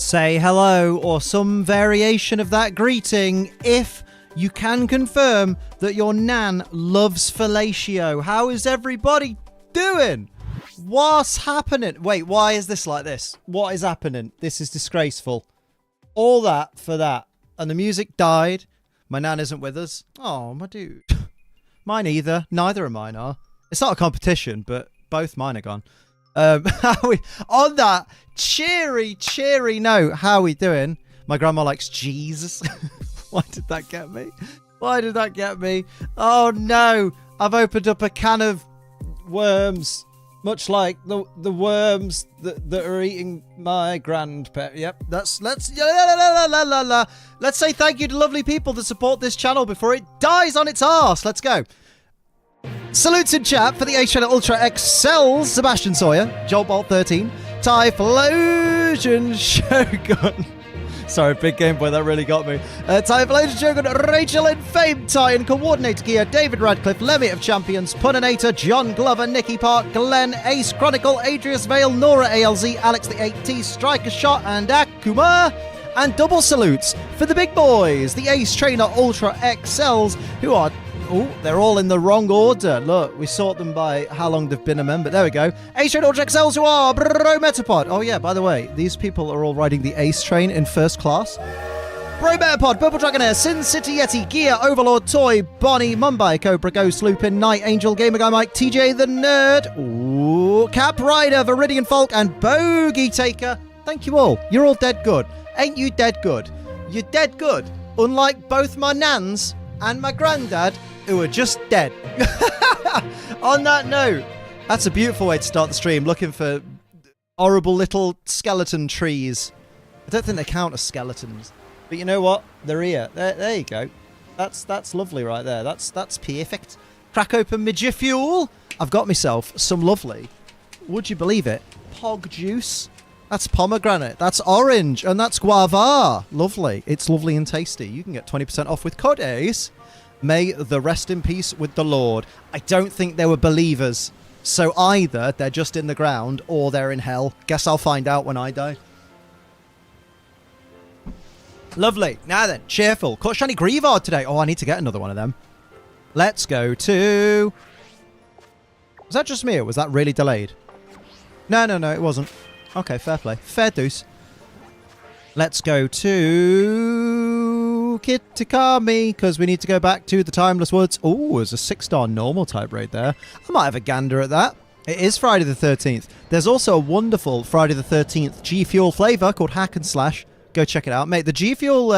say hello or some variation of that greeting if you can confirm that your nan loves fellatio. How is everybody doing? What's happening? Wait, why is this like this? What is happening? This is disgraceful. All that for that. And the music died. My nan isn't with us. Oh, my dude. Mine either. Neither of mine are. It's not a competition, but both mine are gone. On that cheery note, how are we doing? My grandma likes Jesus. Why did that get me? Why did that get me? Oh no, I've opened up a can of worms, much like the worms that are eating my grandparents. Yep, let's say thank you to lovely people that support this channel before it dies on its arse. Let's go. Salutes in chat for the H-Channel Ultra XL, Sebastian Sawyer, JoltBolt13, Typhlosion Shogun. Sorry, big Game Boy, that really got me. Typhlosion Shogun, Rachel in Fame, Titan, Coordinator Gear, David Radcliffe, Lemmy of Champions, Puninator, John Glover, Nicky Park, Glenn, Ace Chronicle, Adrius Vale, Nora ALZ, Alex the 8T, Striker Shot, and Akuma. And double salutes for the big boys, the Ace Trainer Ultra XLs, who are... Oh, they're all in the wrong order. Look, we sort them by how long they've been a member. There we go. Ace Train Ultra XLs who are Bro Metapod. Oh yeah, by the way, these people are all riding the Ace Train in first class. Bro Metapod, Purple Dragonair, Sin City Yeti, Gear, Overlord, Toy, Bonnie, Mumbai, Cobra, Ghost, Lupin, Night Angel, Gamer Guy Mike, TJ the Nerd, ooh, Cap Rider, Viridian Folk, and Bogey Taker. Thank you all. You're all dead good. Ain't you dead good? You're dead good. Unlike both my nans and my granddad, who are just dead. On that note, that's a beautiful way to start the stream, looking for horrible little skeleton trees. I don't think they count as skeletons, but you know what? They're here. There you go. That's lovely right there. That's perfect. Crack open my Gimmighoul. I've got myself some lovely, would you believe it, pog juice. That's pomegranate, that's orange, and that's guava. Lovely. It's lovely and tasty. You can get 20% off with code ACE. May the rest in peace with the Lord. I don't think they were believers. So either they're just in the ground or they're in hell. Guess I'll find out when I die. Lovely. Now then, cheerful. Caught Shiny Greavard today. Oh, I need to get another one of them. Let's go to... Was that just me or was that really delayed? No, it wasn't. Okay, fair play. Fair deuce. Let's go to Kitakami, because we need to go back to the Timeless Woods. Oh, there's a 6-star normal type raid there. I might have a gander at that. It is Friday the 13th. There's also a wonderful Friday the 13th G Fuel flavor called Hack and Slash. Go check it out, mate. The G Fuel,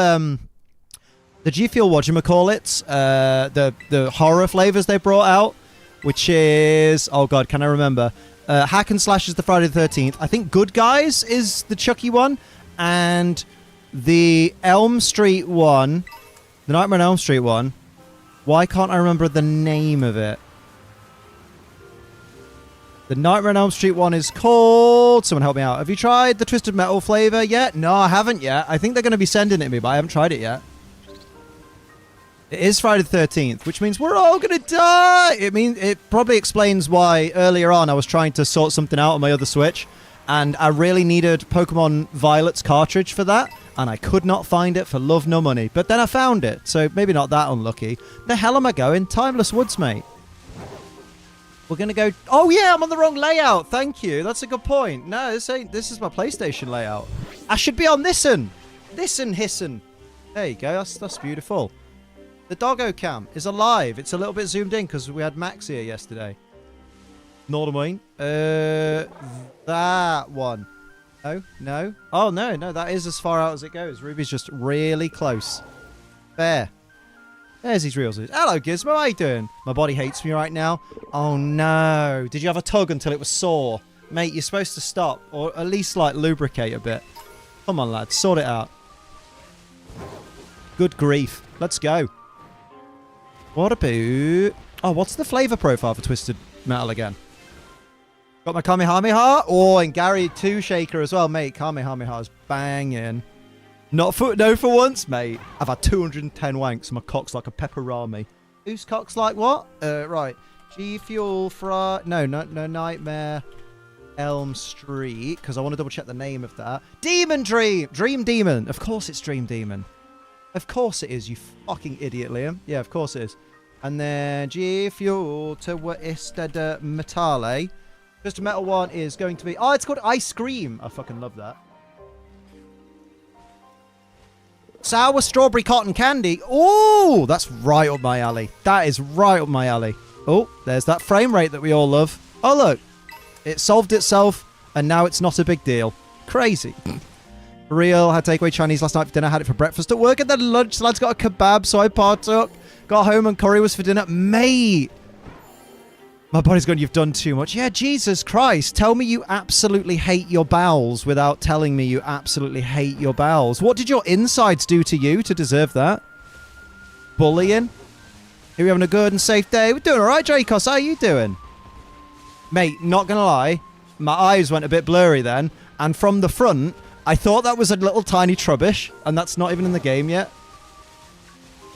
whatchamacallit, the horror flavors they brought out, which is, oh god, can I remember? Hack and Slash is the Friday the 13th. I think Good Guys is the Chucky one. And the Elm Street one, the Nightmare on Elm Street one, why can't I remember the name of it? The Nightmare on Elm Street one is called... Someone help me out. Have you tried the Twisted Metal flavor yet? No, I haven't yet. I think they're going to be sending it to me, but I haven't tried it yet. It is Friday the 13th, which means we're all going to die. It probably explains why earlier on I was trying to sort something out on my other Switch. And I really needed Pokemon Violet's cartridge for that, and I could not find it for love nor money. But then I found it, so maybe not that unlucky. The hell am I going? Timeless Woods, mate. We're going to go... Oh, yeah, I'm on the wrong layout. Thank you. That's a good point. No, this is my PlayStation layout. I should be on this'n. This'n, his'n. There you go. That's beautiful. The doggo cam is alive. It's a little bit zoomed in because we had Max here yesterday. Northern that one. No. Oh, no, that is as far out as it goes. Ruby's just really close. There. There's his reels. Hello, Gizmo. How you doing? My body hates me right now. Oh, no. Did you have a tug until it was sore? Mate, you're supposed to stop. Or at least, like, lubricate a bit. Come on, lads. Sort it out. Good grief. Let's go. What about... Oh, what's the flavor profile for Twisted Metal again? Got my Kamehameha. Oh, and Gary 2 Shaker as well, mate. Kamehameha's banging. No for once, mate. I've had 210 wanks. My cock's like a pepperami. Whose cock's like what? Right. G Fuel Fry. No, Nightmare. Elm Street, because I want to double check the name of that. Demon Dream! Dream Demon! Of course it's Dream Demon. Of course it is, you fucking idiot, Liam. Yeah, of course it is. And then G Fuel to Istad Metale. Just a metal one is going to be... Oh, it's called Ice Cream. I fucking love that. Sour Strawberry Cotton Candy. Oh, that's right up my alley. That is right up my alley. Oh, there's that frame rate that we all love. Oh, look. It solved itself, and now it's not a big deal. Crazy. For real, had takeaway Chinese last night for dinner. Had it for breakfast at work, and then lunch. The lads got a kebab, so I partook. Got home, and curry was for dinner. Mate! My body's going, you've done too much. Yeah, Jesus Christ. Tell me you absolutely hate your bowels without telling me you absolutely hate your bowels. What did your insides do to you to deserve that? Bullying? Are we having a good and safe day? We're doing all right, Dracos. How are you doing? Mate, not going to lie. My eyes went a bit blurry then. And from the front, I thought that was a little tiny trubbish. And that's not even in the game yet.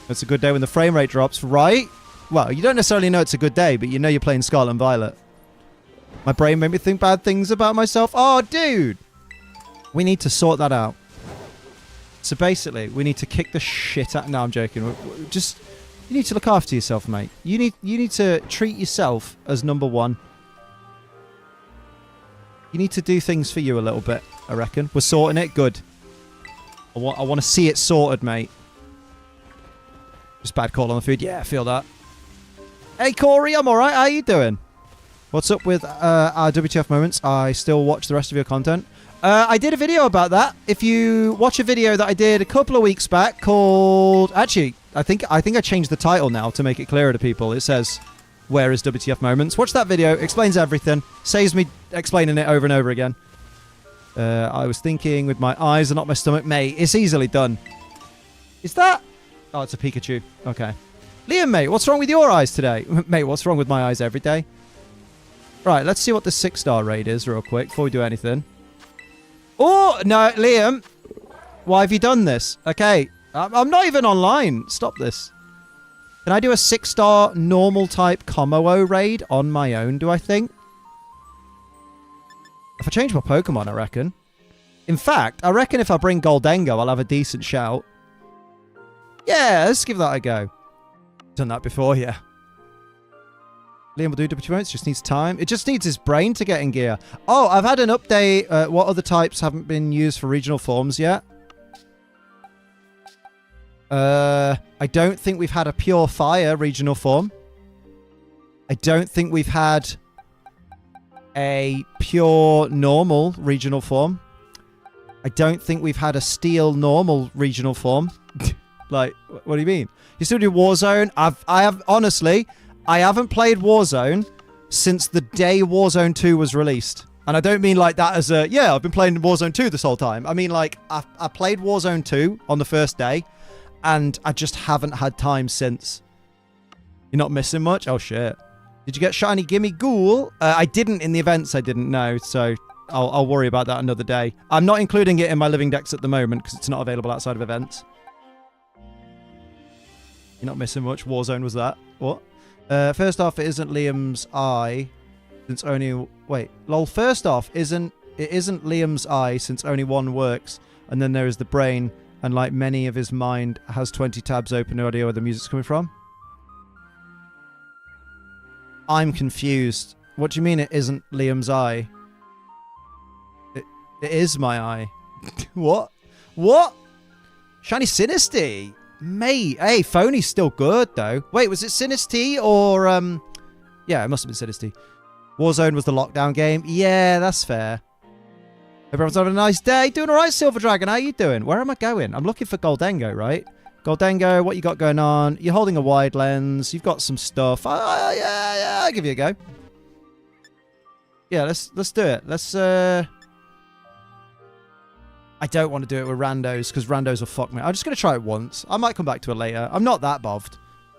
It's a good day when the frame rate drops, right? Well, you don't necessarily know it's a good day, but you know you're playing Scarlet and Violet. My brain made me think bad things about myself. Oh, dude. We need to sort that out. So basically, we need to kick the shit out. No, I'm joking. Just, you need to look after yourself, mate. You need to treat yourself as number one. You need to do things for you a little bit, I reckon. We're sorting it. Good. I want to see it sorted, mate. Just bad call on the food. Yeah, I feel that. Hey, Corey, I'm alright. How you doing? What's up with our WTF moments? I still watch the rest of your content. I did a video about that. If you watch a video that I did a couple of weeks back called... Actually, I think I changed the title now to make it clearer to people. It says, where is WTF moments? Watch that video. Explains everything. Saves me explaining it over and over again. I was thinking with my eyes and not my stomach. Mate, it's easily done. Is that... Oh, it's a Pikachu. Okay. Liam, mate, what's wrong with your eyes today? Mate, what's wrong with my eyes every day? Right, let's see what the 6-star raid is real quick before we do anything. Oh, no, Liam. Why have you done this? Okay, I'm not even online. Stop this. Can I do a 6-star normal type Kommo raid on my own, do I think? If I change my Pokemon, I reckon. In fact, I reckon if I bring Gholdengo, I'll have a decent shout. Yeah, let's give that a go. Done that before, yeah. Liam will do WTF. It just needs time. It just needs his brain to get in gear. Oh, I've had an update. What other types haven't been used for regional forms yet? I don't think we've had a pure fire regional form. I don't think we've had a pure normal regional form. I don't think we've had a steel normal regional form. Like, what do you mean? You still do Warzone? I have honestly, I haven't played Warzone since the day Warzone 2 was released. And I don't mean like that as a, yeah, I've been playing Warzone 2 this whole time. I mean like, I played Warzone 2 on the first day, and I just haven't had time since. You're not missing much? Oh, shit. Did you get Shiny Gimmighoul? I didn't in the events, I didn't know, so I'll worry about that another day. I'm not including it in my Living Dex at the moment, because it's not available outside of events. You're not missing much. Warzone was that. What? First off, it isn't Liam's eye, since only... Wait. Lol, first off, it isn't Liam's eye, since only one works. And then there is the brain, and like many of his mind, has 20 tabs open, no idea where the music's coming from. I'm confused. What do you mean it isn't Liam's eye? It is my eye. What? What? Shiny Sinisty? Mate, hey, Phony's still good, though. Wait, was it Sinisty or, yeah, it must have been Sinisty. Warzone was the lockdown game. Yeah, that's fair. Hope everyone's having a nice day. Doing all right, Silver Dragon. How you doing? Where am I going? I'm looking for Gholdengo, right? Gholdengo, what you got going on? You're holding a wide lens. You've got some stuff. Yeah, I'll give you a go. Yeah, let's do it. Let's, I don't want to do it with randos, because randos will fuck me. I'm just going to try it once. I might come back to it later. I'm not that bothered.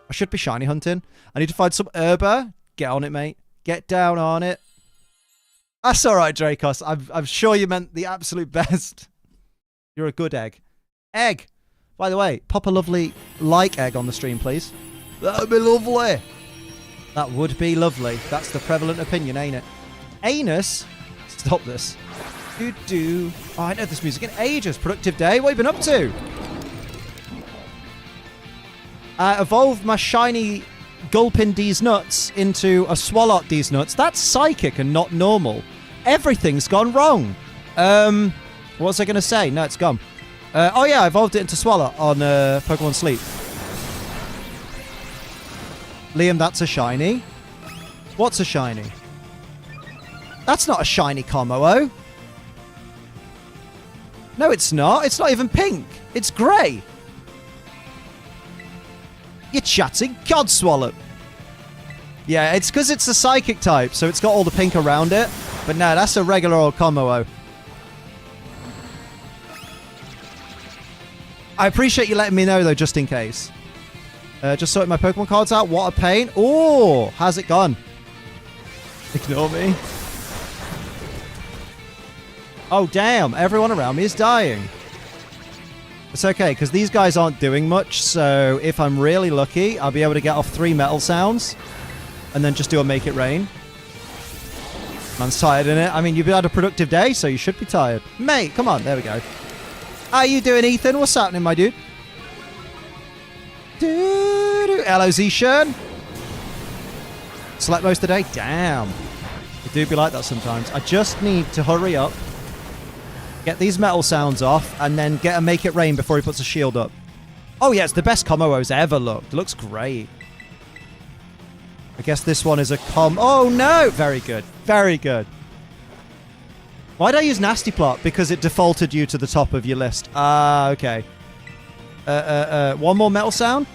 I should be shiny hunting. I need to find some herba. Get on it, mate. Get down on it. That's all right, Dracos. I'm sure you meant the absolute best. You're a good egg. Egg. By the way, pop a lovely like egg on the stream, please. That would be lovely. That would be lovely. That's the prevalent opinion, ain't it? Anus? Stop this. Do. Oh, I know this music in ages. Productive day. What have you been up to? Evolved my shiny Gulpin D's nuts into a Swalot D's nuts. That's psychic and not normal. Everything's gone wrong. What was I going to say? No, it's gone. Oh yeah, I evolved it into Swalot on Pokemon Sleep. Liam, that's a shiny. What's a shiny? That's not a shiny Kommo-o. No, it's not. It's not even pink. It's grey. You're chatting Codswallop. Yeah, it's because it's a psychic type, so it's got all the pink around it. But no, that's a regular old Kommo-o. I appreciate you letting me know, though, just in case. Just sorting my Pokemon cards out. What a pain. Oh, how's it gone? Ignore me. Oh, damn. Everyone around me is dying. It's okay, because these guys aren't doing much, so if I'm really lucky, I'll be able to get off 3 metal sounds and then just do a make it rain. Man's tired, innit? I mean, you've had a productive day, so you should be tired. Mate, come on. There we go. How you doing, Ethan? What's happening, my dude? Hello, Z-Shern. Slept most of the day? Damn. It do be like that sometimes. I just need to hurry up, get these metal sounds off, and then get a make it rain before he puts a shield up. Oh, yeah, it's the best Kommo-o's ever looked. It looks great. I guess this one is a Oh, no! Very good. Very good. Why'd I use Nasty Plot? Because it defaulted you to the top of your list. Ah, okay. One more metal sound.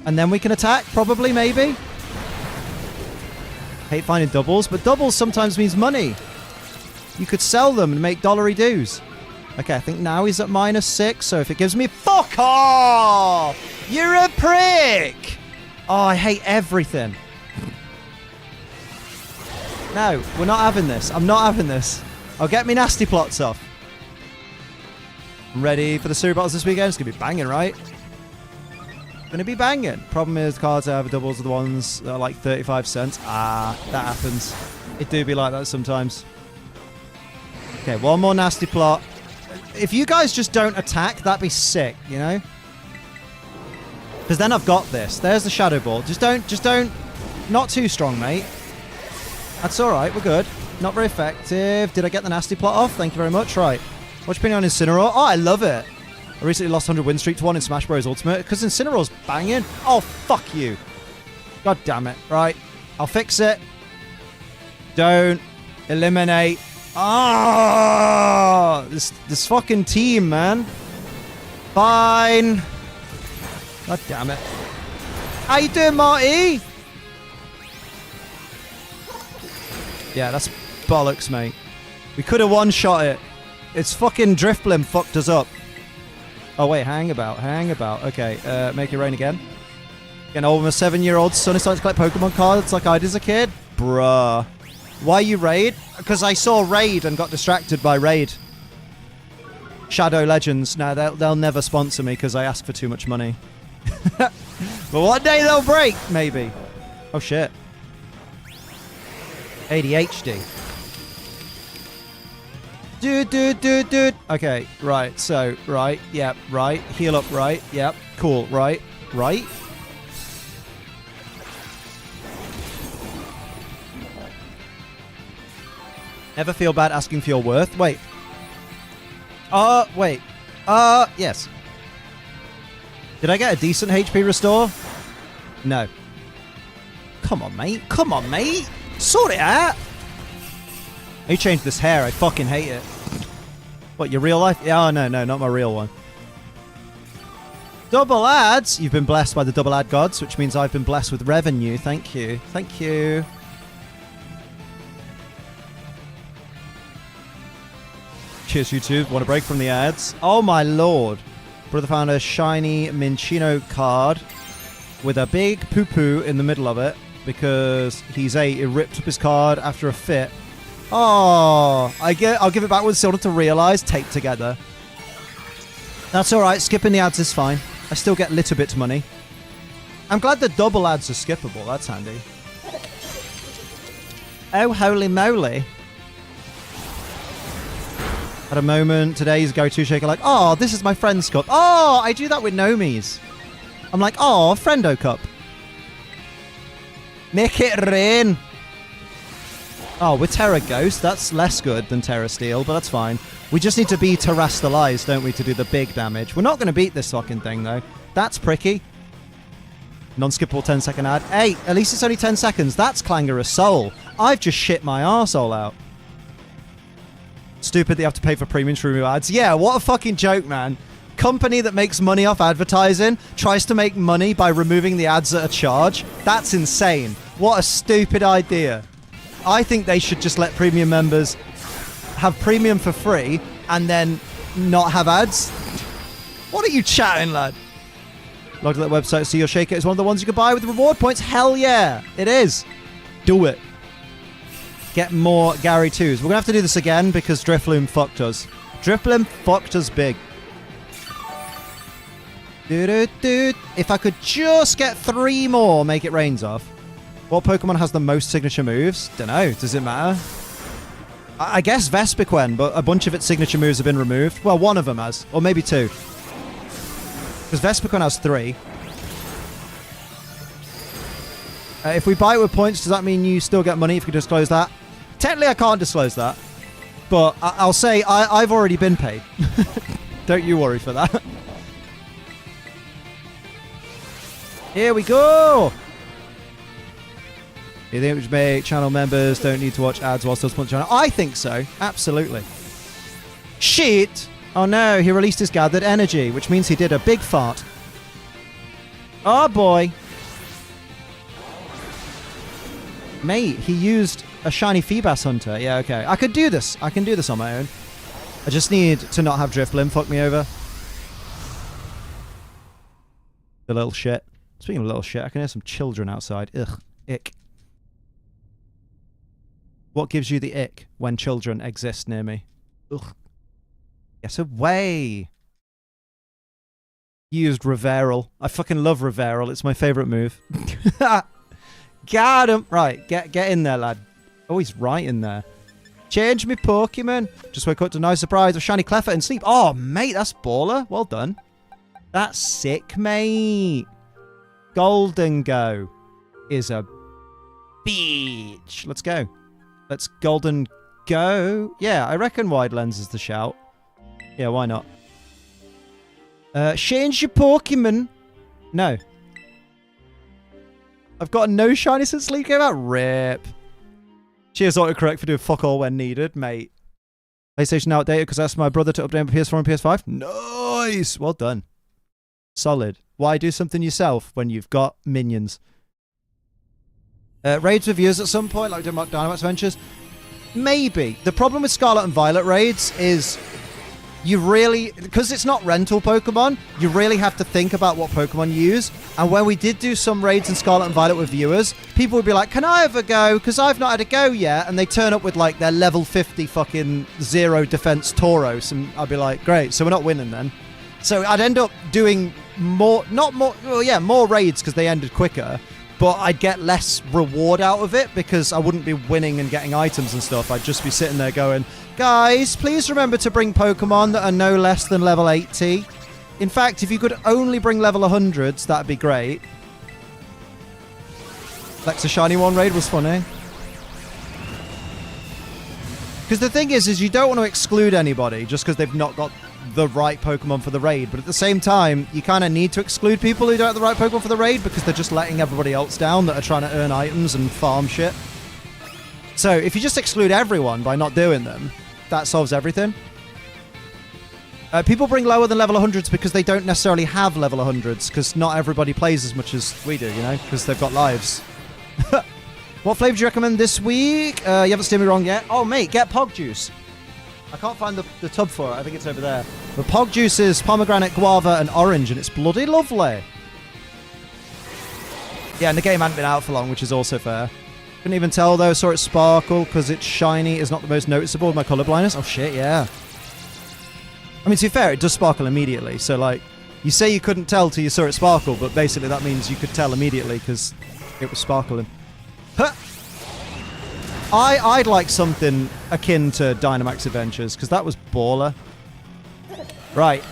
And then we can attack, probably, maybe. Hate finding doubles, but doubles sometimes means money. You could sell them and make dollary dues. Okay, I think now he's at -6, so if it gives me... Fuck off! You're a prick! Oh, I hate everything. No, we're not having this. I'm not having this. I'll get me Nasty Plots off. I'm ready for the Series Battles this weekend. It's going to be banging, right? Going to be banging. Problem is, cards I have doubles are the ones that are like 35 cents. Ah, that happens. It do be like that sometimes. Okay, one more Nasty Plot. If you guys just don't attack, that'd be sick, you know? Because then I've got this. There's the Shadow Ball. Just don't... Not too strong, mate. That's alright, we're good. Not very effective. Did I get the Nasty Plot off? Thank you very much. Right. What's your opinion on Incineroar? Oh, I love it. I recently lost 100 win streak to 1 in Smash Bros. Ultimate because Incineroar's banging. Oh, fuck you. God damn it. Right. I'll fix it. Don't eliminate. Ah, this fucking team, man. Fine. God damn it. How you doing, Marty? Yeah, that's bollocks, mate. We could have one-shot it. It's fucking Drifblim fucked us up. Oh, wait, hang about. Okay, make it rain again. Getting old with a 7-year-old son is starting to collect Pokemon cards like I did as a kid. Bruh. Why you Raid? Because I saw Raid and got distracted by Raid. Shadow Legends. No, they'll never sponsor me because I ask for too much money. But one day they'll break, maybe. Oh, shit. ADHD. Dude. Okay, right, so, right, yep, right. Heal up, right, yep, cool, right. Never feel bad asking for your worth. Wait. Wait. Yes. Did I get a decent HP restore? No. Come on, mate. Sort it out. You changed this hair. I fucking hate it. What, your real life? Yeah, oh, no, not my real one. Double ads. You've been blessed by the double ad gods, which means I've been blessed with revenue. Thank you. Cheers, YouTube. Want a break from the ads? Oh, my lord. Brother found a shiny Minchino card with a big poo-poo in the middle of it because he ripped up his card after a fit. Oh, I'll give it back with someone to realise. Taped together. That's alright. Skipping the ads is fine. I still get little bits money. I'm glad the double ads are skippable. That's handy. Oh, holy moly. At a moment, today's go-to shaker like, oh, this is my friend's cup. Oh, I do that with Nomies. I'm like, oh, friendo cup. Make it rain. Oh, we're Terra Ghost. That's less good than Terra Steel, but that's fine. We just need to be Terrastalized, don't we, to do the big damage. We're not going to beat this fucking thing, though. That's pricky. Non-skippable 10-second ad. Hey, at least it's only 10 seconds. That's Clangorous Soul. I've just shit my arsehole out. Stupid that you have to pay for premium to remove ads. Yeah, what a fucking joke, man. Company that makes money off advertising tries to make money by removing the ads at a charge. That's insane. What a stupid idea. I think they should just let premium members have premium for free and then not have ads. What are you chatting, lad? Logged at that website, see your shaker is one of the ones you can buy with reward points. Hell yeah, it is. Do it. Get more Gary 2s. We're going to have to do this again because Drifloon fucked us. Drifloon fucked us big. If I could just get 3 more, make it rains off. What Pokemon has the most signature moves? Dunno. Does it matter? I guess Vespiquen, but a bunch of its signature moves have been removed. Well, one of them has. Or maybe 2. Because Vespiquen has 3. If we buy it with points, does that mean you still get money if you disclose that? Technically, I can't disclose that. But I'll say I've already been paid. Don't you worry for that. Here we go! You think which make channel members don't need to watch ads while still sponsoring channel? I think so. Absolutely. Shit! Oh no, he released his gathered energy, which means he did a big fart. Oh boy. Mate, he used a shiny Feebas Hunter. Yeah, okay. I could do this. I can do this on my own. I just need to not have Drifblim fuck me over. The little shit. Speaking of little shit, I can hear some children outside. Ugh. Ick. What gives you the ick when children exist near me? Ugh. Yes, away. Used Reveral. I fucking love Reveral. It's my favourite move. Got him. Right, get in there, lad. Oh, he's right in there. Change me Pokemon. Just woke up to a nice surprise of Shiny Cleffa in sleep. Oh, mate, that's baller. Well done. That's sick, mate. Gholdengo is a bitch. Let's go. Let's Gholdengo. Yeah, I reckon wide lens is the shout. Yeah, why not? Change your Pokemon. No. I've got no shiny since Sleep came out. Rip. Cheers, autocorrect for doing fuck all when needed, mate. PlayStation now outdated because I asked my brother to update my PS4 and PS5. Nice. Well done. Solid. Why do something yourself when you've got minions? Raids reviews at some point, like doing Dynamax Ventures? Maybe. The problem with Scarlet and Violet raids is you really, because it's not rental Pokemon, you really have to think about what Pokemon you use. And when we did do some raids in Scarlet and Violet with viewers, people would be like, can I have a go? Because I've not had a go yet. And they turn up with like their level 50 fucking 0 defense Tauros. And I'd be like, great, so we're not winning then. So I'd end up doing more, more raids because they ended quicker. But I'd get less reward out of it because I wouldn't be winning and getting items and stuff. I'd just be sitting there going, guys, please remember to bring Pokemon that are no less than level 80. In fact, if you could only bring level 100s, that'd be great. Lexa Shiny 1 raid was funny. Because the thing is you don't want to exclude anybody just because they've not got the right Pokemon for the raid. But at the same time, you kind of need to exclude people who don't have the right Pokemon for the raid because they're just letting everybody else down that are trying to earn items and farm shit. So if you just exclude everyone by not doing them, that solves everything. People bring lower than level 100s because they don't necessarily have level 100s because not everybody plays as much as we do, you know, because they've got lives. What flavor do you recommend this week? You haven't steered me wrong yet. Oh, mate, get Pog Juice. I can't find the tub for it. I think it's over there. But Pog Juice is pomegranate, guava, and orange, and it's bloody lovely. Yeah, and the game hadn't been out for long, which is also fair. Couldn't even tell, though. Saw it sparkle because it's shiny is not the most noticeable with my colour blindness. Oh, shit, yeah. I mean, to be fair, it does sparkle immediately. So, like, you say you couldn't tell till you saw it sparkle, but basically that means you could tell immediately because it was sparkling. Huh! I'd like something akin to Dynamax Adventures, because that was baller. Right.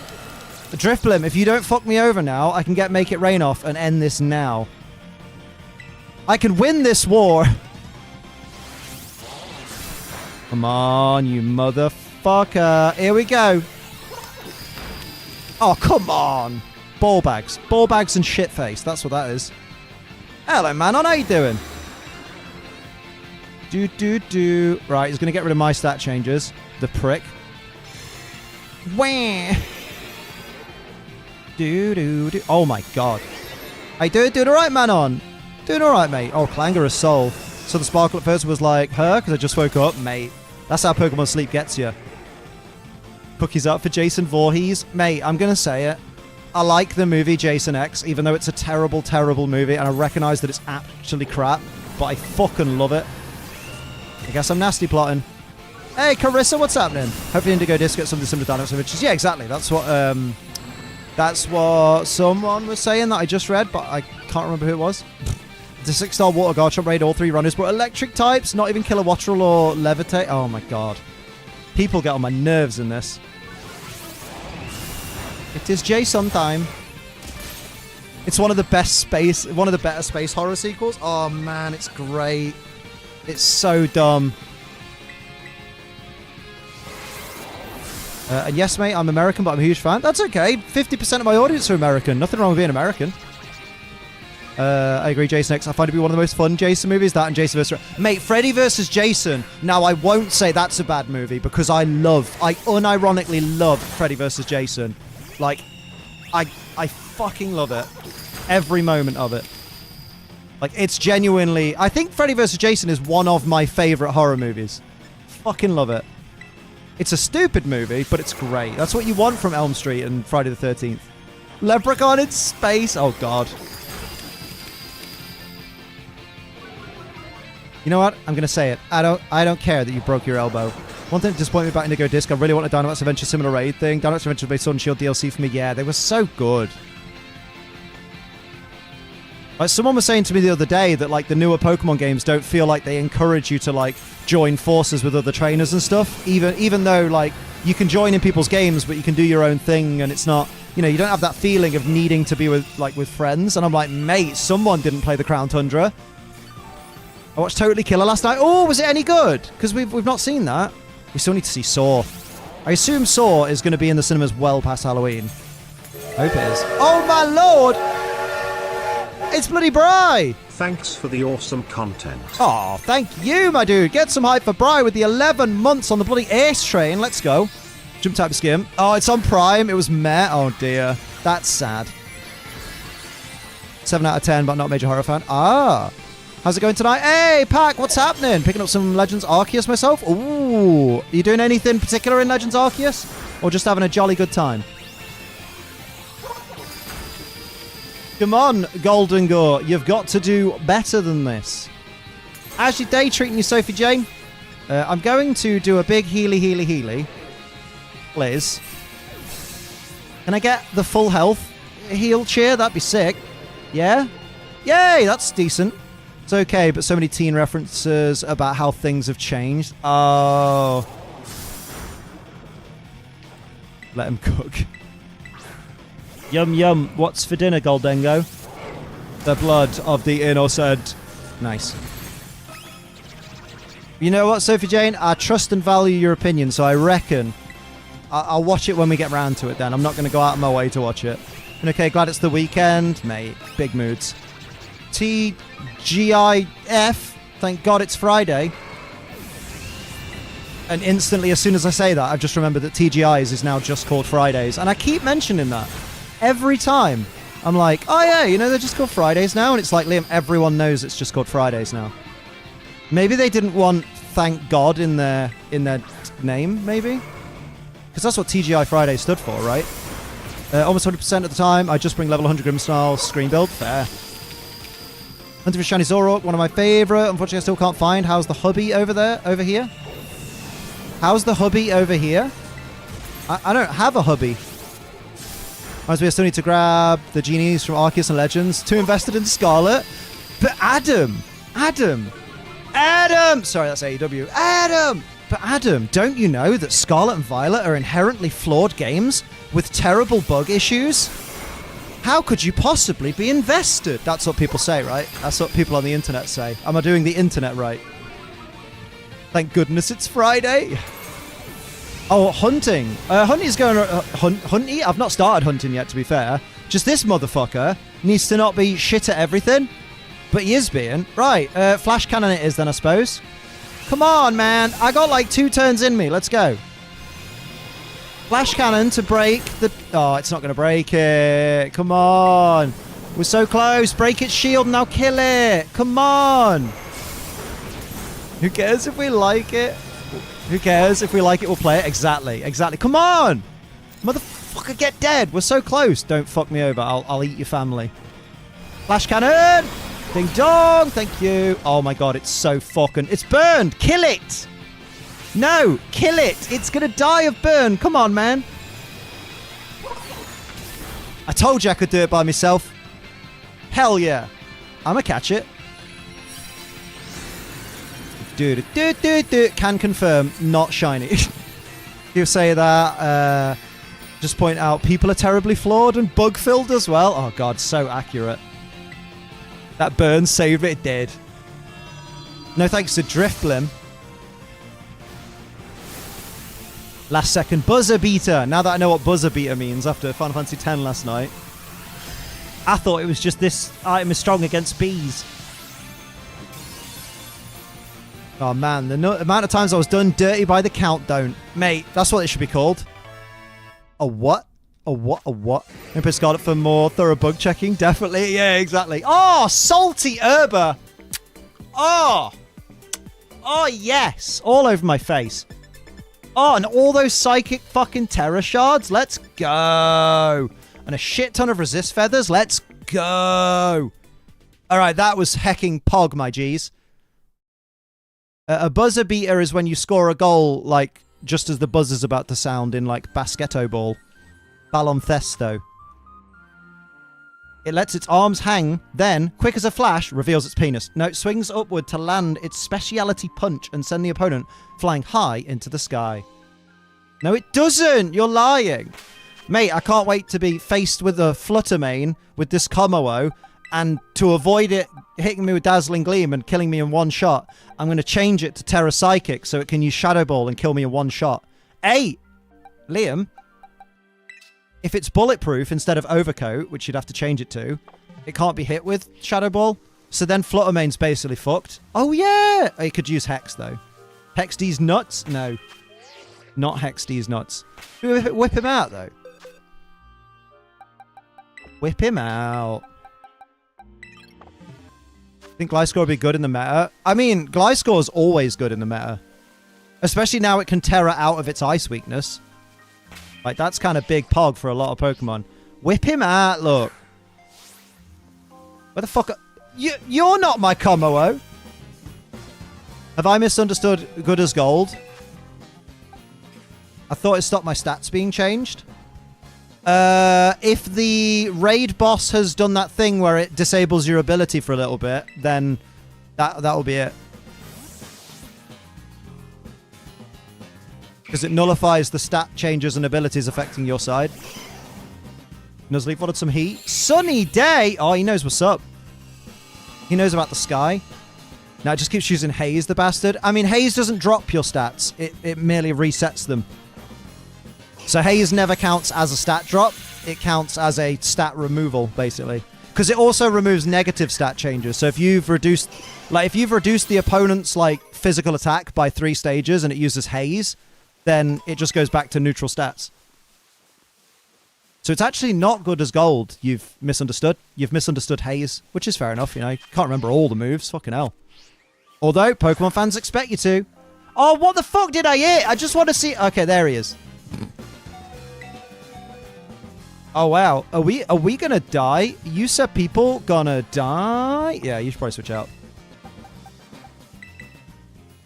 Drifblim, if you don't fuck me over now, I can get Make It Rain off and end this now. I can win this war. Come on, you motherfucker. Here we go. Oh, come on. Ball bags. Ball bags and shitface. That's what that is. Hello, Manon. How you doing? Do. Right, he's going to get rid of my stat changes. The prick. Wah. Do. Oh, my God. Hey, doing all right, Manon? Doing all right, mate. Oh, Clanger is Soul. So the sparkle at first was like, her? Because I just woke up? Mate. That's how Pokemon sleep gets you. Cookies up for Jason Voorhees. Mate, I'm going to say it. I like the movie Jason X, even though it's a terrible, terrible movie, and I recognize that it's actually crap, but I fucking love it. I guess I'm nasty plotting. Hey, Carissa, what's happening? Hopefully Indigo Disc gets something similar to Dynamax Adventures. Yeah, exactly. That's what someone was saying that I just read, but I can't remember who it was. The 6-star Water Guard shot raid all 3 runners, but electric types, not even Kilowattrel or Levitate. Oh my God. People get on my nerves in this. It is Jason time. It's one of the better space horror sequels. Oh man, it's great. It's so dumb. And yes, mate, I'm American, but I'm a huge fan. That's okay. 50% of my audience are American. Nothing wrong with being American. I agree, Jason X. I find it to be one of the most fun Jason movies. That and Jason vs. Mate, Freddy vs. Jason. Now, I won't say that's a bad movie because I unironically love Freddy vs. Jason. Like, I fucking love it. Every moment of it. Like, it's genuinely... I think Freddy vs. Jason is one of my favorite horror movies. Fucking love it. It's a stupid movie, but it's great. That's what you want from Elm Street and Friday the 13th. Leprechaun in space. Oh, God. You know what? I'm going to say it. I don't care that you broke your elbow. One thing that disappointed me about Indigo Disc, I really want a Dynamax Adventure similar raid thing. Dynamax Adventure based on Shield DLC for me. Yeah, they were so good. Like, someone was saying to me the other day that, like, the newer Pokemon games don't feel like they encourage you to, like, join forces with other trainers and stuff. Even though, like, you can join in people's games, but you can do your own thing, and it's not... You know, you don't have that feeling of needing to be with friends. And I'm like, mate, someone didn't play the Crown Tundra. I watched Totally Killer last night. Oh, was it any good? Because we've not seen that. We still need to see Saw. I assume Saw is going to be in the cinemas well past Halloween. Hope it is. Oh, my lord! It's bloody Bri! Thanks for the awesome content. Oh, thank you, my dude. Get some hype for Bri with the 11 months on the bloody Ace train. Let's go. Jump type skim. Oh, it's on Prime. It was meh. Oh, dear. That's sad. 7 out of 10, but not a major horror fan. Ah. How's it going tonight? Hey, Pack, what's happening? Picking up some Legends Arceus myself? Ooh. Are you doing anything particular in Legends Arceus? Or just having a jolly good time? Come on, Gholdengo. You've got to do better than this. How's your day treating you, Sophie Jane? I'm going to do a big healy. Please. Can I get the full health heal cheer? That'd be sick. Yeah? Yay, that's decent. It's okay, but so many teen references about how things have changed. Oh. Let him cook. Yum, yum. What's for dinner, Gholdengo? The blood of the innocent. Nice. You know what, Sophie Jane? I trust and value your opinion, so I reckon I'll watch it when we get round to it then. I'm not going to go out of my way to watch it. And okay, glad it's the weekend. Mate, big moods. TGIF. Thank God it's Friday. And instantly, as soon as I say that, I've just remembered that TGI's is now just called Fridays. And I keep mentioning that. Every time. I'm like, oh yeah, you know, they're just called Fridays now. And it's like, Liam, everyone knows it's just called Fridays now. Maybe they didn't want thank God in their name, maybe? Because that's what TGI Friday stood for, right? Almost 100% of the time, I just bring level 100 Grimmsnarl screen build. Fair. Hunter for Shiny Zoroark, one of my favourite. Unfortunately, I still can't find. How's the hubby over here? How's the hubby over here? I don't have a hubby. Reminds me, I still need to grab the genies from Arceus and Legends. Too invested in Scarlet. But Adam! Adam! Sorry, that's AEW. Adam! But Adam, don't you know that Scarlet and Violet are inherently flawed games with terrible bug issues? How could you possibly be invested? That's what people say, right? That's what people on the internet say. Am I doing the internet right? Thank goodness it's Friday. Oh, hunting. Hunty's going... Hunty? I've not started hunting yet, to be fair. Just this motherfucker needs to not be shit at everything. But he is being. Right, flash cannon it is then, I suppose. Come on, man. I got like 2 turns in me. Let's go. Flash cannon to break the... Oh, it's not going to break it. Come on. We're so close. Break its shield and now kill it. Come on. Who cares if we like it? Who cares if we like it? We'll play it. Exactly. Exactly. Come on. Motherfucker, get dead. We're so close. Don't fuck me over. I'll eat your family. Flash cannon. Ding dong. Thank you. Oh my god, it's so fucking... It's burned. Kill it. No, kill it. It's going to die of burn. Come on, man. I told you I could do it by myself. Hell yeah. I'm going to catch it. Can confirm, not shiny. You say that. Just point out, people are terribly flawed and bug-filled as well. Oh, God, so accurate. That burn saved it, it did. No thanks to Driftblim. Last second buzzer beater. Now that I know what buzzer beater means after Final Fantasy X last night. I thought it was just this item is strong against bees. Oh man, the amount of times I was done dirty by the countdown. Mate, that's what it should be called. A what? A what? A what? Maybe Scarlet for more thorough bug checking. Definitely. Yeah, exactly. Oh, salty herba. Oh. Oh, yes. All over my face. Oh, and all those psychic fucking terror shards. Let's go. And a shit ton of resist feathers. Let's go. All right, that was hecking pog, my G's. A buzzer beater is when you score a goal, like, just as the buzzer's about to sound in, like, basketball ball. Baloncesto. It lets its arms hang, then, quick as a flash, reveals its penis. No, it swings upward to land its speciality punch and send the opponent flying high into the sky. No, it doesn't! You're lying! Mate, I can't wait to be faced with a Fluttermane with this Como, and to avoid it hitting me with Dazzling Gleam and killing me in one shot, I'm going to change it to Terra Psychic so it can use Shadow Ball and kill me in one shot. Hey! Liam... If it's bulletproof instead of overcoat, which you'd have to change it to, it can't be hit with Shadow Ball. So then Fluttermane's basically fucked. Oh, yeah! Oh, you could use Hex, though. Hex D's nuts? No. Not Hex D's nuts. Whip him out, though. Whip him out. Think Gliscor would be good in the meta? I mean, Gliscor's always good in the meta. Especially now it can Terra out of its ice weakness. Like, that's kind of big pog for a lot of Pokemon. Whip him out, look. Where the fuck are... You're not my Como. Have I misunderstood good as gold? I thought it stopped my stats being changed. If the raid boss has done that thing where it disables your ability for a little bit, then that'll be it. Because it nullifies the stat changes and abilities affecting your side. Nuzleaf wanted some heat. Sunny day! Oh, he knows what's up. He knows about the sky. Now it just keeps using Haze, the bastard. I mean, Haze doesn't drop your stats. It merely resets them. So Haze never counts as a stat drop. It counts as a stat removal, basically. Because it also removes negative stat changes. So if you've reduced... Like, if you've reduced the opponent's, like, physical attack by 3 stages and it uses Haze... then it just goes back to neutral stats. So it's actually not good as gold. You've misunderstood. You've misunderstood Haze, which is fair enough, you know. You can't remember all the moves. Fucking hell. Although, Pokemon fans expect you to. Oh, what the fuck did I hit? I just want to see... Okay, there he is. Oh, wow. Are we gonna die? You said people gonna die? Yeah, you should probably switch out.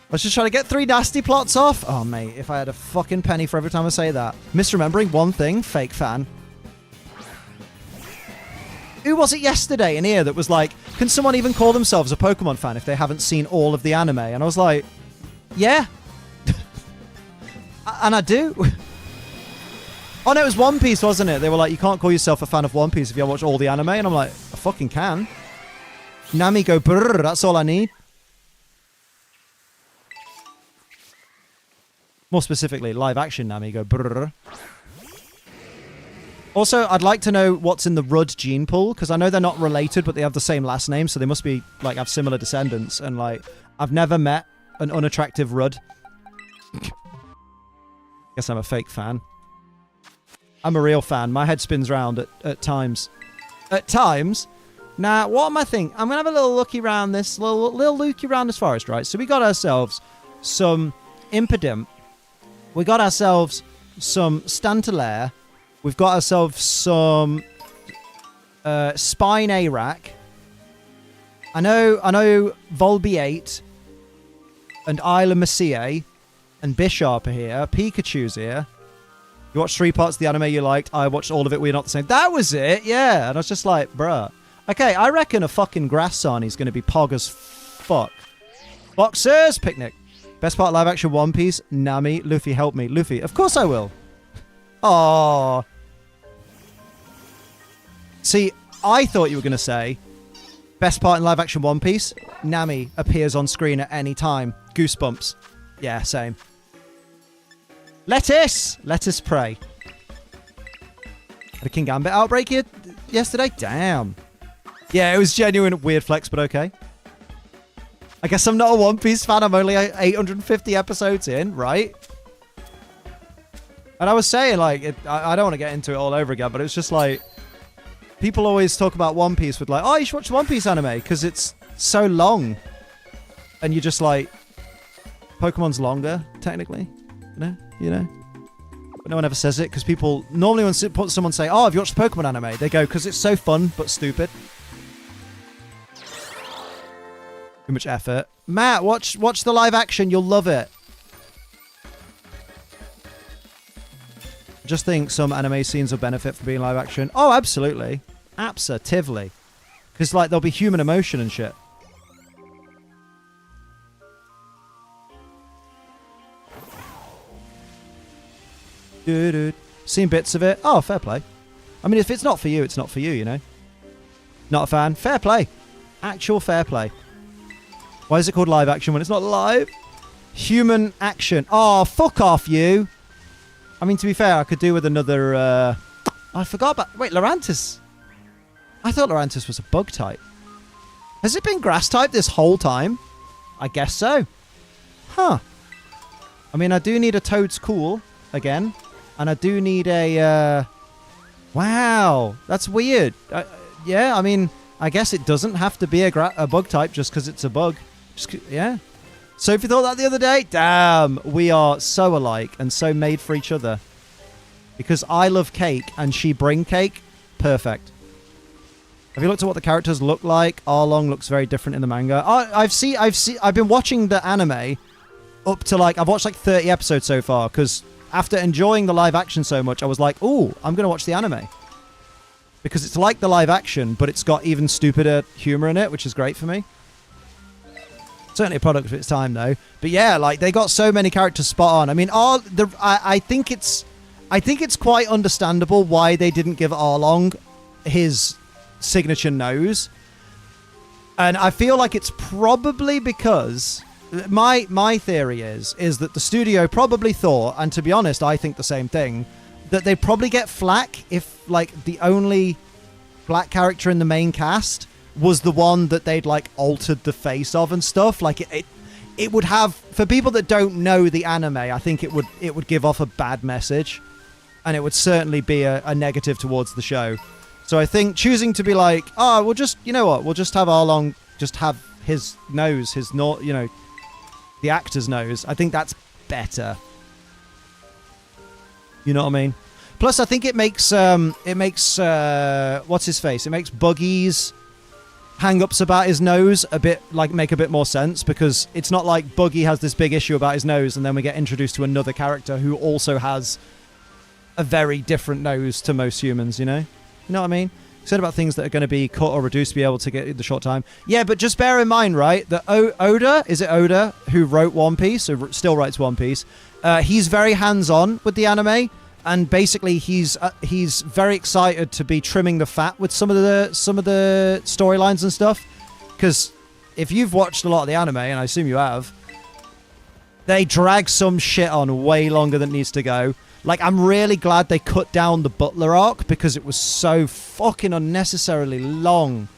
Let's just try to get 3 nasty plots off. Oh, mate, if I had a fucking penny for every time I say that. Misremembering one thing, fake fan. Who was it yesterday in here that was like, can someone even call themselves a Pokemon fan if they haven't seen all of the anime? And I was like, yeah. And I do. Oh no, it was One Piece, wasn't it? They were like, you can't call yourself a fan of One Piece if you watch all the anime. And I'm like, I fucking can. Nami go brrr, that's all I need. More specifically, live action Nami go brrr. Also, I'd like to know what's in the Rudd gene pool, because I know they're not related, but they have the same last name, so they must be, like, have similar descendants. And, like, I've never met an unattractive Rudd. Guess I'm a fake fan. I'm a real fan. My head spins round at times. At times? Now, what am I thinking? I'm going to have a little looky around this, little looky around this forest, right? So we got ourselves some Impidimp. We got ourselves some Stantalaire. We've got ourselves some Spine A-Rack. I know Volbeate and Isla Messier and Bishop are here. Pikachu's here. You watched 3 parts of the anime you liked. I watched all of it. We're not the same. That was it, yeah. And I was just like, bruh. Okay, I reckon a fucking grass Sarnie's going to be pog as fuck. Boxers! Picnic. Best part of live action One Piece. Nami. Luffy, help me. Luffy, of course I will. Oh. See, I thought you were going to say, best part in live action One Piece, Nami appears on screen at any time. Goosebumps. Yeah, same. Lettuce! Lettuce pray. Had a King Gambit outbreak here yesterday? Damn. Yeah, it was genuine weird flex, but okay. I guess I'm not a One Piece fan. I'm only 850 episodes in, right? And I was saying, like, I don't want to get into it all over again, but it's just like, people always talk about One Piece with like, oh, you should watch the One Piece anime because it's so long. And you're just like, Pokemon's longer, technically. You know? But no one ever says it because people, normally when someone say, oh, have you watched the Pokemon anime? They go, because it's so fun but stupid. Too much effort. Matt, watch the live action. You'll love it. I just think some anime scenes will benefit from being live action. Oh, absolutely. Absolutely. Because, like, there'll be human emotion and shit. Dude. Seen bits of it. Oh, fair play. I mean, if it's not for you, it's not for you, you know? Not a fan. Fair play. Actual fair play. Why is it called live action when it's not live? Human action. Oh, fuck off, you. I mean, to be fair, I could do with another... I forgot about... Wait, Lurantis. I thought Lurantis was a bug type. Has it been grass type this whole time? I guess so. Huh. I mean, I do need a Toad's Cool again. And I do need a... Wow. That's weird. Yeah, I mean, I guess it doesn't have to be a bug type just because it's a bug. Yeah. So if you thought that the other day, damn, we are so alike and so made for each other. Because I love cake and she bring cake. Perfect. Have you looked at what the characters look like? Arlong looks very different in the manga. I've been watching the anime up to like, I've watched like 30 episodes so far because after enjoying the live action so much, I was like, ooh, I'm going to watch the anime. Because it's like the live action, but it's got even stupider humor in it, which is great for me. Certainly a product of its time, though. But yeah, like they got so many characters spot on. I mean, I think it's quite understandable why they didn't give Arlong his signature nose, and I feel like it's probably because my theory is that the studio probably thought, and to be honest, I think the same thing, that they'd probably get flack if like the only black character in the main cast was the one that they'd like altered the face of and stuff. Like it would have, for people that don't know the anime, I think it would give off a bad message, and it would certainly be a negative towards the show. So I think choosing to be like, oh, we'll just, you know what, we'll just have Arlong just have his nose, the actor's nose. I think that's better. You know what I mean? Plus, I think it makes what's his face? It makes Buggy's hang-ups about his nose make a bit more sense, because it's not like Buggy has this big issue about his nose and then we get introduced to another character who also has a very different nose to most humans, you know? You know what I mean? said about things that are going to be cut or reduced to be able to get in the short time. Yeah, but just bear in mind, right, that Oda, is it Oda, who wrote One Piece, or still writes One Piece, he's very hands-on with the anime, and basically he's very excited to be trimming the fat with some of the storylines and stuff, because if you've watched a lot of the anime, and I assume you have, they drag some shit on way longer than it needs to go. Like, I'm really glad they cut down the Butler arc because it was so fucking unnecessarily long.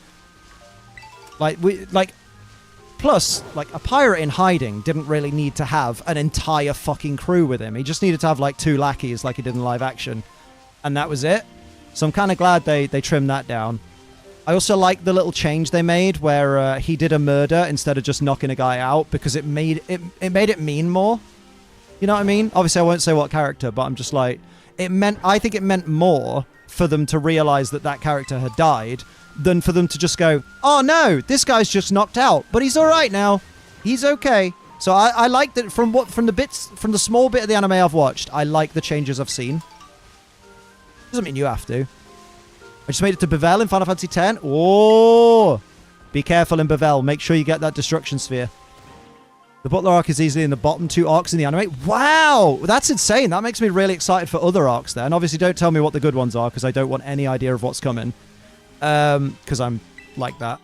Plus, like, a pirate in hiding didn't really need to have an entire fucking crew with him. He just needed to have, like, 2 lackeys like he did in live action. And that was it. So I'm kind of glad they trimmed that down. I also like the little change they made where he did a murder instead of just knocking a guy out because it made it mean more. You know what I mean? Obviously, I won't say what character, but I'm just like, I think it meant more for them to realize that that character had died than for them to just go, oh no, this guy's just knocked out, but he's all right now. He's okay. So I like that from the small bit of the anime I've watched, I like the changes I've seen. Doesn't mean you have to. I just made it to Bevel in Final Fantasy X. Oh, be careful in Bevel. Make sure you get that destruction sphere. The Butler arc is easily in the bottom 2 arcs in the anime. Wow, that's insane. That makes me really excited for other arcs then. Obviously, don't tell me what the good ones are because I don't want any idea of what's coming. Because I'm like that.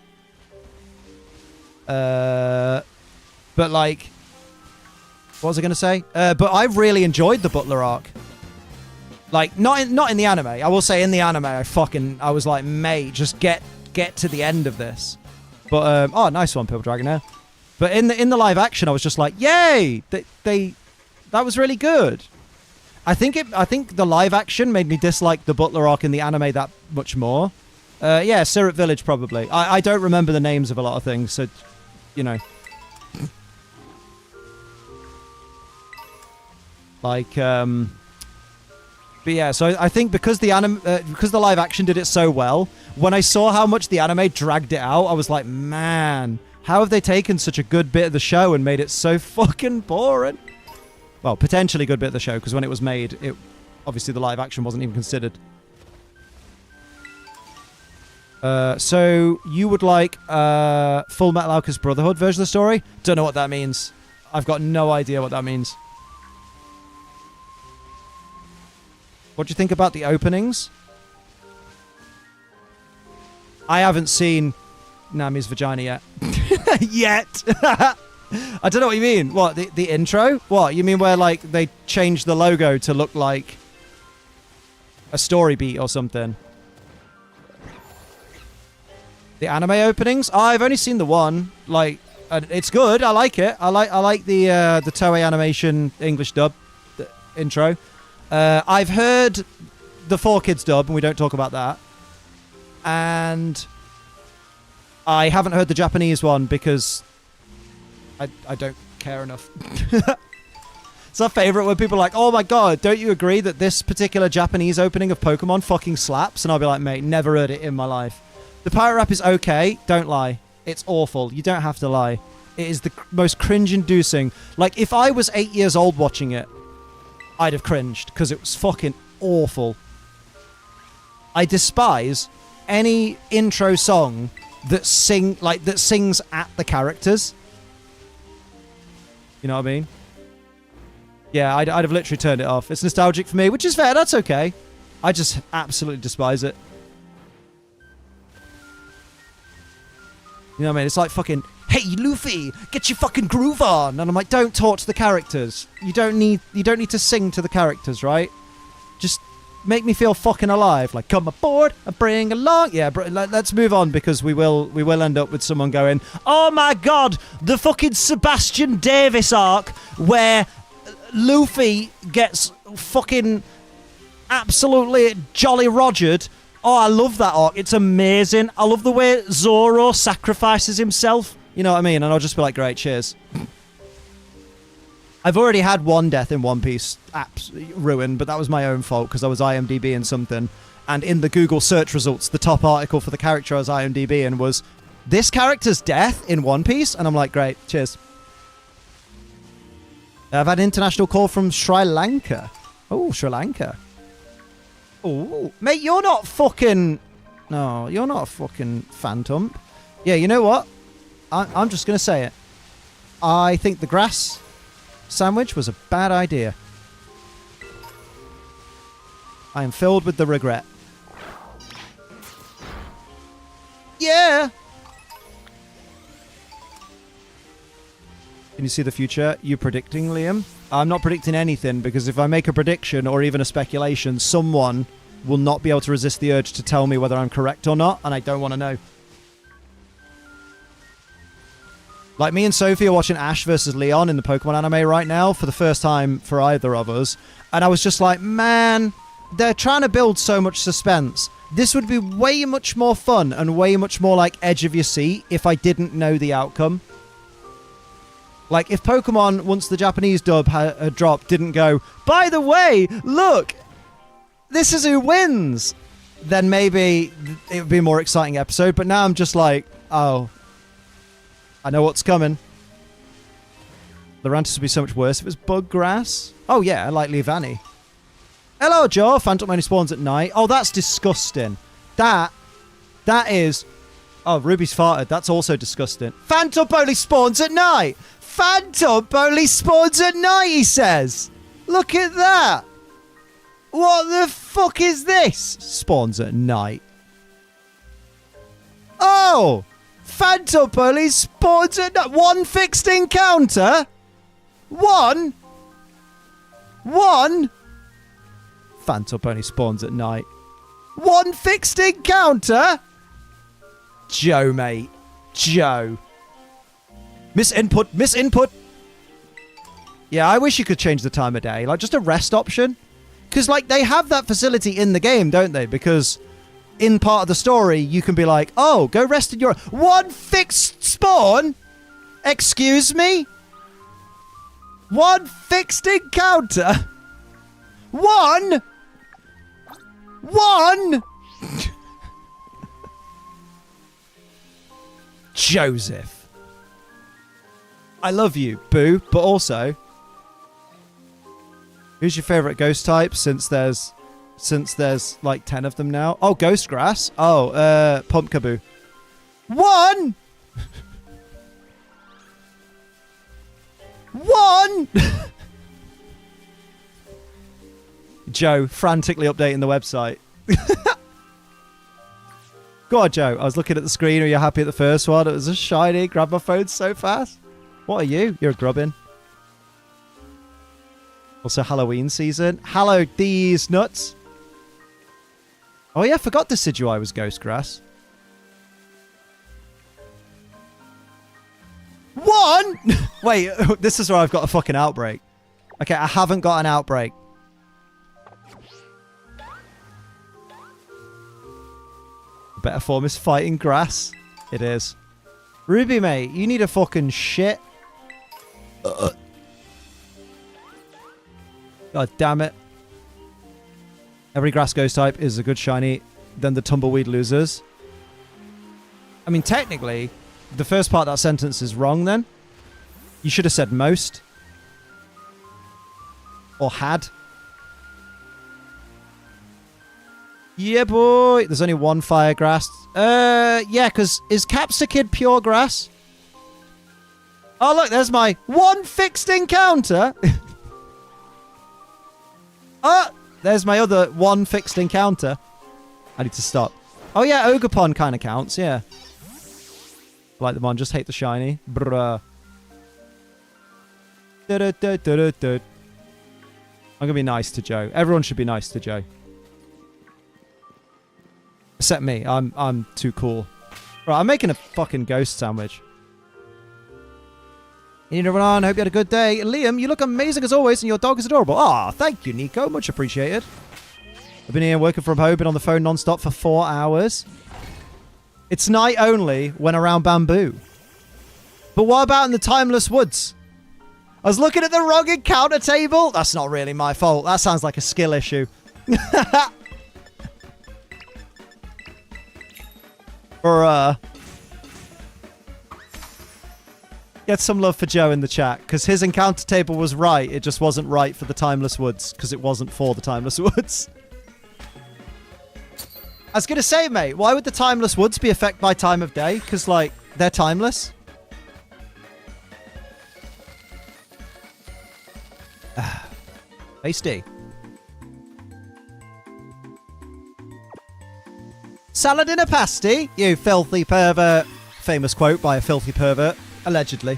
But like, what was I going to say? But I really enjoyed the Butler arc. Like, not in the anime. I will say in the anime, I was like, mate, just get to the end of this. But, oh, nice one, Purple Dragonair. But in the live action, I was just like, yay! That was really good. I think the live action made me dislike the Butler arc in the anime that much more. Yeah, Syrup Village probably. I don't remember the names of a lot of things, so you know. Like, but yeah, so I think because the live action did it so well, when I saw how much the anime dragged it out, I was like, man, how have they taken such a good bit of the show and made it so fucking boring? Well, potentially good bit of the show, because when it was made, obviously the live action wasn't even considered. So you would like Full Metal Alchemist Brotherhood version of the story? Don't know what that means. I've got no idea what that means. What do you think about the openings? I haven't seen Nami's vagina yet. Yet! I don't know what you mean. What, the intro? What, you mean where, like, they changed the logo to look like a story beat or something? The anime openings? Oh, I've only seen the one. Like, it's good. I like it. I like the Toei Animation English dub intro. I've heard the 4Kids dub, and we don't talk about that. And I haven't heard the Japanese one because I don't care enough. It's our favorite when people are like, oh my god, don't you agree that this particular Japanese opening of Pokemon fucking slaps? And I'll be like, mate, never heard it in my life. The pirate rap is okay. Don't lie. It's awful. You don't have to lie. It is the most cringe-inducing. Like, if I was 8 years old watching it, I'd have cringed because it was fucking awful. I despise any intro song that sings at the characters. You know what I mean? Yeah, I'd have literally turned it off. It's nostalgic for me, which is fair. That's okay. I just absolutely despise it. You know what I mean? It's like fucking, hey, Luffy, get your fucking groove on. And I'm like, don't talk to the characters. You don't need to sing to the characters, right? Just make me feel fucking alive. Like, come aboard and bring along. Yeah, let's move on because we will end up with someone going, oh my god, the fucking Sebastian Davis arc where Luffy gets fucking absolutely Jolly Rogered. Oh, I love that arc. It's amazing. I love the way Zoro sacrifices himself. You know what I mean? And I'll just be like, great, cheers. I've already had one death in One Piece ruined, but that was my own fault because I was IMDb and something. And in the Google search results, the top article for the character I was IMDb in was, this character's death in One Piece? And I'm like, great, cheers. I've had an international call from Sri Lanka. Oh, Sri Lanka. Oh, mate, you're not fucking No, you're not a fucking phantom. Yeah, you know what? I'm just going to say it. I think the grass sandwich was a bad idea. I am filled with the regret. Yeah! Can you see the future? You predicting, Liam? I'm not predicting anything, because if I make a prediction or even a speculation, someone will not be able to resist the urge to tell me whether I'm correct or not, and I don't want to know. Like, me and Sophie are watching Ash versus Leon in the Pokemon anime right now for the first time for either of us, and I was just like, man, they're trying to build so much suspense. This would be way much more fun and way much more like edge of your seat if I didn't know the outcome. Like, if Pokemon, once the Japanese dub had dropped, didn't go, by the way, look, this is who wins, then maybe it would be a more exciting episode. But now I'm just like, oh, I know what's coming. Lurantis would be so much worse if it was bug grass. Oh, yeah, like Leavanny. Hello, Joe. Phantom only spawns at night. Oh, that's disgusting. That is... Oh, Ruby's farted. That's also disgusting. Phantom only spawns at night. Phantom only spawns at night, he says. Look at that. What the fuck is this? Spawns at night. Oh! Phantom only spawns at night. One fixed encounter? One? Phantom only spawns at night. One fixed encounter? Joe, mate. Joe. Misinput. Yeah, I wish you could change the time of day. Like, just a rest option. Because, like, they have that facility in the game, don't they? Because in part of the story, you can be like, oh, go rest in your... One fixed spawn? Excuse me? One fixed encounter? One? Joseph. I love you, boo, but also... Who's your favourite ghost type since there's like 10 of them now? Oh, ghost grass. Oh, Pumpkaboo. One! Joe, frantically updating the website. Go on, Joe. I was looking at the screen. Are you happy at the first one? It was a shiny. Grab my phone so fast. What are you? You're a grubbin. Also, Halloween season. Hello, these nuts. Oh, yeah, I forgot Decidueye was ghost grass. One! Wait, this is where I've got a fucking outbreak. Okay, I haven't got an outbreak. Better form is fighting grass. It is. Ruby, mate, you need a fucking shit. God damn it. Every grass ghost type is a good shiny. Then the tumbleweed losers. I mean, technically, the first part of that sentence is wrong then. You should have said most. Or had. Yeah, boy. There's only one fire grass. Yeah, because is Capsicid pure grass? Oh, look, there's my one fixed encounter. Oh, there's my other one fixed encounter. I need to stop. Oh, yeah, Ogerpon kind of counts, yeah. I like them on, just hate the shiny. Bruh. I'm going to be nice to Joe. Everyone should be nice to Joe. Except me. I'm too cool. Right, I'm making a fucking ghost sandwich. You need to run on. Hope you had a good day. Liam, you look amazing as always, and your dog is adorable. Ah, thank you, Nico. Much appreciated. I've been here working from home, been on the phone non-stop for 4 hours. It's night only when around bamboo. But what about in the timeless woods? I was looking at the wrong encounter table. That's not really my fault. That sounds like a skill issue. Or, get some love for Joe in the chat, because his encounter table was right. It just wasn't right for the Timeless Woods, because it wasn't for the Timeless Woods. I was going to say, mate, why would the timeless woods be affected by time of day? Because, like, they're timeless. Tasty. Salad in a pasty? You filthy pervert. Famous quote by a filthy pervert. Allegedly.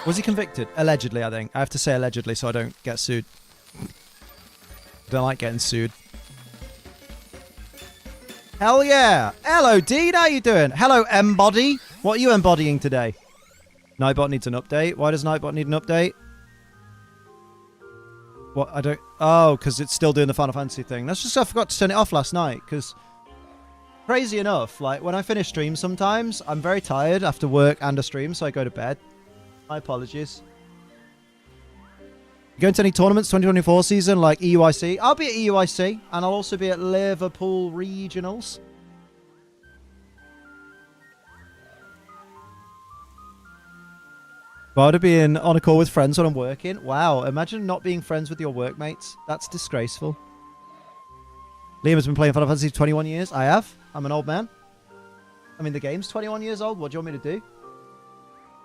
Was he convicted? Allegedly, I think. I have to say allegedly so I don't get sued. Don't like getting sued. Hell yeah. Hello, Dean. How you doing? Hello, Embody. What are you embodying today? Nightbot needs an update. Why does Nightbot need an update? What? I don't... Oh, because it's still doing the Final Fantasy thing. That's just I forgot to turn it off last night, because... Crazy enough, like, when I finish streams sometimes, I'm very tired after work and a stream, so I go to bed. My apologies. You going to any tournaments 2024 season, like EUIC? I'll be at EUIC, and I'll also be at Liverpool Regionals. Rather being on a call with friends when I'm working. Wow, imagine not being friends with your workmates. That's disgraceful. Liam has been playing Final Fantasy for 21 years. I have. I'm an old man. I mean, the game's 21 years old. What do you want me to do?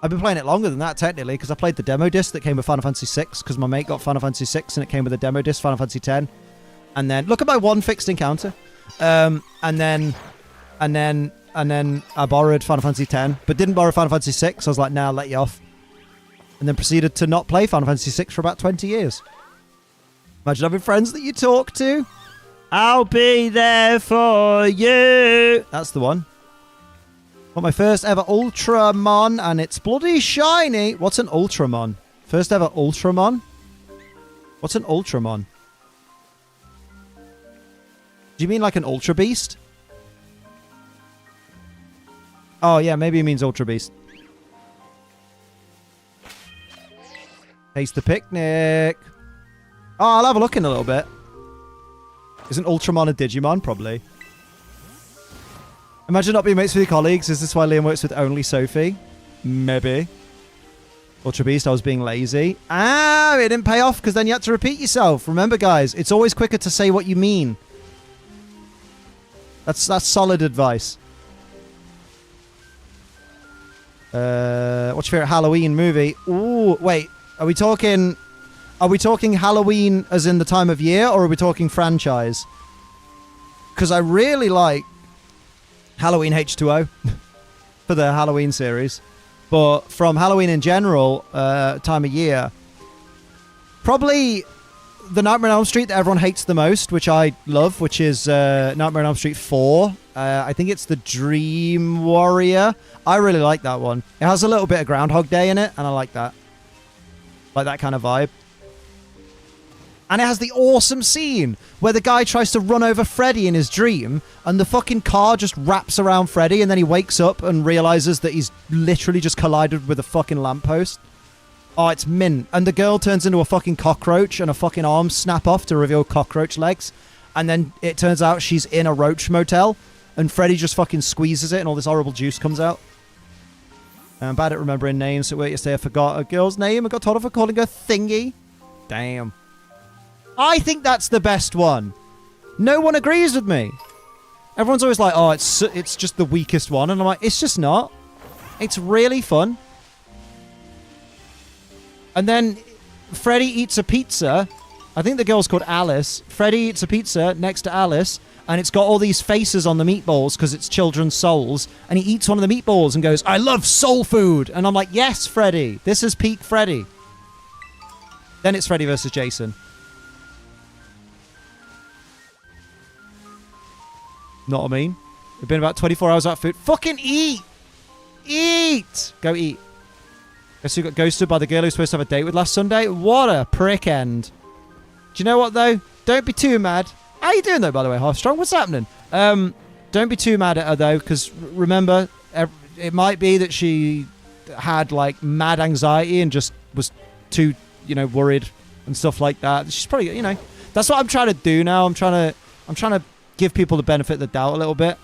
I've been playing it longer than that, technically, because I played the demo disc that came with Final Fantasy 6, because my mate got Final Fantasy 6, and it came with a demo disc, Final Fantasy 10. And then, look at my one fixed encounter. And then I borrowed Final Fantasy 10, but didn't borrow Final Fantasy 6. I was like, nah, I'll let you off. And then proceeded to not play Final Fantasy 6 for about 20 years. Imagine having friends that you talk to. I'll be there for you. That's the one. Got my first ever Ultramon, and it's bloody shiny. What's an Ultramon? First ever Ultramon? What's an Ultramon? Do you mean like an Ultra Beast? Oh, yeah, maybe it means Ultra Beast. Taste the picnic. Oh, I'll have a look in a little bit. Isn't Ultramon a Digimon? Probably. Imagine not being mates with your colleagues. Is this why Liam works with only Sophie? Maybe. Ultra Beast, I was being lazy. Ah, it didn't pay off because then you had to repeat yourself. Remember, guys, it's always quicker to say what you mean. That's solid advice. What's your favorite Halloween movie? Ooh, wait. Are we talking Halloween as in the time of year, or are we talking franchise? Because I really like Halloween H2O for the Halloween series. But from Halloween in general, time of year, probably the Nightmare on Elm Street that everyone hates the most, which I love, which is Nightmare on Elm Street 4. I think it's the Dream Warrior. I really like that one. It has a little bit of Groundhog Day in it, and I like that. Like that kind of vibe. And it has the awesome scene where the guy tries to run over Freddy in his dream, and the fucking car just wraps around Freddy, and then he wakes up and realizes that he's literally just collided with a fucking lamppost. Oh, it's mint. And the girl turns into a fucking cockroach, and her fucking arms snap off to reveal cockroach legs. And then it turns out she's in a roach motel, and Freddy just fucking squeezes it, and all this horrible juice comes out. I'm bad at remembering names, so wait, yesterday I forgot a girl's name. I got told off for calling her Thingy. Damn. I think that's the best one. No one agrees with me. Everyone's always like, oh, it's just the weakest one. And I'm like, it's just not. It's really fun. And then Freddy eats a pizza. I think the girl's called Alice. Freddy eats a pizza next to Alice. And it's got all these faces on the meatballs because it's children's souls. And he eats one of the meatballs and goes, I love soul food. And I'm like, yes, Freddy. This is peak Freddy. Then it's Freddy versus Jason. Know what I mean? We've been about 24 hours without food. Fucking eat! Eat! Go eat. Guess who got ghosted by the girl who was supposed to have a date with last Sunday? What a prick end. Do you know what, though? Don't be too mad. How you doing, though, by the way, Half Strong? What's happening? Don't be too mad at her, though, because remember, it might be that she had, like, mad anxiety and just was too, worried and stuff like that. She's probably, that's what I'm trying to do now. I'm trying to give people the benefit of the doubt a little bit.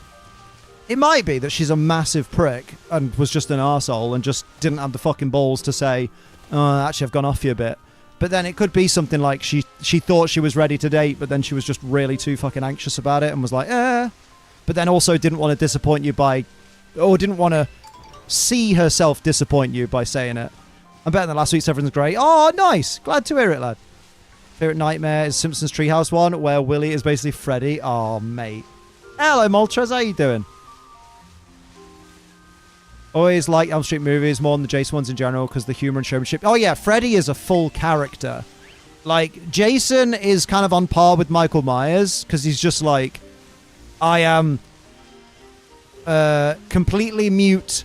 It might be that she's a massive prick and was just an arsehole and just didn't have the fucking balls to say, oh, actually, I've gone off you a bit. But then it could be something like she thought she was ready to date, but then she was just really too fucking anxious about it and was like, but then also didn't want to disappoint you by, or didn't want to see herself disappoint you by saying it. I'm better than last week's. Everyone's great. Oh, nice. Glad to hear it, lad. Favorite nightmare is Simpsons Treehouse one, where Willie is basically Freddy. Oh, mate. Hello, Moltres. How you doing? Always like Elm Street movies more than the Jason ones in general because the humor and showmanship. Oh, yeah. Freddy is a full character. Like, Jason is kind of on par with Michael Myers because he's just like, I am completely mute,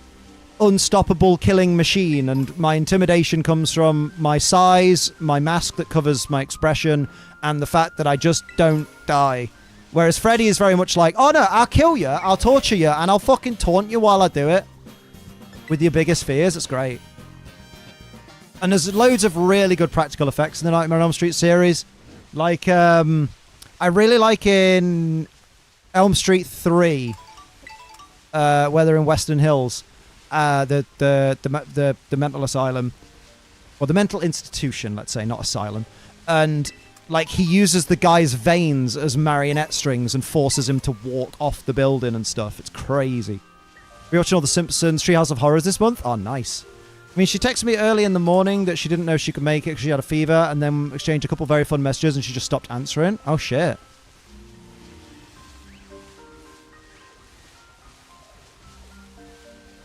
unstoppable killing machine, and my intimidation comes from my size, my mask that covers my expression, and the fact that I just don't die. Whereas Freddy is very much like, oh no, I'll kill you, I'll torture you, and I'll fucking taunt you while I do it. With your biggest fears. It's great. And there's loads of really good practical effects in the Nightmare on Elm Street series. Like, I really like in Elm Street 3, where they're in Western Hills, the mental asylum, or the mental institution, let's say, not asylum. And like he uses the guy's veins as marionette strings and forces him to walk off the building and stuff. It's crazy. We're watching all the Simpsons Treehouse of Horrors this month. Oh, nice. I mean, she texted me early in the morning that she didn't know she could make it because she had a fever, and then exchanged a couple very fun messages, and she just stopped answering. Oh, shit.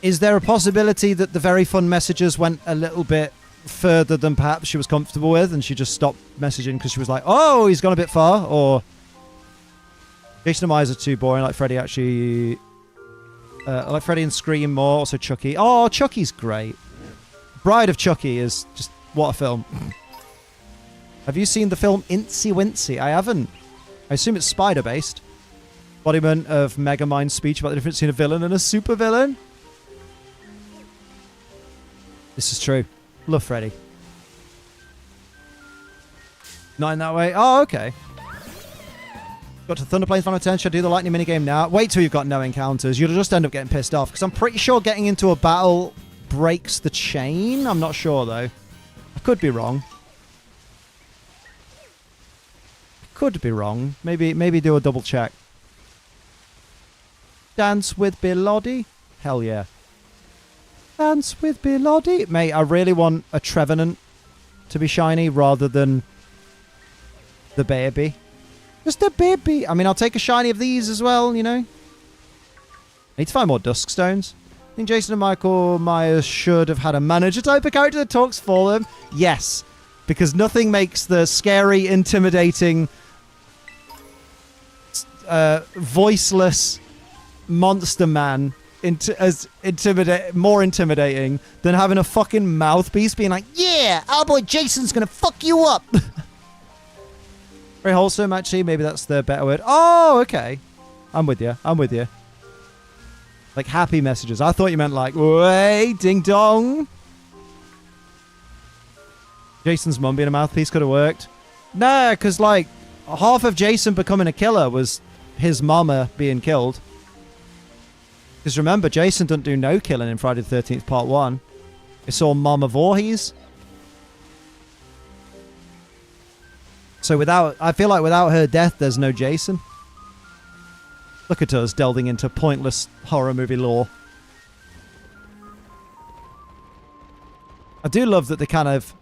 Is there a possibility that the very fun messages went a little bit further than perhaps she was comfortable with, and she just stopped messaging because she was like, oh, he's gone a bit far? Or Jason and Myers are too boring, like Freddy actually... I like Freddy and Scream more, also Chucky. Oh, Chucky's great. Bride of Chucky is just... what a film. Have you seen the film Incy Wincy? I haven't. I assume it's spider-based. Embodiment of Megamind's speech about the difference between a villain and a supervillain. This is true. Love Freddy. Not in that way. Oh, okay. Got to Thunderplanes Final 10. Should I do the lightning minigame now? Wait till you've got no encounters. You'll just end up getting pissed off. Because I'm pretty sure getting into a battle breaks the chain. I'm not sure, though. I could be wrong. Could be wrong. Maybe do a double check. Dance with Biloddy? Hell yeah. Dance with Biloddy? Mate, I really want a Trevenant to be shiny rather than the baby. Just a baby. I mean, I'll take a shiny of these as well, you know. I need to find more Dusk Stones. I think Jason and Michael Myers should have had a manager type of character that talks for them. Yes. Because nothing makes the scary, intimidating, voiceless monster man more intimidating than having a fucking mouthpiece being like, yeah, our boy Jason's gonna fuck you up. Very wholesome, actually. Maybe that's the better word. Oh, okay. I'm with you. I'm with you. Like happy messages. I thought you meant like, wait, ding dong. Jason's mum being a mouthpiece could have worked. Nah, because like half of Jason becoming a killer was his mama being killed. Because remember, Jason doesn't do no killing in Friday the 13th Part 1. It's all Mama Voorhees. So I feel like without her death, there's no Jason. Look at us delving into pointless horror movie lore. I do love that they kind of,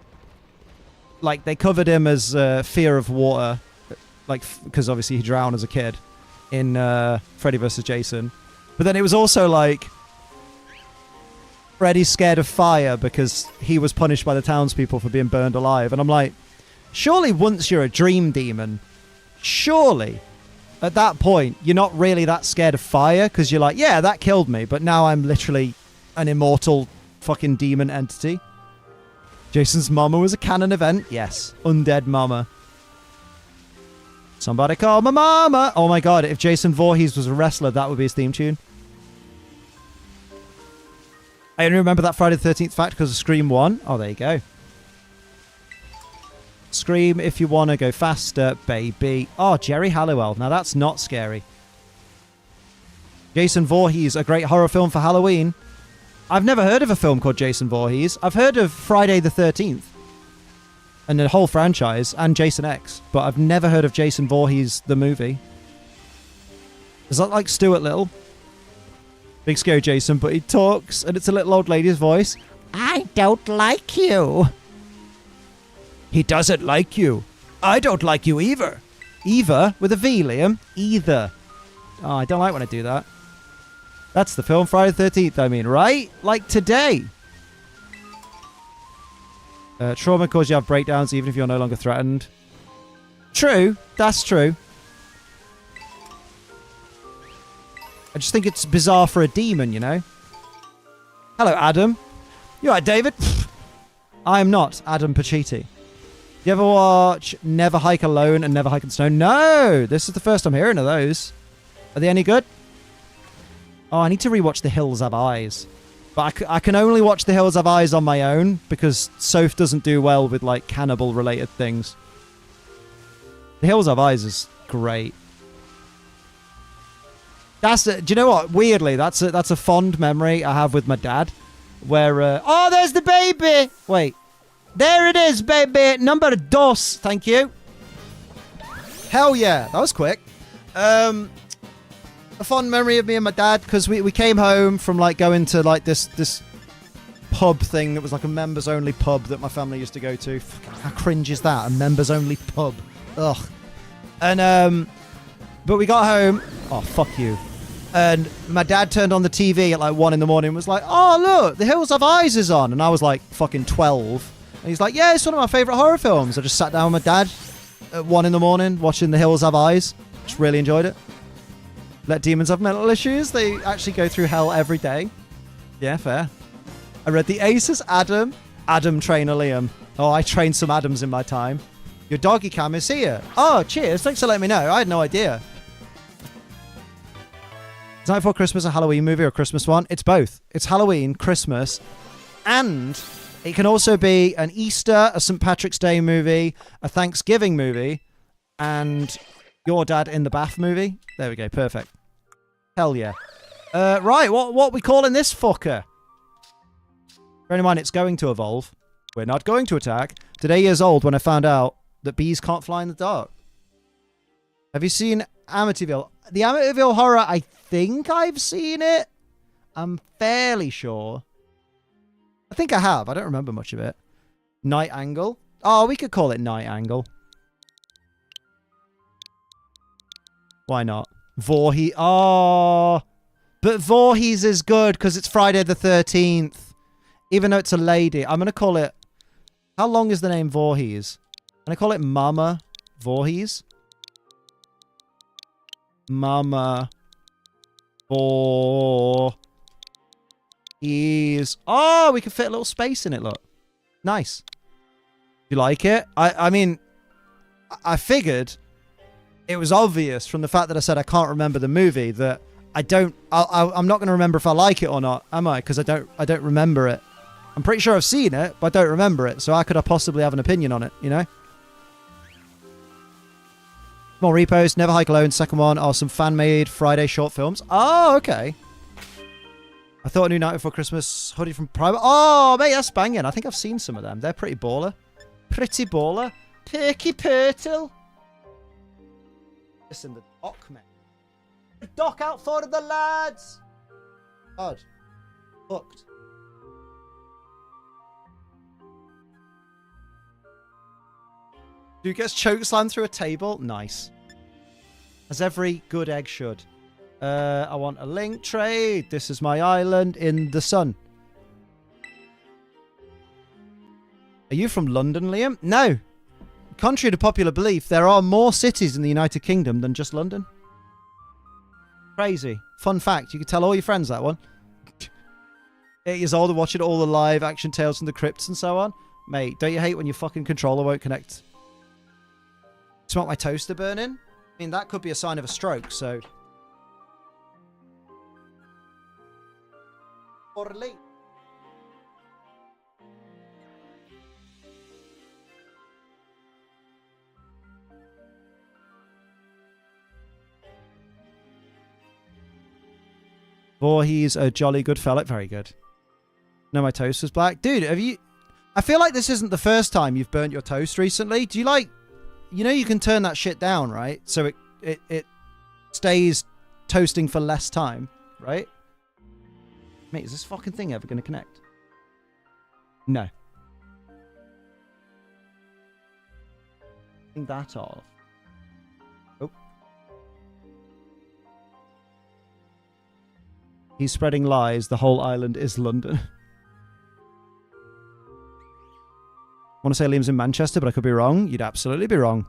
like, they covered him as fear of water, like, because obviously he drowned as a kid in Freddy vs. Jason. But then it was also like, Freddy's scared of fire because he was punished by the townspeople for being burned alive. And I'm like, surely once you're a dream demon, surely at that point, you're not really that scared of fire because you're like, yeah, that killed me, but now I'm literally an immortal fucking demon entity. Jason's mama was a canon event. Yes. Undead mama. Somebody call my mama. Oh my god, if Jason Voorhees was a wrestler, that would be his theme tune. I only remember that Friday the 13th fact because of Scream 1. Oh, there you go. Scream if you want to go faster, baby. Oh, Jerry Halliwell. Now that's not scary. Jason Voorhees, a great horror film for Halloween. I've never heard of a film called Jason Voorhees. I've heard of Friday the 13th. And the whole franchise, and Jason X. But I've never heard of Jason Voorhees, the movie. Is that like Stuart Little? Big scary Jason, but he talks, and it's a little old lady's voice. I don't like you. He doesn't like you. I don't like you either. Either? With a V, Liam. Either. Oh, I don't like when I do that. That's the film, Friday the 13th, I mean, right? Like today. Trauma causes you have breakdowns even if you're no longer threatened. True. That's true. I just think it's bizarre for a demon, you know? Hello, Adam. You alright, David? I am not Adam Pacitti. You ever watch Never Hike Alone and Never Hike in Snow? No! This is the first I'm hearing of those. Are they any good? Oh, I need to rewatch The Hills Have Eyes. But I can only watch The Hills Have Eyes on my own because Soph doesn't do well with, like, cannibal-related things. The Hills Have Eyes is great. Do you know what? Weirdly, that's a fond memory I have with my dad. Where, oh, there's the baby! Wait. There it is, baby! Number dos. Thank you. Hell yeah. That was quick. A fond memory of me and my dad, because we came home from, like, going to, like, this pub thing that was, like, a members-only pub that my family used to go to. Fucking, how cringe is that? A members-only pub. Ugh. And, but we got home. Oh, fuck you. And my dad turned on the TV at like 1 in the morning and was like, oh, look, The Hills Have Eyes is on. And I was like fucking 12. And he's like, yeah, it's one of my favourite horror films. I just sat down with my dad at 1 in the morning watching The Hills Have Eyes. Just really enjoyed it. Let demons have mental issues. They actually go through hell every day. Yeah, fair. I read The Aces, Adam Trainer Liam. Oh, I trained some Adams in my time. Your doggy cam is here. Oh, cheers. Thanks for letting me know. I had no idea. Is Night Before Christmas a Halloween movie or a Christmas one? It's both. It's Halloween, Christmas, and it can also be an Easter, a St. Patrick's Day movie, a Thanksgiving movie, and Your Dad in the Bath movie. There we go. Perfect. Hell yeah. Right, what we calling this fucker? Bear in mind, it's going to evolve. We're not going to attack. Today years old when I found out that bees can't fly in the dark. Have you seen Amityville? The Amityville Horror, I think I've seen it. I'm fairly sure. I think I have. I don't remember much of it. Night Angle. Oh, we could call it Night Angle. Why not? Voorhees. Oh, but Voorhees is good because it's Friday the 13th. Even though it's a lady. I'm going to call it... How long is the name Voorhees? I'm going to call it Mama Voorhees. Mama Voorhees. Oh, we can fit a little space in it, look. Nice. You like it? I mean, I figured it was obvious from the fact that I said I can't remember the movie that I'm not going to remember if I like it or not, am I? Because I don't remember it. I'm pretty sure I've seen it, but I don't remember it. So how could I possibly have an opinion on it, you know? Small repost, Never Hike Alone, second one are some fan-made Friday short films. Oh, okay. I thought a new Night Before Christmas hoodie from Private. Oh, mate, that's banging. I think I've seen some of them. They're pretty baller. Pretty baller. Perky Pirtle. Listen, the dock, mate. The dock out for the lads. God. Hooked. Dude gets chokeslammed through a table. Nice. As every good egg should. I want a link trade. This is my island in the sun. Are you from London, Liam? No. Contrary to popular belief, there are more cities in the United Kingdom than just London. Crazy. Fun fact. You can tell all your friends that one. 8 years old and watching all the live action Tales from the Crypts and so on. Mate, don't you hate when your fucking controller won't connect? Smell my toaster burning? I mean, that could be a sign of a stroke, so... Orly. Voorhees, a jolly good fella. Very good. No, my toast was black. Dude, have you... I feel like this isn't the first time you've burnt your toast recently. Do you like... You know you can turn that shit down, right? So it stays toasting for less time, right? Mate, is this fucking thing ever going to connect? No. Turn that off. Oh. He's spreading lies. The whole island is London. I want to say Liam's in Manchester, but I could be wrong. You'd absolutely be wrong.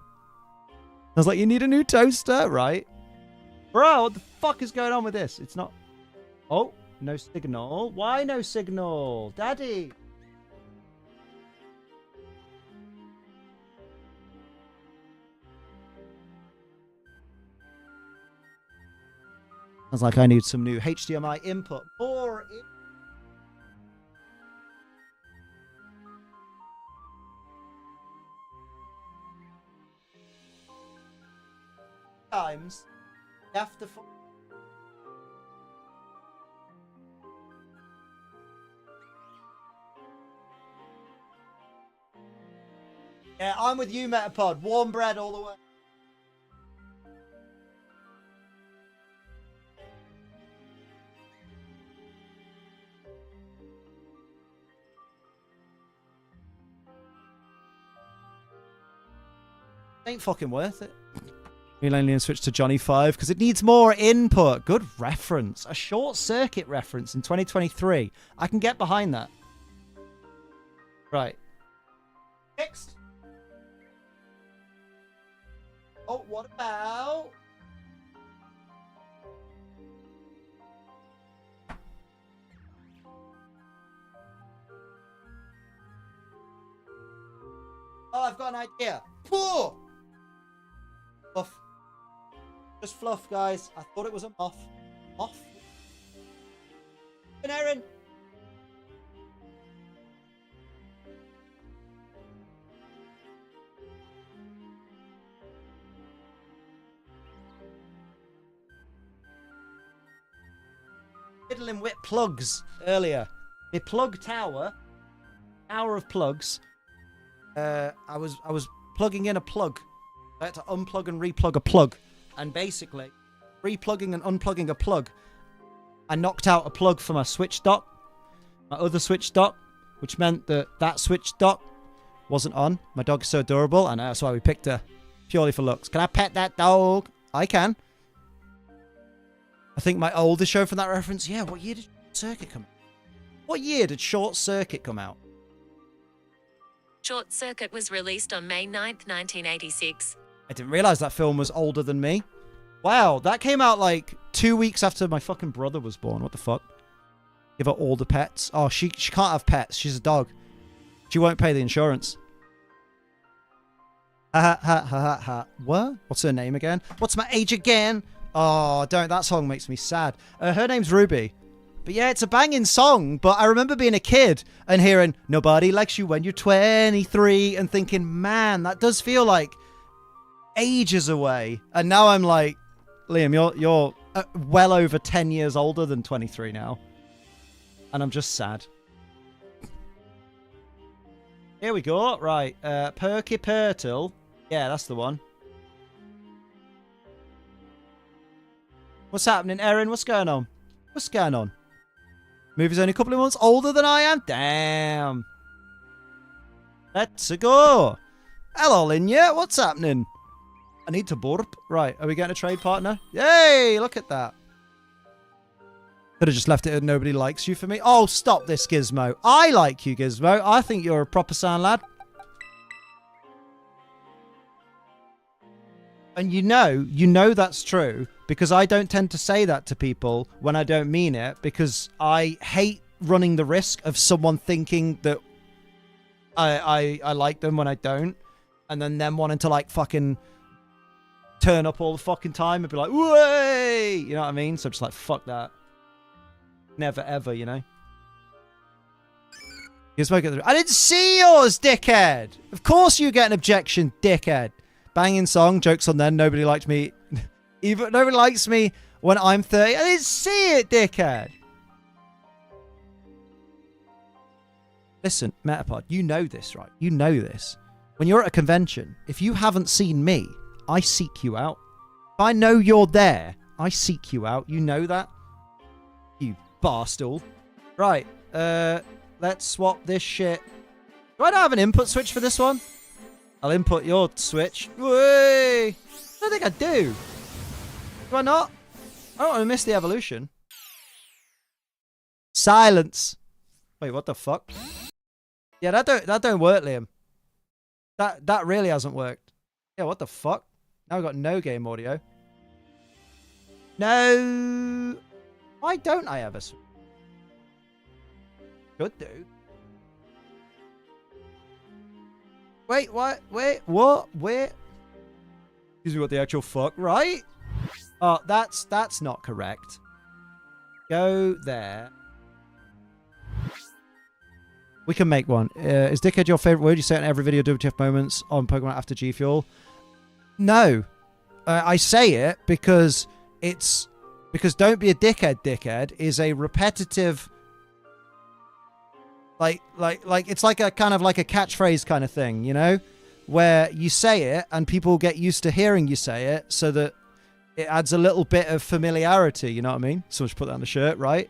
I was like, you need a new toaster, right? Bro, what the fuck is going on with this? It's not... Oh, no signal. Why no signal? Daddy! Sounds like I need some new HDMI input. More times after yeah, I'm with you, Metapod. Warm bread all the way. Ain't fucking worth it. Millennium switch to Johnny 5 because it needs more input. Good reference. A short circuit reference in 2023. I can get behind that. Right. Next. Oh, what about... Oh, I've got an idea. Whoa! Fluff. Just fluff, guys. I thought it was a moth. Moth? An Aaron. Fiddling with plugs earlier. The plug tower. Tower of plugs. I was plugging in a plug. I had to unplug and replug a plug. And basically, replugging and unplugging a plug, I knocked out a plug for my switch dock, my other switch dock, which meant that that switch dock wasn't on. My dog is so adorable, and that's why we picked her purely for looks. Can I pet that dog? I can. I think my oldest show from that reference. Yeah, what year did Short Circuit come out? What year did Short Circuit come out? Short Circuit was released on May 9th, 1986. I didn't realize that film was older than me. Wow, that came out like 2 weeks after my fucking brother was born. What the fuck? Give her all the pets. Oh, she can't have pets. She's a dog. She won't pay the insurance. Ha ha ha ha ha. What? What's her name again? What's my age again? Oh, don't. That song makes me sad. Her name's Ruby. But yeah, it's a banging song. But I remember being a kid and hearing "Nobody Likes You When You're 23" and thinking, man, that does feel like ages away. And now I'm like, Liam, you're well over 10 years older than 23 now. And I'm just sad. Here we go. Right. Perky Pertle. Yeah, that's the one. What's happening, Erin? What's going on? What's going on? Movie's only a couple of months older than I am. Damn. Let's go. Hello, Linya. What's happening? I need to burp. Right. Are we getting a trade partner? Yay. Look at that. Could have just left it at nobody likes you for me. Oh, stop this, Gizmo. I like you, Gizmo. I think you're a proper sound lad. And you know that's true because I don't tend to say that to people when I don't mean it because I hate running the risk of someone thinking that I like them when I don't and then them wanting to like fucking turn up all the fucking time and be like, way, you know what I mean? So I'm just like, fuck that. Never ever, you know? I didn't see yours, dickhead! Of course you get an objection, dickhead. Banging song, jokes on then, nobody liked me. Even nobody likes me when I'm 30. I didn't see it, dickhead. Listen, Metapod, you know this, right? You know this. When you're at a convention, if you haven't seen me, I seek you out. If I know you're there, I seek you out. You know that? You barstool. Right. Let's swap this shit. Do I not have an input switch for this one? I'll input your switch. Whey! I don't think I do. Do I not? I don't want to miss the evolution. Silence. Wait, what the fuck? Yeah, that don't work, Liam. That really hasn't worked. Yeah, what the fuck? Now we've got no game audio. No. Why don't I have a switch? Should do. Wait, what? Wait, what? Where? Excuse me, what the actual fuck? Right? Oh, that's not correct. Go there. We can make one. Is dickhead your favorite word? You say it in every video WTF moments on Pokemon after G Fuel. No. I say it because it's... Because don't be a dickhead is a repetitive... Like, it's like a kind of like a catchphrase kind of thing, you know? Where you say it and people get used to hearing you say it so that it adds a little bit of familiarity, you know what I mean? Someone should put that on the shirt, right?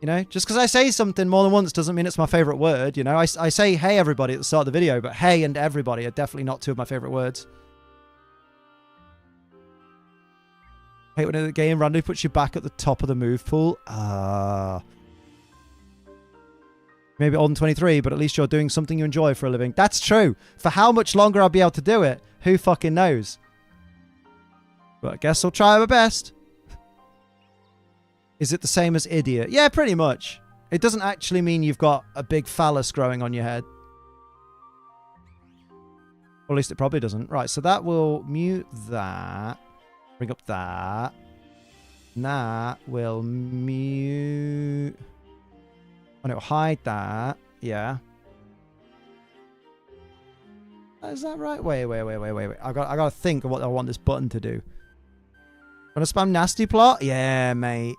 You know, just because I say something more than once doesn't mean it's my favorite word, you know? I say hey everybody at the start of the video, but hey and everybody are definitely not two of my favorite words. Hate when the game randomly puts you back at the top of the move pool. Maybe older than 23, but at least you're doing something you enjoy for a living. That's true. For how much longer I'll be able to do it, who fucking knows? But I guess I'll try my best. Is it the same as idiot? Yeah, pretty much. It doesn't actually mean you've got a big phallus growing on your head. Or at least it probably doesn't. Right, so that will mute that. Bring up that. And that will mute... And it'll hide that. Yeah. Is that right? Wait. I gotta think of what I want this button to do. Wanna spam nasty plot? Yeah, mate.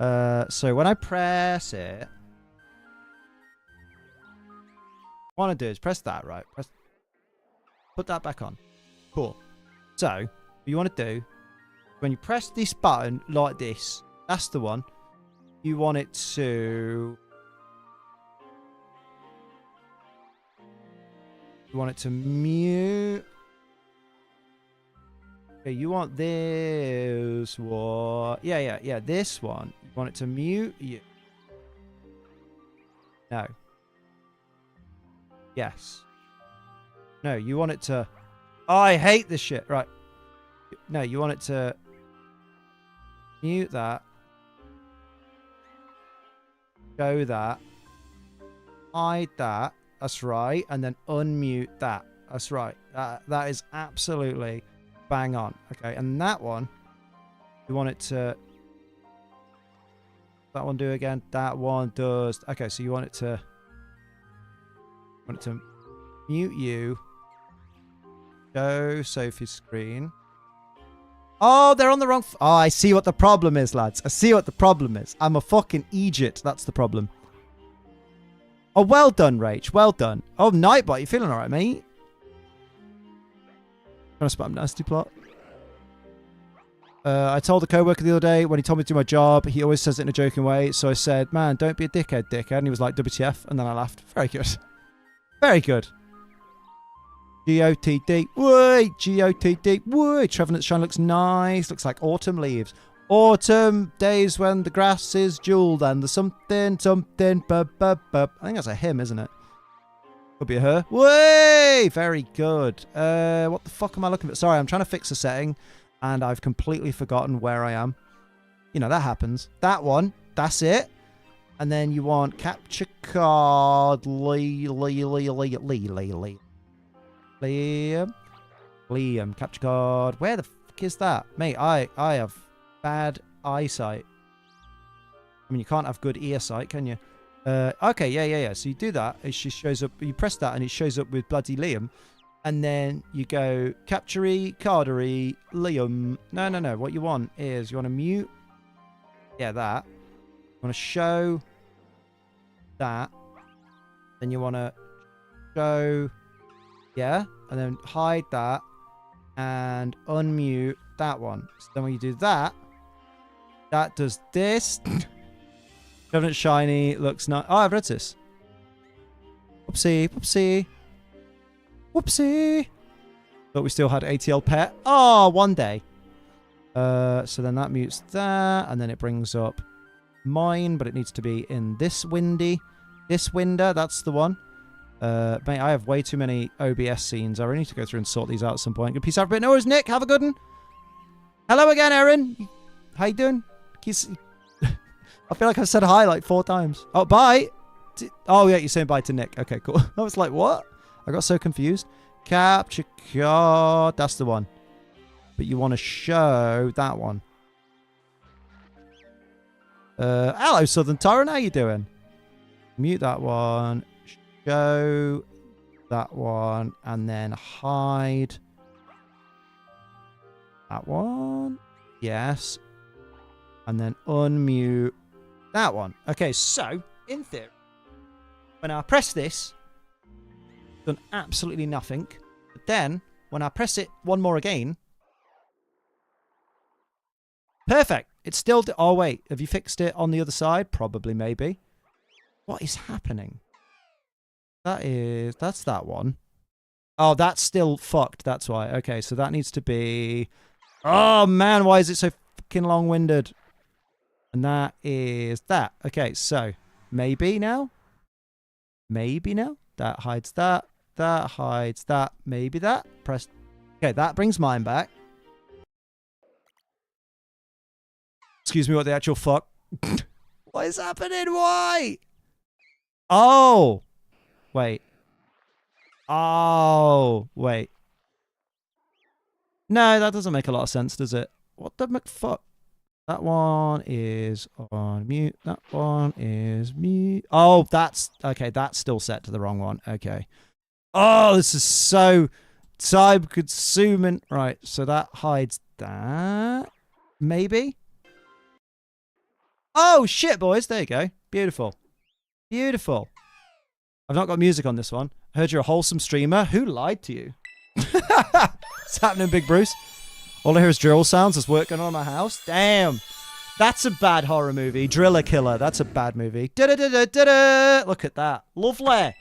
So when I press it, what I want to do is press that, right? Put that back on. Cool. So, what you want to do, when you press this button like this, that's the one. You want it to... You want it to mute. Okay, you want this one. Yeah, this one. You want it to mute you. No. Yes. No, you want it to... Oh, I hate this shit. Right. No, you want it to mute that. Show that. Hide that. That's right. And then unmute that. That's right. That is absolutely bang on. Okay, and that one, you want it to... That one do again? That one does... Okay, so you want it to... mute you. Show Sophie's screen. Oh, they're on the wrong... Oh, I see what the problem is, lads. I see what the problem is. I'm a fucking Egypt. That's the problem. Oh, well done, Rach. Well done. Oh, Nightbot, you feeling alright, mate? Trying to spam nasty plot. I told a co-worker the other day when he told me to do my job, he always says it in a joking way. So I said, man, don't be a dickhead. And he was like, WTF? And then I laughed. Very good. Very good. GOTD. Whey! GOTD. Whey! Trevenant's shine looks nice. Looks like autumn leaves. Autumn days when the grass is jeweled and the something, bub. I think that's a him, isn't it? Could be a her. Whey! Very good. What the fuck am I looking for? Sorry, I'm trying to fix a setting and I've completely forgotten where I am. You know, that happens. That one. That's it. And then you want capture card. Liam. Capture card. Where the fuck is that? Mate, I have bad eyesight. I mean, you can't have good ear sight, can you? Okay, yeah. So you do that. It just shows up. You press that and it shows up with bloody Liam. And then you go capture cardery, Liam. No. What you want is you want to mute. Yeah, that. You want to show that. Then you want to show. Yeah. And then hide that. And unmute that one. So then when you do that, that does this. Covenant Shiny looks nice. Oh, I've read this. Whoopsie, whoopsie. Whoopsie. But we still had ATL pet. Oh, one day. So then that mutes that, and then it brings up mine, but it needs to be in this windy. This window, that's the one. Mate, I have way too many OBS scenes. I really need to go through and sort these out at some point. Good peace out, no worries, Nick. Have a good one. Hello again, Erin. How you doing? I feel like I've said hi like 4 times. Oh, bye. Oh, yeah, you're saying bye to Nick. Okay, cool. I was like, what? I got so confused. Capture card. That's the one. But you want to show that one. Hello, Southern Tyrant. How you doing? Mute that one. Show that one. And then hide that one. Yes. And then unmute that one. Okay, so, in theory, when I press this, done absolutely nothing. But then, when I press it one more again, perfect. It's still... Oh, wait. Have you fixed it on the other side? Probably, maybe. What is happening? That's that one. Oh, that's still fucked. That's why. Okay, so that needs to be... Oh, man. Why is it so fucking long-winded? And that is that. Okay, so maybe now? Maybe now? That hides that. That hides that. Maybe that. Press... Okay, that brings mine back. Excuse me, what the actual fuck? What is happening? Why? Oh. Wait. Oh. Wait. No, that doesn't make a lot of sense, does it? What the fuck? That one is on mute. That one is mute. Oh, that's... Okay, that's still set to the wrong one. Okay. Oh, this is so time-consuming. Right, so that hides that. Maybe? Oh, shit, boys. There you go. Beautiful. Beautiful. I've not got music on this one. I heard you're a wholesome streamer. Who lied to you? What's happening, Big Bruce? All I hear is drill sounds. There's work going on in my house. Damn. That's a bad horror movie. Driller Killer. That's a bad movie. Da-da-da-da-da-da. Look at that. Lovely.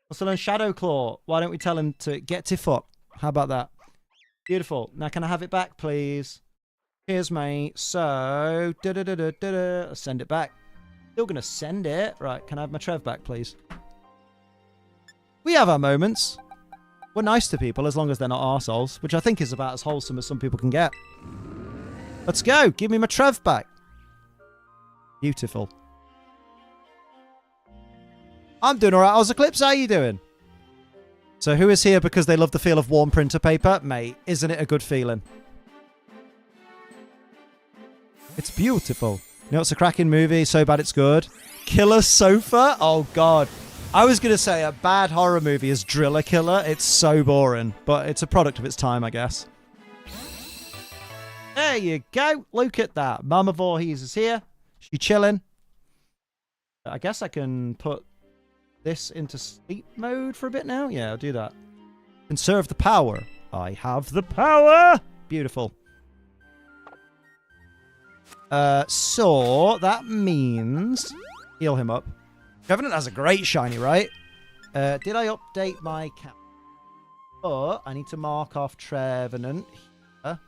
What's on Shadow Claw? Why don't we tell him to get to fuck? How about that? Beautiful. Now, can I have it back, please? Here's mate. So, da-da-da-da-da-da. I'll send it back. Still going to send it. Right. Can I have my Trev back, please? We have our moments. We're nice to people as long as they're not arseholes, which I think is about as wholesome as some people can get. Let's go. Give me my Trev back. Beautiful. I'm doing all right. Oz Eclipse, how are you doing? So who is here because they love the feel of warm printer paper? Mate, isn't it a good feeling? It's beautiful. You know, it's a cracking movie. So bad it's good. Killer Sofa? Oh, God. I was going to say a bad horror movie is Driller Killer. It's so boring, but it's a product of its time, I guess. There you go. Look at that. Mama Voorhees is here. She's chilling. I guess I can put this into sleep mode for a bit now. Yeah, I'll do that. Conserve the power. I have the power. Beautiful. So that means heal him up. Covenant has a great shiny, right? Did I update my cap? But I need to mark off Trevenant here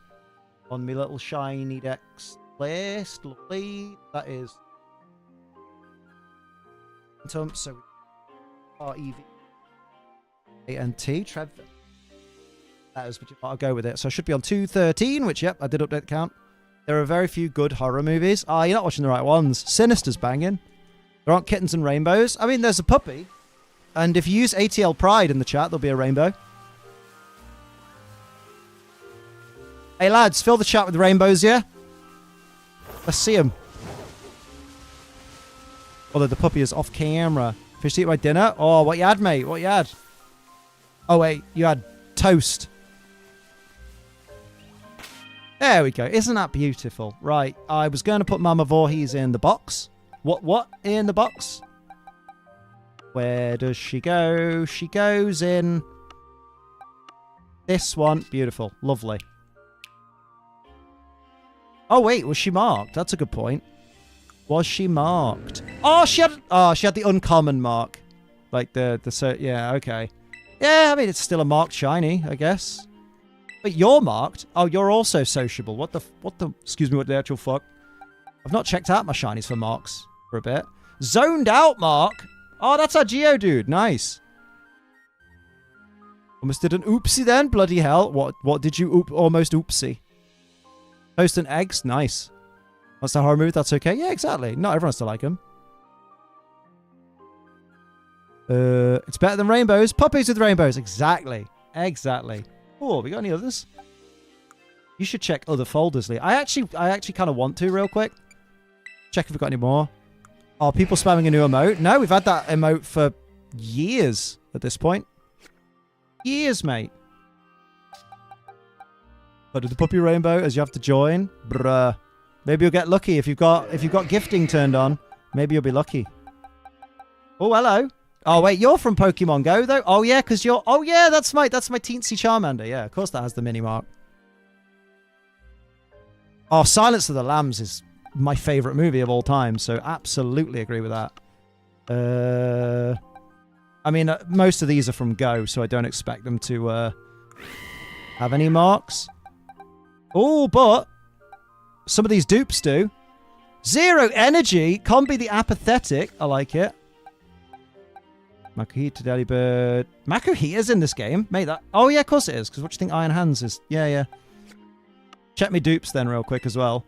on my little Shiny Dex list. Lovely. That is... So, R-E-V A-N-T. Trev. That is, I'll go with it. So I should be on 213, which, yep, I did update the count. There are very few good horror movies. Ah, you're not watching the right ones. Sinister's banging. There aren't kittens and rainbows. I mean, there's a puppy. And if you use ATL Pride in the chat, there'll be a rainbow. Hey, lads, fill the chat with rainbows, yeah? Let's see them. Although the puppy is off camera. Fish to eat my dinner? Oh, what you had, mate? What you had? Oh, wait. You had toast. There we go. Isn't that beautiful? Right. I was going to put Mama Voorhees in the box. What in the box? Where does she go? She goes in this one. Beautiful. Lovely. Oh, wait, was she marked? That's a good point. Was she marked? Oh, she had the uncommon mark. Like yeah, okay. Yeah, I mean, it's still a marked shiny, I guess. But you're marked. Oh, you're also sociable. What the, excuse me, what the actual fuck? I've not checked out my shinies for marks for a bit. Zoned out mark. Oh, that's our Geodude. Nice. Almost did an oopsie then. Bloody hell. What did you almost oopsie? Toast and eggs. Nice. That's a horror movie. That's okay. Yeah, exactly. Not everyone has to like them. It's better than rainbows. Puppies with rainbows. Exactly. Exactly. Oh, we got any others? You should check other folders, Lee. I actually kind of want to real quick. Check if we've got any more. Oh, people spamming a new emote? No, we've had that emote for years at this point. Years, mate. But the puppy rainbow as you have to join. Bruh. Maybe you'll get lucky if you've got gifting turned on. Maybe you'll be lucky. Oh, hello. Oh, wait, you're from Pokemon Go, though? Oh, yeah, because you're... Oh, yeah, that's my teensy Charmander. Yeah, of course that has the mini-mark. Oh, Silence of the Lambs is my favorite movie of all time, so absolutely agree with that. I mean, most of these are from Go, so I don't expect them to have any marks. Oh, but some of these dupes do. Zero energy. Can't be the apathetic. I like it. Makuhita, Delibird. Makuhita's in this game. Mate, that... Oh, yeah, of course it is. Because what do you think Iron Hands is? Yeah, yeah. Check me dupes then real quick as well.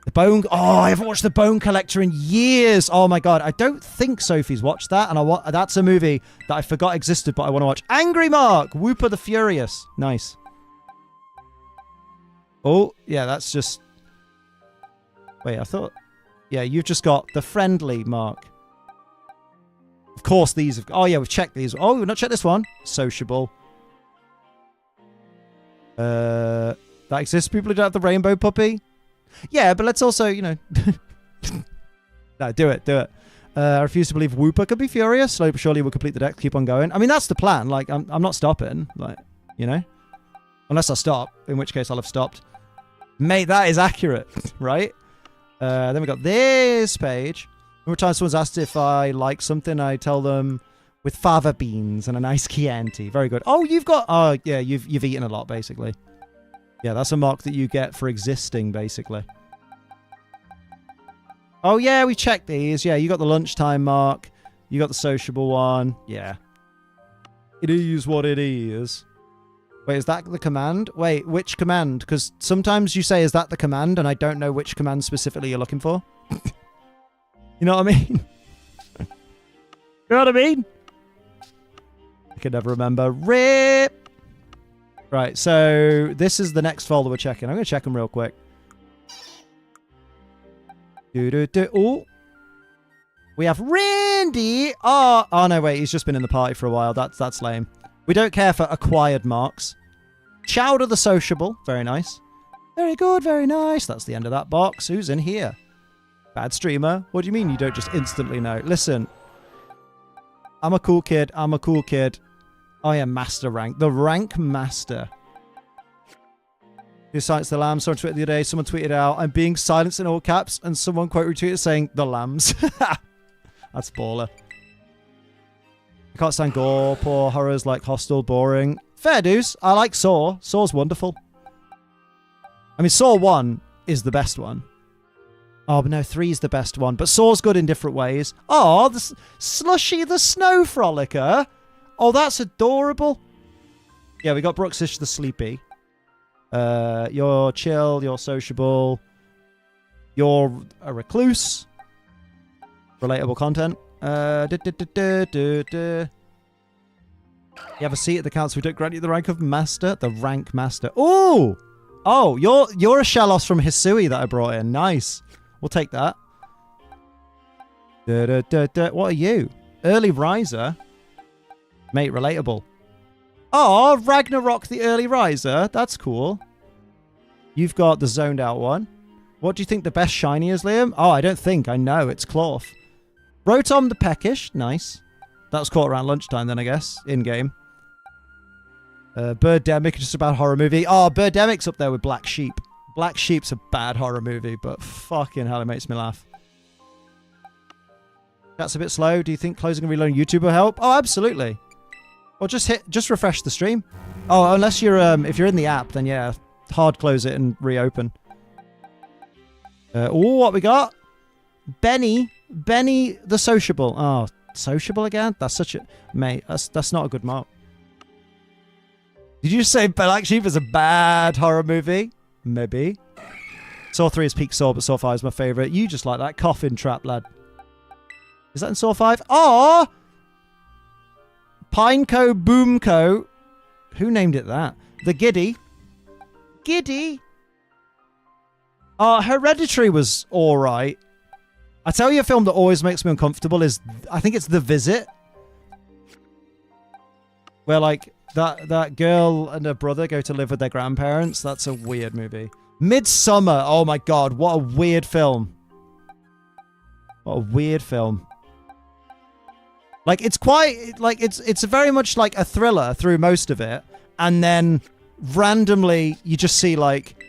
The Bone... Oh, I haven't watched The Bone Collector in years. Oh, my God. I don't think Sophie's watched that. And that's a movie that I forgot existed, but I want to watch. Angry Mark. Whooper the Furious. Nice. Oh, yeah, that's just... Wait, I thought... Yeah, you've just got the friendly Mark. Of course, these have... Oh, yeah, we've checked these. Oh, we've not checked this one. Sociable. That exists. People who don't have the rainbow puppy. Yeah, but let's also, you know... No, do it. I refuse to believe Whooper could be furious. Slowly but surely we'll complete the deck. Keep on going. I mean, that's the plan. Like, I'm not stopping. Like, you know? Unless I stop. In which case, I'll have stopped. Mate, that is accurate. Right? Then we got this page. Every time someone's asked if I like something, I tell them with fava beans and a nice Chianti. Very good. Oh, you've got... Oh, yeah, you've eaten a lot, basically. Yeah, that's a mark that you get for existing, basically. Oh, yeah, we checked these. Yeah, you got the lunchtime mark. You got the sociable one. Yeah. It is what it is. Wait, is that the command? Wait, which command? Because sometimes you say, is that the command? And I don't know which command specifically you're looking for. You know what I mean? You know what I mean? I can never remember. RIP! Right, so this is the next folder we're checking. I'm going to check them real quick. Oh. We have Randy. Oh, no, wait. He's just been in the party for a while. That's lame. We don't care for acquired marks. Chowder the Sociable. Very nice. Very good, very nice. That's the end of that box. Who's in here? Bad streamer? What do you mean you don't just instantly know? Listen. I'm a cool kid. I am master rank. The rank master. Who silenced the lambs? Someone tweeted the other day. Someone tweeted out, I'm being silenced in all caps. And someone quote retweeted saying, the lambs. That's baller. I can't stand gore. Poor horrors like Hostel, boring. Fair dues. I like Saw. Saw's wonderful. I mean, Saw 1 is the best one. Oh, but no, 3 is the best one. But Saw's good in different ways. Oh, the Slushy the Snow Frolicker. Oh, that's adorable. Yeah, we got Brooksish the Sleepy. You're chill. You're sociable. You're a recluse. Relatable content. You have a seat at the council. We don't grant you the rank of master. The rank master. Ooh! Oh, you're a Shellos from Hisui that I brought in. Nice. We'll take that. What are you? Early riser? Mate, relatable. Oh, Ragnarok the early riser. That's cool. You've got the zoned out one. What do you think the best shiny is, Liam? Oh, I don't think. I know. It's Cloth. Rotom the Peckish. Nice. That was caught around lunchtime then, I guess. In-game. Birdemic, just about horror movie. Oh, Birdemic's up there with Black Sheep. Black Sheep's a bad horror movie, but fucking hell, it makes me laugh. That's a bit slow. Do you think closing and reloading YouTube will help? Oh, absolutely. Or just refresh the stream. Oh, unless you're if you're in the app, then yeah, hard close it and reopen. Oh, what we got? Benny the sociable. Oh, sociable again? That's such a mate. That's not a good mark. Did you say Black Sheep is a bad horror movie? Maybe. Saw 3 is peak Saw, but Saw 5 is my favourite. You just like that coffin trap, lad. Is that in Saw 5? Oh! Pineco Boomco. Who named it that? The Giddy. Giddy? Hereditary was alright. I tell you a film that always makes me uncomfortable is, I think it's The Visit. Where, like, that girl and her brother go to live with their grandparents. That's a weird movie. Midsummer. Oh my god, what a weird film. What a weird film. Like, it's quite, like, it's very much like a thriller through most of it. And then, randomly, you just see, like,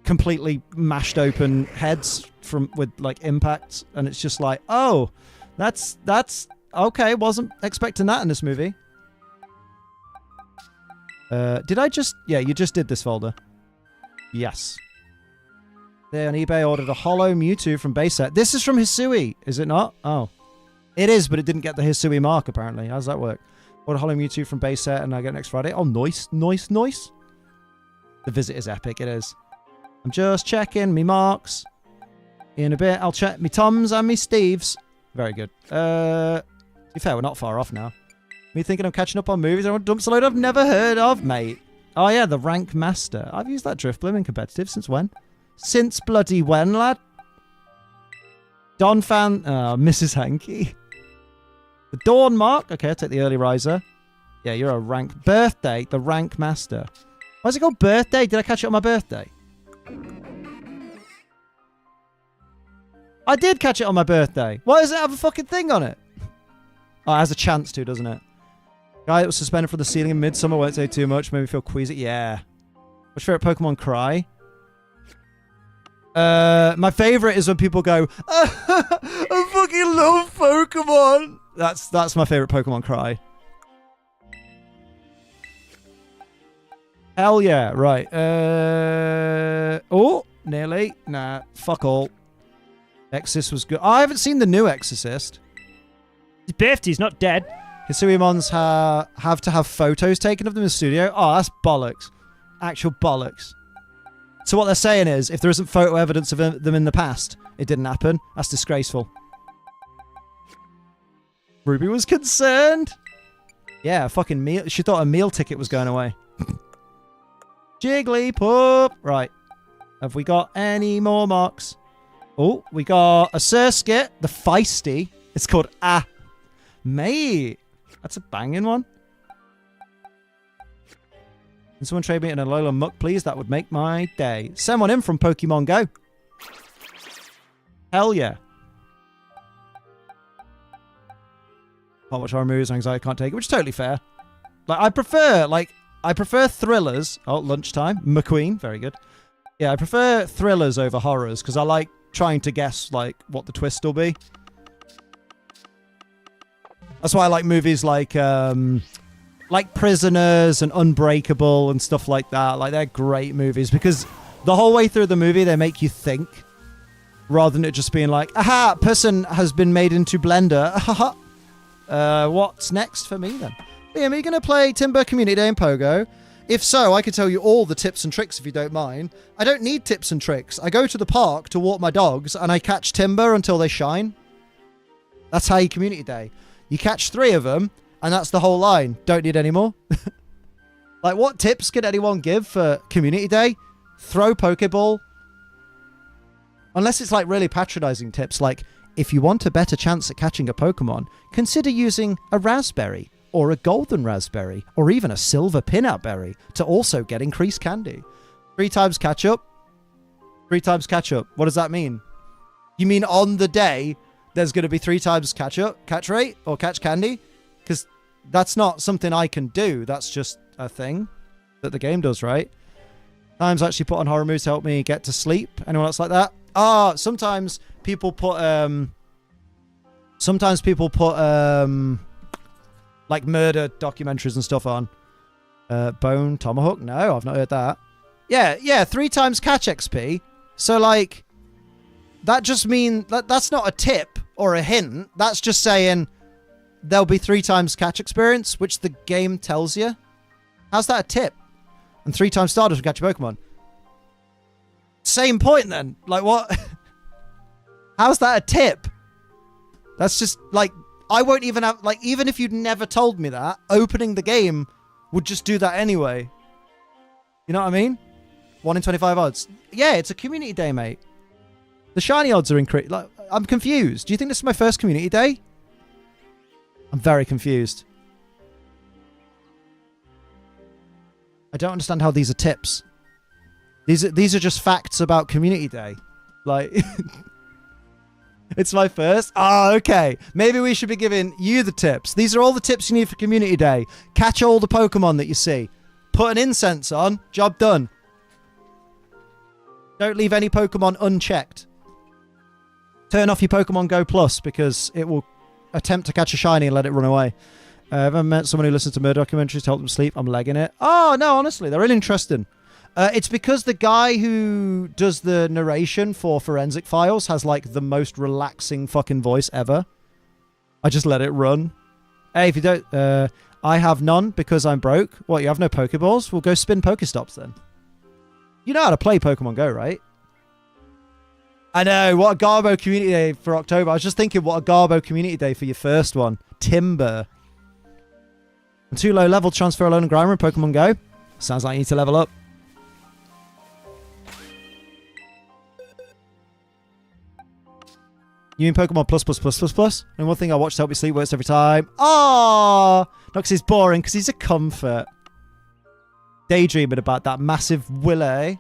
completely mashed open heads with, like, impacts. And it's just like, oh, that's, okay, wasn't expecting that in this movie. Did I just... Yeah, you just did this folder. Yes. There on eBay, ordered a hollow Mewtwo from base set. This is from Hisui, is it not? Oh. It is, but it didn't get the Hisui mark, apparently. How does that work? Ordered a hollow Mewtwo from base set, and I get it next Friday. Oh, nice. Nice. The visit is epic, it is. I'm just checking me marks. In a bit, I'll check me Toms and me Steves. Very good. To be fair, we're not far off now. Me thinking I'm catching up on movies. I want dumps a load I've never heard of, mate. Oh yeah, the Rank Master. I've used that Drifblim in competitive since when? Since bloody when, lad? Don fan. Oh, Mrs. Hanky. The Dawn Mark. Okay, I'll take the early riser. Yeah, you're a rank. Birthday, the Rank Master. Why is it called birthday? Did I catch it on my birthday? I did catch it on my birthday. Why does it have a fucking thing on it? Oh, it has a chance to, doesn't it? Guy that was suspended from the ceiling in Midsummer, won't say too much, made me feel queasy. Yeah. What's your favourite Pokemon cry? My favourite is when people go, I fucking love Pokemon. That's my favourite Pokemon cry. Hell yeah, right. Oh, nearly. Nah, fuck all. Exorcist was good. Oh, I haven't seen the new Exorcist. He's biffed, he's not dead. Hisuimon's have to have photos taken of them in the studio. Oh, that's bollocks. Actual bollocks. So what they're saying is, if there isn't photo evidence of them in the past, it didn't happen. That's disgraceful. Ruby was concerned. Yeah, fucking meal. She thought a meal ticket was going away. Jigglypuff. Right. Have we got any more marks? Oh, we got a Surskit, the Feisty. It's called Mate. That's a banging one. Can someone trade me an Alola Muck, please? That would make my day. Send one in from Pokemon Go. Hell yeah. Can't watch horror movies, anxiety can't take it, which is totally fair. I prefer thrillers. Oh, lunchtime. McQueen, very good. Yeah, I prefer thrillers over horrors because I like trying to guess like what the twist will be. That's why I like movies like Prisoners and Unbreakable and stuff like that. Like, they're great movies because the whole way through the movie they make you think rather than it just being like, aha, person has been made into blender. What's next for me then? Liam, are you going to play Timber Community Day in Pogo? If so, I could tell you all the tips and tricks if you don't mind. I don't need tips and tricks. I go to the park to walk my dogs and I catch timber until they shine. That's how you Community Day. You catch 3 of them and that's the whole line. Don't need any more. Like, what tips could anyone give for Community Day? Throw Pokeball. Unless it's like really patronizing tips like, if you want a better chance at catching a Pokemon, consider using a raspberry or a golden raspberry or even a silver pin-out berry to also get increased candy. 3 times catch up? 3 times catch up. What does that mean? You mean on the day there's going to be 3 times catch rate or catch candy? Because that's not something I can do. That's just a thing that the game does, right? Times I actually put on horror moves to help me get to sleep. Anyone else like that? Sometimes people put like murder documentaries and stuff on. Bone Tomahawk? No, I've not heard that. Yeah, 3 times catch XP. So like, that just mean that's not a tip or a hint. That's just saying there'll be 3 times catch experience, which the game tells you. How's that a tip? And 3 times Stardust will catch your Pokemon. Same point then. Like what? How's that a tip? That's just like, I won't even have, like, even if you'd never told me that, opening the game would just do that anyway. You know what I mean? 1 in 25 odds. Yeah, it's a community day, mate. The shiny odds are increased. Like, I'm confused. Do you think this is my first community day? I'm very confused. I don't understand how these are tips. These are just facts about community day. Like, it's my first. Oh, okay. Maybe we should be giving you the tips. These are all the tips you need for community day. Catch all the Pokemon that you see. Put an incense on. Job done. Don't leave any Pokemon unchecked. Turn off your Pokemon Go Plus because it will attempt to catch a shiny and let it run away. I've ever met someone who listens to murder documentaries to help them sleep. I'm legging it. Oh, no, honestly, they're really interesting. It's because the guy who does the narration for Forensic Files has, like, the most relaxing fucking voice ever. I just let it run. Hey, if you don't... I have none because I'm broke. What, you have no Pokeballs? We'll go spin Pokestops then. You know how to play Pokemon Go, right? I know. What a Garbo community day for October. I was just thinking, what a Garbo community day for your first one. Timber. And 2 low level transfer alone and grimer in Pokemon Go. Sounds like you need to level up. You mean Pokemon plus. And one thing I watch to help you sleep works every time. Oh, not because he's boring, because he's a comfort. Daydreaming about that massive willy.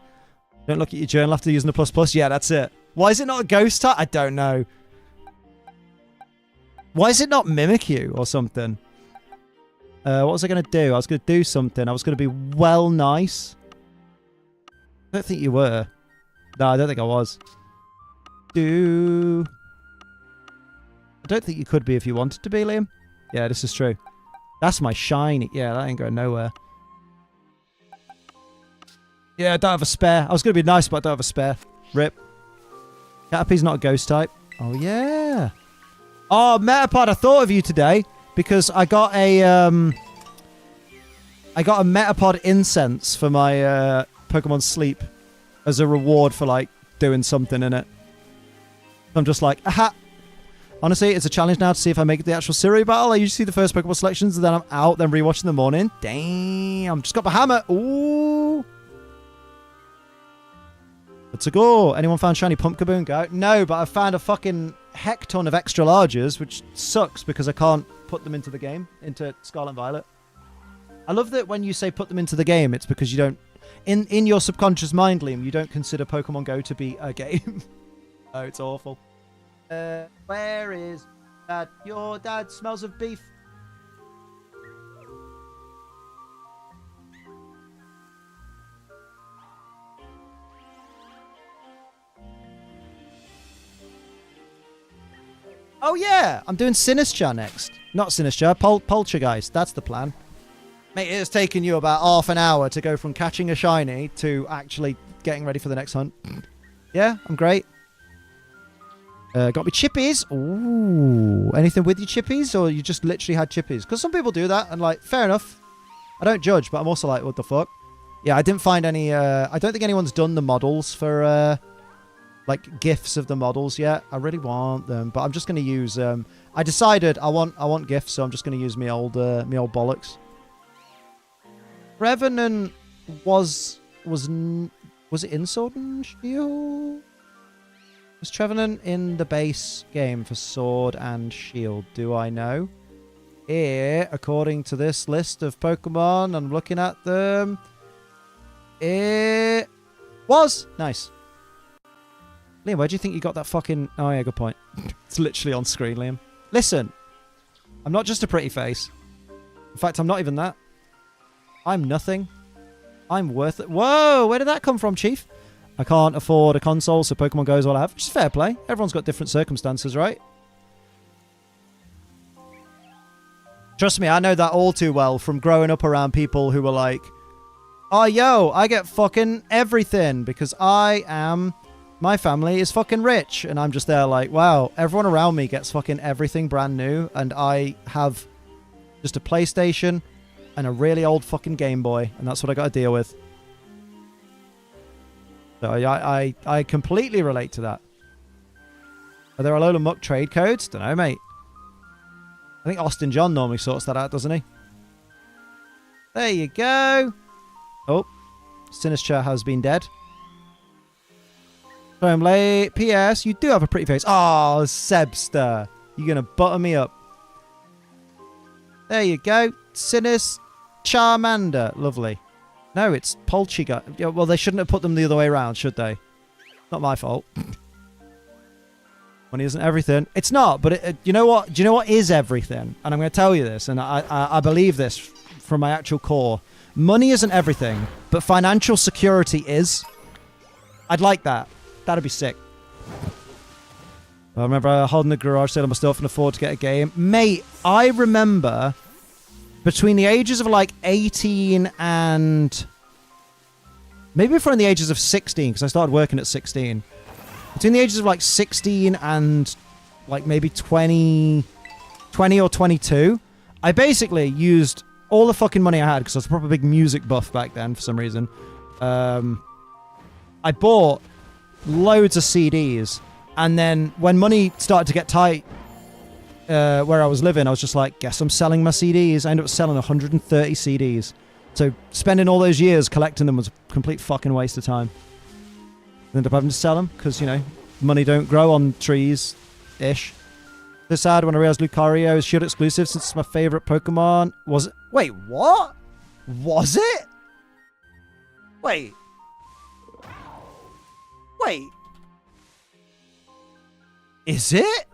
Don't look at your journal after using the plus. Yeah, that's it. Why is it not a ghost type? I don't know. Why is it not Mimikyu or something? What was I going to do? I was going to do something. I was going to be well nice. I don't think you were. No, I don't think I was. I don't think you could be if you wanted to be, Liam. Yeah, this is true. That's my shiny. Yeah, that ain't going nowhere. Yeah, I don't have a spare. I was going to be nice, but I don't have a spare. Rip. Caterpie's not a ghost type. Oh, yeah. Oh, Metapod, I thought of you today because I got a Metapod incense for my Pokemon Sleep as a reward for, like, doing something in it. I'm just like, aha. Honestly, it's a challenge now to see if I make it the actual Siri battle. I usually see the first Pokemon selections, and then I'm out, then rewatch in the morning. Damn. Just got the hammer. Ooh. Let's go. Anyone found shiny Pumpkaboon? Go. No, but I found a fucking heck ton of extra larges, which sucks because I can't put them into the game, into Scarlet and Violet. I love that when you say put them into the game, it's because you don't... In your subconscious mind, Liam, you don't consider Pokemon Go to be a game. Oh, it's awful. Where is Dad? Your dad smells of beef. Oh yeah, I'm doing Sinistcha next. Not Sinistcha, Poltergeist. That's the plan. Mate, it has taken you about half an hour to go from catching a shiny to actually getting ready for the next hunt. Yeah, I'm great. Got me chippies. Ooh, anything with your chippies, or you just literally had chippies? Because some people do that, and like, fair enough. I don't judge, but I'm also like, what the fuck? Yeah, I didn't find any. I don't think anyone's done the models for like gifs of the models yet. I really want them, but I'm just gonna use. I decided I want gifs, so I'm just gonna use me old bollocks. Revenant was it in Sword and Shield? Was Trevenant in the base game for Sword and Shield? Do I know? Here, according to this list of Pokemon, I'm looking at them. It was nice. Liam, where do you think you got that fucking... Oh, yeah, good point. It's literally on screen, Liam. Listen, I'm not just a pretty face. In fact, I'm not even that. I'm nothing. I'm worth it. Whoa, where did that come from, Chief? I can't afford a console, so Pokemon Go is all I have. Which is fair play. Everyone's got different circumstances, right? Trust me, I know that all too well from growing up around people who were like, oh, yo, I get fucking everything because my family is fucking rich. And I'm just there like, wow, everyone around me gets fucking everything brand new. And I have just a PlayStation and a really old fucking Game Boy. And that's what I got to deal with. So I completely relate to that. Are there a load of muck trade codes? Don't know, mate. I think Austin John normally sorts that out, doesn't he? There you go. Oh, Sinister has been dead. So I'm late. P.S. You do have a pretty face. Oh, Sebster. You're going to butter me up. There you go. Sinis Charmander. Lovely. No, it's Polchiga. Yeah, well, they shouldn't have put them the other way around, should they? Not my fault. Money isn't everything. It's not, but you know what? Do you know what is everything? And I'm going to tell you this, and I believe this from my actual core. Money isn't everything, but financial security is. I'd like that. That'd be sick. I remember holding the garage sale on my stuff and afford to get a game. Mate, I remember between the ages of like 18 and maybe from the ages of 16, because I started working at 16. Between the ages of like 16 and like maybe 20 or 22, I basically used all the fucking money I had because I was a proper big music buff back then for some reason. I bought loads of CDs, and then when money started to get tight where I was living, I was just like, guess I'm selling my CDs. I ended up selling 130 CDs. So spending all those years collecting them was a complete fucking waste of time. Ended up having to sell them because, you know, money don't grow on trees-ish. So sad when I realized Lucario is Shield exclusive since it's my favorite Pokemon. Was it? Wait, what? Was it? Wait. Is it?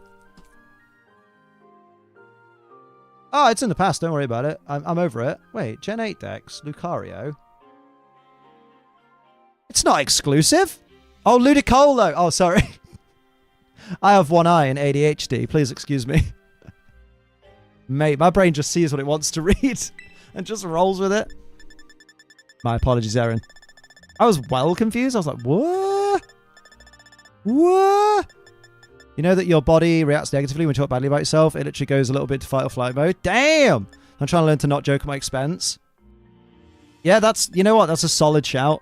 Oh, it's in the past. Don't worry about it. I'm over it. Wait, Gen 8 Dex, Lucario. It's not exclusive. Oh, Ludicolo though. Oh, sorry. I have one eye and ADHD. Please excuse me. Mate, my brain just sees what it wants to read and just rolls with it. My apologies, Erin. I was well confused. I was like, what? What? You know that your body reacts negatively when you talk badly about yourself? It literally goes a little bit to fight or flight mode. Damn! I'm trying to learn to not joke at my expense. Yeah, that's... You know what? That's a solid shout.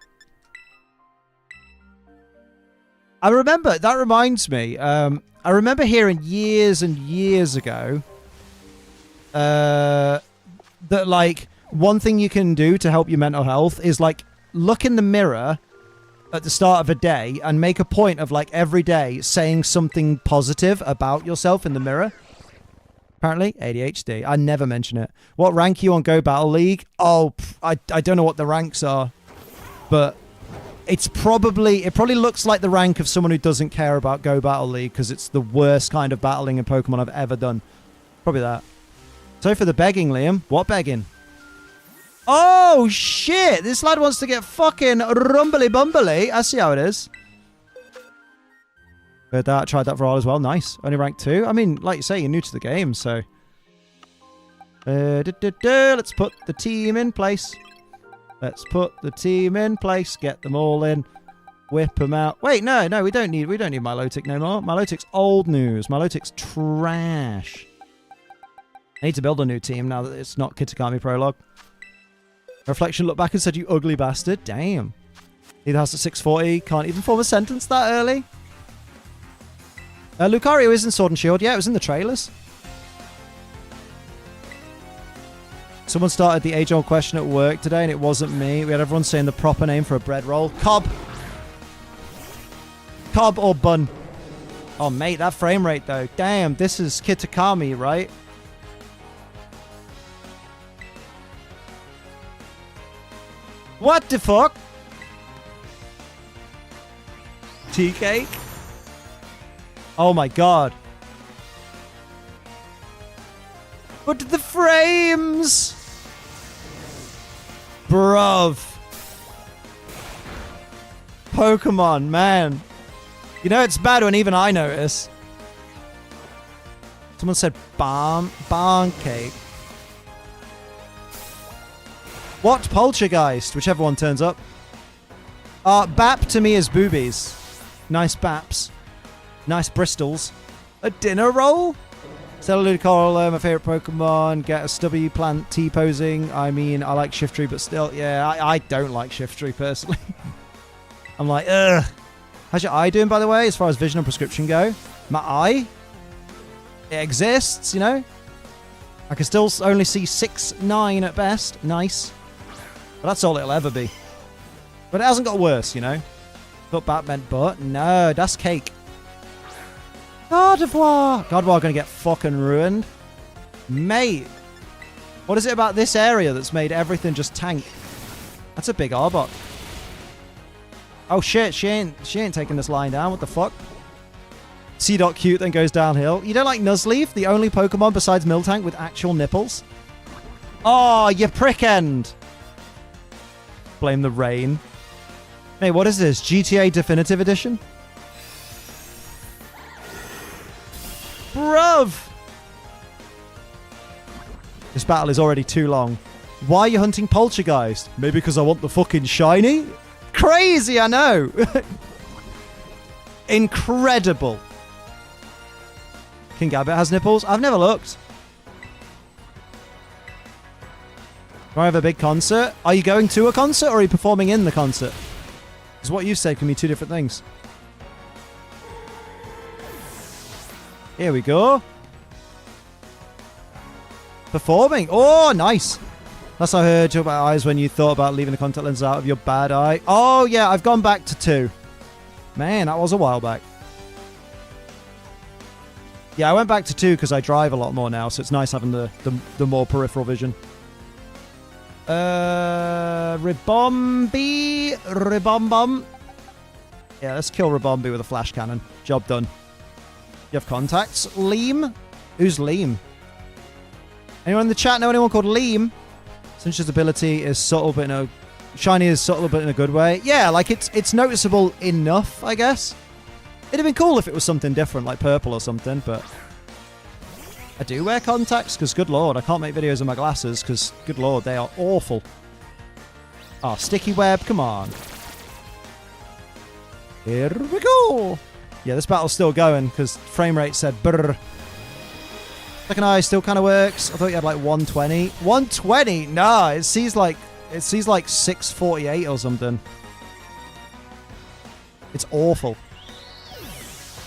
I remember... That reminds me. I remember hearing years and years ago that, like, one thing you can do to help your mental health is, like, look in the mirror at the start of a day and make a point of, like, every day saying something positive about yourself in the mirror. Apparently, ADHD. I never mention it. What rank are you on Go Battle League? Oh, I don't know what the ranks are, but it probably looks like the rank of someone who doesn't care about Go Battle League because it's the worst kind of battling in Pokemon I've ever done. Probably that. So for the begging, Liam. What begging? Oh, shit! This lad wants to get fucking rumbly-bumbly. I see how it is. Heard that. Tried that for all as well. Nice. Only rank 2. I mean, like you say, you're new to the game, so... Let's put the team in place. Let's put the team in place. Get them all in. Whip them out. Wait, no, we don't need Milotic no more. Milotic's old news. Milotic's trash. I need to build a new team now that it's not Kitakami Prologue. Reflection looked back and said, you ugly bastard. Damn. Either has at 640. Can't even form a sentence that early. Lucario is in Sword and Shield. Yeah, it was in the trailers. Someone started the age-old question at work today, and it wasn't me. We had everyone saying the proper name for a bread roll. Cobb. Cobb or bun. Oh, mate, that frame rate, though. Damn, this is Kitakami, right? What the fuck? Tea cake? Oh my god. But the frames! Bruv. Pokemon, man. You know it's bad when even I notice. Someone said barn cake. What? Poltergeist, whichever one turns up. Bap to me is boobies. Nice baps. Nice Bristols. A dinner roll? Ludicolo, my favorite Pokemon. Get a stubby plant T-posing. I mean, I like Shiftry, but still, yeah, I don't like Shiftry personally. I'm like, ugh. How's your eye doing, by the way, as far as vision and prescription go? My eye? It exists, you know? I can still only see 6/9 at best. Nice. But that's all it'll ever be. But it hasn't got worse, you know? Thought that meant but. No, that's cake. Gardevoir! Gardevoir gonna get fucking ruined. Mate. What is it about this area that's made everything just tank? That's a big Arbok. Oh shit, she ain't taking this line down. What the fuck? C.Cute then goes downhill. You don't like Nuzleaf? The only Pokemon besides Miltank with actual nipples? Oh, you prick end. Blame the rain. Hey, what is this? GTA Definitive Edition? Bruv! This battle is already too long. Why are you hunting Poltergeist? Maybe because I want the fucking shiny? Crazy, I know! Incredible. King Gabbit has nipples? I've never looked. Do I have a big concert? Are you going to a concert or are you performing in the concert? Because what you said can be two different things. Here we go. Performing. Oh, nice. That's how I heard you about eyes when you thought about leaving the contact lens out of your bad eye. Oh, yeah, I've gone back to 2. Man, that was a while back. Yeah, I went back to 2 because I drive a lot more now, so it's nice having the more peripheral vision. Ribombum. Yeah, let's kill Ribombi with a flash cannon. Job done. You have contacts? Liam? Who's Liam? Anyone in the chat know anyone called Liam? Since his ability is subtle but in a... Shiny is subtle but in a good way. Yeah, like it's noticeable enough, I guess. It'd have been cool if it was something different, like purple or something, but... I do wear contacts, because good lord, I can't make videos with my glasses, because good lord, they are awful. Oh, sticky web, come on. Here we go! Yeah, this battle's still going, because frame rate said brrr. Second eye still kind of works. I thought you had like 120. 120? Nah, it sees like 648 or something. It's awful.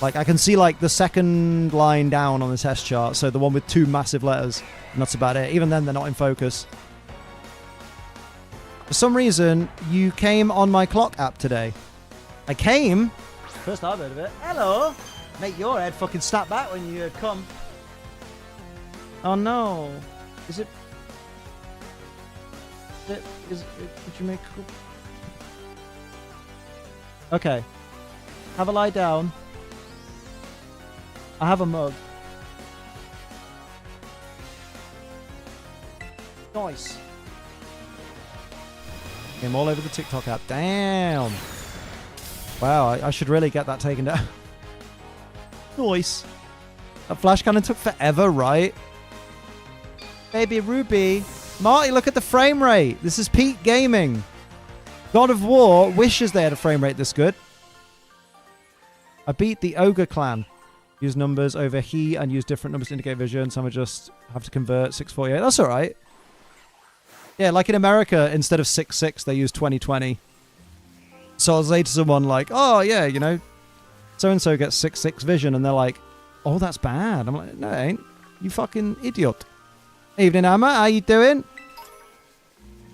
Like, I can see, like, the second line down on the test chart, so the one with 2 massive letters, and that's about it. Even then, they're not in focus. For some reason, you came on my clock app today. I came? First I've heard of it. Hello! Mate, your head fucking snapped back when you come. Oh, no. Is it... Did you make... Okay. Have a lie down. I have a mug. Nice. I'm all over the TikTok app. Damn. Wow, I should really get that taken down. Nice. That flash cannon took forever, right? Baby Ruby. Marty, look at the frame rate. This is peak gaming. God of War wishes they had a frame rate this good. I beat the Ogre clan. Use numbers over he and use different numbers to indicate vision. Some would just have to convert 648. That's all right. Yeah, like in America, instead of 6.6, they use 2020. So I was saying to someone like, oh, yeah, you know, so-and-so gets 6.6 vision. And they're like, oh, that's bad. I'm like, no, it ain't. You fucking idiot. Evening, Emma. How you doing?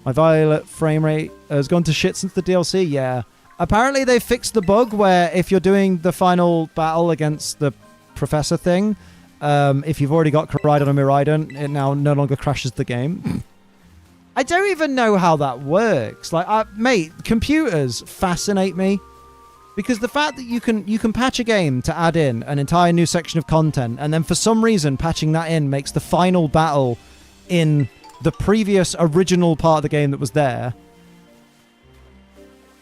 My Violet frame rate has gone to shit since the DLC. Yeah. Apparently, they fixed the bug where if you're doing the final battle against the Professor thing, if you've already got Koraidon and Miraidon, it now no longer crashes the game. I don't even know how that works. Like, mate, computers fascinate me. Because the fact that you can patch a game to add in an entire new section of content, and then for some reason patching that in makes the final battle in the previous original part of the game that was there,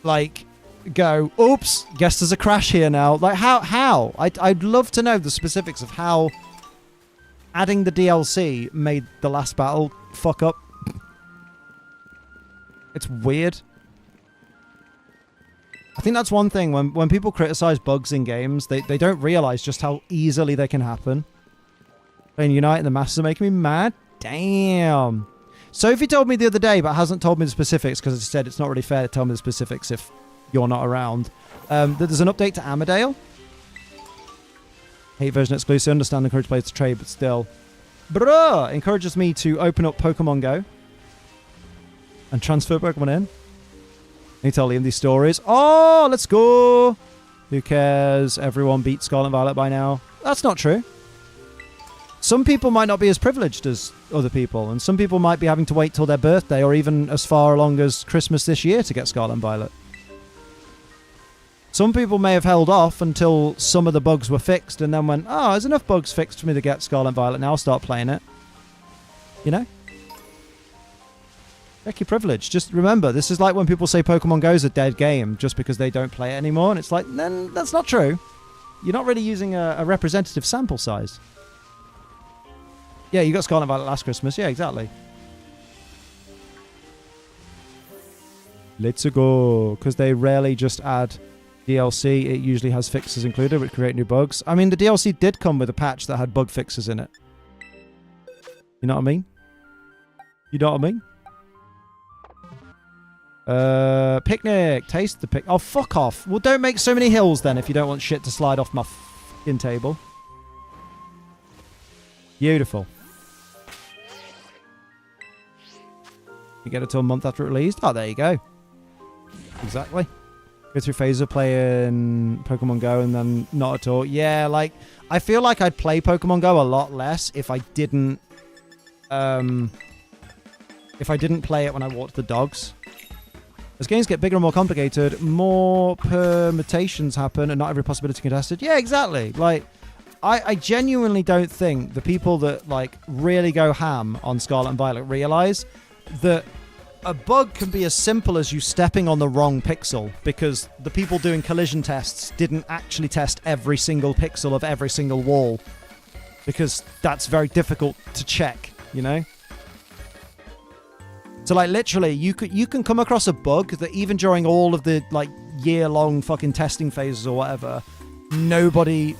like, go, oops, guess there's a crash here now. Like, how? I'd love to know the specifics of how adding the DLC made the last battle fuck up. It's weird. I think that's one thing. When people criticize bugs in games, they don't realize just how easily they can happen. And Unite and the Masters are making me mad. Damn. Sophie told me the other day, but hasn't told me the specifics because she said it's not really fair to tell me the specifics if you're not around. That there's an update to Amadale. Hate version exclusive. Understand encourage players to trade, but still. Bruh! Encourages me to open up Pokemon Go and transfer Pokemon in. I need to tell Liam these stories. Oh, let's go! Who cares? Everyone beat Scarlet and Violet by now. That's not true. Some people might not be as privileged as other people, and some people might be having to wait till their birthday or even as far along as Christmas this year to get Scarlet and Violet. Some people may have held off until some of the bugs were fixed and then went, oh, there's enough bugs fixed for me to get Scarlet and Violet. Now I'll start playing it. You know? Check your privilege. Just remember, this is like when people say Pokemon Go is a dead game just because they don't play it anymore. And it's like, then that's not true. You're not really using a representative sample size. Yeah, you got Scarlet and Violet last Christmas. Yeah, exactly. Let's go. Because they rarely just add DLC. It usually has fixes included, which create new bugs. I mean, the DLC did come with a patch that had bug fixes in it. You know what I mean? You know what I mean? Picnic. Taste the pic. Oh, fuck off. Well, don't make so many hills then if you don't want shit to slide off my fucking table. Beautiful. You get it till a month after release. Oh, there you go. Exactly. Go through phases of playing Pokemon Go and then not at all. Yeah, like, I feel like I'd play Pokemon Go a lot less if I didn't play it when I walked the dogs. As games get bigger and more complicated, more permutations happen and not every possibility contested. Yeah, exactly. Like, I genuinely don't think the people that, like, really go ham on Scarlet and Violet realize that a bug can be as simple as you stepping on the wrong pixel because the people doing collision tests didn't actually test every single pixel of every single wall because that's very difficult to check, you know? So, like, literally, you can come across a bug that even during all of the, like, year-long fucking testing phases or whatever, nobody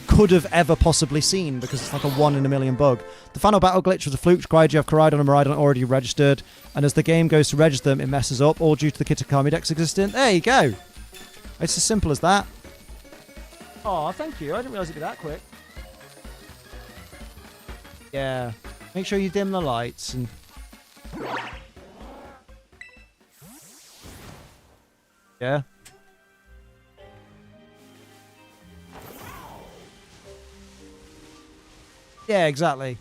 could have ever possibly seen because it's like a 1 in a million bug. The final battle glitch was a fluke. Required you have Koraidon and Miraidon already registered, and as the game goes to register them, it messes up, all due to the Kitakami Dex existing. There you go. It's as simple as that. Oh, thank you. I didn't realize it'd be that quick. Yeah. Make sure you dim the lights and... Yeah. Yeah, exactly.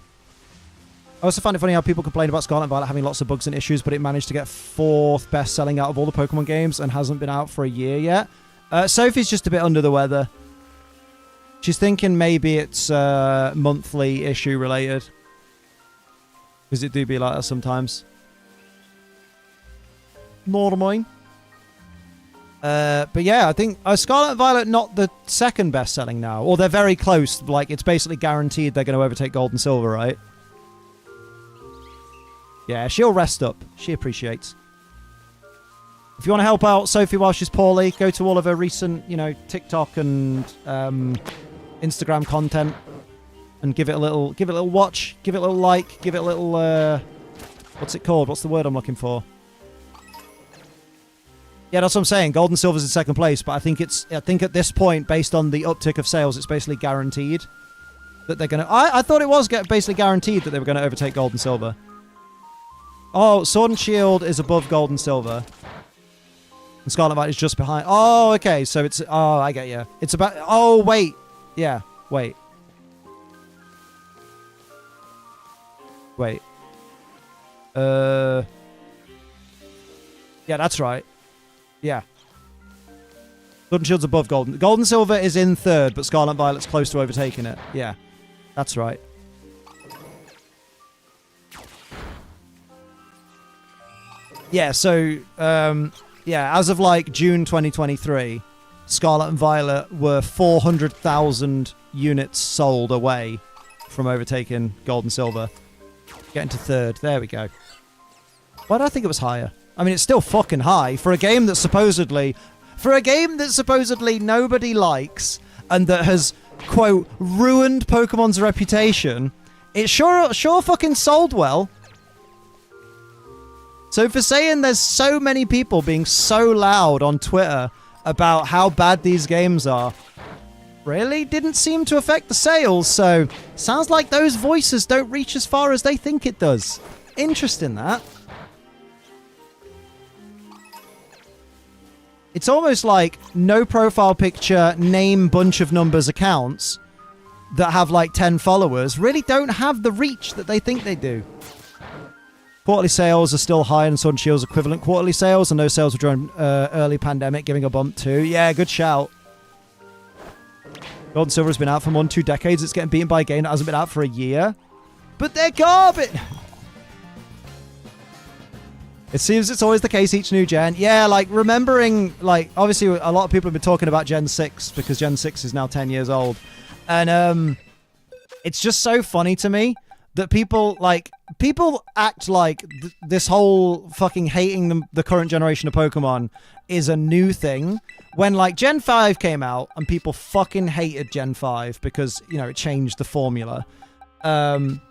I also find it funny how people complain about Scarlet and Violet having lots of bugs and issues, but it managed to get 4th best selling out of all the Pokemon games and hasn't been out for a year yet. Sophie's just a bit under the weather. She's thinking maybe it's monthly issue related. Because it do be like that sometimes. Nor mine. But yeah, I think Scarlet and Violet not the 2nd best selling now. Or they're very close. Like, it's basically guaranteed they're going to overtake Gold and Silver, right? Yeah, she'll rest up. She appreciates. If you want to help out Sophie while she's poorly, go to all of her recent, you know, TikTok and Instagram content and give it a little watch, give it a little like, give it a little what's it called? What's the word I'm looking for? Yeah, that's what I'm saying. Gold and Silver's in 2nd place, but I think at this point, based on the uptick of sales, it's basically guaranteed that they're gonna. I thought it was basically guaranteed that they were going to overtake Gold and Silver. Oh, Sword and Shield is above Gold and Silver. And Scarlet Violet is just behind. Oh, okay. So it's... Oh, I get you. It's about... Oh, wait. Yeah, wait. Wait. Yeah, that's right. Yeah. Sword and Shield's above Gold. Gold and Silver is in 3rd, but Scarlet Violet's close to overtaking it. Yeah, that's right. Yeah, so Yeah, as of like June 2023, Scarlet and Violet were 400,000 units sold away from overtaking Gold and Silver. Getting to third. There we go. Why do I think it was higher? I mean, it's still fucking high for a game that supposedly... For a game that supposedly nobody likes and that has, quote, ruined Pokemon's reputation, it sure fucking sold well. So for saying there's so many people being so loud on Twitter about how bad these games are, really didn't seem to affect the sales, so sounds like those voices don't reach as far as they think it does. Interesting, that. It's almost like no profile picture, name, bunch of numbers accounts that have like 10 followers really don't have the reach that they think they do. Quarterly sales are still higher than Sword and Shield's equivalent quarterly sales, and those sales were during early pandemic, giving a bump too. Yeah, good shout. Gold and Silver has been out for more than 2 decades. It's getting beaten by a game that hasn't been out for a year. But they're garbage! It seems it's always the case each new gen. Yeah, like, remembering, like, obviously a lot of people have been talking about Gen 6, because Gen 6 is now 10 years old. And, it's just so funny to me that people act like this whole fucking hating the current generation of Pokemon is a new thing. When, like, Gen 5 came out, and people fucking hated Gen 5 because, you know, it changed the formula. And...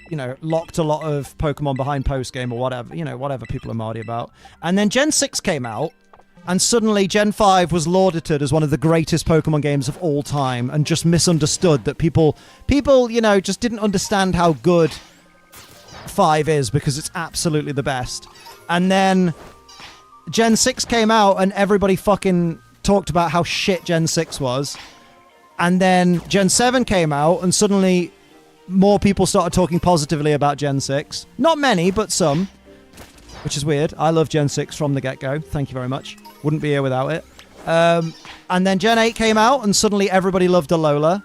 you know, locked a lot of Pokemon behind post-game or whatever, you know, whatever people are mardy about. And then Gen 6 came out, and suddenly Gen 5 was lauded as one of the greatest Pokemon games of all time, and just misunderstood that people, you know, just didn't understand how good 5 is, because it's absolutely the best. And then Gen 6 came out, and everybody fucking talked about how shit Gen 6 was. And then Gen 7 came out, and suddenly... more people started talking positively about Gen 6. Not many, but some. Which is weird. I love Gen 6 from the get-go. Thank you very much. Wouldn't be here without it. And then Gen 8 came out, and suddenly everybody loved Alola,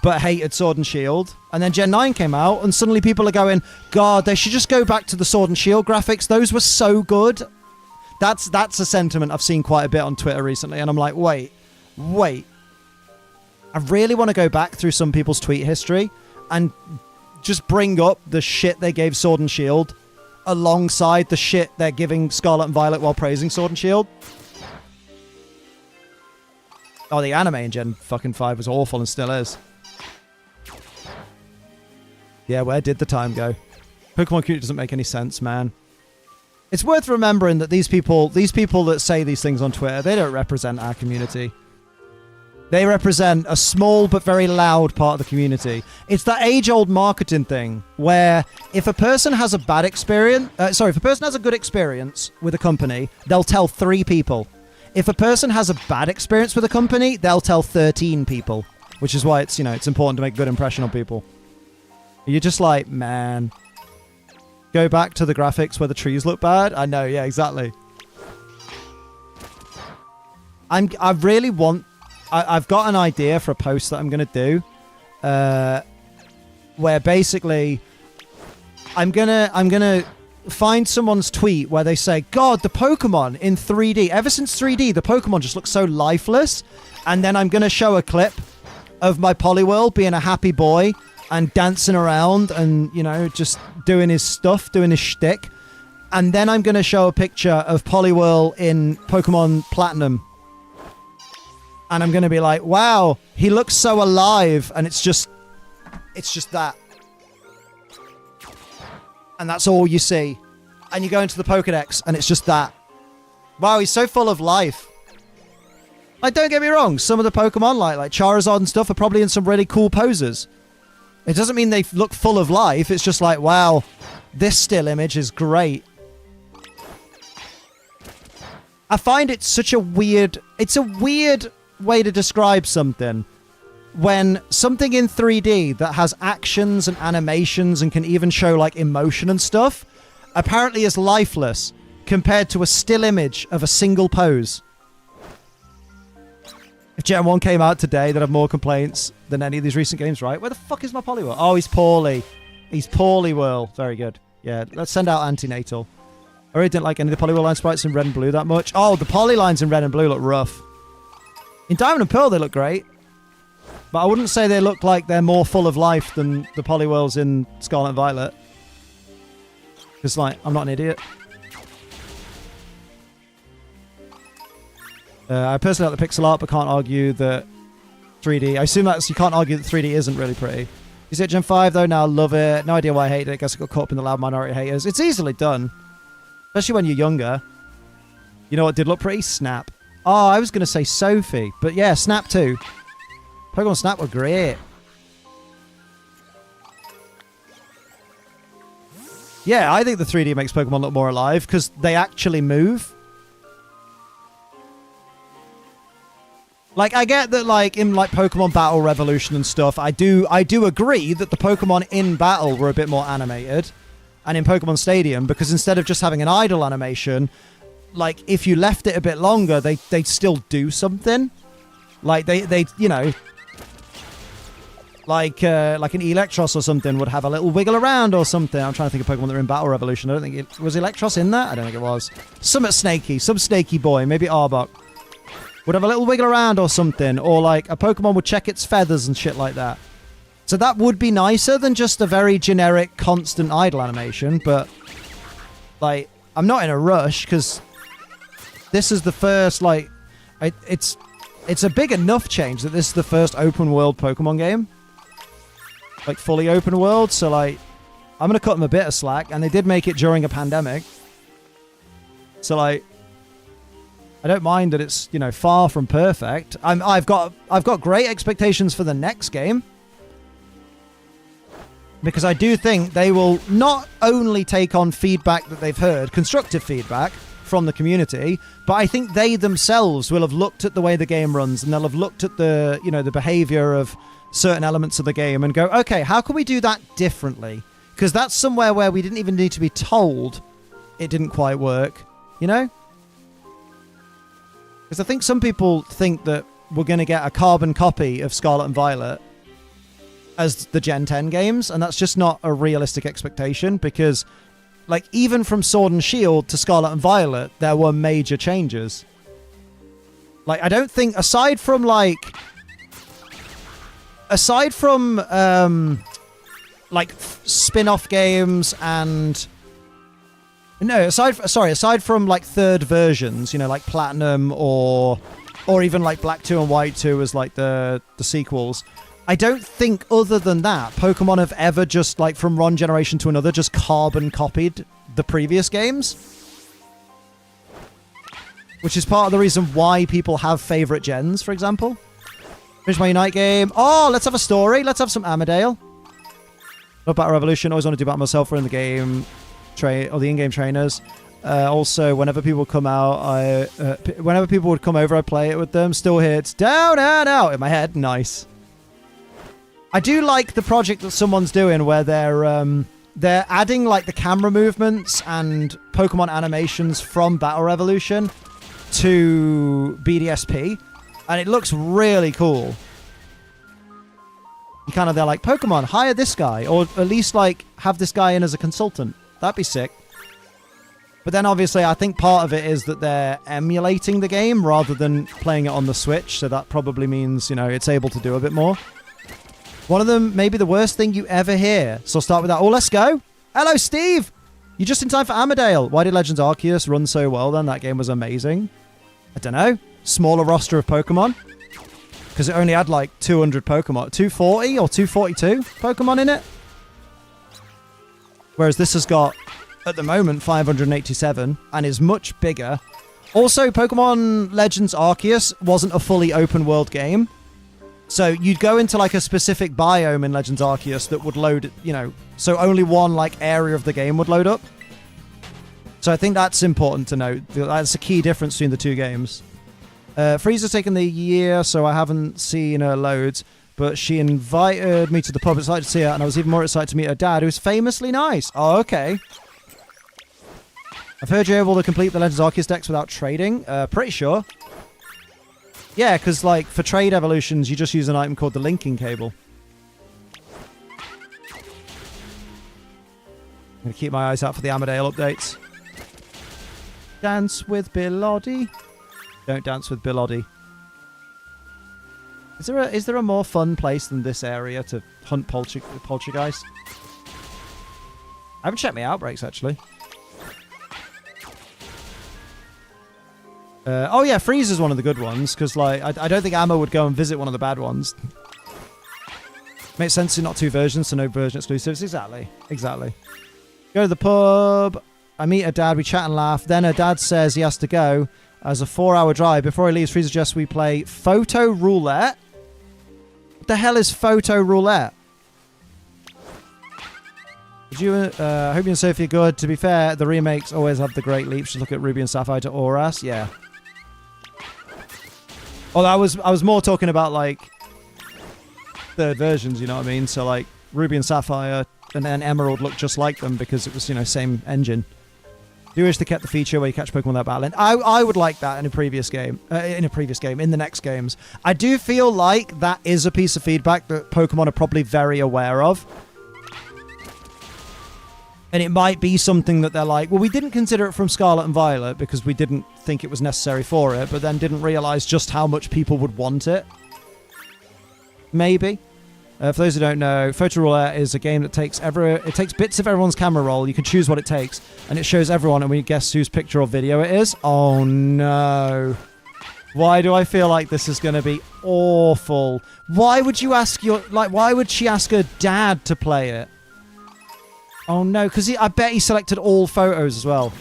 but hated Sword and Shield. And then Gen 9 came out, and suddenly people are going, God, they should just go back to the Sword and Shield graphics. Those were so good. That's a sentiment I've seen quite a bit on Twitter recently, and I'm like, wait. I really want to go back through some people's tweet history and just bring up the shit they gave Sword and Shield alongside the shit they're giving Scarlet and Violet while praising Sword and Shield. Oh, the anime in Gen fucking 5 was awful and still is. Yeah, where did the time go? Pokemon community doesn't make any sense, man. It's worth remembering that these people that say these things on Twitter, they don't represent our community. They represent a small but very loud part of the community. It's that age-old marketing thing where if a person has a bad experience... if a person has a good experience with a company, they'll tell 3 people. If a person has a bad experience with a company, they'll tell 13 people. Which is why it's, you know, it's important to make a good impression on people. You're just like, man... Go back to the graphics where the trees look bad? I know, yeah, exactly. I've got an idea for a post that I'm going to do, where basically I'm gonna find someone's tweet where they say, God, the Pokemon in 3D, ever since 3D, the Pokemon just look so lifeless. And then I'm going to show a clip of my Poliwhirl being a happy boy and dancing around and, you know, just doing his stuff, doing his shtick. And then I'm going to show a picture of Poliwhirl in Pokemon Platinum. And I'm going to be like, wow, he looks so alive. And it's just that. And that's all you see. And you go into the Pokedex and it's just that. Wow, he's so full of life. Like, don't get me wrong. Some of the Pokemon, like Charizard and stuff, are probably in some really cool poses. It doesn't mean they look full of life. It's just like, wow, this still image is great. I find it such a weird... It's a weird way to describe something. When something in 3D that has actions and animations and can even show, like, emotion and stuff, apparently is lifeless compared to a still image of a single pose. If Gen 1 came out today, they'd have more complaints than any of these recent games, right? Where the fuck is my Poliwhirl? Oh, he's poorly. He's poorly, Whirl. Very good. Yeah, let's send out Antenatal. I really didn't like any of the Poliwhirl line sprites in red and blue that much. Oh, the Poly lines in red and blue look rough. In Diamond and Pearl, they look great. But I wouldn't say they look like they're more full of life than the Poliwhirls in Scarlet and Violet. Because, like, I'm not an idiot. I personally like the pixel art, but can't argue that 3D... I assume that's... You can't argue that 3D isn't really pretty. You see it Gen 5, though? Now I love it. No idea why I hate it. I guess I got caught up in the loud minority haters. It's easily done. Especially when you're younger. You know what did look pretty? Snap. Oh, I was going to say Sophie. But yeah, Snap too. Pokemon Snap were great. Yeah, I think the 3D makes Pokemon look more alive because they actually move. Like, I get that, like, in, like, Pokemon Battle Revolution and stuff, I do agree that the Pokemon in battle were a bit more animated. And in Pokemon Stadium, because instead of just having an idle animation, like, if you left it a bit longer, they'd still do something. Like, they you know... Like an Electros or something would have a little wiggle around or something. I'm trying to think of Pokemon that are in Battle Revolution. I don't think it... Was Electros in that? I don't think it was. Some snaky boy. Maybe Arbok. Would have a little wiggle around or something. Or, like, a Pokemon would check its feathers and shit like that. So that would be nicer than just a very generic, constant idle animation. But, like, I'm not in a rush, because this is the first, like... It's a big enough change that this is the first open-world Pokemon game. Like, fully open world, so, like, I'm going to cut them a bit of slack, and they did make it during a pandemic. So, like, I don't mind that it's, you know, far from perfect. I've got great expectations for the next game. Because I do think they will not only take on feedback that they've heard, constructive feedback from the community, but I think they themselves will have looked at the way the game runs, and they'll have looked at the, you know, the behavior of certain elements of the game and go, okay, how can we do that differently? Because that's somewhere where we didn't even need to be told it didn't quite work, you know? Because I think some people think that we're going to get a carbon copy of Scarlet and Violet as the Gen 10 games, and that's just not a realistic expectation, because, like, even from Sword and Shield to Scarlet and Violet, there were major changes. Like, I don't think, aside from, spin-off games and... No, aside from, like, third versions, you know, like Platinum or even, like, Black 2 and White 2 as, like, the sequels, I don't think, other than that, Pokemon have ever just, like, from one generation to another, just carbon copied the previous games. Which is part of the reason why people have favorite gens, for example. Finish my Unite game. Oh, let's have a story. Let's have some Amadale. Love Battle Revolution. Always want to do battle myself or in the game, or the in-game trainers. Also, whenever people come out, whenever people would come over, I play it with them. Still hits down and out in my head. Nice. I do like the project that someone's doing where they're adding, like, the camera movements and Pokemon animations from Battle Revolution to BDSP. And it looks really cool. You kind of, they're like, Pokemon, hire this guy. Or at least, like, have this guy in as a consultant. That'd be sick. But then, obviously, I think part of it is that they're emulating the game rather than playing it on the Switch. So that probably means, you know, it's able to do a bit more. One of them, maybe the worst thing you ever hear. So I'll start with that. Oh, let's go. Hello, Steve. You're just in time for Amadale. Why did Legends Arceus run so well then? That game was amazing. I don't know. Smaller roster of Pokemon. Because it only had like 200 Pokemon. 240 or 242 Pokemon in it. Whereas this has got, at the moment, 587 and is much bigger. Also, Pokemon Legends Arceus wasn't a fully open world game. So you'd go into like a specific biome in Legends Arceus that would load, you know, so only one like area of the game would load up. So I think that's important to note. That's a key difference between the two games. Frieza's taken the year, so I haven't seen her loads, but she invited me to the pub. Excited to see her, and I was even more excited to meet her dad, who's famously nice. Oh, okay. I've heard you're able to complete the Legends Arceus decks without trading. Pretty sure. Yeah, because, like, for trade evolutions, you just use an item called the linking cable. I'm going to keep my eyes out for the Amadale updates. Dance with Biloddy. Don't dance with Biloddy. Is there a more fun place than this area to hunt poltergeist? I haven't checked my outbreaks, actually. Oh yeah, Freezer's one of the good ones, because like I don't think Ammo would go and visit one of the bad ones. Makes sense to not two versions, so no version exclusives. Exactly. Exactly. Go to the pub. I meet her dad, we chat and laugh. Then her dad says he has to go as a 4-hour drive. Before he leaves, Freezer suggests we play Photo Roulette. What the hell is Photo Roulette? Did you, hope you and Sophie are good. To be fair, the remakes always have the great leaps. Just look at Ruby and Sapphire to Auras. Yeah. Oh, I was more talking about, like, third versions, you know what I mean? So, like, Ruby and Sapphire and then Emerald look just like them because it was, you know, same engine. Do you wish they kept the feature where you catch Pokemon without battling? I would like that in a previous game. In the next games. I do feel like that is a piece of feedback that Pokemon are probably very aware of. And it might be something that they're like, well, we didn't consider it from Scarlet and Violet because we didn't think it was necessary for it, but then didn't realize just how much people would want it. Maybe. For those who don't know, Photo Roulette is a game that takes bits of everyone's camera roll. You can choose what it takes, and it shows everyone, and we guess whose picture or video it is. Oh no. Why do I feel like this is going to be awful? Why would you ask why would she ask her dad to play it? Oh no, because I bet he selected all photos as well.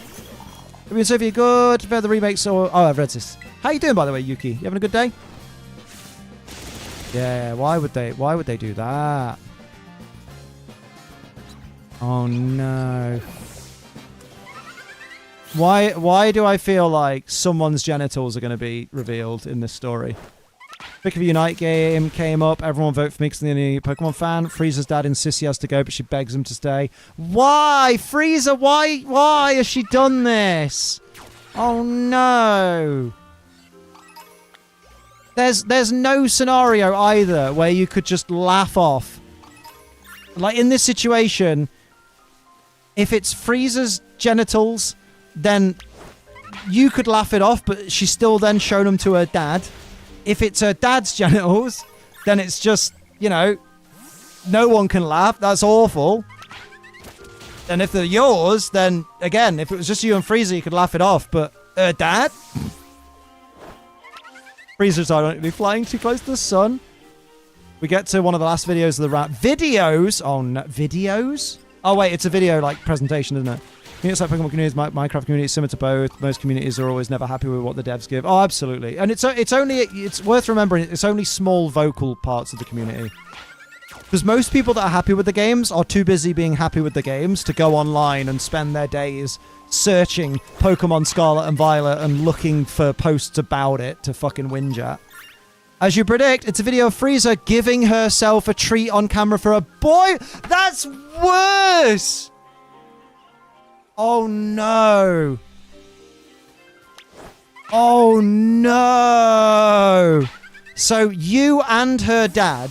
Ruby and Sophie, good. For the remakes or... Oh, I've read this. How you doing, by the way, Yuki? You having a good day? Yeah, why would they do that? Oh no. Why do I feel like someone's genitals are going to be revealed in this story? Pick of a Unite game came up. Everyone vote for me because they're the Pokemon fan. Frieza's dad insists he has to go, but she begs him to stay. Why? Frieza, why has she done this? Oh no. There's no scenario either where you could just laugh off. Like in this situation, if it's Frieza's genitals, then you could laugh it off, but she's still then shown them to her dad. If it's her dad's genitals, then it's just, you know, no one can laugh. That's awful. And if they're yours, then, again, if it was just you and Frieza, you could laugh it off. But her dad? Frieza's ironically flying too close to the sun. We get to one of the last videos of the rap. Videos? Oh, no. Videos? Oh, wait, it's a video, like, presentation, isn't it? It's like Pokemon communities, Minecraft communities, similar to both. Most communities are always never happy with what the devs give. Oh, absolutely. And it's worth remembering, it's only small vocal parts of the community. Because most people that are happy with the games are too busy being happy with the games to go online and spend their days searching Pokemon Scarlet and Violet and looking for posts about it to fucking whinge at. As you predict, it's a video of Frieza giving herself a treat on camera for a boy. That's worse! Oh no. Oh no. So you and her dad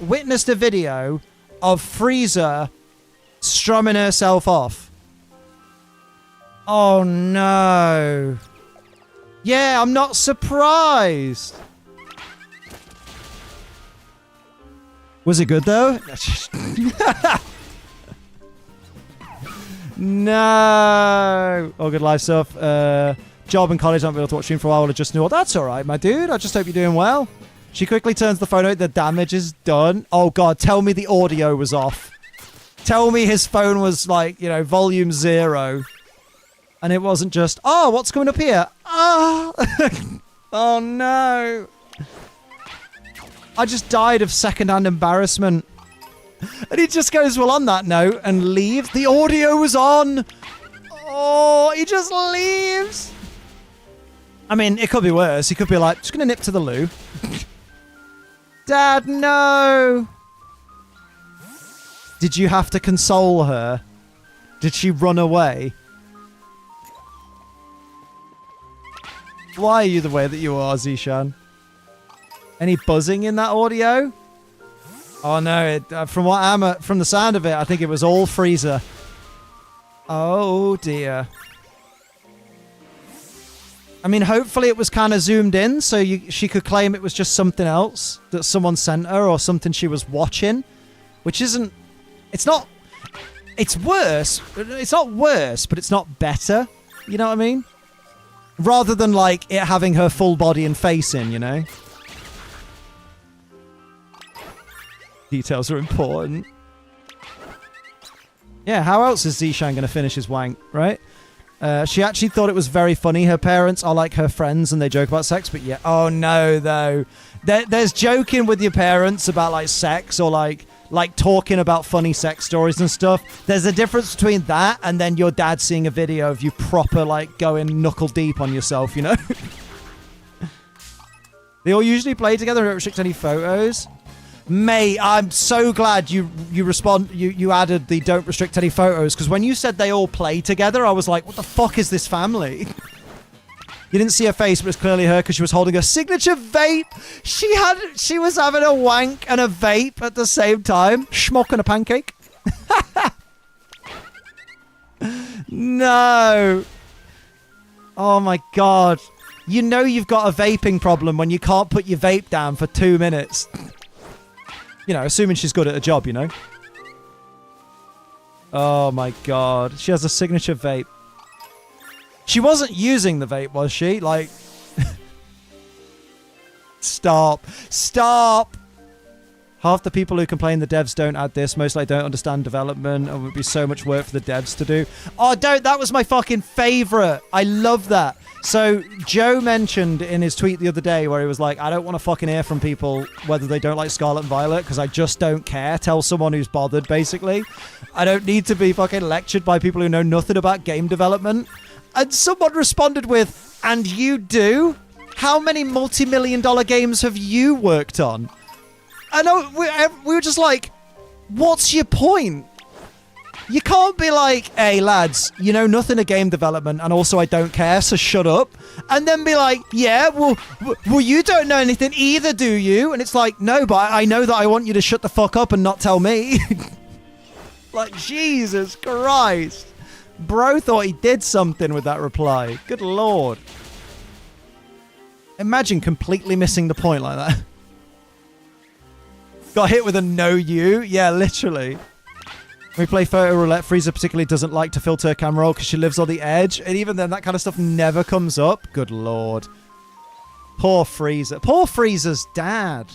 witnessed a video of Frieza strumming herself off. Oh no. Yeah, I'm not surprised. Was it good though? No. All good life stuff. Job and college, not able to watch stream for a while. I just knew. Well, that's all right, my dude. I just hope you're doing well. She quickly turns the phone out. The damage is done. Oh god, tell me the audio was off. Tell me his phone was like, you know, volume 0. And it wasn't just, oh, what's coming up here? Oh, oh no. I just died of secondhand embarrassment. And he just goes, well, on that note, and leaves. The audio was on. Oh, he just leaves. I mean, it could be worse. He could be like, just going to nip to the loo. Dad, no. Did you have to console her? Did she run away? Why are you the way that you are, Zishan? Any buzzing in that audio? Oh no, from the sound of it, I think it was all Frieza. Oh dear. I mean, hopefully it was kind of zoomed in so she could claim it was just something else that someone sent her or something she was watching, which isn't... It's not... It's worse. It's not worse, but it's not better. You know what I mean? Rather than, like, it having her full body and face in, you know? Details are important. Yeah, how else is Zishan going to finish his wank, right? She actually thought it was very funny. Her parents are like her friends and they joke about sex, but yeah. Oh, no, though. There's joking with your parents about, like, sex or, like talking about funny sex stories and stuff. There's a difference between that and then your dad seeing a video of you proper, like, going knuckle deep on yourself, you know? They all usually play together and don't restrict any photos. Mate, I'm so glad you added the don't restrict any photos, because when you said they all play together, I was like, what the fuck is this family? You didn't see her face, but it's clearly her because she was holding a signature vape. She was having a wank and a vape at the same time. Schmock and a pancake. No. Oh my god. You know you've got a vaping problem when you can't put your vape down for 2 minutes. You know, assuming she's good at her job, you know. Oh my god. She has a signature vape. She wasn't using the vape, was she? Like... Stop. Stop! Half the people who complain the devs don't add this mostly don't understand development and would be so much work for the devs to do. Oh, that was my fucking favourite. I love that. So, Joe mentioned in his tweet the other day where he was like, I don't want to fucking hear from people whether they don't like Scarlet and Violet because I just don't care. Tell someone who's bothered, basically. I don't need to be fucking lectured by people who know nothing about game development. And someone responded with, and you do? How many multi-million-dollar games have you worked on? And we were just like, what's your point? You can't be like, hey, lads, you know nothing of game development, and also I don't care, so shut up. And then be like, yeah, well, you don't know anything either, do you? And it's like, no, but I know that I want you to shut the fuck up and not tell me. Like, Jesus Christ. Bro thought he did something with that reply. Good lord. Imagine completely missing the point like that. Got hit with a no you? Yeah, literally. When we play photo roulette, Frieza particularly doesn't like to filter her camera roll because she lives on the edge. And even then, that kind of stuff never comes up. Good lord. Poor Frieza. Poor Frieza's dad.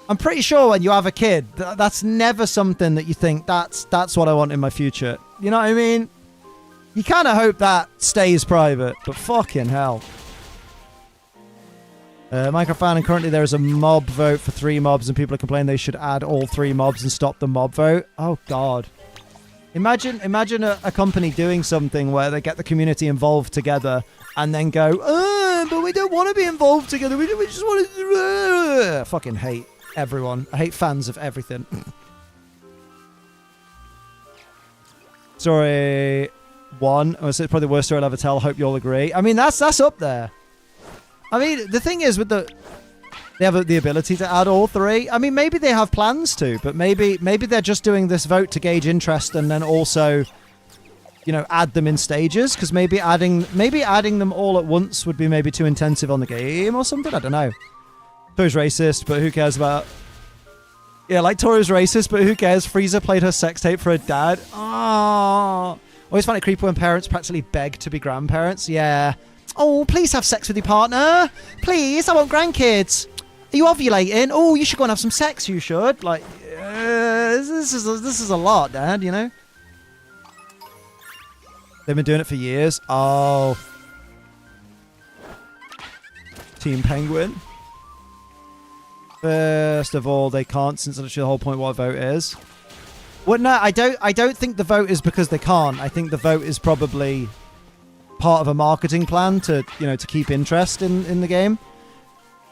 I'm pretty sure when you have a kid, that's never something that you think, that's what I want in my future. You know what I mean? You kind of hope that stays private, but fucking hell. Minecraft and currently there is a mob vote for 3 mobs and people are complaining they should add all 3 mobs and stop the mob vote. Oh god. Imagine a company doing something where they get the community involved together and then go, but we don't want to be involved together. We just want to... Fucking hate everyone. I hate fans of everything. Story 1. It's probably the worst story I'll ever tell. Hope you all agree. I mean, that's up there. I mean, the thing is with they have the ability to add all 3. I mean, maybe they have plans to, but maybe they're just doing this vote to gauge interest and then also, you know, add them in stages. Because maybe adding them all at once would be maybe too intensive on the game or something. I don't know. Toru's racist, but who cares about... Yeah, like Toru's racist, but who cares? Frieza played her sex tape for her dad. Oh, always find it creepy when parents practically beg to be grandparents. Yeah. Oh, please have sex with your partner. Please, I want grandkids. Are you ovulating? Oh, you should go and have some sex, you should. Like, this is a lot, Dad, you know? They've been doing it for years. Oh. Team Penguin. First of all, they can't, since that's actually the whole point of what a vote is. Well, no, I don't think the vote is because they can't. I think the vote is probably... part of a marketing plan to, you know, to keep interest in the game.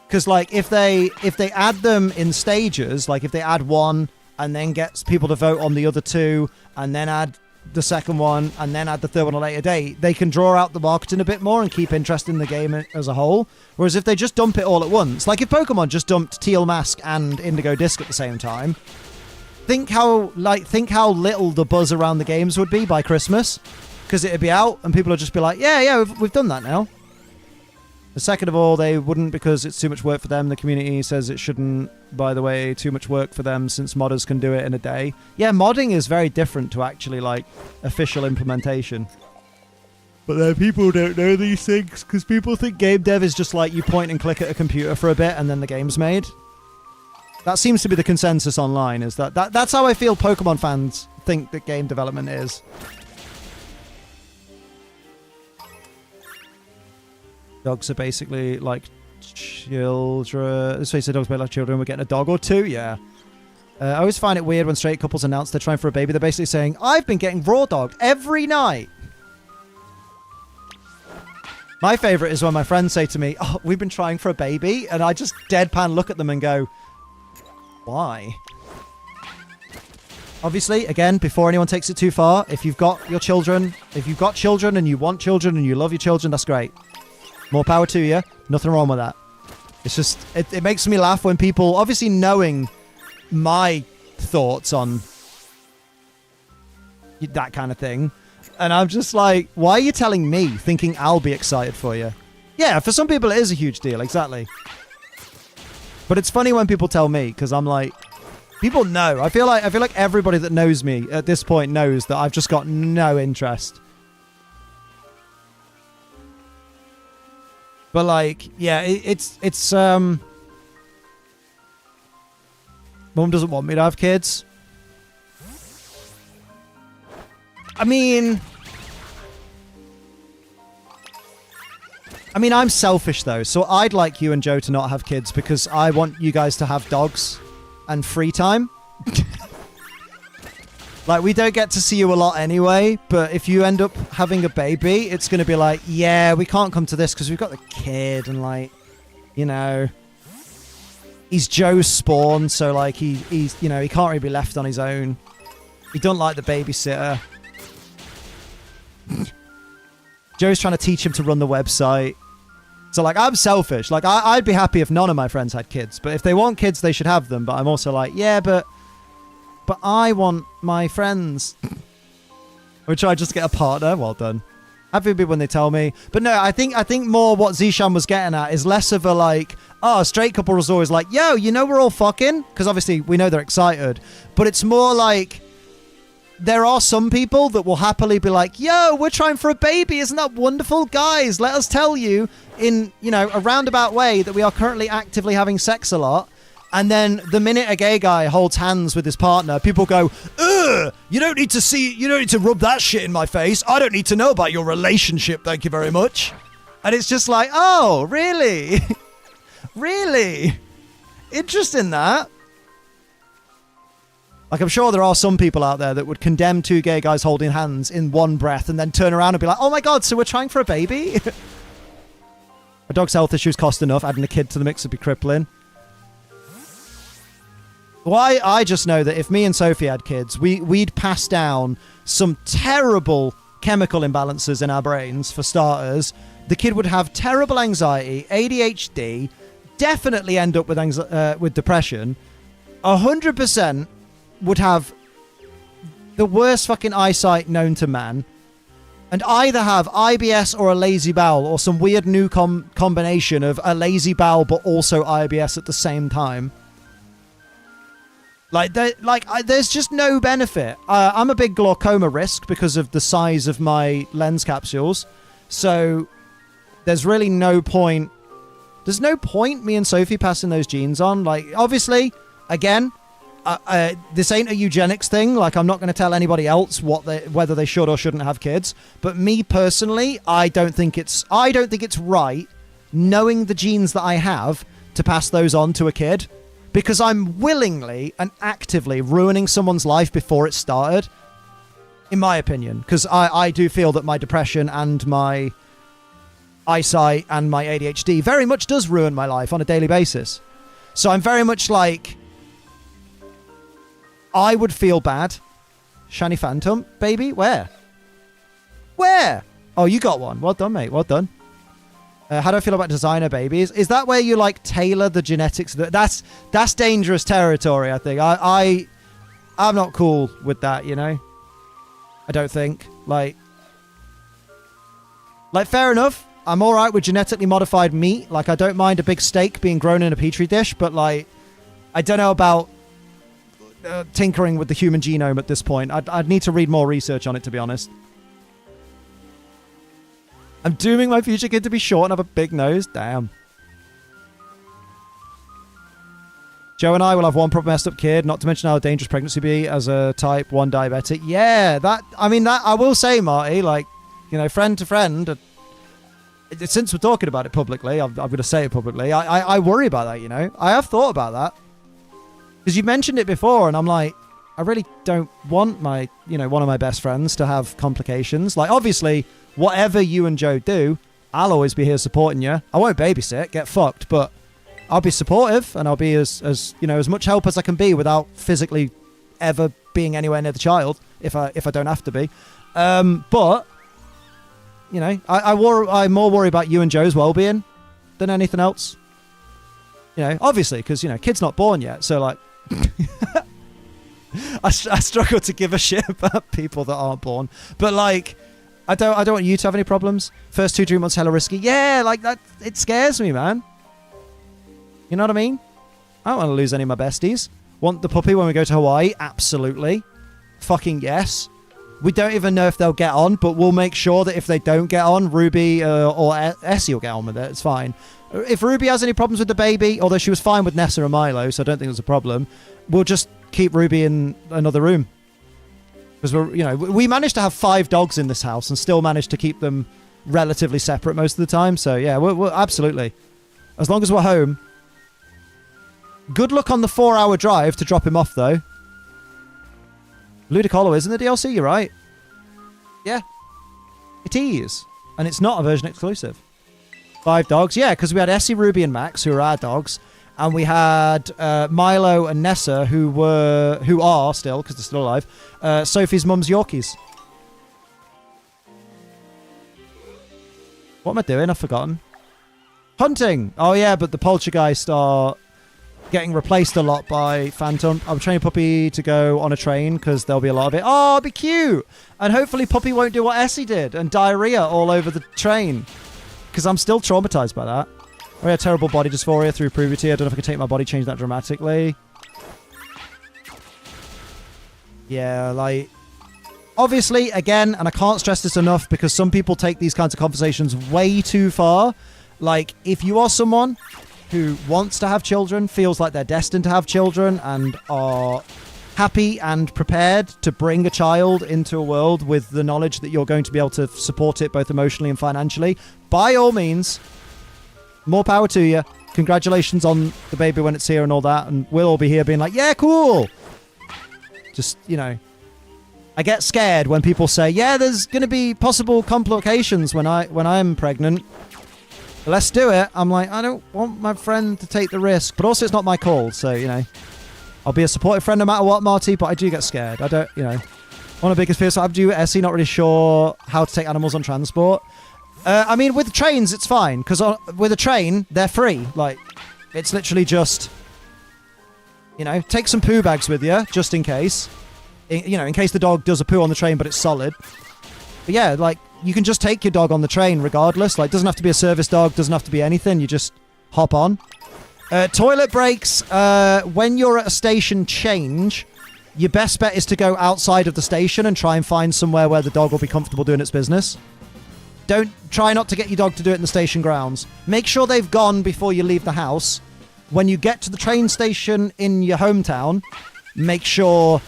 Because, like, if they add them in stages, like if they add 1 and then get people to vote on the other 2 and then add the second one and then add the third one at a later date, they can draw out the marketing a bit more and keep interest in the game as a whole. Whereas if they just dump it all at once, like if Pokemon just dumped Teal Mask and Indigo Disc at the same time, think how little the buzz around the games would be by Christmas. Because it'd be out and people would just be like, yeah, we've done that now. Second of all, they wouldn't because it's too much work for them. The community says it shouldn't, by the way, too much work for them since modders can do it in a day. Yeah, modding is very different to actually, like, official implementation. But then people don't know these things because people think game dev is just like you point and click at a computer for a bit and then the game's made. That seems to be the consensus online, is that's how I feel Pokemon fans think that game development is. Dogs are basically like children. Let's face it, dogs are like children. We're getting a dog or two, yeah. I always find it weird when straight couples announce they're trying for a baby. They're basically saying, I've been getting raw dogged every night. My favourite is when my friends say to me, oh, we've been trying for a baby. And I just deadpan look at them and go, why? Obviously, again, before anyone takes it too far, if you've got your children, if you've got children and you want children and you love your children, that's great. More power to you. Nothing wrong with that. It's just, it makes me laugh when people, obviously knowing my thoughts on that kind of thing. And I'm just like, why are you telling me, thinking I'll be excited for you? Yeah, for some people it is a huge deal, exactly. But it's funny when people tell me, because I'm like, people know. I feel like everybody that knows me at this point knows that I've just got no interest. But like, yeah, it's Mum doesn't want me to have kids. I mean, I'm selfish though, so I'd like you and Joe to not have kids because I want you guys to have dogs and free time. Like, we don't get to see you a lot anyway, but if you end up having a baby, it's going to be like, yeah, we can't come to this because we've got the kid and, like, you know, he's Joe's spawn, so, like, he's, you know, he can't really be left on his own. He don't like the babysitter. Joe's trying to teach him to run the website. So, like, I'm selfish. Like, I'd be happy if none of my friends had kids, but if they want kids, they should have them. But I'm also like, yeah, but I want my friends. Which I just get a partner. Well done. Happy to be when they tell me. But no, I think more what Zishan was getting at is less of a like, oh, a straight couple was always like, yo, you know we're all fucking? Because obviously we know they're excited. But it's more like, there are some people that will happily be like, yo, we're trying for a baby. Isn't that wonderful? Guys, let us tell you in, you know, a roundabout way that we are currently actively having sex a lot. And then the minute a gay guy holds hands with his partner, people go, ugh, you don't need to rub that shit in my face. I don't need to know about your relationship. Thank you very much. And it's just like, oh, really? Really? Interesting that. Like, I'm sure there are some people out there that would condemn two gay guys holding hands in one breath and then turn around and be like, oh my God, so we're trying for a baby? A dog's health issues cost enough. Adding a kid to the mix would be crippling. Well, I just know that if me and Sophie had kids, we'd pass down some terrible chemical imbalances in our brains, for starters. The kid would have terrible anxiety, ADHD, definitely end up with depression, 100% would have the worst fucking eyesight known to man, and either have IBS or a lazy bowel, or some weird new combination of a lazy bowel but also IBS at the same time. There's just no benefit. I'm a big glaucoma risk because of the size of my lens capsules. So there's really no point. There's no point me and Sophie passing those genes on. Like, obviously, again, this ain't a eugenics thing. Like, I'm not going to tell anybody else whether they should or shouldn't have kids. But me personally, I don't think it's right, knowing the genes that I have, to pass those on to a kid. Because I'm willingly and actively ruining someone's life before it started. In my opinion. Because I do feel that my depression and my eyesight and my ADHD very much does ruin my life on a daily basis. So I'm very much like, I would feel bad. Shiny Phantom, baby? Where? Oh, you got one. Well done, mate. Well done. How do I feel about designer babies? Is that where you, like, tailor the genetics? That's dangerous territory, I think. I'm not cool with that, you know? I don't think. Like, fair enough. I'm all right with genetically modified meat. Like, I don't mind a big steak being grown in a petri dish, but like, I don't know about tinkering with the human genome at this point. I'd need to read more research on it, to be honest. I'm dooming my future kid to be short and have a big nose. Damn. Joe and I will have one proper messed up kid, not to mention how dangerous pregnancy be as a type 1 diabetic. Yeah, that I will say, Marty, like, you know, friend to friend, since we're talking about it publicly, I'm going to say it publicly, I worry about that, you know. I have thought about that. Because you mentioned it before, and I'm like, I really don't want my, you know, one of my best friends to have complications. Like, obviously, whatever you and Joe do, I'll always be here supporting you. I won't babysit, get fucked, but I'll be supportive, and I'll be as you know, as much help as I can be without physically ever being anywhere near the child, if I don't have to be. But, you know, I'm more worried about you and Joe's well-being than anything else. You know, obviously, because, you know, kid's not born yet, so, like, I struggle to give a shit about people that aren't born. But, like, I don't want you to have any problems. First 2-3 months hella risky. Yeah, like, that, it scares me, man. You know what I mean? I don't want to lose any of my besties. Want the puppy when we go to Hawaii? Absolutely. Fucking yes. We don't even know if they'll get on, but we'll make sure that if they don't get on, Ruby or Essie will get on with it. It's fine. If Ruby has any problems with the baby, although she was fine with Nessa and Milo, so I don't think there's a problem, we'll just keep Ruby in another room. Because we managed to have 5 dogs in this house and still managed to keep them relatively separate most of the time. So yeah, we're absolutely. As long as we're home. Good luck on the 4-hour drive to drop him off, though. Ludicolo is in the DLC, you're right. Yeah. It is. And it's not a version exclusive. 5 dogs. Yeah, because we had Essie, Ruby, and Max, who are our dogs. And we had Milo and Nessa, who are still, because they're still alive, Sophie's mum's Yorkies. What am I doing? I've forgotten. Hunting! Oh, yeah, but the poltergeist are getting replaced a lot by Phantom. I'm training Puppy to go on a train because there'll be a lot of it. Oh, it'll be cute! And hopefully Puppy won't do what Essie did and diarrhea all over the train. Because I'm still traumatized by that. Oh yeah, terrible body dysphoria through puberty. I don't know if I can take my body change that dramatically. Yeah, like... Obviously, again, and I can't stress this enough because some people take these kinds of conversations way too far. Like, if you are someone who wants to have children, feels like they're destined to have children, and are happy and prepared to bring a child into a world with the knowledge that you're going to be able to support it both emotionally and financially, by all means, more power to you. Congratulations on the baby when it's here and all that, and we'll all be here being like, yeah, cool! Just, you know, I get scared when people say, yeah, there's going to be possible complications when I'm pregnant. Let's do it. I'm like, I don't want my friend to take the risk. But also, it's not my call. So, you know, I'll be a supportive friend no matter what, Marty. But I do get scared. I don't, you know. One of the biggest fears I have to do with Essie, not really sure how to take animals on transport. I mean, with trains, it's fine. Because with a train, they're free. Like, it's literally just, you know, take some poo bags with you, just in case. You know, in case the dog does a poo on the train, but it's solid. But yeah, like, you can just take your dog on the train regardless. Like, doesn't have to be a service dog, doesn't have to be anything. You just hop on. Toilet breaks. When you're at a station change, your best bet is to go outside of the station and try and find somewhere where the dog will be comfortable doing its business. Try not to get your dog to do it in the station grounds. Make sure they've gone before you leave the house. When you get to the train station in your hometown, make sure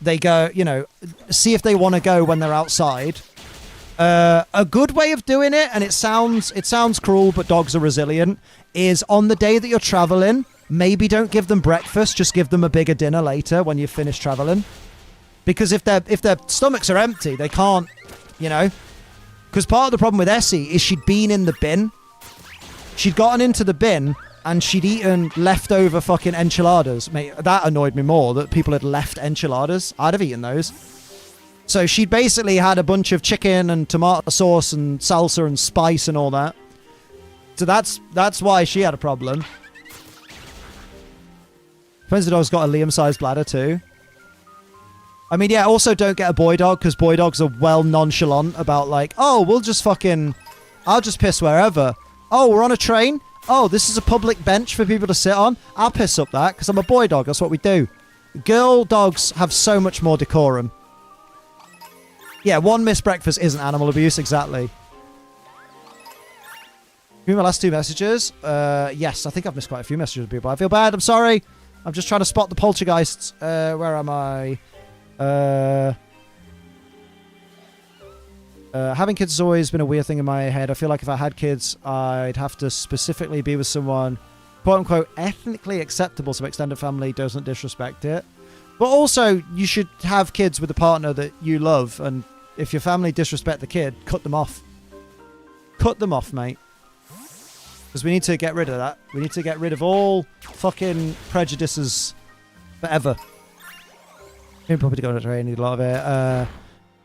they go, you know, see if they want to go when they're outside. A good way of doing it, and it sounds cruel, but dogs are resilient, is on the day that you're traveling, maybe don't give them breakfast, just give them a bigger dinner later when you've finished traveling. Because if their stomachs are empty, they can't, you know. Because part of the problem with Essie is she'd been in the bin. She'd gotten into the bin, and she'd eaten leftover fucking enchiladas. Mate, that annoyed me more, that people had left enchiladas. I'd have eaten those. So she'd basically had a bunch of chicken and tomato sauce and salsa and spice and all that. So that's why she had a problem. Depends, the dog's got a Liam-sized bladder too. I mean, yeah, also don't get a boy dog, because boy dogs are well nonchalant about like, oh, we'll just fucking I'll just piss wherever. Oh, we're on a train? Oh, this is a public bench for people to sit on? I'll piss up that, because I'm a boy dog. That's what we do. Girl dogs have so much more decorum. Yeah, one missed breakfast isn't animal abuse, exactly. Give me my last 2 messages. Yes, I think I've missed quite a few messages with people. I feel bad, I'm sorry. I'm just trying to spot the poltergeists. Where am I? Having kids has always been a weird thing in my head. I feel like if I had kids, I'd have to specifically be with someone, quote-unquote, ethnically acceptable so extended family doesn't disrespect it. But also, you should have kids with a partner that you love, and if your family disrespect the kid, cut them off. Cut them off, mate. Because we need to get rid of that. We need to get rid of all fucking prejudices forever. You're probably going to train, need a lot of it.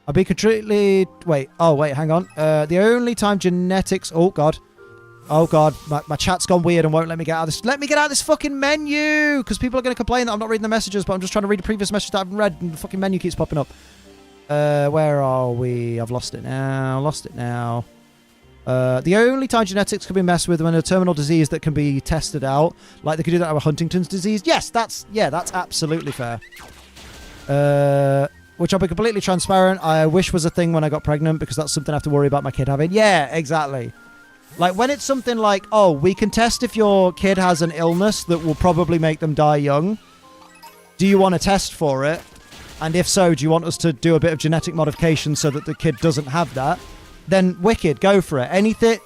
I'll be completely... Wait. Oh, wait. Hang on. The only time genetics... Oh, God. Oh, God. My chat's gone weird and won't let me get out of this. Let me get out of this fucking menu! Because people are going to complain that I'm not reading the messages, but I'm just trying to read the previous message that I haven't read, and the fucking menu keeps popping up. Where are we? I've lost it now. Lost it now. The only time genetics can be messed with when a terminal disease that can be tested out, like they could do that with Huntington's disease. Yes, that's absolutely fair. Which I'll be completely transparent. I wish was a thing when I got pregnant, because that's something I have to worry about my kid having. Yeah, exactly. Like when it's something like, oh, we can test if your kid has an illness that will probably make them die young. Do you want to test for it? And if so, do you want us to do a bit of genetic modification so that the kid doesn't have that? Then wicked, go for it. Anything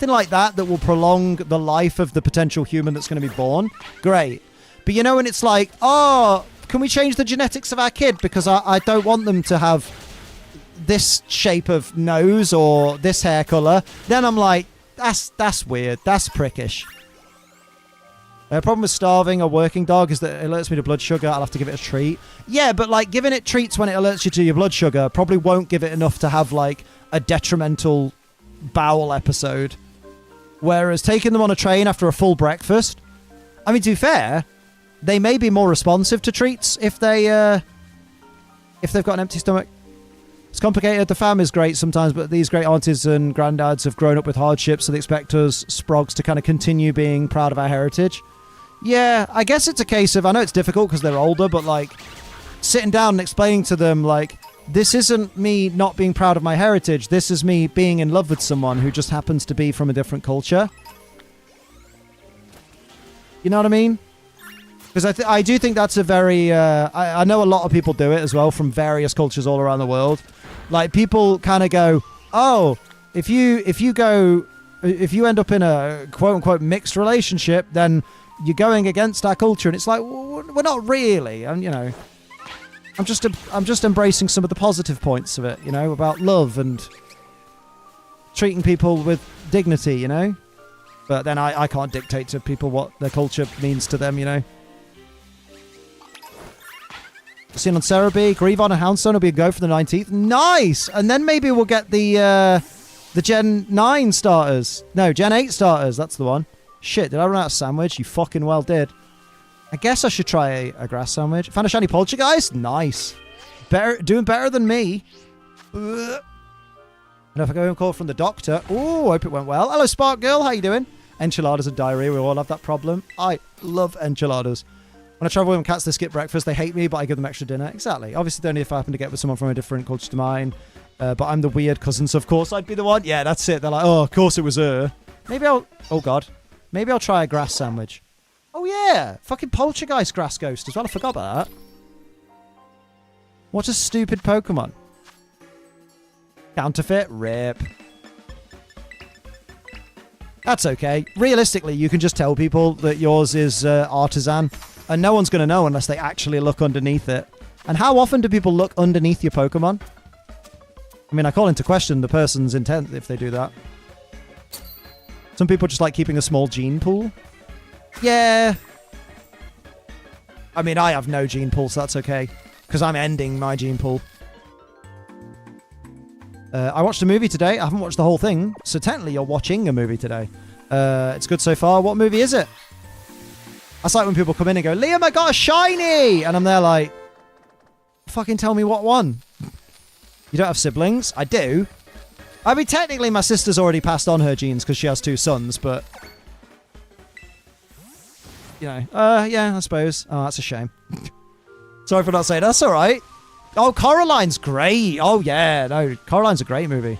like that that will prolong the life of the potential human that's going to be born, great. But you know when it's like, oh, can we change the genetics of our kid because I don't want them to have this shape of nose or this hair color? Then I'm like, that's weird. That's prickish. The problem with starving a working dog is that it alerts me to blood sugar. I'll have to give it a treat. Yeah, but like giving it treats when it alerts you to your blood sugar probably won't give it enough to have like a detrimental bowel episode. Whereas taking them on a train after a full breakfast, I mean, to be fair, they may be more responsive to treats if they've got an empty stomach. It's complicated. The fam is great sometimes, but these great aunties and granddads have grown up with hardships, so they expect us sprogs to kind of continue being proud of our heritage. Yeah, I guess it's a case of, I know it's difficult because they're older, but like sitting down and explaining to them like, this isn't me not being proud of my heritage. This is me being in love with someone who just happens to be from a different culture. You know what I mean? Because I do think that's a very... I know a lot of people do it as well from various cultures all around the world. Like, people kind of go, oh, if you end up in a quote-unquote mixed relationship, then you're going against our culture. And it's like, well, we're not really. And, you know, I'm just embracing some of the positive points of it, you know, about love and treating people with dignity, you know? But then I can't dictate to people what their culture means to them, you know? Seen on Cerebi, Greavon and Houndstone will be a go for the 19th. Nice! And then maybe we'll get the Gen 9 starters. No, Gen 8 starters. That's the one. Shit, did I run out of sandwich? You fucking well did. I guess I should try a grass sandwich. Found a shiny poltergeist? Nice. Doing better than me. And if I go and call from the doctor. Ooh, hope it went well. Hello, Spark Girl. How you doing? Enchiladas and diarrhea. We all have that problem. I love enchiladas. When I travel with cats, they skip breakfast. They hate me, but I give them extra dinner. Exactly. Obviously, only if I happen to get with someone from a different culture to mine. But I'm the weird cousin, so of course I'd be the one. Yeah, that's it. They're like, oh, of course it was her. Maybe I'll... Oh, God. Maybe I'll try a grass sandwich. Oh, yeah. Fucking poltergeist grass ghost as well. I forgot about that. What a stupid Pokemon. Counterfeit? Rip. That's okay. Realistically, you can just tell people that yours is artisan. And no one's going to know unless they actually look underneath it. And how often do people look underneath your Pokemon? I mean, I call into question the person's intent if they do that. Some people just like keeping a small gene pool. Yeah. I mean, I have no gene pool, so that's okay. Because I'm ending my gene pool. I watched a movie today. I haven't watched the whole thing. So technically, you're watching a movie today. It's good so far. What movie is it? That's like when people come in and go, Liam, I got a shiny! And I'm there like, fucking tell me what one. You don't have siblings? I do. I mean, technically, my sister's already passed on her genes because she has 2 sons, but... You know, yeah, I suppose. Oh, that's a shame. Sorry for not saying. That's all right. Oh, Coraline's great. Oh, yeah. No, Coraline's a great movie.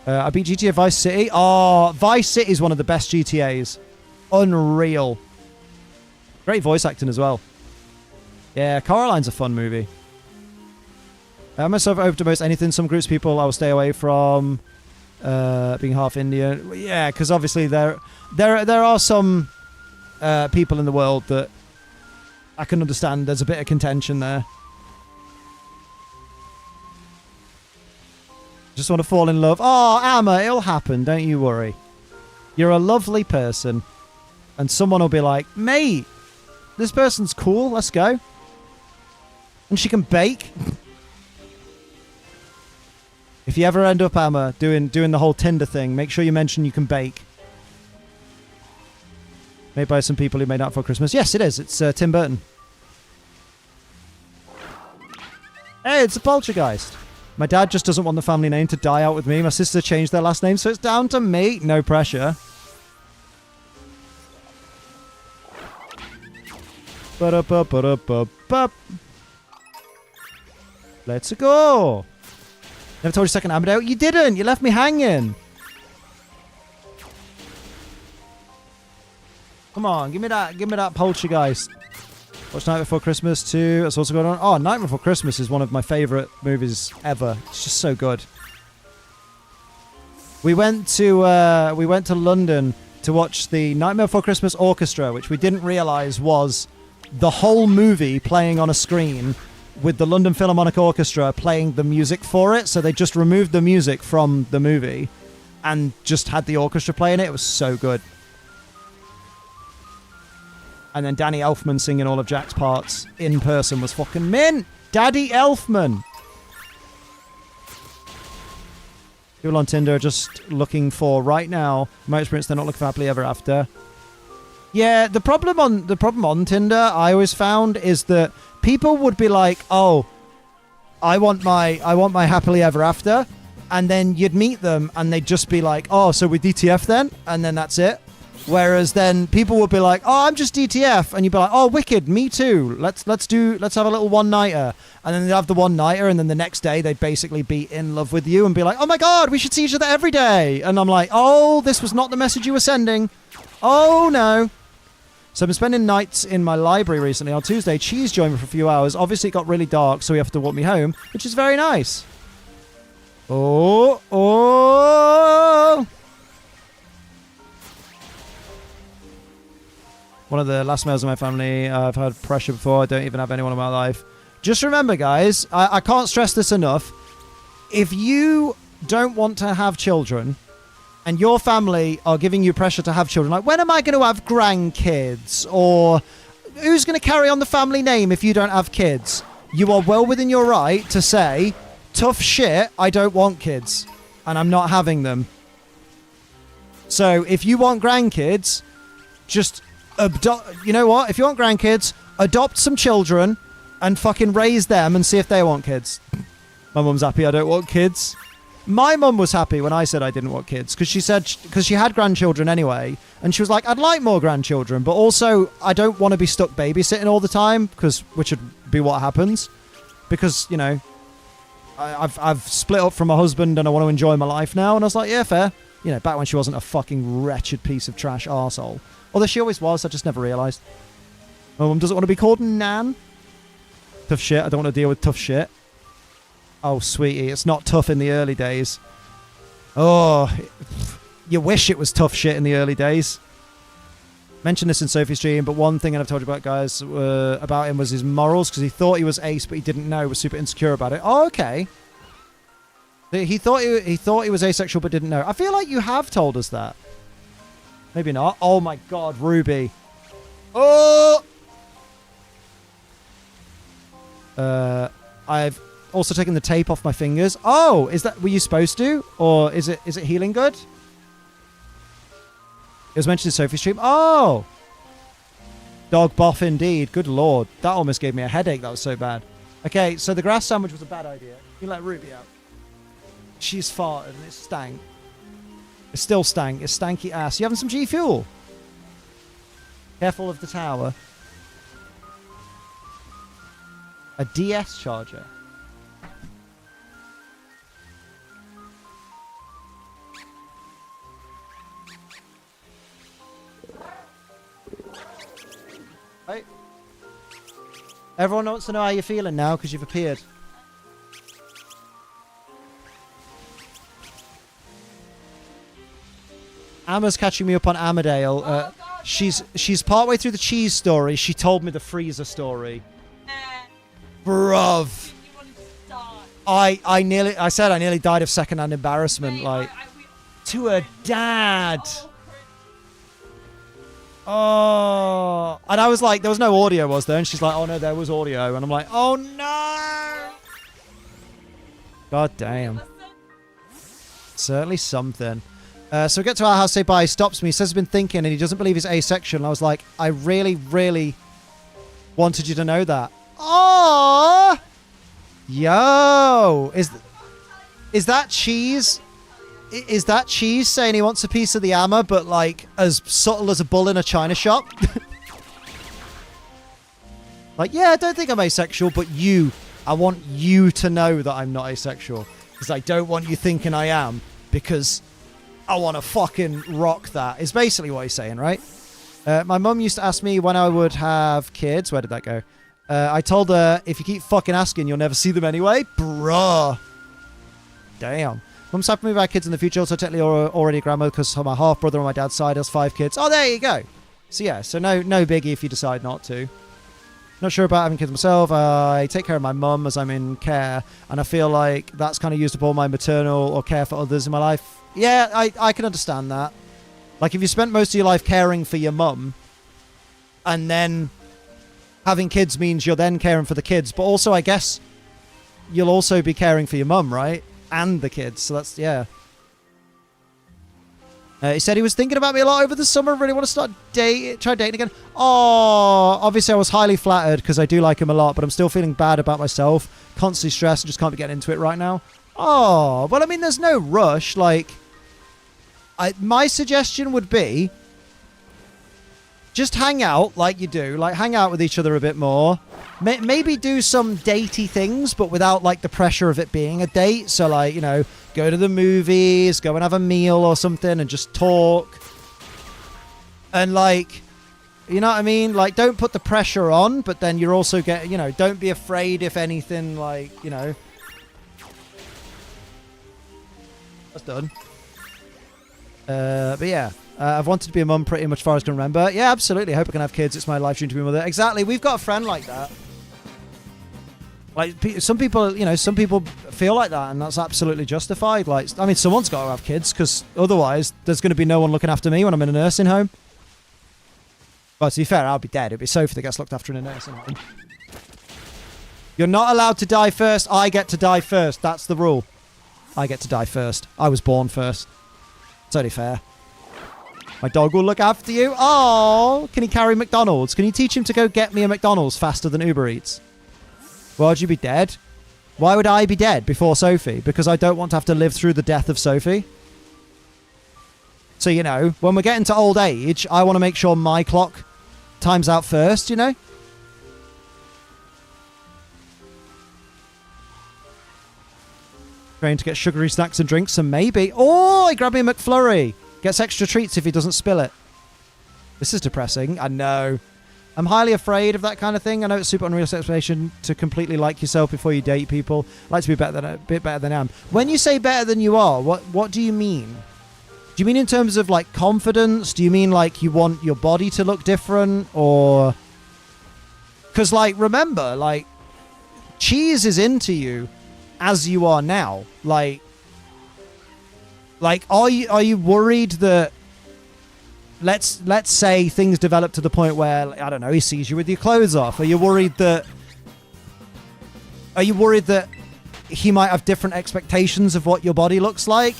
I beat GTA Vice City. Oh, Vice City is one of the best GTAs. Unreal. Great voice acting as well. Yeah, Coraline's a fun movie. I'm myself open to most anything. Some groups of people I will stay away from. Being half Indian. Yeah, because obviously there are some people in the world that I can understand. There's a bit of contention there. Just want to fall in love. Oh, Amma, it'll happen. Don't you worry. You're a lovely person. And someone will be like, mate, this person's cool. Let's go. And she can bake. If you ever end up, Amma, doing the whole Tinder thing, make sure you mention you can bake. Made by some people who made out for Christmas. Yes, it is. It's Tim Burton. Hey, it's a poltergeist. My dad just doesn't want the family name to die out with me. My sister changed their last name, so it's down to me. No pressure. Ba-da-ba-ba-da-ba-ba. Let's go. Never told you second Amadeo. You didn't. You left me hanging. Come on, give me that poltergeist. Watch Night Before Christmas too. That's also going on. Oh, Night Before Christmas is one of my favourite movies ever. It's just so good. We went to London to watch the Nightmare Before Christmas Orchestra, which we didn't realise was the whole movie playing on a screen with the London Philharmonic Orchestra playing the music for it. So they just removed the music from the movie and just had the orchestra playing it. It was so good. And then Danny Elfman singing all of Jack's parts in person was fucking mint. Daddy Elfman. People on Tinder are just looking for, right now, my experience, they're not looking for happily ever after. Yeah, the problem on Tinder, I always found, is that people would be like, oh, I want my happily ever after. And then you'd meet them and they'd just be like, oh, so we DTF then? And then that's it. Whereas then people would be like, oh, I'm just DTF. And you'd be like, oh, wicked, me too. Let's have a little one-nighter. And then they'd have the one-nighter, and then the next day they'd basically be in love with you and be like, oh my God, we should see each other every day. And I'm like, oh, this was not the message you were sending. Oh, no. So I've been spending nights in my library recently. On Tuesday, Cheese joined me for a few hours. Obviously, it got really dark, so he had to walk me home, which is very nice. Oh. One of the last males in my family. I've had pressure before. I don't even have anyone in my life. Just remember, guys, I can't stress this enough. If you don't want to have children and your family are giving you pressure to have children, like, when am I going to have grandkids? Or who's going to carry on the family name if you don't have kids? You are well within your right to say, tough shit, I don't want kids. And I'm not having them. So if you want grandkids, just... you know what? If you want grandkids, adopt some children and fucking raise them and see if they want kids. My mum's happy I don't want kids. My mum was happy when I said I didn't want kids because she had grandchildren anyway, and she was like, I'd like more grandchildren, but also I don't want to be stuck babysitting all the time, which would be what happens. Because, you know, I've split up from my husband and I want to enjoy my life now. And I was like, yeah, fair. You know, back when she wasn't a fucking wretched piece of trash arsehole. Although she always was, I just never realised. My mum doesn't want to be called Nan. Tough shit, I don't want to deal with tough shit. Oh, sweetie, it's not tough in the early days. Oh, you wish it was tough shit in the early days. Mentioned this in Sophie's stream, but one thing I've told you about, guys, about him was his morals, because he thought he was ace, but he didn't know. He was super insecure about it. Oh, okay. He thought he was asexual, but didn't know. I feel like you have told us that. Maybe not. Oh my God, Ruby. Oh! I've also taken the tape off my fingers. Oh, were you supposed to? Or is it healing good? It was mentioned in Sophie's stream. Oh! Dog boff indeed. Good Lord. That almost gave me a headache. That was so bad. Okay, so the grass sandwich was a bad idea. You let Ruby out. She's farted and it stank. It still stank. It's stanky ass. You having some G Fuel? Careful of the tower. A DS charger. Right. Everyone wants to know how you're feeling now because you've appeared. Emma's catching me up on Amadale. She's partway through the cheese story. She told me the freezer story. Bruv. I said I nearly died of secondhand embarrassment, like to her dad. Oh, and I was like, there was no audio, was there? And she's like, oh no, there was audio, and I'm like, oh no. God damn. Certainly something. So we get to our house, say bye. He stops me. He says he's been thinking, and he doesn't believe he's asexual. And I was like, I really, really wanted you to know that. Oh, yo, is that cheese? Is that cheese saying he wants a piece of the hammer, but like as subtle as a bull in a china shop? Like, yeah, I don't think I'm asexual, but I want you to know that I'm not asexual because I don't want you thinking I am, because I want to fucking rock that, is basically what he's saying, right? My mum used to ask me when I would have kids. Where did that go? I told her, if you keep fucking asking, you'll never see them anyway. Bruh. Damn. Mum's happy with our kids in the future. Also, technically already a grandmother because my half-brother on my dad's side has 5 kids. Oh, there you go. So, yeah. So, no biggie if you decide not to. Not sure about having kids myself. I take care of my mum as I'm in care. And I feel like that's kind of used up all my maternal or care for others in my life. Yeah, I can understand that. Like, if you spent most of your life caring for your mum, and then having kids means you're then caring for the kids, but also, I guess, you'll also be caring for your mum, right? And the kids, so that's, yeah. He said he was thinking about me a lot over the summer, really want to try dating again. Oh, obviously I was highly flattered, because I do like him a lot, but I'm still feeling bad about myself. Constantly stressed, I just can't be getting into it right now. Oh, well, I mean, there's no rush, like... my suggestion would be just hang out like you do. Like, hang out with each other a bit more. Maybe do some datey things, but without, like, the pressure of it being a date. So, like, you know, go to the movies, go and have a meal or something and just talk. And, like, you know what I mean? Like, don't put the pressure on, but then you're also you know, don't be afraid if anything, like, you know. That's done. But yeah, I've wanted to be a mum pretty much far as I can remember. Yeah, absolutely. I hope I can have kids. It's my life dream to be a mother. Exactly. We've got a friend like that. Like, some people, you know, some people feel like that, and that's absolutely justified. Like, I mean, someone's got to have kids, because otherwise there's going to be no one looking after me when I'm in a nursing home. Well, to be fair, I'll be dead. It'll be Sophie that gets looked after in a nursing home. You're not allowed to die first. I get to die first. That's the rule. I get to die first. I was born first. It's only fair. My dog will look after you. Oh, can he carry McDonald's? Can you teach him to go get me a McDonald's faster than Uber Eats? Well, would you be dead? Why would I be dead before Sophie? Because I don't want to have to live through the death of Sophie. So, you know, when we're getting to old age, I want to make sure my clock times out first, you know? Trying to get sugary snacks and drinks, and maybe... Oh, he grabbed me a McFlurry. Gets extra treats if he doesn't spill it. This is depressing. I know. I'm highly afraid of that kind of thing. I know it's super unrealistic expectation to completely like yourself before you date people. I like to be a bit better than I am. When you say better than you are, what do you mean? Do you mean in terms of, like, confidence? Do you mean, like, you want your body to look different? Or... Because, like, remember, like, cheese is into you as you are now. Like, are you worried that... Let's say things develop to the point where, I don't know, he sees you with your clothes off. Are you worried that he might have different expectations of what your body looks like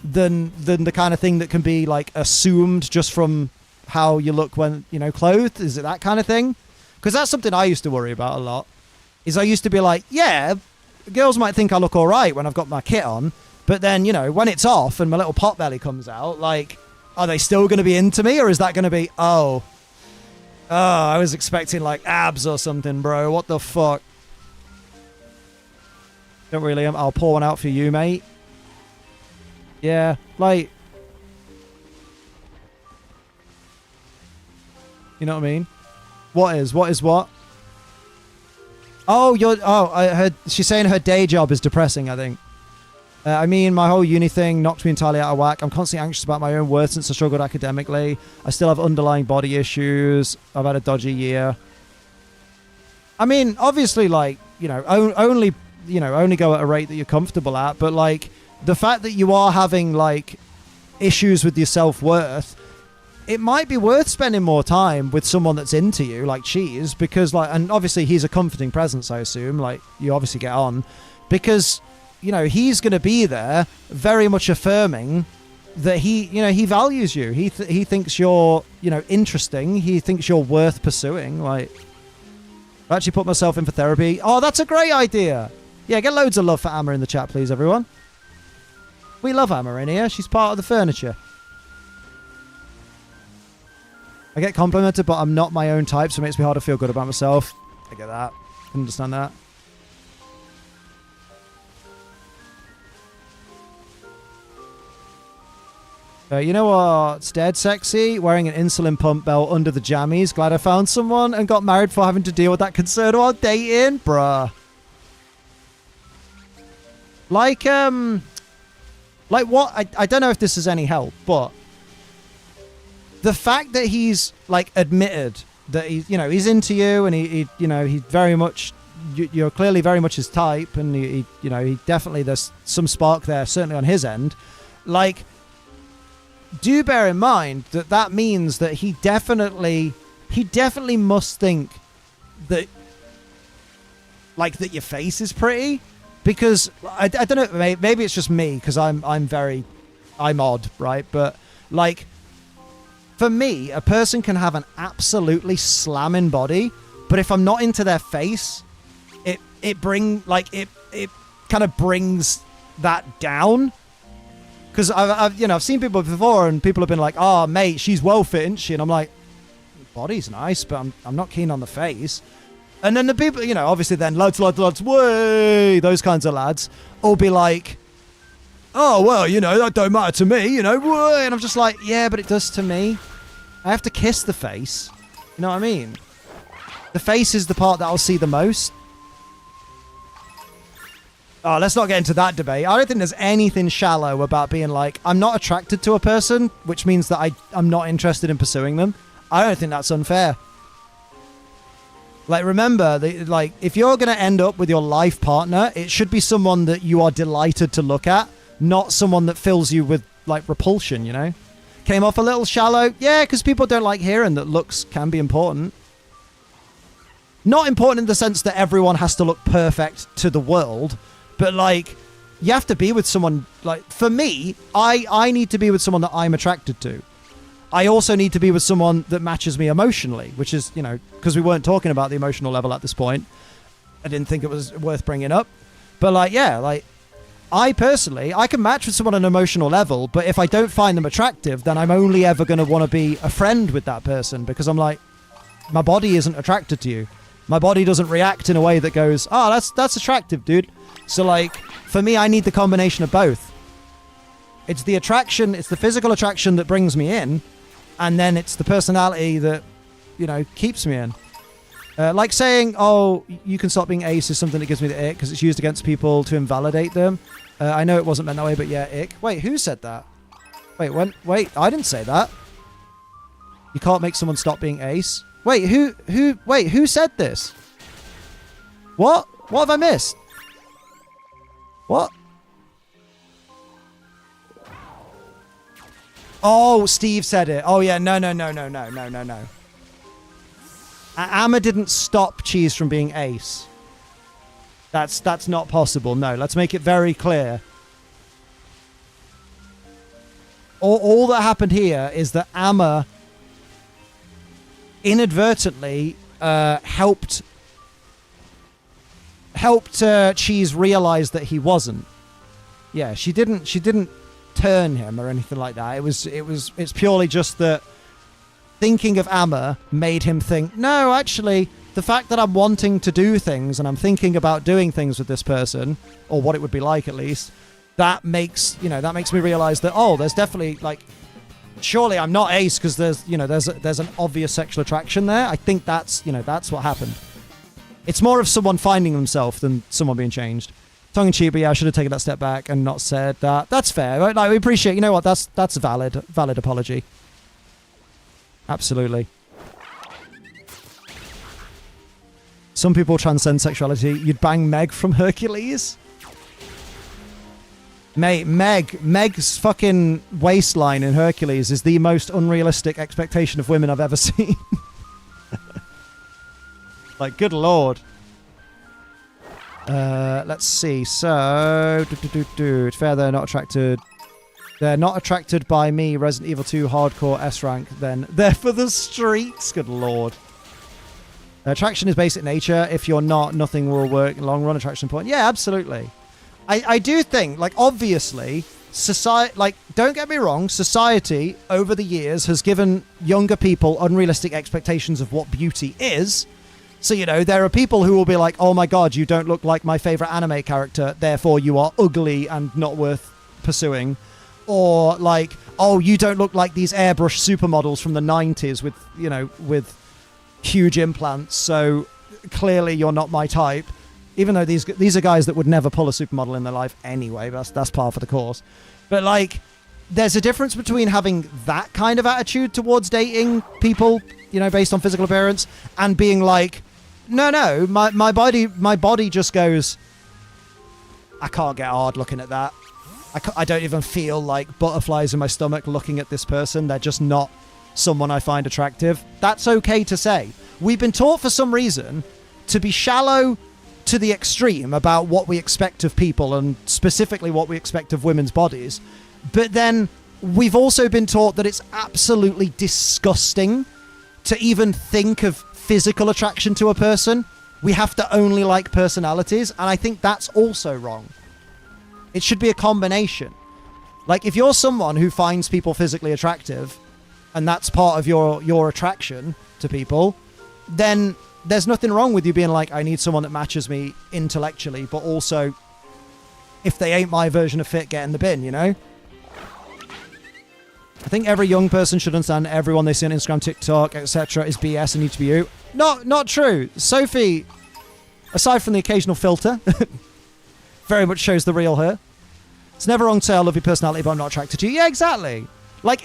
than the kind of thing that can be, like, assumed just from how you look when, you know, clothed? Is it that kind of thing? Because that's something I used to worry about a lot. Is I used to be like, yeah, girls might think I look all right when I've got my kit on, But then, you know, when it's off and my little potbelly comes out, like, are they still going to be into me? Or is that going to be, oh, I was expecting, like, abs or something, bro. What the fuck? Don't really, I'll pour one out for you, mate. Yeah, like, you know what I mean? What is what? Oh, I heard, she's saying her day job is depressing, I think. I mean, my whole uni thing knocked me entirely out of whack. I'm constantly anxious about my own worth since I struggled academically. I still have underlying body issues. I've had a dodgy year. I mean, obviously, like, you know, only go at a rate that you're comfortable at. But, like, the fact that you are having, like, issues with your self-worth, it might be worth spending more time with someone that's into you, like Cheese, because, like, and obviously he's a comforting presence, I assume. Like, you obviously get on. Because, you know, he's going to be there very much affirming that he values you. He thinks you're, you know, interesting. He thinks you're worth pursuing. Like, I've actually put myself in for therapy. Oh, that's a great idea. Yeah, get loads of love for Amma in the chat, please, everyone. We love Amma in here. She's part of the furniture. I get complimented, but I'm not my own type, so it makes me hard to feel good about myself. I get that. I can understand that. You know what's dead sexy? Wearing an insulin pump belt under the jammies. Glad I found someone and got married for having to deal with that concern while dating. Bruh. Like what? I don't know if this is any help, but the fact that he's, like, admitted that he's into you and he very much, you're clearly very much his type, and he definitely, there's some spark there, certainly on his end. Like, do bear in mind that means that he definitely must think that, like, that your face is pretty, because I don't know, maybe it's just me because I'm odd, right? But, like, for me, a person can have an absolutely slamming body, but if I'm not into their face, it kind of brings that down. Because I've seen people before, and people have been like, "Oh, mate, she's well fit, isn't she?" And I'm like, "Body's nice, but I'm not keen on the face." And then the people, obviously, then lads, way, those kinds of lads, all be like, "Oh, well, that don't matter to me, way." And I'm just like, "Yeah, but it does to me. I have to kiss the face. You know what I mean? The face is the part that I'll see the most." Oh, let's not get into that debate. I don't think there's anything shallow about being like, I'm not attracted to a person, which means that I'm not interested in pursuing them. I don't think that's unfair. Like, remember, if you're going to end up with your life partner, it should be someone that you are delighted to look at, not someone that fills you with, like, repulsion, Came off a little shallow? Yeah, because people don't like hearing that looks can be important. Not important in the sense that everyone has to look perfect to the world, but, like, you have to be with someone, like, for me, I need to be with someone that I'm attracted to. I also need to be with someone that matches me emotionally, which is, because we weren't talking about the emotional level at this point. I didn't think it was worth bringing up. But, like, yeah, like, I personally, I can match with someone on an emotional level, but if I don't find them attractive, then I'm only ever going to want to be a friend with that person, because I'm like, my body isn't attracted to you. My body doesn't react in a way that goes, oh, that's attractive, dude. So, like, for me, I need the combination of both. It's the attraction, it's the physical attraction that brings me in, and then it's the personality that, keeps me in. Like saying, oh, you can stop being ace is something that gives me the ick because it's used against people to invalidate them. I know it wasn't meant that way, but yeah, ick. Wait, who said that? Wait, I didn't say that. You can't make someone stop being ace. Wait, who said this? What? What have I missed? What? Oh, Steve said it. Oh, yeah, no. Amma didn't stop Cheese from being ace. That's not possible. No, let's make it very clear. All that happened here is that Amma inadvertently helped Cheese realize that he wasn't. Yeah, she didn't turn him or anything like that. It's purely just that thinking of Amma made him think, no, actually, the fact that I'm wanting to do things and I'm thinking about doing things with this person, or what it would be like at least, that makes me realize that, oh, there's definitely, like, surely I'm not ace because there's an obvious sexual attraction there. I think that's what happened. It's more of someone finding themselves than someone being changed. Tongue in cheek, but yeah, I should have taken that step back and not said that. That's fair, right? Like, we appreciate, you know what, that's a valid apology. Absolutely. Some people transcend sexuality. You'd bang Meg from Hercules? Mate, Meg's fucking waistline in Hercules is the most unrealistic expectation of women I've ever seen. Like, good lord. Let's see. So, fair, they're not attracted. They're not attracted by me, Resident Evil 2 hardcore S rank, then they're for the streets. Good lord. Attraction is basic nature. If you're not, nothing will work. Long run attraction point. Yeah, absolutely. I do think, like, obviously, society, like, don't get me wrong, society over the years has given younger people unrealistic expectations of what beauty is. So, there are people who will be like, oh my god, you don't look like my favorite anime character, therefore you are ugly and not worth pursuing. Or, like, oh, you don't look like these airbrush supermodels from the 90s with huge implants, so clearly you're not my type. Even though these are guys that would never pull a supermodel in their life anyway, that's par for the course. But, like, there's a difference between having that kind of attitude towards dating people, based on physical appearance, and being like, no, my body just goes, I can't get hard looking at that. I don't even feel like butterflies in my stomach looking at this person. They're just not someone I find attractive. That's okay to say. We've been taught for some reason to be shallow to the extreme about what we expect of people, and specifically what we expect of women's bodies. But then we've also been taught that it's absolutely disgusting to even think of physical attraction to a person. We have to only like personalities, and I think that's also wrong. It should be a combination. Like, if you're someone who finds people physically attractive, and that's part of your attraction to people, then there's nothing wrong with you being like, I need someone that matches me intellectually, but also, if they ain't my version of fit, get in the bin, I think every young person should understand everyone they see on Instagram, TikTok, etc. is BS and need to be you. Not true. Sophie, aside from the occasional filter, very much shows the real her. It's never wrong to say I love your personality, but I'm not attracted to you. Yeah, exactly. Like,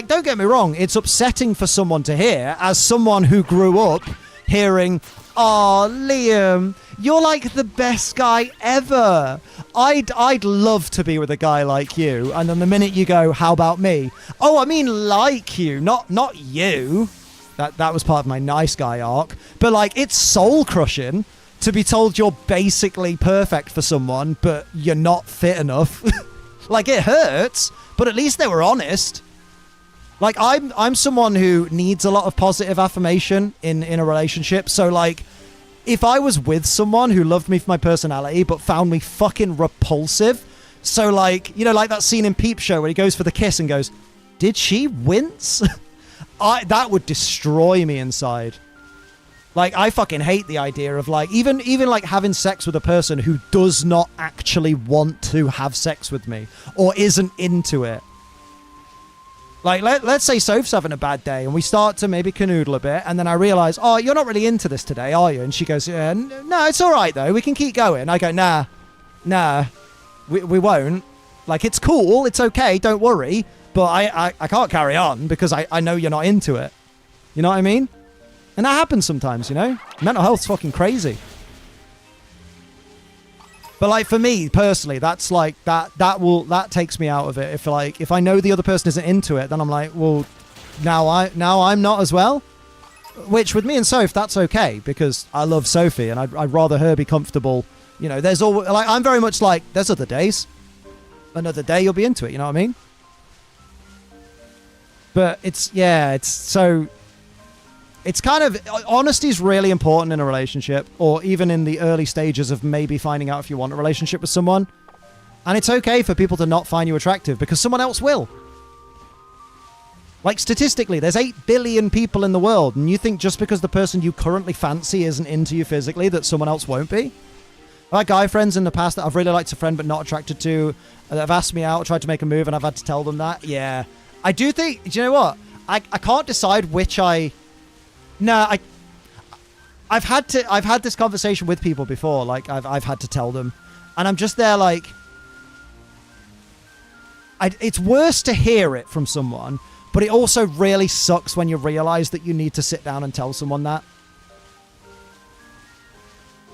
don't get me wrong, it's upsetting for someone to hear, as someone who grew up hearing, oh, Liam, you're like the best guy ever. I'd love to be with a guy like you. And then the minute you go, how about me? Oh, I mean like you, not you. That was part of my nice guy arc. But, like, it's soul crushing to be told you're basically perfect for someone, but you're not fit enough. Like, it hurts, but at least they were honest. Like, I'm someone who needs a lot of positive affirmation in a relationship. So, like, if I was with someone who loved me for my personality but found me fucking repulsive, so, like, like that scene in Peep Show where he goes for the kiss and goes, did she wince? That would destroy me inside. Like, I fucking hate the idea of, like, even like having sex with a person who does not actually want to have sex with me or isn't into it. Like, let's say Soph's having a bad day and we start to maybe canoodle a bit, and then I realise, oh, you're not really into this today, are you? And she goes, no, it's all right, though. We can keep going. I go, nah, we won't. Like, it's cool. It's okay. Don't worry. But I can't carry on because I know you're not into it. You know what I mean? And that happens sometimes, Mental health's fucking crazy. But, like, for me personally, that's like that takes me out of it. If I know the other person isn't into it, then I'm like, well, now I'm not as well. Which with me and Soph, that's okay because I love Sophie and I'd rather her be comfortable. There's always, like, I'm very much like, there's other days. Another day you'll be into it. You know what I mean? But it's kind of, honesty is really important in a relationship, or even in the early stages of maybe finding out if you want a relationship with someone. And it's okay for people to not find you attractive because someone else will. Like, statistically, there's 8 billion people in the world, and you think just because the person you currently fancy isn't into you physically that someone else won't be? I've had guy friends in the past that I've really liked a friend but not attracted to, that have asked me out, tried to make a move, and I've had to tell them that. Yeah. I do think... Do you know what? I can't decide which I... No, I've had this conversation with people before. Like, I've had to tell them. And I'm just there like... it's worse to hear it from someone... But it also really sucks when you realize that you need to sit down and tell someone that.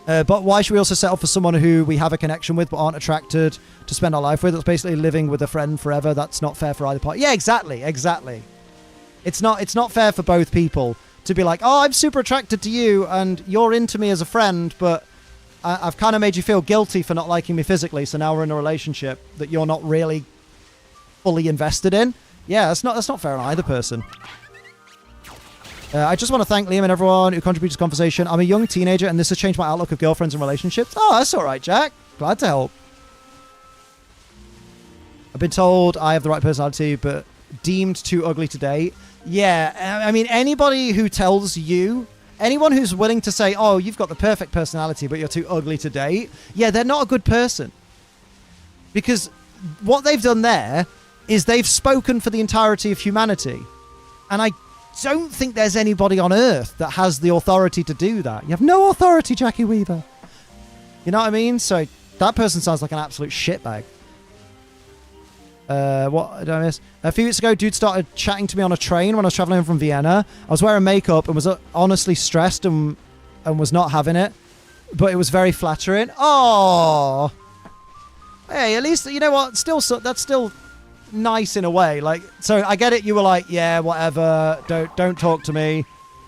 But why should we also settle for someone who we have a connection with but aren't attracted to spend our life with? That's basically living with a friend forever. That's not fair for either party. Yeah, exactly. It's not fair for both people to be like, oh, I'm super attracted to you and you're into me as a friend, but I've kind of made you feel guilty for not liking me physically, so now we're in a relationship that you're not really fully invested in. Yeah, that's not fair on either person. I just want to thank Liam and everyone who contributed to the conversation. I'm a young teenager, and this has changed my outlook of girlfriends and relationships. Oh, that's all right, Jack. Glad to help. I've been told I have the right personality, but deemed too ugly to date. Yeah, I mean, anybody who tells you, anyone who's willing to say, oh, you've got the perfect personality, but you're too ugly to date, yeah, they're not a good person. Because what they've done there is they've spoken for the entirety of humanity. And I don't think there's anybody on Earth that has the authority to do that. You have no authority, Jackie Weaver. You know what I mean? So that person sounds like an absolute shitbag. What did I miss? A few weeks ago, dude started chatting to me on a train when I was traveling from Vienna. I was wearing makeup and was honestly stressed and was not having it. But it was very flattering. Oh, hey, at least, you know what? That's still nice in a way. Like, so I get it. You were like, yeah, whatever. Don't talk to me.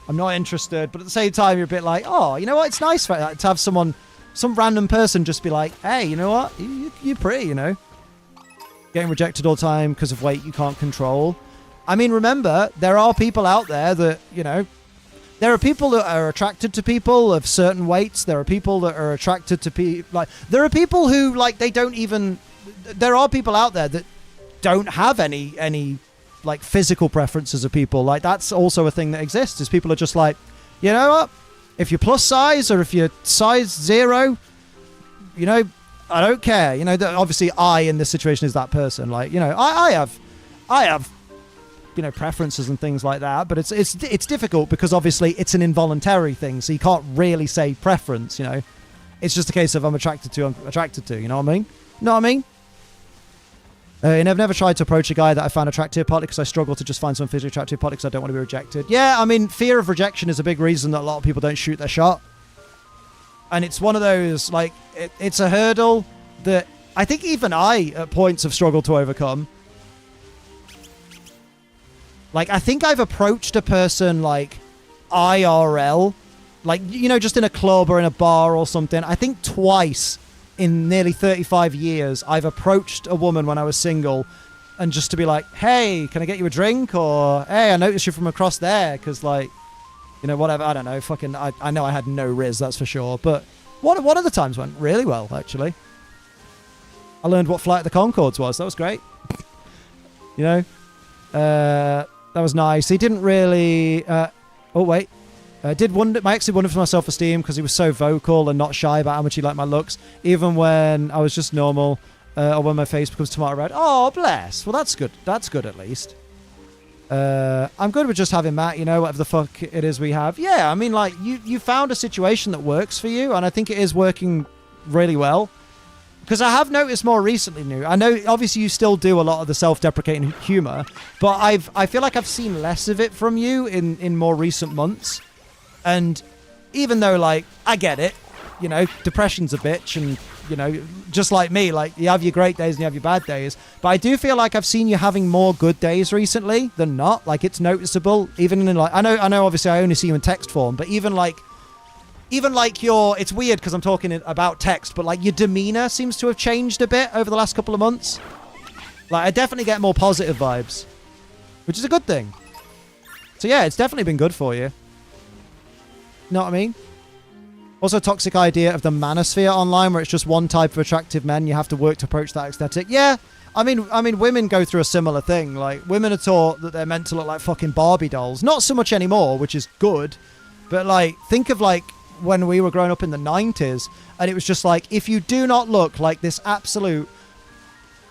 I'm not interested. But at the same time, you're a bit like, oh, you know what? It's nice to have some random person just be like, hey, you know what? You're pretty, you know. Getting rejected all the time because of weight you can't control. I mean, remember, there are people out there that, you know, there are people that are attracted to people of certain weights. There are people that are attracted to people, like, there are people who, like, they don't even, there are people out there that don't have any like physical preferences of people. Like, that's also a thing that exists, is people are just like, you know what, if you're plus size or if you're size 0, you know, I don't care. You know, obviously I in this situation is that person. Like, you know, I have you know, preferences and things like that, but it's difficult because obviously it's an involuntary thing, so you can't really say preference. You know, it's just a case of I'm attracted to, you know what I mean? Know what I mean? And I've never tried to approach a guy that I found attractive, partly because I struggle to just find someone physically attractive, partly because I don't want to be rejected. Yeah, I mean, fear of rejection is a big reason that a lot of people don't shoot their shot. And it's one of those, like, it's a hurdle that I think even I, at points, have struggled to overcome. Like, I think I've approached a person, like, IRL, like, you know, just in a club or in a bar or something. I think twice in nearly 35 years, I've approached a woman when I was single and just to be like, hey, can I get you a drink? Or, hey, I noticed you from across there, because, like, you know, whatever, I don't know, fucking, I know I had no riz, that's for sure, but one of the times went really well, actually. I learned what Flight of the Conchords was, that was great. You know, that was nice. He didn't really, oh wait, I actually wondered for my self-esteem, because he was so vocal and not shy about how much he liked my looks, even when I was just normal, or when my face becomes tomato red. Oh, bless, well that's good at least. I'm good with just having Matt, you know, whatever the fuck it is we have. Yeah, I mean, like, you found a situation that works for you, and I think it is working really well. Because I have noticed more recently, I know, obviously, you still do a lot of the self-deprecating humor, but I feel like I've seen less of it from you in more recent months. And even though, like, I get it, you know, depression's a bitch, and, you know, just like me, like, you have your great days and you have your bad days. But I do feel like I've seen you having more good days recently than not. Like, it's noticeable, even in, like, I know, obviously, I only see you in text form, but even like it's weird because I'm talking about text, but, like, your demeanor seems to have changed a bit over the last couple of months. Like, I definitely get more positive vibes, which is a good thing. So, yeah, it's definitely been good for you. Know what I mean? Also, toxic idea of the manosphere online, where it's just one type of attractive men. You have to work to approach that aesthetic. Yeah, I mean, women go through a similar thing. Like, women are taught that they're meant to look like fucking Barbie dolls. Not so much anymore, which is good. But, like, think of, like, when we were growing up in the 90s, and it was just like, if you do not look like this absolute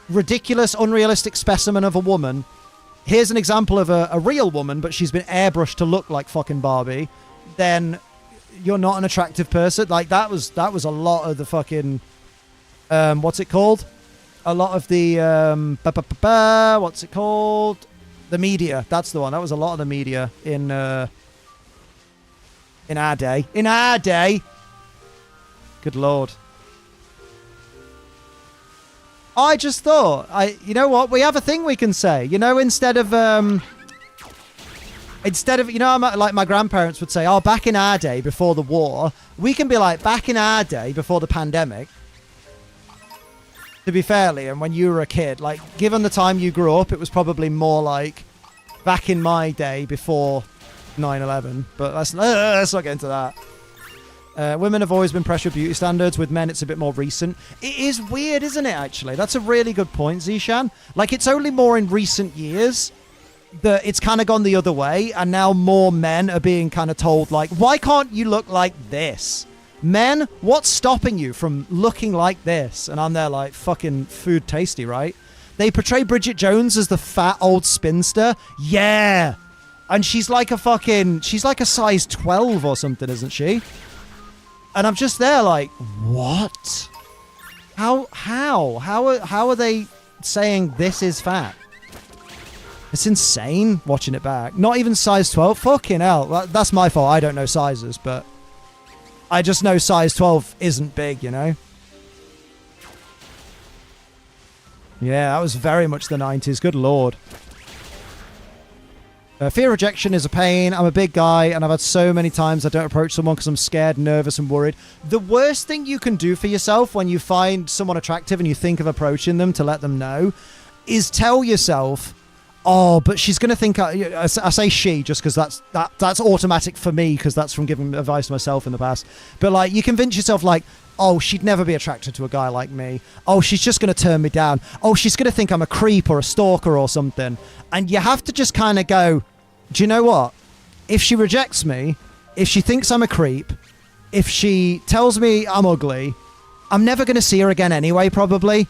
ridiculous, unrealistic specimen of a woman, here's an example of a real woman, but she's been airbrushed to look like fucking Barbie, then you're not an attractive person. Like, that was a lot of the fucking, what's it called? A lot of the, what's it called? The media. That's the one. That was a lot of the media in our day. In our day! Good lord. I just thought, you know what? We have a thing we can say. You know, instead of, you know, like my grandparents would say, oh, back in our day before the war, we can be like, back in our day before the pandemic. To be fair, Liam, when you were a kid, like, given the time you grew up, it was probably more like back in my day before 9/11. But let's not get into that. Women have always been pressure beauty standards. With men, it's a bit more recent. It is weird, isn't it, actually? That's a really good point, Zishan. Like, it's only more in recent years that it's kind of gone the other way, and now more men are being kind of told, like, why can't you look like this? Men, what's stopping you from looking like this? And I'm there like, fucking food tasty, right? They portray Bridget Jones as the fat old spinster. Yeah! And she's like a size 12 or something, isn't she? And I'm just there like, what? How are they saying this is fat? It's insane watching it back. Not even size 12. Fucking hell. That's my fault. I don't know sizes, but I just know size 12 isn't big, you know? Yeah, that was very much the 90s. Good lord. Fear rejection is a pain. I'm a big guy, and I've had so many times I don't approach someone because I'm scared, nervous, and worried. The worst thing you can do for yourself when you find someone attractive and you think of approaching them to let them know is tell yourself, oh, but she's going to think... I say she just because that's automatic for me because that's from giving advice to myself in the past. But, like, you convince yourself, like, oh, she'd never be attracted to a guy like me. Oh, she's just going to turn me down. Oh, she's going to think I'm a creep or a stalker or something. And you have to just kind of go, do you know what? If she rejects me, if she thinks I'm a creep, if she tells me I'm ugly, I'm never going to see her again anyway, probably.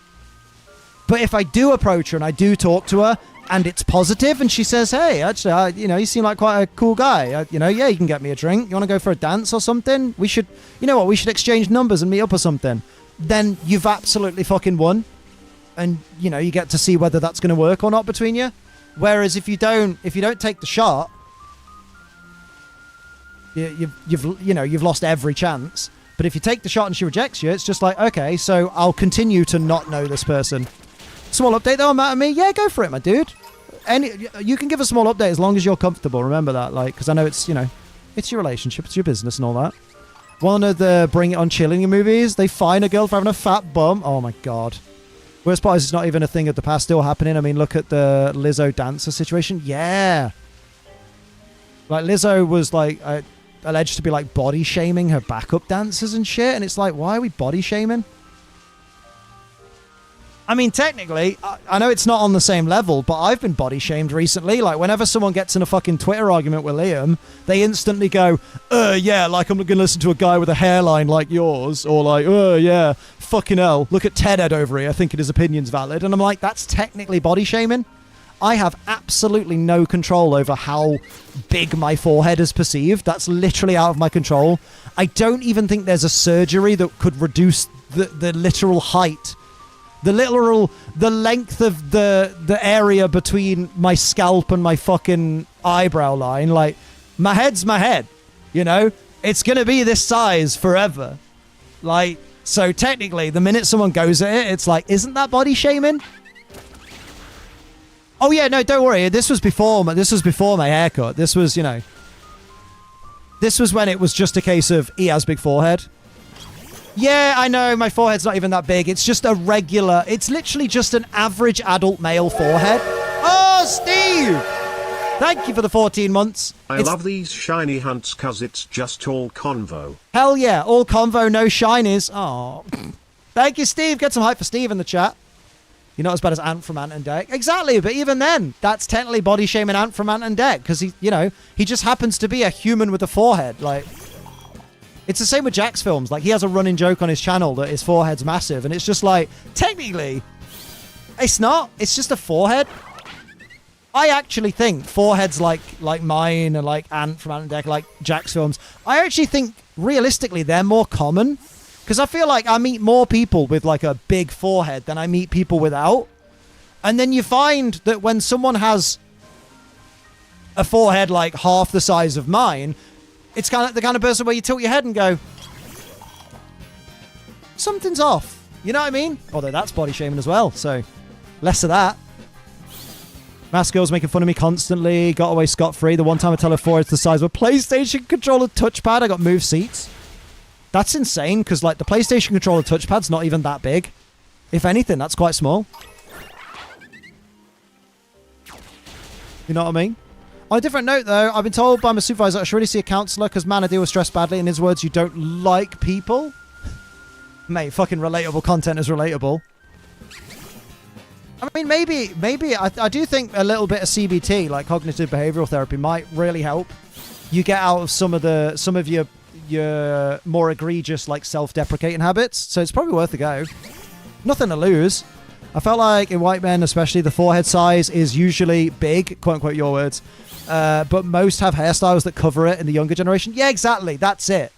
But if I do approach her and I do talk to her and it's positive and she says, hey, actually, you seem like quite a cool guy. Yeah, you can get me a drink. You want to go for a dance or something? We should, you know what? We should exchange numbers and meet up or something. Then you've absolutely fucking won. And, you get to see whether that's going to work or not between you. Whereas if you don't take the shot, you've lost every chance. But if you take the shot and she rejects you, it's just like, okay, so I'll continue to not know this person. Small update though, matter me. Yeah, go for it, my dude. You can give a small update as long as you're comfortable. Remember that, like, because I know it's it's your relationship, it's your business and all that. One of the Bring It On Chilling movies, they fine a girl for having a fat bum. Oh my god. Worst part is it's not even a thing of the past still happening. I mean, look at the Lizzo dancer situation. Yeah. Like, Lizzo was, like, alleged to be, like, body shaming her backup dancers and shit. And it's like, why are we body shaming? I mean, technically, I know it's not on the same level, but I've been body shamed recently. Like, whenever someone gets in a fucking Twitter argument with Liam, they instantly go, yeah, like, I'm not going to listen to a guy with a hairline like yours. Or like, yeah, fucking hell, look at Ted Ed over here, thinking his opinion's valid. And I'm like, that's technically body shaming. I have absolutely no control over how big my forehead is perceived. That's literally out of my control. I don't even think there's a surgery that could reduce the literal height. The length of the area between my scalp and my fucking eyebrow line. Like, my head's my head, It's going to be this size forever. Like, so technically, the minute someone goes at it, it's like, isn't that body shaming? Oh yeah, no, don't worry. This was before my haircut. This was, this was when it was just a case of, he has big forehead. Yeah, I know, my forehead's not even that big. It's just it's literally just an average adult male forehead. Oh, Steve! Thank you for the 14 months. I love these shiny hunts cause it's just all convo. Hell yeah, all convo, no shinies. Oh, thank you, Steve. Get some hype for Steve in the chat. You're not as bad as Ant from Ant and Dec. Exactly, but even then, that's technically body shaming Ant from Ant and Dec because he, you know, he just happens to be a human with a forehead. Like, it's the same with Jack's films. Like, he has a running joke on his channel that his forehead's massive, and it's just like, technically, it's not. It's just a forehead. I actually think foreheads like mine and like Ant from Ant and Dec, like Jack's films, I actually think realistically they're more common. Because I feel like I meet more people with like a big forehead than I meet people without. And then you find that when someone has a forehead like half the size of mine, it's kind of the kind of person where you tilt your head and go, something's off. You know what I mean? Although that's body shaming as well, so less of that. Mask girl's making fun of me constantly. Got away scot-free. The one time I tell her forehead's the size of a PlayStation controller touchpad, I got moved seats. That's insane, because like the PlayStation controller touchpad's not even that big. If anything, that's quite small. You know what I mean? On a different note, though, I've been told by my supervisor I should really see a counsellor because, man, I deal with stress badly. In his words, you don't like people. Mate, fucking relatable content is relatable. I mean, maybe I do think a little bit of CBT, like cognitive behavioural therapy, might really help you get out of some of your more egregious, like, self-deprecating habits. So it's probably worth a go. Nothing to lose. I felt like in white men, especially, the forehead size is usually big, quote-unquote your words, but most have hairstyles that cover it in the younger generation. Yeah, exactly. That's it.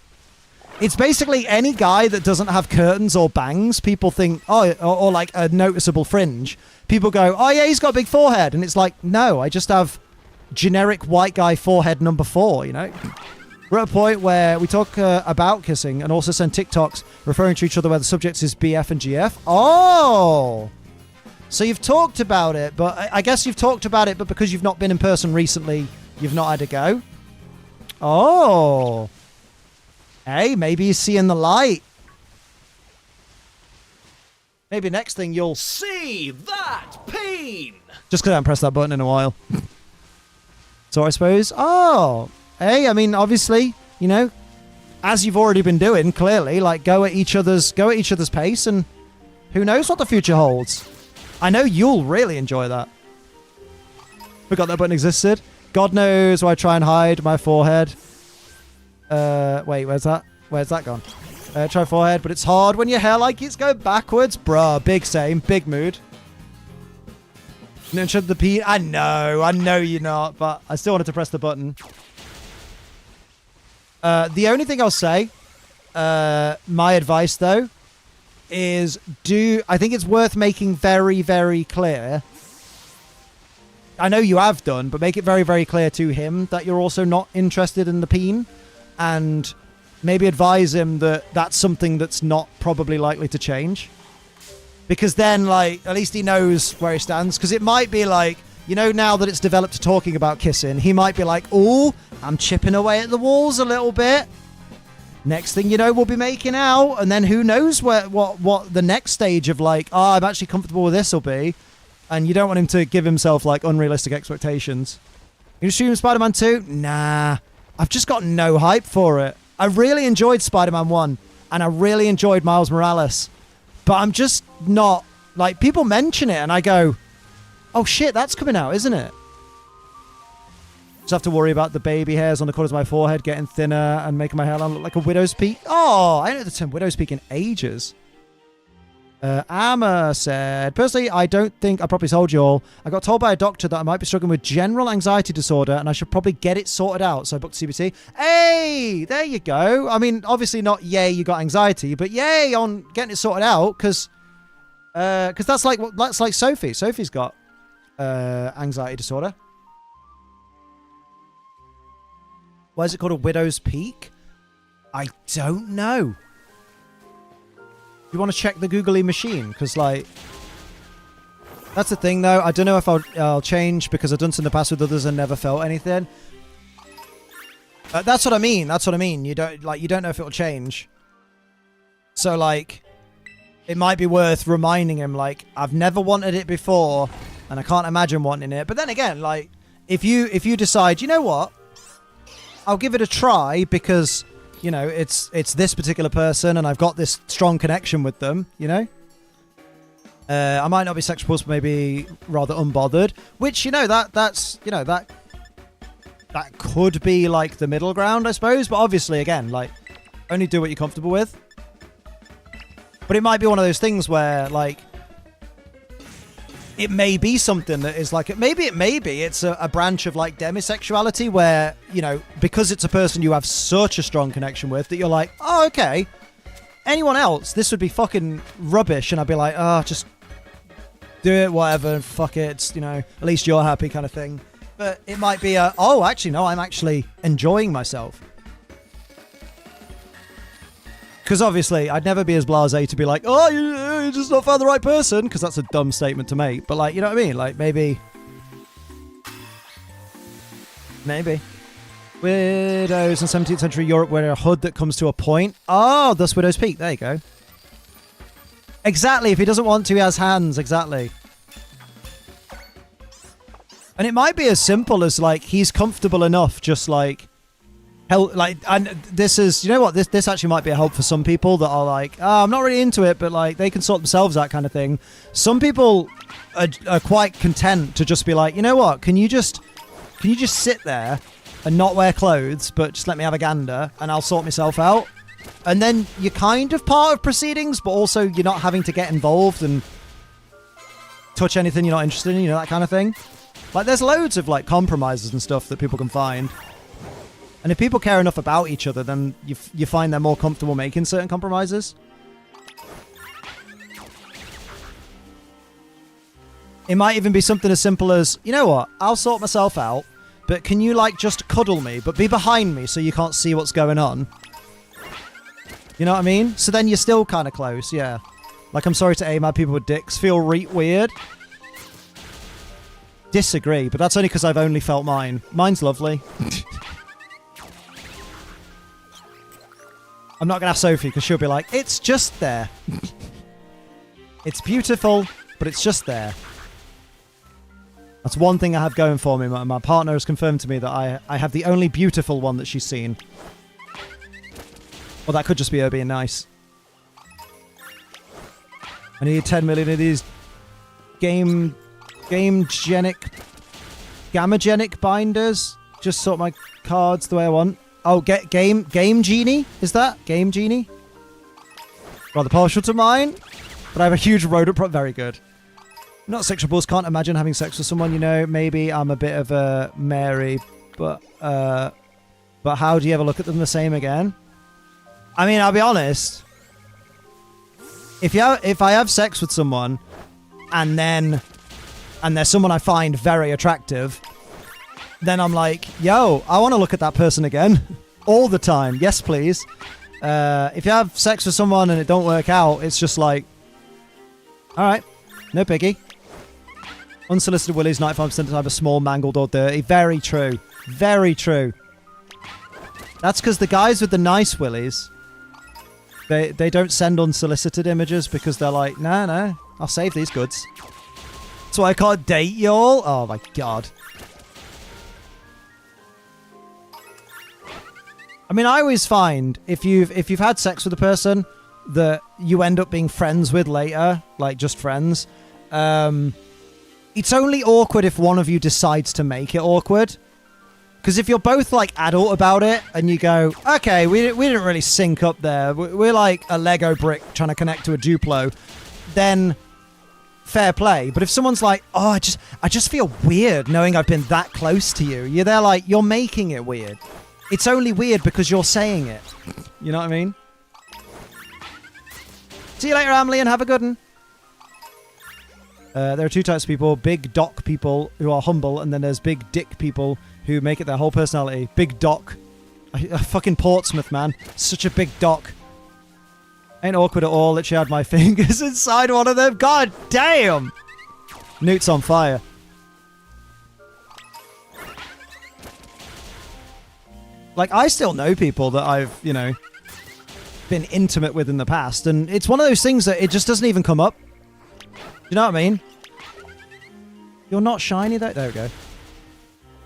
It's basically any guy that doesn't have curtains or bangs, people think, oh, or like a noticeable fringe. People go, oh yeah, he's got a big forehead. And it's like, no, I just have generic white guy forehead number 4, you know? We're at a point where we talk about kissing and also send TikToks referring to each other where the subject is BF and GF. Oh! So you've talked about it, but I guess you've talked about it, but because you've not been in person recently, you've not had a go. Oh! Hey, maybe you're seeing the light. Maybe next thing you'll see that pain. Just because I haven't pressed that button in a while. So I suppose, oh, hey, I mean, obviously, you know, as you've already been doing, clearly, like go at each other's pace, and who knows what the future holds. I know you'll really enjoy that. Forgot that button existed. God knows why I try and hide my forehead. Wait, where's that? Where's that gone? Try forehead, but it's hard when your hair like it's going backwards. Bruh, big same, big mood. Mentioned the P. I know you're not, but I still wanted to press the button. The only thing I'll say, my advice though, is I think it's worth making very, very clear. I know you have done, but make it very, very clear to him that you're also not interested in the peen. And maybe advise him that that's something that's not probably likely to change. Because then, like, at least he knows where he stands. Because it might be like, you know, now that it's developed to talking about kissing, he might be like, oh, I'm chipping away at the walls a little bit. Next thing you know, we'll be making out. And then who knows what the next stage of like, oh, I'm actually comfortable with this will be. And you don't want him to give himself, like, unrealistic expectations. You assume Spider-Man 2? Nah. I've just got no hype for it. I really enjoyed Spider-Man 1, and I really enjoyed Miles Morales. But I'm just not... Like, people mention it, and I go, oh shit, that's coming out, isn't it? Just have to worry about the baby hairs on the corners of my forehead getting thinner and making my hairline look like a widow's peak. Oh, I haven't heard the term widow's peak in ages. Amma said, personally, I don't think I properly told you all. I got told by a doctor that I might be struggling with general anxiety disorder and I should probably get it sorted out. So I booked CBT. Hey, there you go. I mean, obviously not yay, you got anxiety, but yay on getting it sorted out because that's like Sophie. Sophie's got anxiety disorder. Why is it called a widow's peak? I don't know. You want to check the googly machine? Because, like, that's the thing, though. I don't know if I'll change because I've done this in the past with others and never felt anything. That's what I mean. That's what I mean. You don't know if it'll change. So, like, it might be worth reminding him, like, I've never wanted it before and I can't imagine wanting it. But then again, like, if you decide, you know what, I'll give it a try because, you know, it's this particular person and I've got this strong connection with them, you know? I might not be sex repulsed, but maybe rather unbothered, which, you know, that's, you know, that could be like the middle ground, I suppose. But obviously, again, like, only do what you're comfortable with. But it might be one of those things where, like, it may be something that is like, maybe it's a branch of like demisexuality where, you know, because it's a person you have such a strong connection with that you're like, oh, okay. Anyone else, this would be fucking rubbish. And I'd be like, oh, just do it, whatever, fuck it. It's, you know, at least you're happy kind of thing. But it might be oh, actually, no, I'm actually enjoying myself. Because obviously, I'd never be as blasé to be like, oh, you just not found the right person, because that's a dumb statement to make. But, like, you know what I mean? Like, maybe. Widows in 17th century Europe wear a hood that comes to a point. Oh, thus Widow's Peak. There you go. Exactly. If he doesn't want to, he has hands. Exactly. And it might be as simple as, like, he's comfortable enough just, like, and this is, you know what, this actually might be a help for some people that are like, oh, I'm not really into it, but like they can sort themselves out kind of thing. Some people are quite content to just be like, you know what, can you just sit there and not wear clothes, but just let me have a gander and I'll sort myself out. And then you're kind of part of proceedings, but also you're not having to get involved and touch anything you're not interested in, you know, that kind of thing. Like there's loads of like compromises and stuff that people can find. And if people care enough about each other, then you find they're more comfortable making certain compromises. It might even be something as simple as, you know what, I'll sort myself out, but can you, like, just cuddle me, but be behind me so you can't see what's going on? You know what I mean? So then you're still kind of close, yeah. Like, I'm sorry to aim at people with dicks. Feel weird. Disagree, but that's only because I've only felt mine. Mine's lovely. I'm not going to ask Sophie because she'll be like, it's just there. It's beautiful, but it's just there. That's one thing I have going for me. My partner has confirmed to me that I have the only beautiful one that she's seen. Or that could just be her being nice. I need 10 million of these Gamma-genic binders. Just sort my cards the way I want. Oh, Game Genie? Is that? Game Genie? Rather partial to mine, but I have a huge rodent very good. Not sexual bulls, can't imagine having sex with someone, you know. Maybe I'm a bit of a Mary, but how do you ever look at them the same again? I mean, I'll be honest. If I have sex with someone and there's someone I find very attractive, then I'm like, yo, I want to look at that person again. All the time. Yes, please. If you have sex with someone and it don't work out, it's just like, all right, no biggie. Unsolicited willies, 95% of the time are small, mangled, or dirty. Very true. Very true. That's because the guys with the nice willies, they don't send unsolicited images because they're like, no, I'll save these goods. That's why I can't date y'all. Oh my god. I mean, I always find if you've had sex with a person that you end up being friends with later, like just friends, it's only awkward if one of you decides to make it awkward. Because if you're both like adult about it and you go, okay, we didn't really sync up there, we're like a Lego brick trying to connect to a Duplo, then fair play. But if someone's like, oh, I just feel weird knowing I've been that close to you, you're there like, you're making it weird. It's only weird because you're saying it. You know what I mean? See you later, Emily, and have a good one. There are two types of people. Big doc people who are humble, and then there's big dick people who make it their whole personality. Big doc. Fucking Portsmouth, man. Such a big doc. Ain't awkward at all. Literally had my fingers inside one of them. God damn! Newt's on fire. Like, I still know people that I've, you know, been intimate with in the past, and it's one of those things that it just doesn't even come up. You know what I mean? You're not shiny, though? There we go.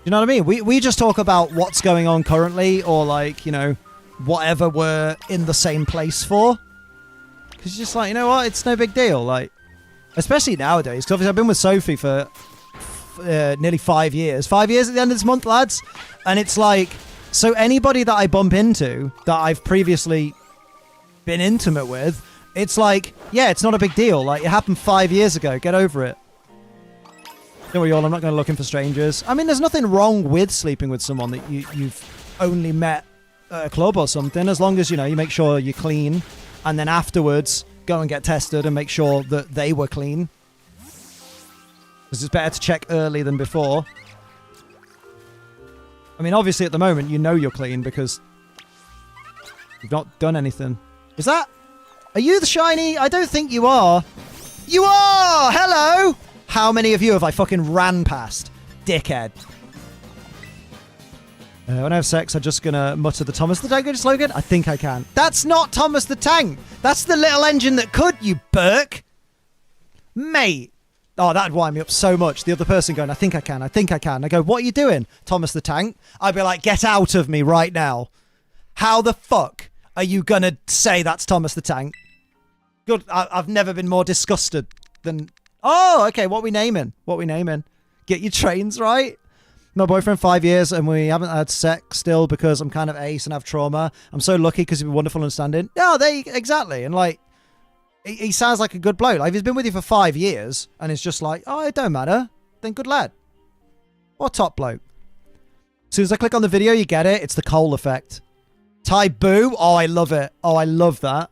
You know what I mean? We just talk about what's going on currently, or like, you know, whatever we're in the same place for. Because you're just like, you know what? It's no big deal. Like, especially nowadays. Because obviously I've been with Sophie for nearly 5 years. 5 years at the end of this month, lads. And it's like, so anybody that I bump into that I've previously been intimate with, it's like, yeah, it's not a big deal. Like, it happened 5 years ago. Get over it. Don't worry, y'all. I'm not going to looking for strangers. I mean, there's nothing wrong with sleeping with someone that you've only met at a club or something, as long as, you know, you make sure you're clean, and then afterwards go and get tested and make sure that they were clean. Because it's better to check early than before. I mean, obviously at the moment, you know you're clean because you've not done anything. Is that... Are you the shiny? I don't think you are. You are! Hello! How many of you have I fucking ran past? Dickhead. When I have sex, I'm just gonna mutter the Thomas the Tank slogan. I think I can. That's not Thomas the Tank. That's the little engine that could, you Burke. Mate. Oh, that'd wind me up so much. The other person going, I think I can, I think I can. I go, what are you doing, Thomas the Tank? I'd be like, get out of me right now. How the fuck are you gonna say that's Thomas the Tank? Good. I've never been more disgusted than... Oh, okay. What we naming? What we naming? Get your trains right. My boyfriend 5 years and we haven't had sex still because I'm kind of ace and have trauma. I'm so lucky because he's been wonderful understanding. No, exactly. And like, he sounds like a good bloke. Like, if he's been with you for 5 years and it's just like, oh, it don't matter, then good lad. Or top bloke. As soon as I click on the video, you get it. It's the Cole effect. Tai Boo. Oh, I love it. Oh, I love that.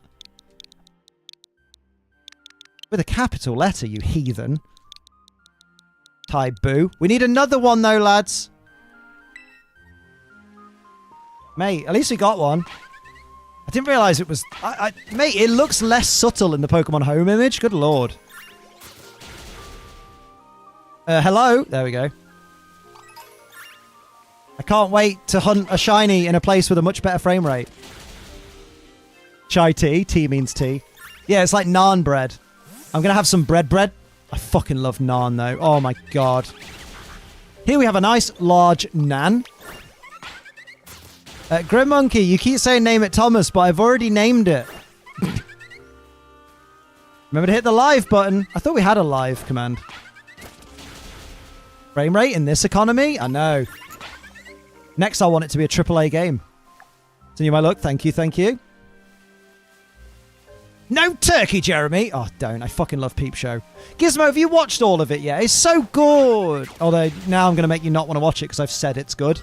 With a capital letter, you heathen. Tai Boo. We need another one, though, lads. Mate, at least we got one. I didn't realise it was... Mate, it looks less subtle in the Pokemon home image. Good lord. Hello? There we go. I can't wait to hunt a shiny in a place with a much better frame rate. Chai tea. Tea means tea. Yeah, it's like naan bread. I'm going to have some bread. I fucking love naan, though. Oh, my God. Here we have a nice, large nan. Grim Monkey, you keep saying name it Thomas, but I've already named it. Remember to hit the live button. I thought we had a live command. Frame rate in this economy? I know. Next, I want it to be a AAA game. Continue my luck. Thank you, thank you. No turkey, Jeremy! Oh, don't. I fucking love Peep Show. Gizmo, have you watched all of it yet? It's so good! Although, now I'm going to make you not want to watch it because I've said it's good.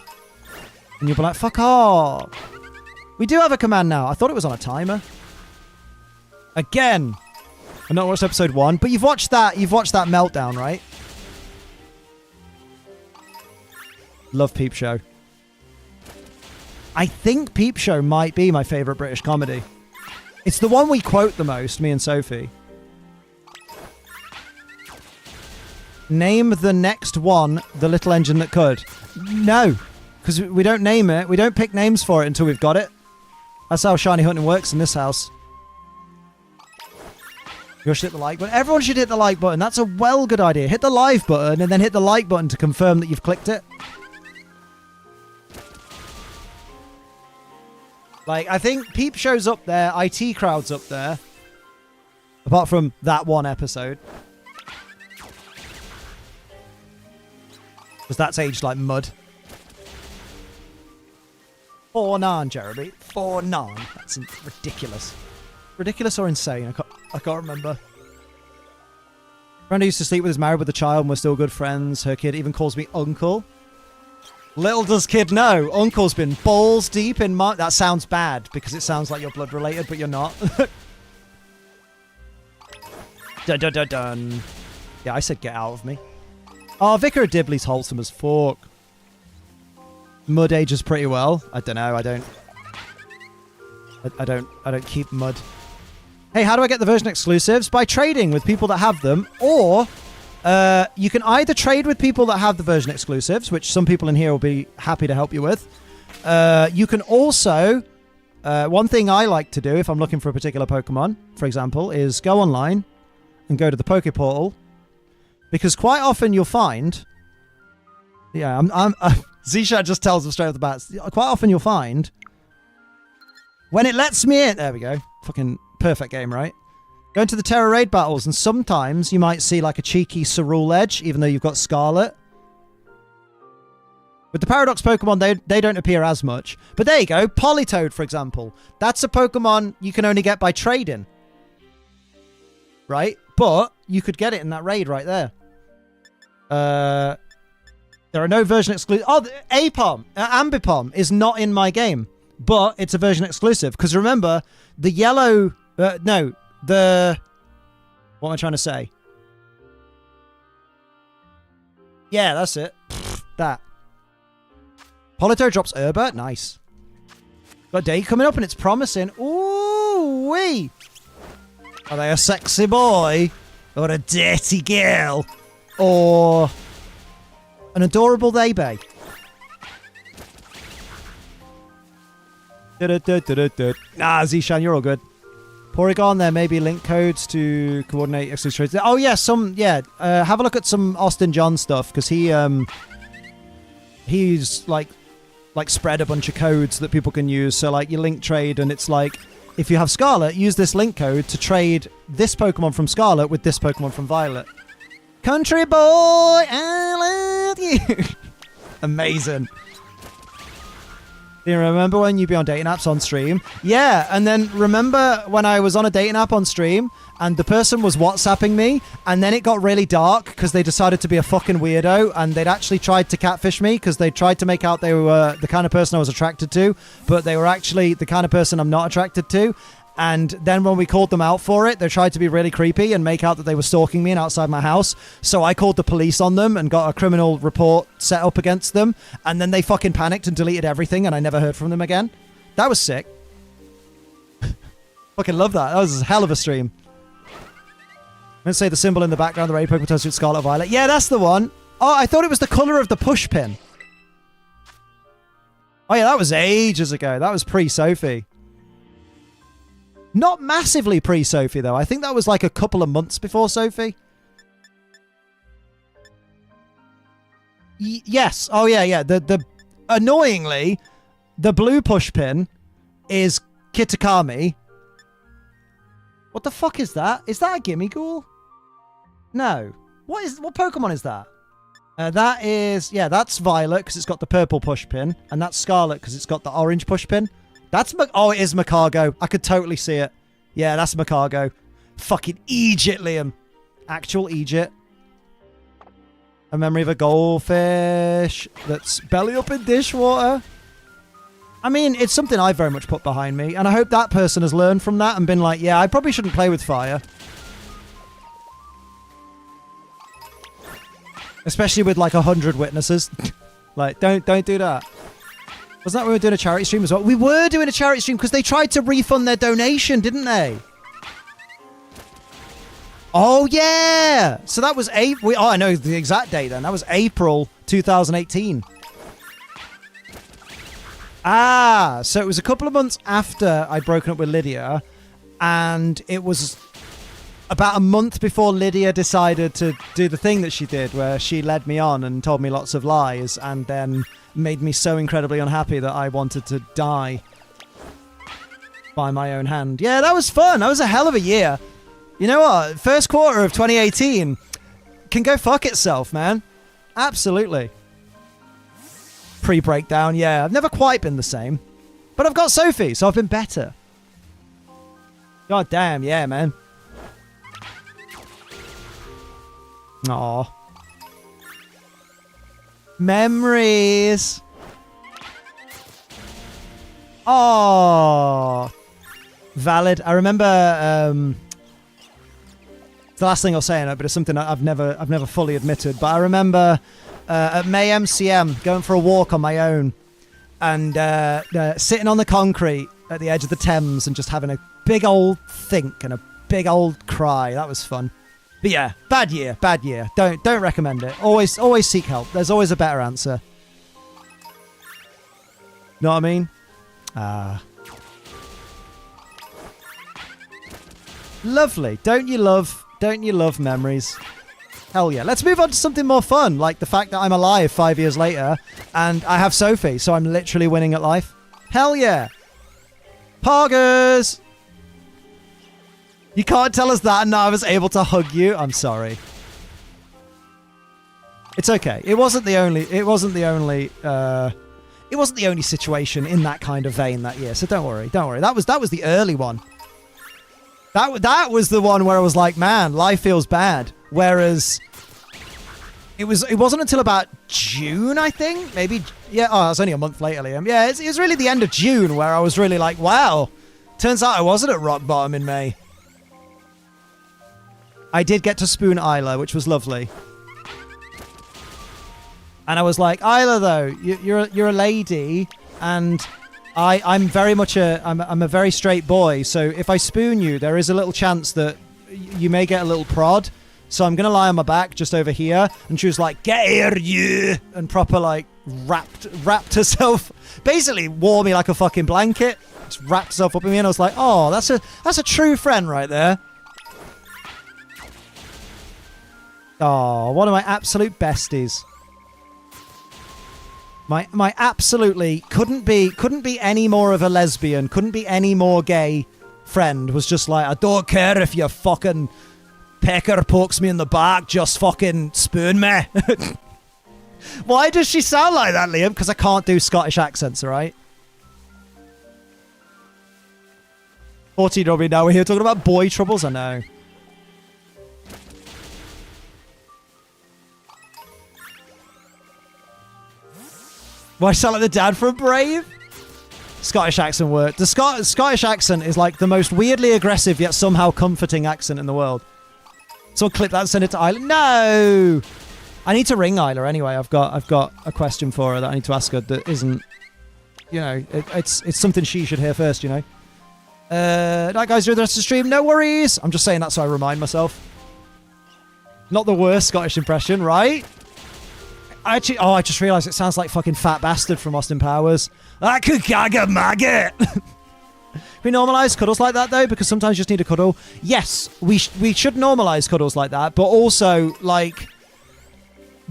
And you'll be like, fuck off. We do have a command now. I thought it was on a timer. Again. I've not watched episode 1, but you've watched that meltdown, right? Love Peep Show. I think Peep Show might be my favourite British comedy. It's the one we quote the most, me and Sophie. Name the next one, the little engine that could. No, because we don't name it. We don't pick names for it until we've got it. That's how shiny hunting works in this house. You should hit the like button. Everyone should hit the like button. That's a well good idea. Hit the live button and then hit the like button to confirm that you've clicked it. Like, I think Peep Show's up there, IT Crowd's up there. Apart from that one episode. Because that's aged like mud. 4-9, Jeremy. 4-9. That's ridiculous. Ridiculous or insane? I can't remember. Friend who used to sleep with is married with a child and we're still good friends. Her kid even calls me uncle. Little does kid know, Uncle's been balls deep in my... That sounds bad, because it sounds like you're blood related, but you're not. Dun dun dun dun. Yeah, I said get out of me. Oh, Vicar of Dibley's wholesome as fuck. Mud ages pretty well. I don't know, I don't keep mud. Hey, how do I get the version exclusives? By trading with people that have them, or... you can either trade with people that have the version exclusives, which some people in here will be happy to help you with. You can also... one thing I like to do if I'm looking for a particular Pokemon, for example, is go online and go to the Poké Portal. Because quite often you'll find Yeah, Zshat just tells them straight off the bat. Quite often you'll find when it lets me in. There we go. Fucking perfect game, right? Go into the Terra Raid battles, and sometimes you might see like a cheeky Cerule Edge, even though you've got Scarlet. With the Paradox Pokemon, they don't appear as much. But there you go. Politoed, for example. That's a Pokemon you can only get by trading. Right? But you could get it in that raid right there. There are no version exclusive. Oh, Apom, Ambipom is not in my game, but it's a version exclusive. Because remember, the yellow... What am I trying to say? Yeah, that's it. That. Polito drops Herba. Nice. Got a day coming up and it's promising. Ooh-wee. Are they a sexy boy? Or a dirty girl? Or... an adorable they bay. Nah, Zishan, you're all good. Porygon, there may be link codes to coordinate exclusive trades. Oh yeah, have a look at some Austin John stuff, because he's like spread a bunch of codes that people can use. So like you link trade, and it's like if you have Scarlet, use this link code to trade this Pokemon from Scarlet with this Pokemon from Violet. Country boy, I love you. Amazing. Do you remember when you'd be on dating apps on stream? Yeah, and then remember when I was on a dating app on stream and the person was WhatsApping me, and then it got really dark because they decided to be a fucking weirdo, and they'd actually tried to catfish me because they tried to make out they were the kind of person I was attracted to, but they were actually the kind of person I'm not attracted to. And then when we called them out for it, they tried to be really creepy and make out that they were stalking me and outside my house. So I called the police on them and got a criminal report set up against them. And then they fucking panicked and deleted everything, and I never heard from them again. That was sick. Fucking love that. That was a hell of a stream. Let's say the symbol in the background, the Raid Pokemon toast with Scarlet Violet. Yeah, that's the one. Oh, I thought it was the colour of the push pin. Oh yeah, that was ages ago. That was pre-Sophie. Not massively pre-Sophie, though. I think that was like a couple of months before Sophie. Yes. Oh, yeah. Annoyingly, the blue push pin is Kitakami. What the fuck is that? Is that a Gimmighoul? No. What Pokemon is that? That is... Yeah, that's Violet, because it's got the purple push pin. And that's Scarlet, because it's got the orange push pin. That's... Oh, it is Macargo. I could totally see it. Yeah, that's Macargo. Fucking Egypt, Liam. Actual Egypt. A memory of a goldfish that's belly up in dishwater. I mean, it's something I very much put behind me, and I hope that person has learned from that and been like, yeah, I probably shouldn't play with fire. Especially with like 100 witnesses. Like, don't do that. Wasn't that when we were doing a charity stream as well? We were doing a charity stream because they tried to refund their donation, didn't they? Oh, yeah! So that was April... Oh, I know the exact date then. That was April 2018. Ah, so it was a couple of months after I'd broken up with Lydia, and it was about a month before Lydia decided to do the thing that she did, where she led me on and told me lots of lies, and then made me so incredibly unhappy that I wanted to die by my own hand. Yeah, that was fun. That was a hell of a year. You know what? First quarter of 2018 can go fuck itself, man. Absolutely. Pre-breakdown, yeah. I've never quite been the same. But I've got Sophie, so I've been better. God damn, yeah, man. Aww. Memories. Oh, valid. I remember. It's the last thing I'll say in it, but it's something I've never fully admitted. But I remember at May MCM going for a walk on my own, and sitting on the concrete at the edge of the Thames and just having a big old think and a big old cry. That was fun. But yeah, bad year. Don't recommend it. Always seek help. There's always a better answer. Know what I mean? Lovely. Don't you love memories? Hell yeah. Let's move on to something more fun, like the fact that I'm alive 5 years later and I have Sophie, so I'm literally winning at life. Hell yeah. Poggers! You can't tell us that and now I was able to hug you. I'm sorry. It's okay. It wasn't the only situation in that kind of vein that year. So don't worry. That was the early one. That was the one where I was like, man, life feels bad. Whereas it wasn't until about June, I think. Maybe, yeah. Oh, it was only a month later, Liam. Yeah, it was really the end of June where I was really like, wow. Turns out I wasn't at rock bottom in May. I did get to spoon Isla, which was lovely. And I was like, Isla, though, you're a lady, and I'm very much I'm a very straight boy. So if I spoon you, there is a little chance that you may get a little prod. So I'm gonna lie on my back just over here. And she was like, "Get here, you!" and proper like wrapped herself, basically wore me like a fucking blanket. Just wrapped herself up in me, and I was like, "Oh, that's a true friend right there." Oh, one of my absolute besties. My absolutely couldn't be any more of a lesbian, couldn't be any more gay friend. Was just like, I don't care if you fucking pecker pokes me in the back, just fucking spoon me. Why does she sound like that, Liam? Because I can't do Scottish accents, alright? 14-year-old me now, we're here talking about boy troubles, I know. Why sound like the dad from Brave? Scottish accent worked. The Scottish accent is like the most weirdly aggressive yet somehow comforting accent in the world. So I'll clip that and send it to Isla. No! I need to ring Isla anyway. I've got a question for her that I need to ask her that isn't, you know, it's something she should hear first, you know. Night guys, do the rest of the stream. No worries. I'm just saying that so I remind myself. Not the worst Scottish impression, right? I just realised it sounds like fucking Fat Bastard from Austin Powers. I could gag a maggot. We normalise cuddles like that though, because sometimes you just need a cuddle. Yes, we should normalise cuddles like that, but also like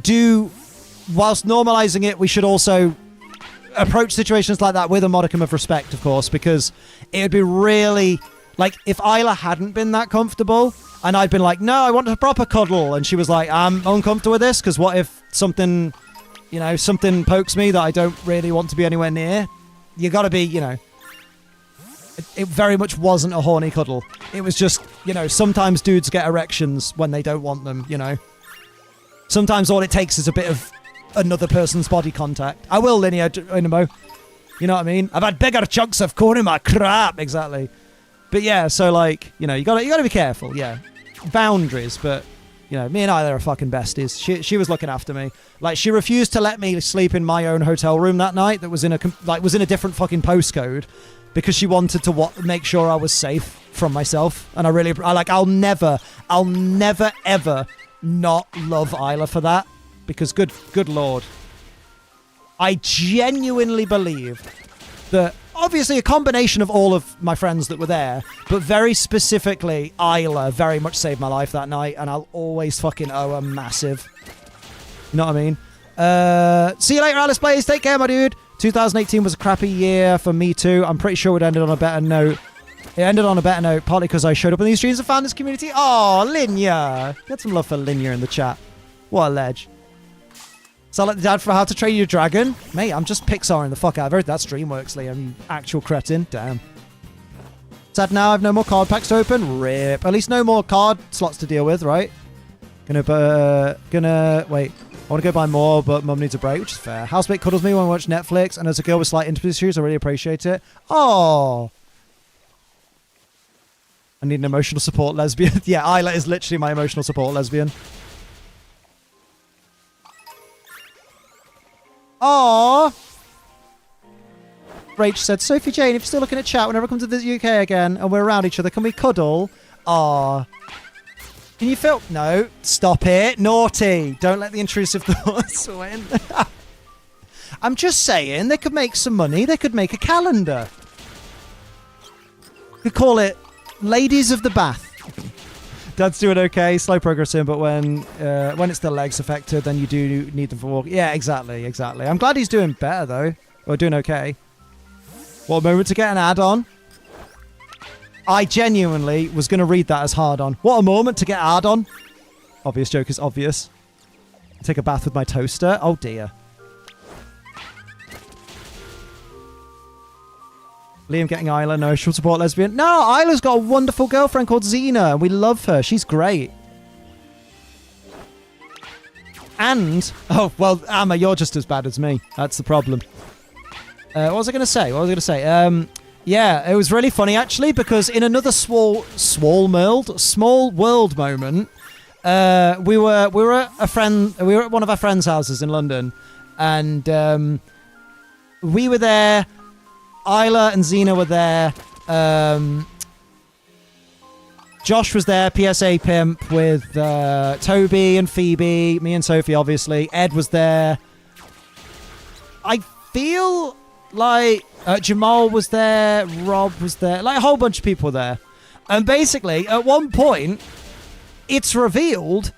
whilst normalising it, we should also approach situations like that with a modicum of respect, of course, because it would be really like if Isla hadn't been that comfortable. And I'd been like, no, I want a proper cuddle. And she was like, I'm uncomfortable with this because what if something pokes me that I don't really want to be anywhere near? You got to be, you know. It very much wasn't a horny cuddle. It was just, you know, sometimes dudes get erections when they don't want them, you know. Sometimes all it takes is a bit of another person's body contact. I will linear Inamo. You know what I mean? I've had bigger chunks of corn in my crap. Exactly. But yeah, so like, you know, you gotta be careful, yeah. Boundaries, but you know, me and Isla are fucking besties. She was looking after me. Like, she refused to let me sleep in my own hotel room that night that was in a different fucking postcode because she wanted to make sure I was safe from myself. And I'll never ever not love Isla for that, because good lord. I genuinely believe that obviously a combination of all of my friends that were there, but very specifically Isla very much saved my life that night, and I'll always fucking owe her massive. You know what I mean? See you later, Alice Blaze. Take care, my dude. 2018 was a crappy year for me too. I'm pretty sure it ended on a better note. It ended on a better note, partly because I showed up in these streams and found this community. Oh, Linya. Get some love for Linya in the chat. What a ledge. Sound like the dad for How to Train Your Dragon? Mate, I'm just Pixaring the fuck out of it. That's DreamWorks, Liam, you actual cretin. Damn. Sad now, I've no more card packs to open. Rip. At least no more card slots to deal with, right? Wait. I want to go buy more, but Mum needs a break, which is fair. Housemate cuddles me when I watch Netflix, and as a girl with slight intimacy issues, I really appreciate it. Oh. I need an emotional support lesbian. Yeah, Isla is literally my emotional support lesbian. Aww. Rach said, Sophie Jane, if you're still looking at chat, whenever I come to the UK again and we're around each other, can we cuddle? Aww. Can you feel... No, stop it. Naughty. Don't let the intrusive thoughts win. I'm just saying, they could make some money. They could make a calendar. We could call it Ladies of the Bath. Dad's doing okay, slow progressing, but when it's the legs affected, then you do need them for walking. Yeah, exactly. I'm glad he's doing better, though. Or doing okay. What a moment to get an add-on. I genuinely was going to read that as hard-on. What a moment to get add-on. Obvious joke is obvious. Take a bath with my toaster. Oh, dear. Liam getting Isla. No, she'll support lesbian. No, Isla's got a wonderful girlfriend called Xena, and we love her. She's great. And, oh, well, Amma, you're just as bad as me. That's the problem. What was I going to say? Yeah, it was really funny, actually, because in another small world moment, we were at one of our friends' houses in London, and we were there. Isla and Xena were there. Josh was there, PSA Pimp, with Toby and Phoebe, me and Sophie, obviously. Ed was there. I feel like Jamal was there, Rob was there, like a whole bunch of people were there. And basically, at one point, it's revealed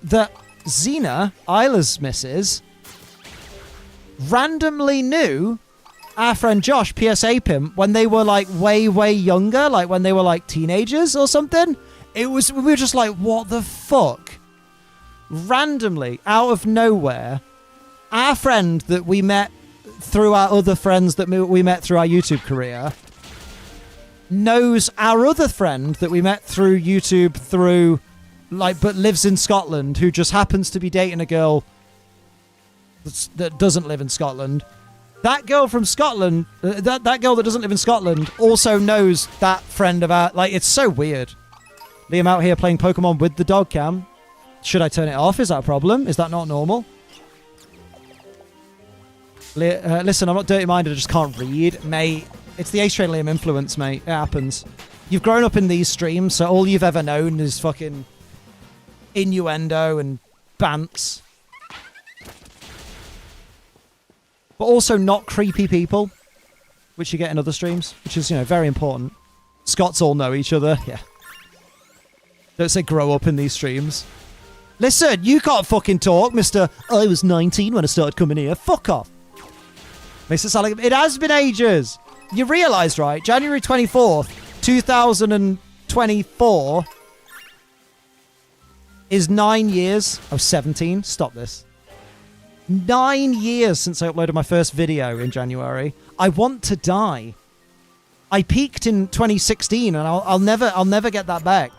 that Xena, Isla's missus, randomly knew our friend Josh, PSA Pimp, when they were like way younger, like when they were like teenagers or something. We were just like, what the fuck? Randomly, out of nowhere, our friend that we met through our other friends that we met through our YouTube career knows our other friend that we met through YouTube but lives in Scotland, who just happens to be dating a girl that doesn't live in Scotland. That girl from Scotland, that girl that doesn't live in Scotland also knows that friend of ours. Like, it's so weird. Liam out here playing Pokemon with the dog cam. Should I turn it off? Is that a problem? Is that not normal? Listen, I'm not dirty-minded. I just can't read. Mate, it's the H-Train Liam influence, mate. It happens. You've grown up in these streams, so all you've ever known is fucking innuendo and bants. But also not creepy people, which you get in other streams, which is, very important. Scots all know each other. Yeah. Don't say grow up in these streams. Listen, you can't fucking talk, Mr. I was 19 when I started coming here. Fuck off. Makes it sound like it has been ages. You realise, right? January 24th, 2024 is 9 years. I was 17. Stop this. 9 years since I uploaded my first video in January. I want to die. I peaked in 2016, and I'll never get that back.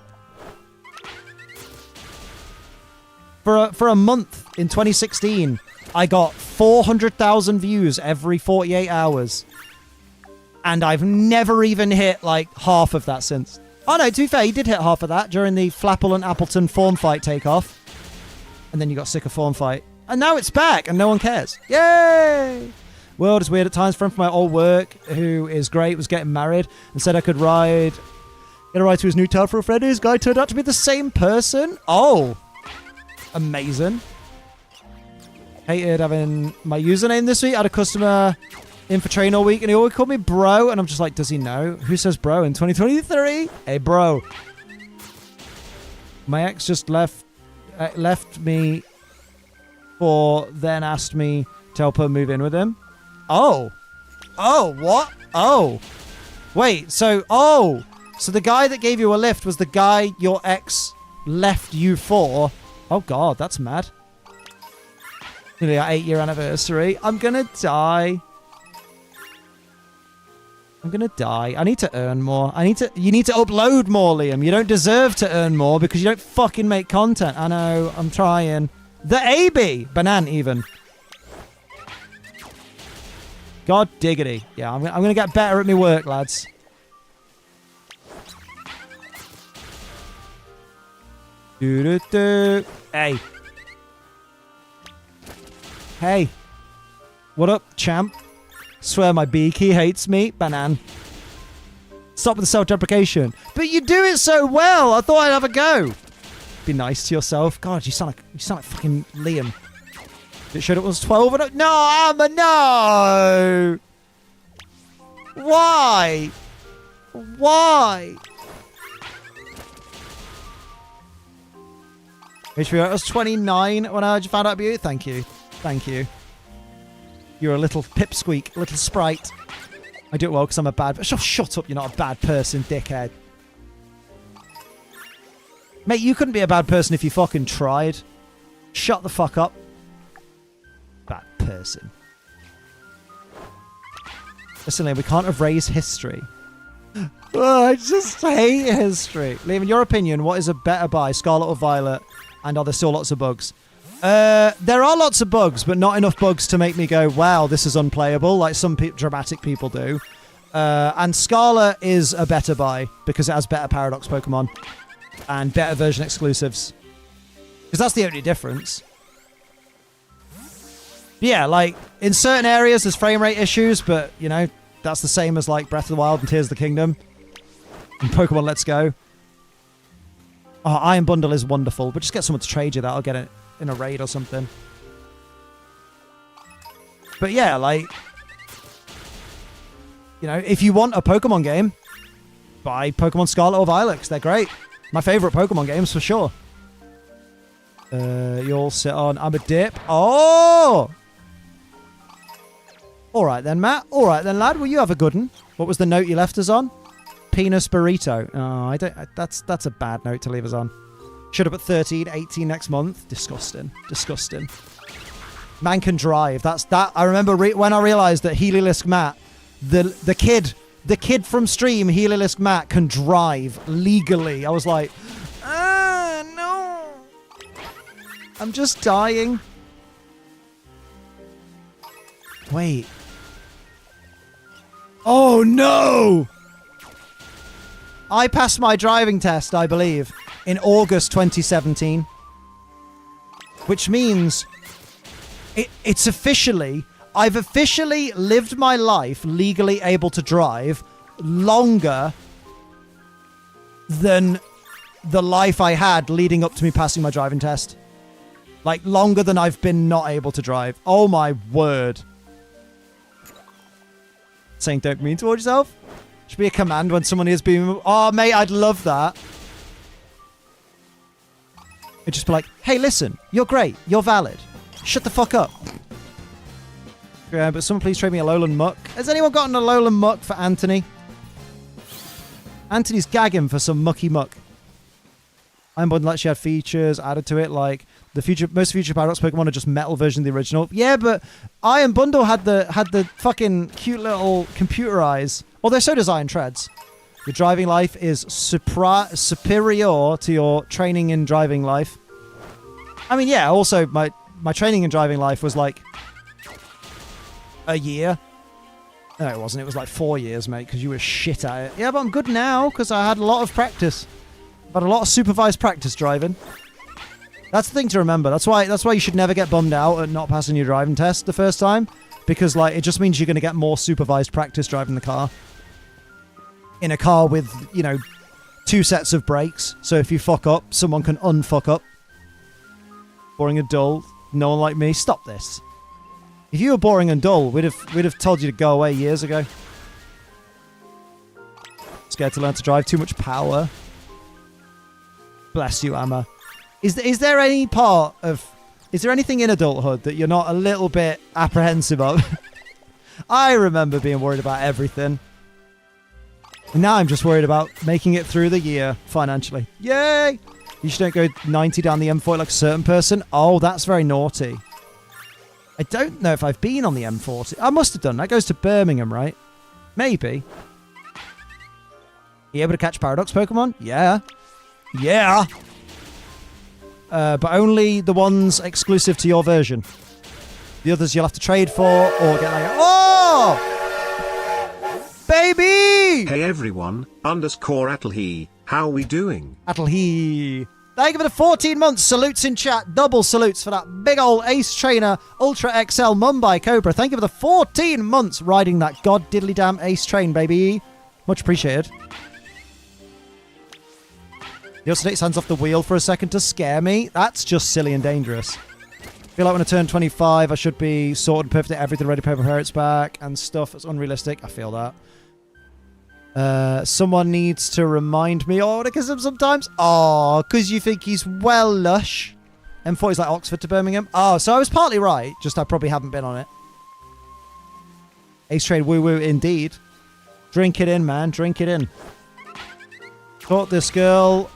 For a month in 2016, I got 400,000 views every 48 hours, and I've never even hit like half of that since. Oh no, to be fair, he did hit half of that during the Flapple and Appleton form fight takeoff, and then you got sick of form fight. And now it's back, and no one cares. Yay! World is weird at times. Friend from my old work, who is great, was getting married and said I could get a ride to his new town for a friend. His guy turned out to be the same person. Oh, amazing. Hated having my username this week. I had a customer in for train all week, and he always called me bro, and I'm just like, does he know? Who says bro in 2023? Hey, bro. My ex just left me. Then asked me to help her move in with him. Oh, what? Oh, wait. So the guy that gave you a lift was the guy your ex left you for. Oh God, that's mad. Nearly our 8-year anniversary. I'm gonna die. I need to earn more. You need to upload more, Liam. You don't deserve to earn more because you don't fucking make content. I know. I'm trying. The AB! Banan, even. God diggity. Yeah, I'm going to get better at my work, lads. Doo-doo-doo. Hey. Hey. What up, champ? Swear my beaky hates me. Banan. Stop with the self-deprecation. But you do it so well. I thought I'd have a go. Be nice to yourself. God, you sound like fucking Liam. It showed it was 12 and no, Amma, no. Why? HBO, I was 29 when I found out about you. Thank you. Thank you. You're a little pipsqueak, a little sprite. I do it well because I'm a bad... Shut up, you're not a bad person, dickhead. Mate, you couldn't be a bad person if you fucking tried. Shut the fuck up. Bad person. Listen, Liam, we can't erase history. Oh, I just hate history. Liam, in your opinion, what is a better buy, Scarlet or Violet? And are there still lots of bugs? There are lots of bugs, but not enough bugs to make me go, wow, this is unplayable, like some dramatic people do. And Scarlet is a better buy, because it has better Paradox Pokemon. And better version exclusives. Because that's the only difference. Yeah, like, in certain areas there's frame rate issues, but, you know, that's the same as, like, Breath of the Wild and Tears of the Kingdom. And Pokemon Let's Go. Oh, Iron Bundle is wonderful, but just get someone to trade you that. I'll get it in a raid or something. But yeah, like, you know, if you want a Pokemon game, buy Pokemon Scarlet or Violet, 'cause they're great. My favourite Pokemon games, for sure. You'll sit on... I'm a dip. Oh! Alright then, Matt. Alright then, lad. Well, you have a good one. What was the note you left us on? Penis burrito. Oh, I don't... That's a bad note to leave us on. Should have put 13, 18 next month. Disgusting. Disgusting. Man can drive. That's that. I remember when I realised that Heliolisk Matt, the kid from stream, Heliolisk Matt, can drive legally. I was like, no. I'm just dying. Wait. Oh, no. I passed my driving test, I believe, in August 2017. Which means it's officially... I've officially lived my life legally able to drive longer than the life I had leading up to me passing my driving test. Like, longer than I've been not able to drive. Oh, my word. Saying don't be mean towards yourself? Should be a command when someone is being... Oh, mate, I'd love that. It'd just be like, hey, listen, you're great. You're valid. Shut the fuck up. Yeah, but someone please trade me a Alolan Muck. Has anyone gotten a Alolan Muck for Anthony? Anthony's gagging for some mucky muck. Iron Bundle actually had features added to it, like most future Paradox Pokemon are just metal version of the original. Yeah, but Iron Bundle had the fucking cute little computer eyes. Although so does Iron Treads. Your driving life is superior to your training and driving life. I mean, yeah, also my training and driving life was like a year. No, it wasn't. It was like 4 years, mate, because you were shit at it. Yeah, but I'm good now because I had a lot of practice. I've had a lot of supervised practice driving. That's the thing to remember. That's why you should never get bummed out at not passing your driving test the first time, because like it just means you're going to get more supervised practice driving the car. In a car with, you know, 2 sets of brakes, so if you fuck up, someone can unfuck up. Boring and dull. No one like me. Stop this. If you were boring and dull, we'd have told you to go away years ago. Scared to learn to drive. Too much power. Bless you, Amma. Is there any part of... Is there anything in adulthood that you're not a little bit apprehensive of? I remember being worried about everything. And now I'm just worried about making it through the year financially. Yay! You should don't go 90 down the M40 like a certain person. Oh, that's very naughty. I don't know if I've been on the M40. I must have done. That goes to Birmingham, right? Maybe. You able to catch Paradox Pokemon? Yeah. Yeah! But only the ones exclusive to your version. The others you'll have to trade for or get like... Oh! Baby! Hey everyone, _Attlehee, how we doing? Attlehee. Thank you for the 14 months. Salutes in chat. Double salutes for that big old Ace Trainer Ultra XL Mumbai Cobra. Thank you for the 14 months riding that god diddly damn Ace Train, baby. Much appreciated. He also takes hands off the wheel for a second to scare me. That's just silly and dangerous. I feel like when I turn 25, I should be sorted perfect at everything, ready to prepare its back and stuff. That's unrealistic. I feel that. Someone needs to remind me. Oh, because sometimes. Oh, because you think he's well lush. M40 is like Oxford to Birmingham. Oh, so I was partly right. Just I probably haven't been on it. Ace Trade woo-woo indeed. Drink it in, man. Drink it in. Taught this girl...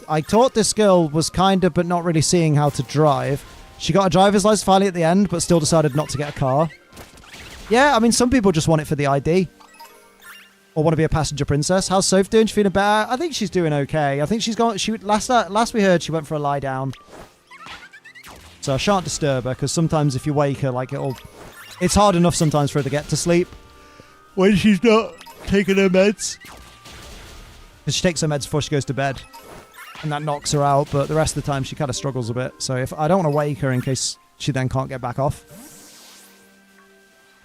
I taught this girl was kind of but not really seeing how to drive. She got a driver's license finally at the end, but still decided not to get a car. Yeah, I mean, some people just want it for the ID. Or want to be a passenger princess. How's Soph doing? She feeling better? I think she's doing okay. I think she's gone... Last we heard, she went for a lie down. So I shan't disturb her, because sometimes if you wake her, like, it's hard enough sometimes for her to get to sleep when she's not taking her meds. Because she takes her meds before she goes to bed. And that knocks her out, but the rest of the time she kind of struggles a bit. So if I don't want to wake her in case she then can't get back off.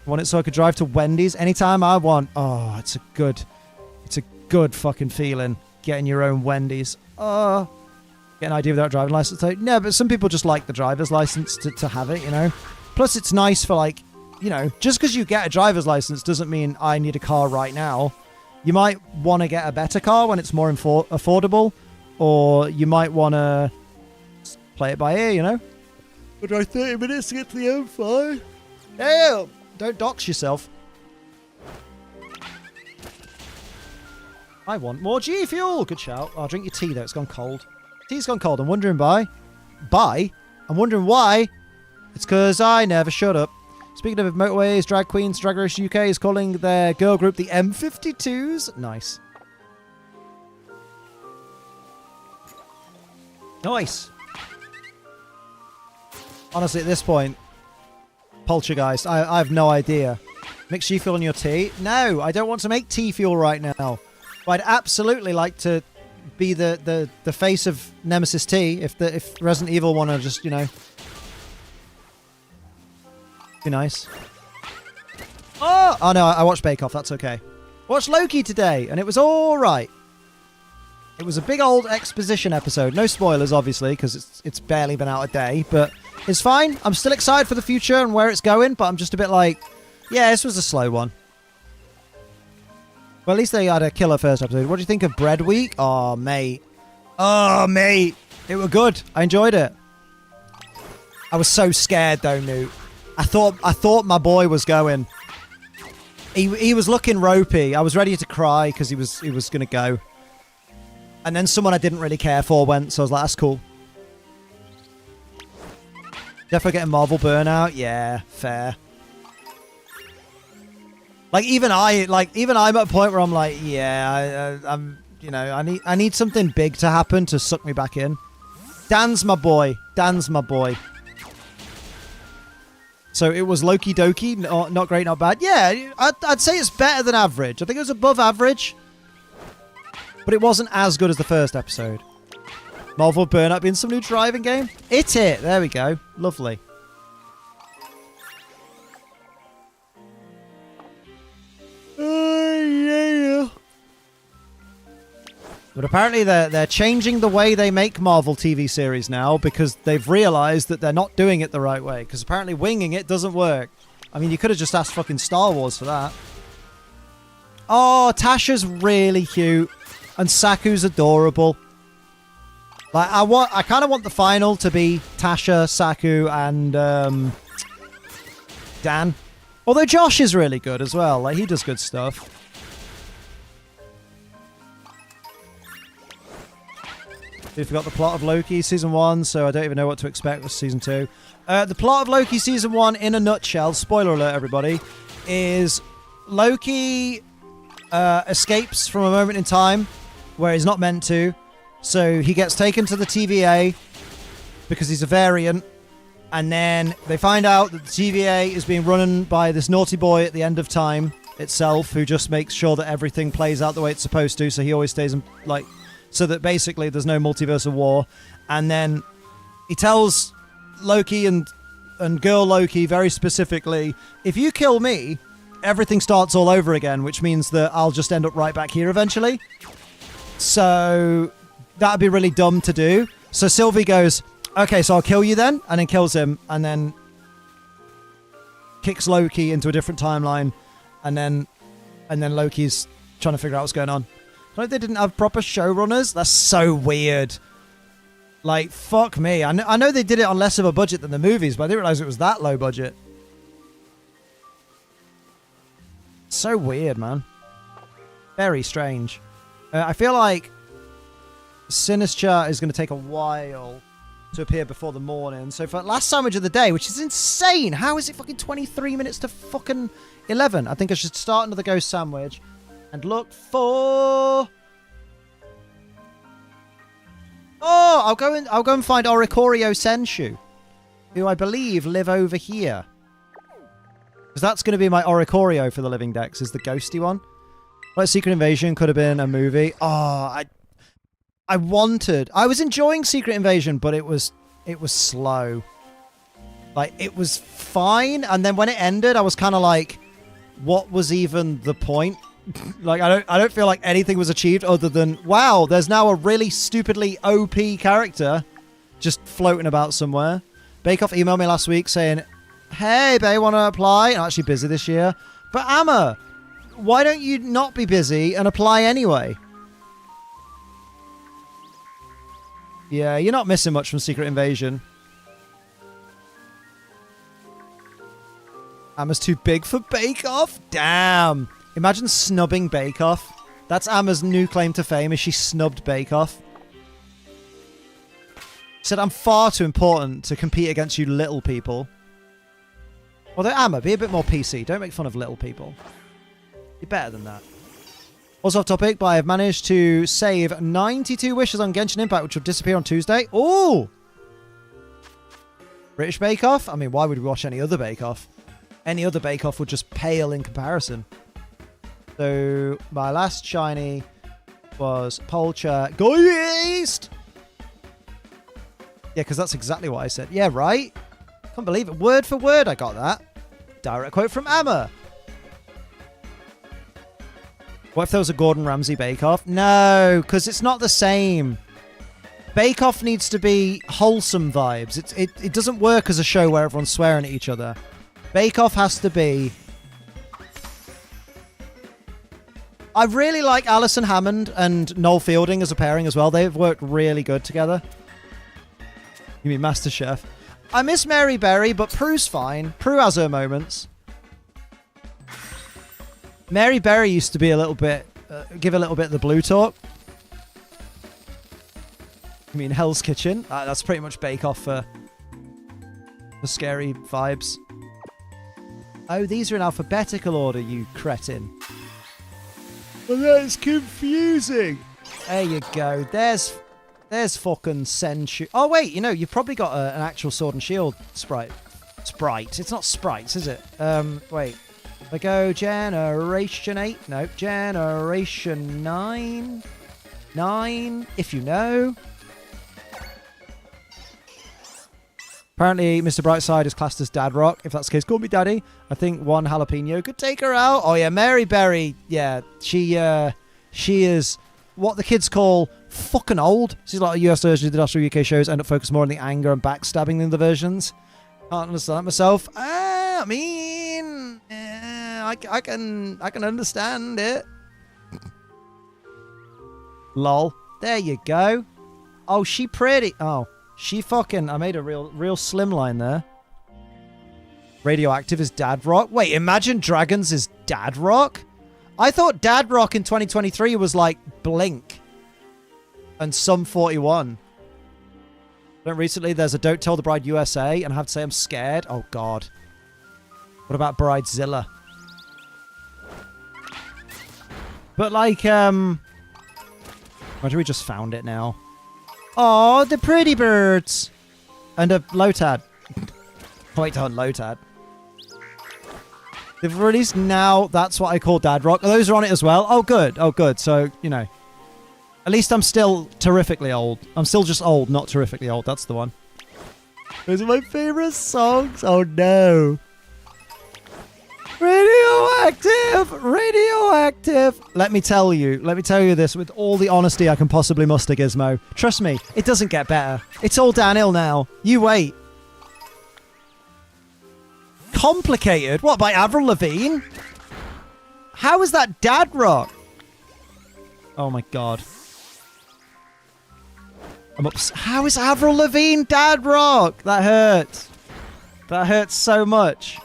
I want it so I could drive to Wendy's anytime I want. Oh, it's a good fucking feeling getting your own Wendy's. Oh, get an idea without a driving license. No, but some people just like the driver's license to have it, you know. Plus, it's nice for, like, you know, just because you get a driver's license doesn't mean I need a car right now. You might want to get a better car when it's more affordable. Or you might want to play it by ear, you know? But drive 30 minutes to get to the M5. Ew! Don't dox yourself. I want more G Fuel. Good shout. I'll drink your tea, though. It's gone cold. Tea's gone cold. I'm wondering I'm wondering why. It's because I never shut up. Speaking of motorways, drag queens, Drag Race UK is calling their girl group the M52s. Nice. Nice. Honestly, at this point, Poltergeist, I have no idea. Mix G Fuel in your tea? No, I don't want to make tea fuel right now. But I'd absolutely like to be the face of Nemesis Tea if Resident Evil want to just, you know, be nice. Oh no, I watched Bake Off. That's okay. Watched Loki today, and it was all right. It was a big old exposition episode. No spoilers, obviously, because it's barely been out a day, but it's fine. I'm still excited for the future and where it's going, but I'm just a bit like, yeah, this was a slow one. Well, at least they had a killer first episode. What do you think of Bread Week? Oh, mate. Oh, mate. It was good. I enjoyed it. I was so scared, though, Newt. I thought my boy was going. He was looking ropey. I was ready to cry because he was going to go. And then someone I didn't really care for went, so I was like, that's cool. Definitely getting Marvel burnout. Yeah, fair. Even I'm at a point where I'm like, yeah, I'm, you know, I need something big to happen to suck me back in. Dan's my boy. So it was Loki Doki, not great, not bad. Yeah, I'd say it's better than average. I think it was above average. But it wasn't as good as the first episode. Marvel Burnout being some new driving game. It. There we go. Lovely. Yeah. But apparently they're changing the way they make Marvel TV series now because they've realized that they're not doing it the right way. Because apparently winging it doesn't work. I mean, you could have just asked fucking Star Wars for that. Oh, Tasha's really cute. And Saku's adorable. Like, I kind of want the final to be Tasha, Saku, and Dan. Although Josh is really good as well. Like, he does good stuff. We forgot the plot of Loki Season 1, so I don't even know what to expect with Season 2. The plot of Loki Season 1, in a nutshell, spoiler alert, everybody, is Loki escapes from a moment in time where he's not meant to. So he gets taken to the TVA because he's a variant. And then they find out that the TVA is being run by this naughty boy at the end of time itself, who just makes sure that everything plays out the way it's supposed to. So he always stays in, like, so that basically there's no multiversal war. And then he tells Loki and girl Loki very specifically, if you kill me, everything starts all over again, which means that I'll just end up right back here eventually. So that'd be really dumb to do. So Sylvie goes, okay, so I'll kill you then, and then kills him, and then kicks Loki into a different timeline, and then Loki's trying to figure out what's going on. Like, they didn't have proper showrunners? That's so weird. Like, fuck me. I know they did it on less of a budget than the movies, but I didn't realize it was that low budget. So weird, man. Very strange. I feel like Sinistcha is going to take a while to appear before the morning. So for last sandwich of the day, which is insane. How is it fucking 23 minutes to fucking 11? I think I should start another ghost sandwich and look for... Oh, I'll go and find Oricorio Senshu, who I believe live over here. Because that's going to be my Oricorio for the Living Dex, is the ghosty one. Like Secret Invasion could have been a movie. Oh, I was enjoying Secret Invasion, but it was slow. Like, it was fine, and then when it ended, I was kind of like, what was even the point? Like, I don't feel like anything was achieved other than, wow, there's now a really stupidly OP character just floating about somewhere. Bake Off emailed me last week saying, hey, babe, want to apply? I'm actually busy this year. But Amma, why don't you not be busy and apply anyway? Yeah, you're not missing much from Secret Invasion. Amma's too big for Bake Off? Damn. Imagine snubbing Bake Off. That's Amma's new claim to fame, is she snubbed Bake Off. She said, I'm far too important to compete against you little people. Although, Amma, be a bit more PC. Don't make fun of little people. You're better than that. Also off topic, but I have managed to save 92 wishes on Genshin Impact, which will disappear on Tuesday. Ooh! British Bake Off? I mean, why would we watch any other Bake Off? Any other Bake Off would just pale in comparison. So, my last shiny was Poltergeist. Yeah, because that's exactly what I said. Yeah, right? Can't believe it. Word for word, I got that. Direct quote from Amma. What if there was a Gordon Ramsay Bake Off? No, because it's not the same. Bake Off needs to be wholesome vibes. It doesn't work as a show where everyone's swearing at each other. Bake Off has to be... I really like Alison Hammond and Noel Fielding as a pairing as well. They've worked really good together. You mean MasterChef? I miss Mary Berry, but Prue's fine. Prue has her moments. Mary Berry used to be a little bit... give a little bit of the blue talk. You mean Hell's Kitchen? That's pretty much Bake Off for scary vibes. Oh, these are in alphabetical order, you cretin. Well, that's confusing. There you go. There's fucking Senshu. Oh, wait, you know, you've probably got an actual Sword and Shield sprite. It's not sprites, is it? Wait. I go Generation 8. No, Generation 9. 9, if you know. Apparently, Mr. Brightside is classed as Dad Rock. If that's the case, call me Daddy. I think one jalapeno could take her out. Oh, yeah, Mary Berry. Yeah, she is what the kids call fucking old. She's like a US version of the Industrial UK shows end up focused more on the anger and backstabbing than the versions. Can't understand that myself. I mean, I can understand it. Lol. There you go. Oh, she pretty. Oh. She fucking... I made a real slim line there. Radioactive is Dad Rock. Wait, Imagine Dragons is Dad Rock? I thought Dad Rock in 2023 was like Blink. And Sum 41. Then recently there's a Don't Tell the Bride USA, and I have to say I'm scared. Oh, God. What about Bridezilla? But like, Imagine we just found it now. Oh, the pretty birds. And a Lotad. Wait, on Lotad. They've released now. That's what I call Dad Rock. Those are on it as well. Oh, good. Oh, good. So, you know. At least I'm still terrifically old. I'm still just old, not terrifically old. That's the one. Those are my favorite songs. Oh, no. Radioactive! Radioactive! Let me tell you this with all the honesty I can possibly muster, Gizmo. Trust me, it doesn't get better. It's all downhill now. You wait. Complicated? What, by Avril Lavigne? How is that Dad Rock? Oh my God. I'm How is Avril Lavigne Dad Rock? That hurts. That hurts so much.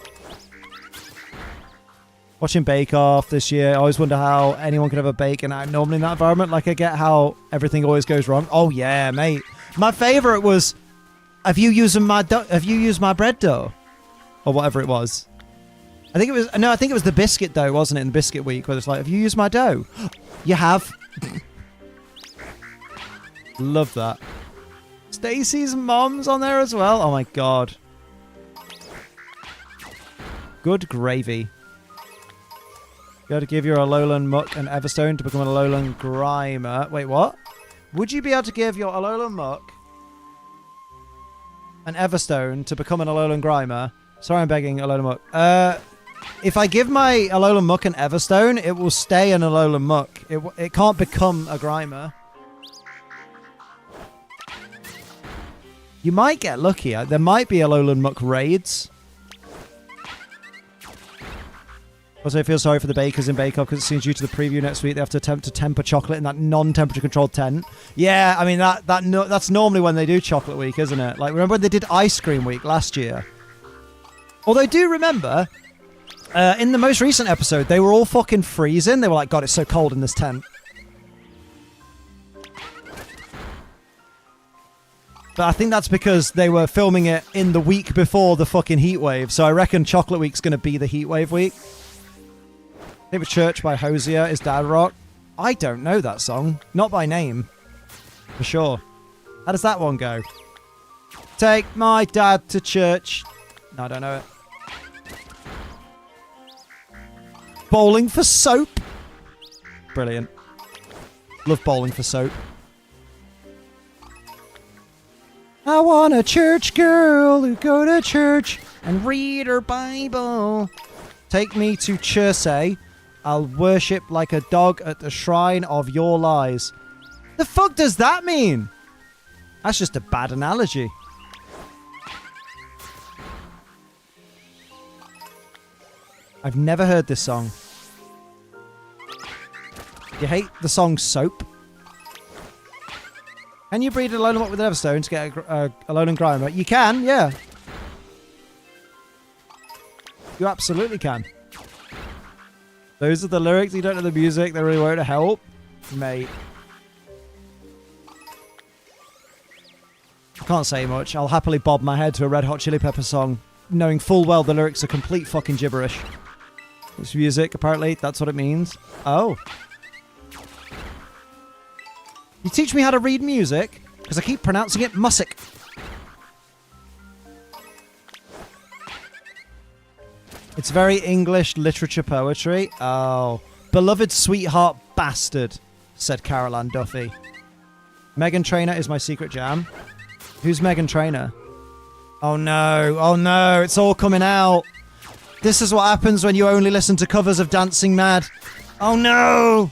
Watching Bake Off this year, I always wonder how anyone could have a bake and act normally in that environment. Like, I get how everything always goes wrong. Oh, yeah, mate. My favorite was, have you used my bread dough? Or whatever it was. I think it was the biscuit dough, wasn't it? In the biscuit week, where it's like, have you used my dough? You have. Love that. Stacey's mom's on there as well. Oh my god. Good gravy. You got to give your Alolan Muck an Everstone to become an Alolan Grimer. Wait, what? Would you be able to give your Alolan Muck an Everstone to become an Alolan Grimer? Sorry, I'm begging Alolan Muck. If I give my Alolan Muck an Everstone, it will stay an Alolan Muck. It can't become a Grimer. You might get lucky. There might be Alolan Muck raids. Also, I feel sorry for the bakers in Bake Off because it seems due to the preview next week they have to attempt to temper chocolate in that non-temperature controlled tent. Yeah, I mean that's normally when they do Chocolate Week, isn't it? Like, remember when they did Ice Cream Week last year? Although I do remember, in the most recent episode, they were all fucking freezing. They were like, God, it's so cold in this tent. But I think that's because they were filming it in the week before the fucking heat wave. So I reckon Chocolate Week's going to be the heat wave week. Favorite Church by Hosier is Dad Rock. I don't know that song. Not by name. For sure. How does that one go? Take my dad to church. No, I don't know it. Bowling for Soap. Brilliant. Love Bowling for Soap. I want a church girl who go to church and read her Bible. Take me to church. I'll worship like a dog at the shrine of your lies. The fuck does that mean? That's just a bad analogy. I've never heard this song. You hate the song Soap? Can you breed a Alolan Muck with an Everstone to get a Alolan Grimer? You can, yeah. You absolutely can. Those are the lyrics. You don't know the music. They really won't help. Mate. I can't say much. I'll happily bob my head to a Red Hot Chili Pepper song, knowing full well the lyrics are complete fucking gibberish. It's music, apparently. That's what it means. Oh. You teach me how to read music? Because I keep pronouncing it music. It's very English literature poetry. Oh. Beloved sweetheart bastard, said Caroline Duffy. Megan Trainor is my secret jam. Who's Megan Trainor? Oh no. Oh no. It's all coming out. This is what happens when you only listen to covers of Dancing Mad. Oh no.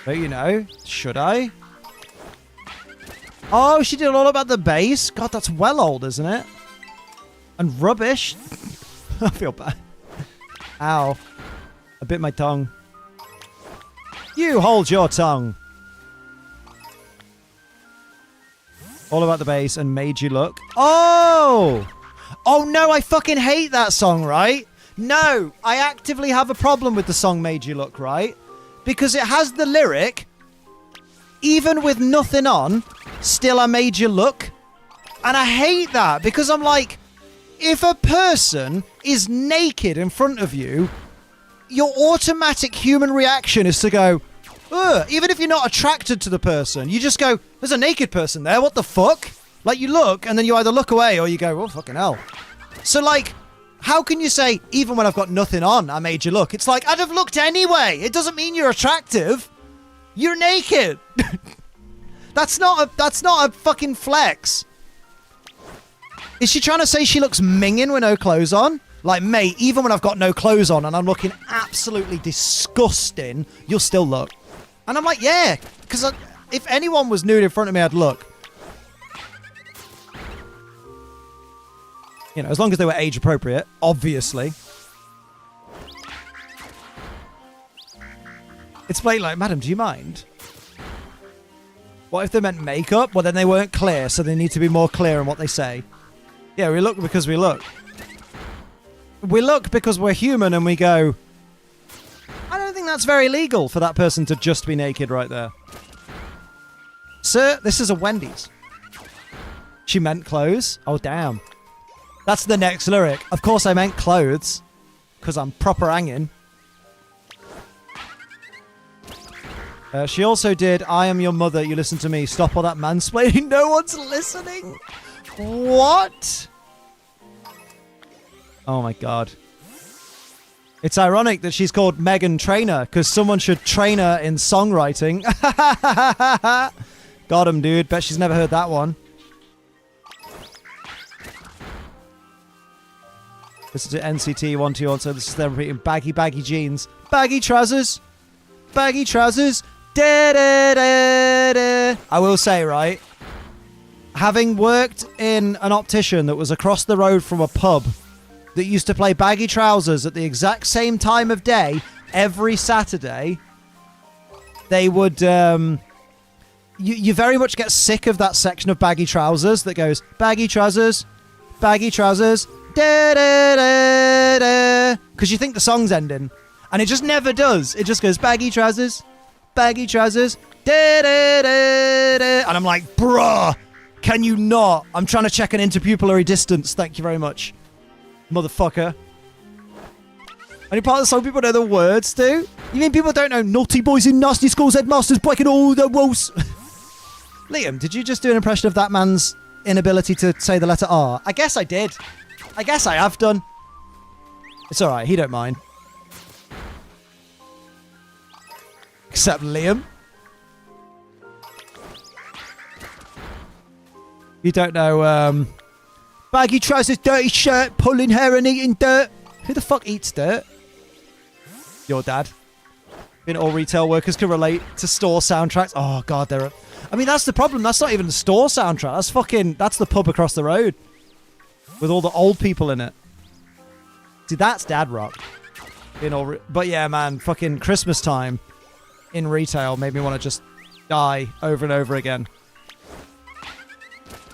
But you know, should I? Oh, she did all about the bass. God, that's well old, isn't it? And rubbish. I feel bad. Ow. I bit my tongue. You hold your tongue. All about the bass and made you look. Oh! Oh no, I fucking hate that song, right? No, I actively have a problem with the song Made You Look, right? Because it has the lyric, even with nothing on, still I made you look. And I hate that because I'm like, if a person is naked in front of you, your automatic human reaction is to go, ugh. Even if you're not attracted to the person, you just go, there's a naked person there, what the fuck? Like, you look, and then you either look away or you go, oh, fucking hell. So, like, how can you say, even when I've got nothing on, I made you look? It's like, I'd have looked anyway. It doesn't mean you're attractive. You're naked. That's not a fucking flex. Is she trying to say she looks minging with no clothes on? Like, mate, even when I've got no clothes on and I'm looking absolutely disgusting, you'll still look. And I'm like, yeah, because if anyone was nude in front of me, I'd look. You know, as long as they were age appropriate, obviously. It's playing like, madam, do you mind? What if they meant makeup? Well, then they weren't clear, so they need to be more clear in what they say. Yeah, we look because we look. We look because we're human and we go, I don't think that's very legal for that person to just be naked right there. Sir, this is a Wendy's. She meant clothes? Oh, damn. That's the next lyric. Of course I meant clothes, because I'm proper hanging. She also did, I am your mother, you listen to me. Stop all that mansplaining. No one's listening. What? Oh my god. It's ironic that she's called Megan Trainor, because someone should train her in songwriting. Got him, dude. Bet she's never heard that one. Listen to NCT 121, so this is them repeating baggy jeans. Baggy trousers. Baggy trousers. Da, da, da, da. I will say, right, having worked in an optician that was across the road from a pub that used to play baggy trousers at the exact same time of day every Saturday, they would, you very much get sick of that section of baggy trousers that goes, baggy trousers, da, da, da, da, because you think the song's ending, and it just never does. It just goes, baggy trousers, da, da, da, da, and I'm like, bruh, can you not? I'm trying to check an interpupillary distance, thank you very much. Motherfucker. Any part of the song people know the words to? You mean people don't know naughty boys in nasty schools, headmasters breaking all the rules? Liam, did you just do an impression of that man's inability to say the letter R? I guess I did. I guess I have done. It's alright, he don't mind. Except Liam. You don't know, baggy trousers, dirty shirt, pulling hair and eating dirt. Who the fuck eats dirt? Your dad. In all retail workers can relate to store soundtracks. Oh, God, I mean, that's the problem. That's not even the store soundtrack. That's the pub across the road. With all the old people in it. See, that's dad rock. But yeah, man, fucking Christmas time in retail made me want to just die over and over again.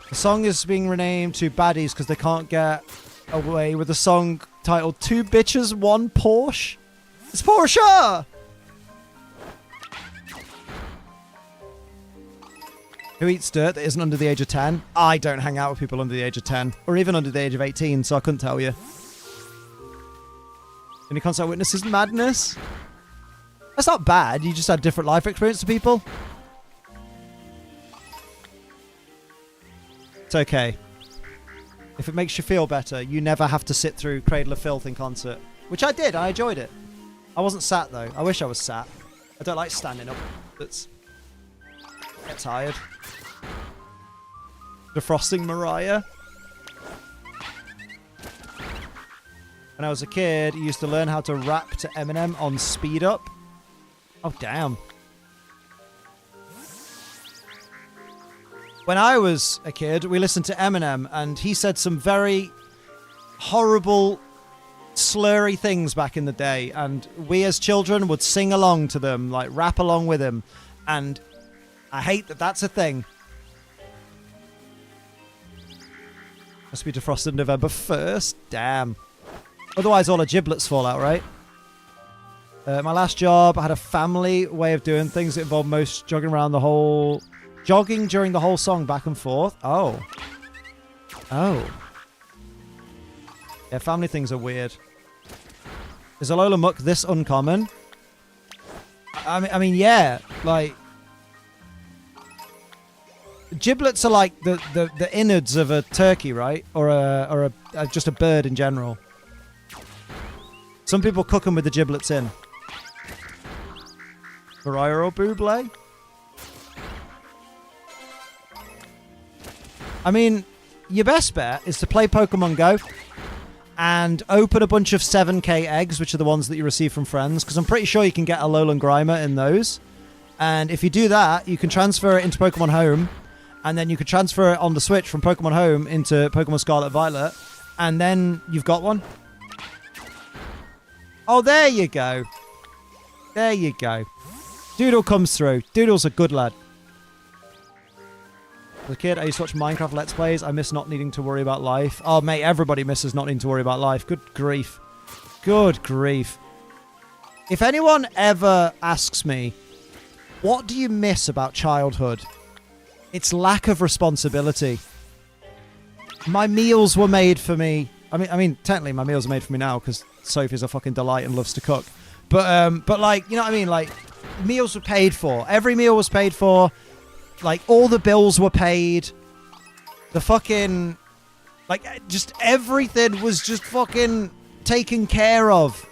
The song is being renamed to Baddies because they can't get away with a song titled Two Bitches, One Porsche. It's Porsche! Who eats dirt that isn't under the age of 10? I don't hang out with people under the age of 10. Or even under the age of 18, so I couldn't tell you. Any concert witnesses madness? That's not bad. You just had different life experience to people. It's okay. If it makes you feel better, you never have to sit through Cradle of Filth in concert. Which I did. I enjoyed it. I wasn't sat, though. I wish I was sat. I don't like standing up. I get tired. Defrosting Mariah. When I was a kid, I used to learn how to rap to Eminem on Speed Up. Oh, damn. When I was a kid, we listened to Eminem, and he said some very horrible, slurry things back in the day, and we as children would sing along to them, like rap along with him, and I hate that that's a thing. Must be defrosted November 1st. Damn. Otherwise, all the giblets fall out, right? My last job, I had a family way of doing things that involved most jogging during the whole song back and forth. Oh. Yeah, family things are weird. Is Alola Muck this uncommon? I mean, yeah. Like, giblets are like the innards of a turkey, right? Or just a bird in general. Some people cook them with the giblets in. Mariah or Buble? I mean, your best bet is to play Pokemon Go and open a bunch of 7k eggs, which are the ones that you receive from friends, because I'm pretty sure you can get a Alolan Grimer in those. And if you do that, you can transfer it into Pokemon Home, and then you can transfer it on the Switch from Pokemon Home into Pokemon Scarlet Violet, and then you've got one. Oh, there you go. There you go. Doodle comes through. Doodle's a good lad. As a kid, I used to watch Minecraft Let's Plays. I miss not needing to worry about life. Oh, mate, everybody misses not needing to worry about life. Good grief. Good grief. If anyone ever asks me, what do you miss about childhood? It's lack of responsibility. My meals were made for me. I mean, technically my meals are made for me now because Sophie's a fucking delight and loves to cook. But like, you know what I mean? Like, meals were paid for. Every meal was paid for. Like, all the bills were paid. The fucking... Like, just everything was just fucking taken care of.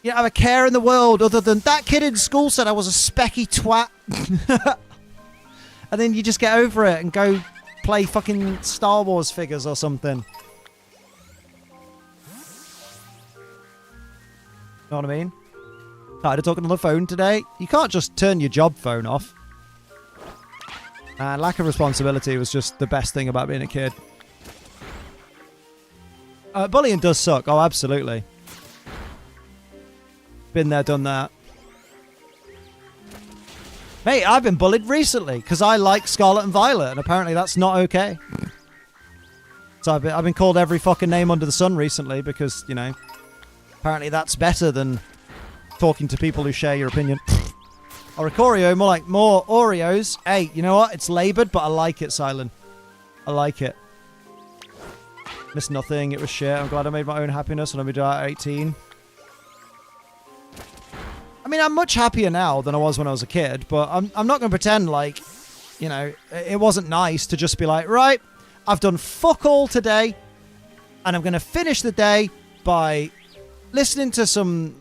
You don't have a care in the world other than that kid in school said I was a specky twat. And then you just get over it and go play fucking Star Wars figures or something. Know what I mean? Tired of talking on the phone today? You can't just turn your job phone off. And lack of responsibility was just the best thing about being a kid. Bullying does suck. Oh, absolutely. Been there, done that. Mate, I've been bullied recently because I like Scarlet and Violet, and apparently that's not okay. So I've been called every fucking name under the sun recently because, you know, apparently that's better than talking to people who share your opinion. Or a Oreo, more like more Oreos. Hey, you know what? It's laboured, but I like it, Silent. I like it. Missed nothing. It was shit. I'm glad I made my own happiness when I moved out at 18. I mean, I'm much happier now than I was when I was a kid, but I'm not going to pretend like, you know, it wasn't nice to just be like, right, I've done fuck all today, and I'm going to finish the day by listening to some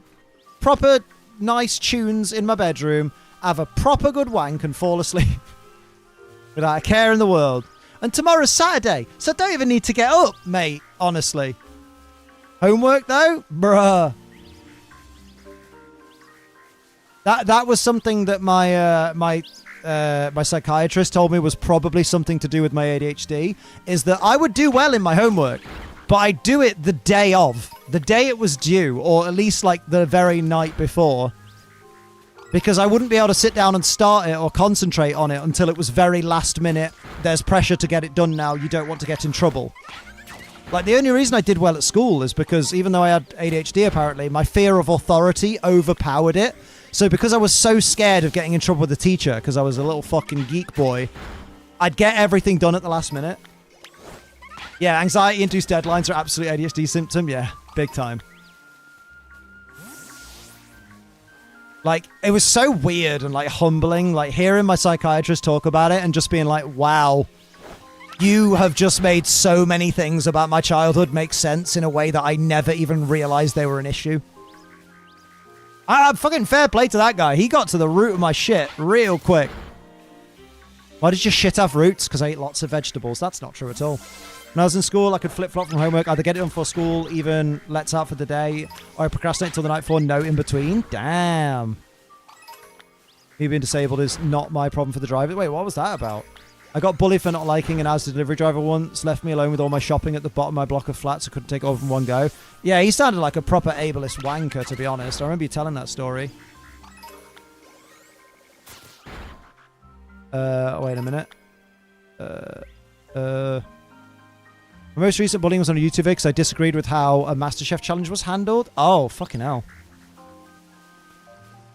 proper nice tunes in my bedroom, have a proper good wank and fall asleep without a care in the world. And tomorrow's Saturday, so I don't even need to get up, mate, honestly. Homework, though? Bruh. That was something that my psychiatrist told me was probably something to do with my ADHD, is that I would do well in my homework, but I'd do it the day of. The day it was due, or at least like the very night before. Because I wouldn't be able to sit down and start it or concentrate on it until it was very last minute. There's pressure to get it done now. You don't want to get in trouble. Like, the only reason I did well at school is because even though I had ADHD, apparently, my fear of authority overpowered it. So because I was so scared of getting in trouble with the teacher, because I was a little fucking geek boy, I'd get everything done at the last minute. Yeah, anxiety-induced deadlines are absolute ADHD symptom. Yeah, big time. Like, it was so weird and, like, humbling, like, hearing my psychiatrist talk about it and just being like, wow, you have just made so many things about my childhood make sense in a way that I never even realized they were an issue. Fucking fair play to that guy. He got to the root of my shit real quick. Why did your shit have roots? Because I ate lots of vegetables. That's not true at all. When I was in school, I could flip-flop from homework, either get it done for school, even let's out for the day, or I procrastinate until the night before, no in between. Damn. Me being disabled is not my problem for the driver. Wait, what was that about? I got bullied for not liking an Asda delivery driver once, left me alone with all my shopping at the bottom of my block of flats. I couldn't take it over in one go. Yeah, he sounded like a proper ableist wanker, to be honest. I remember you telling that story. Wait a minute. My most recent bullying was on a YouTube video because I disagreed with how a MasterChef challenge was handled. Oh, fucking hell.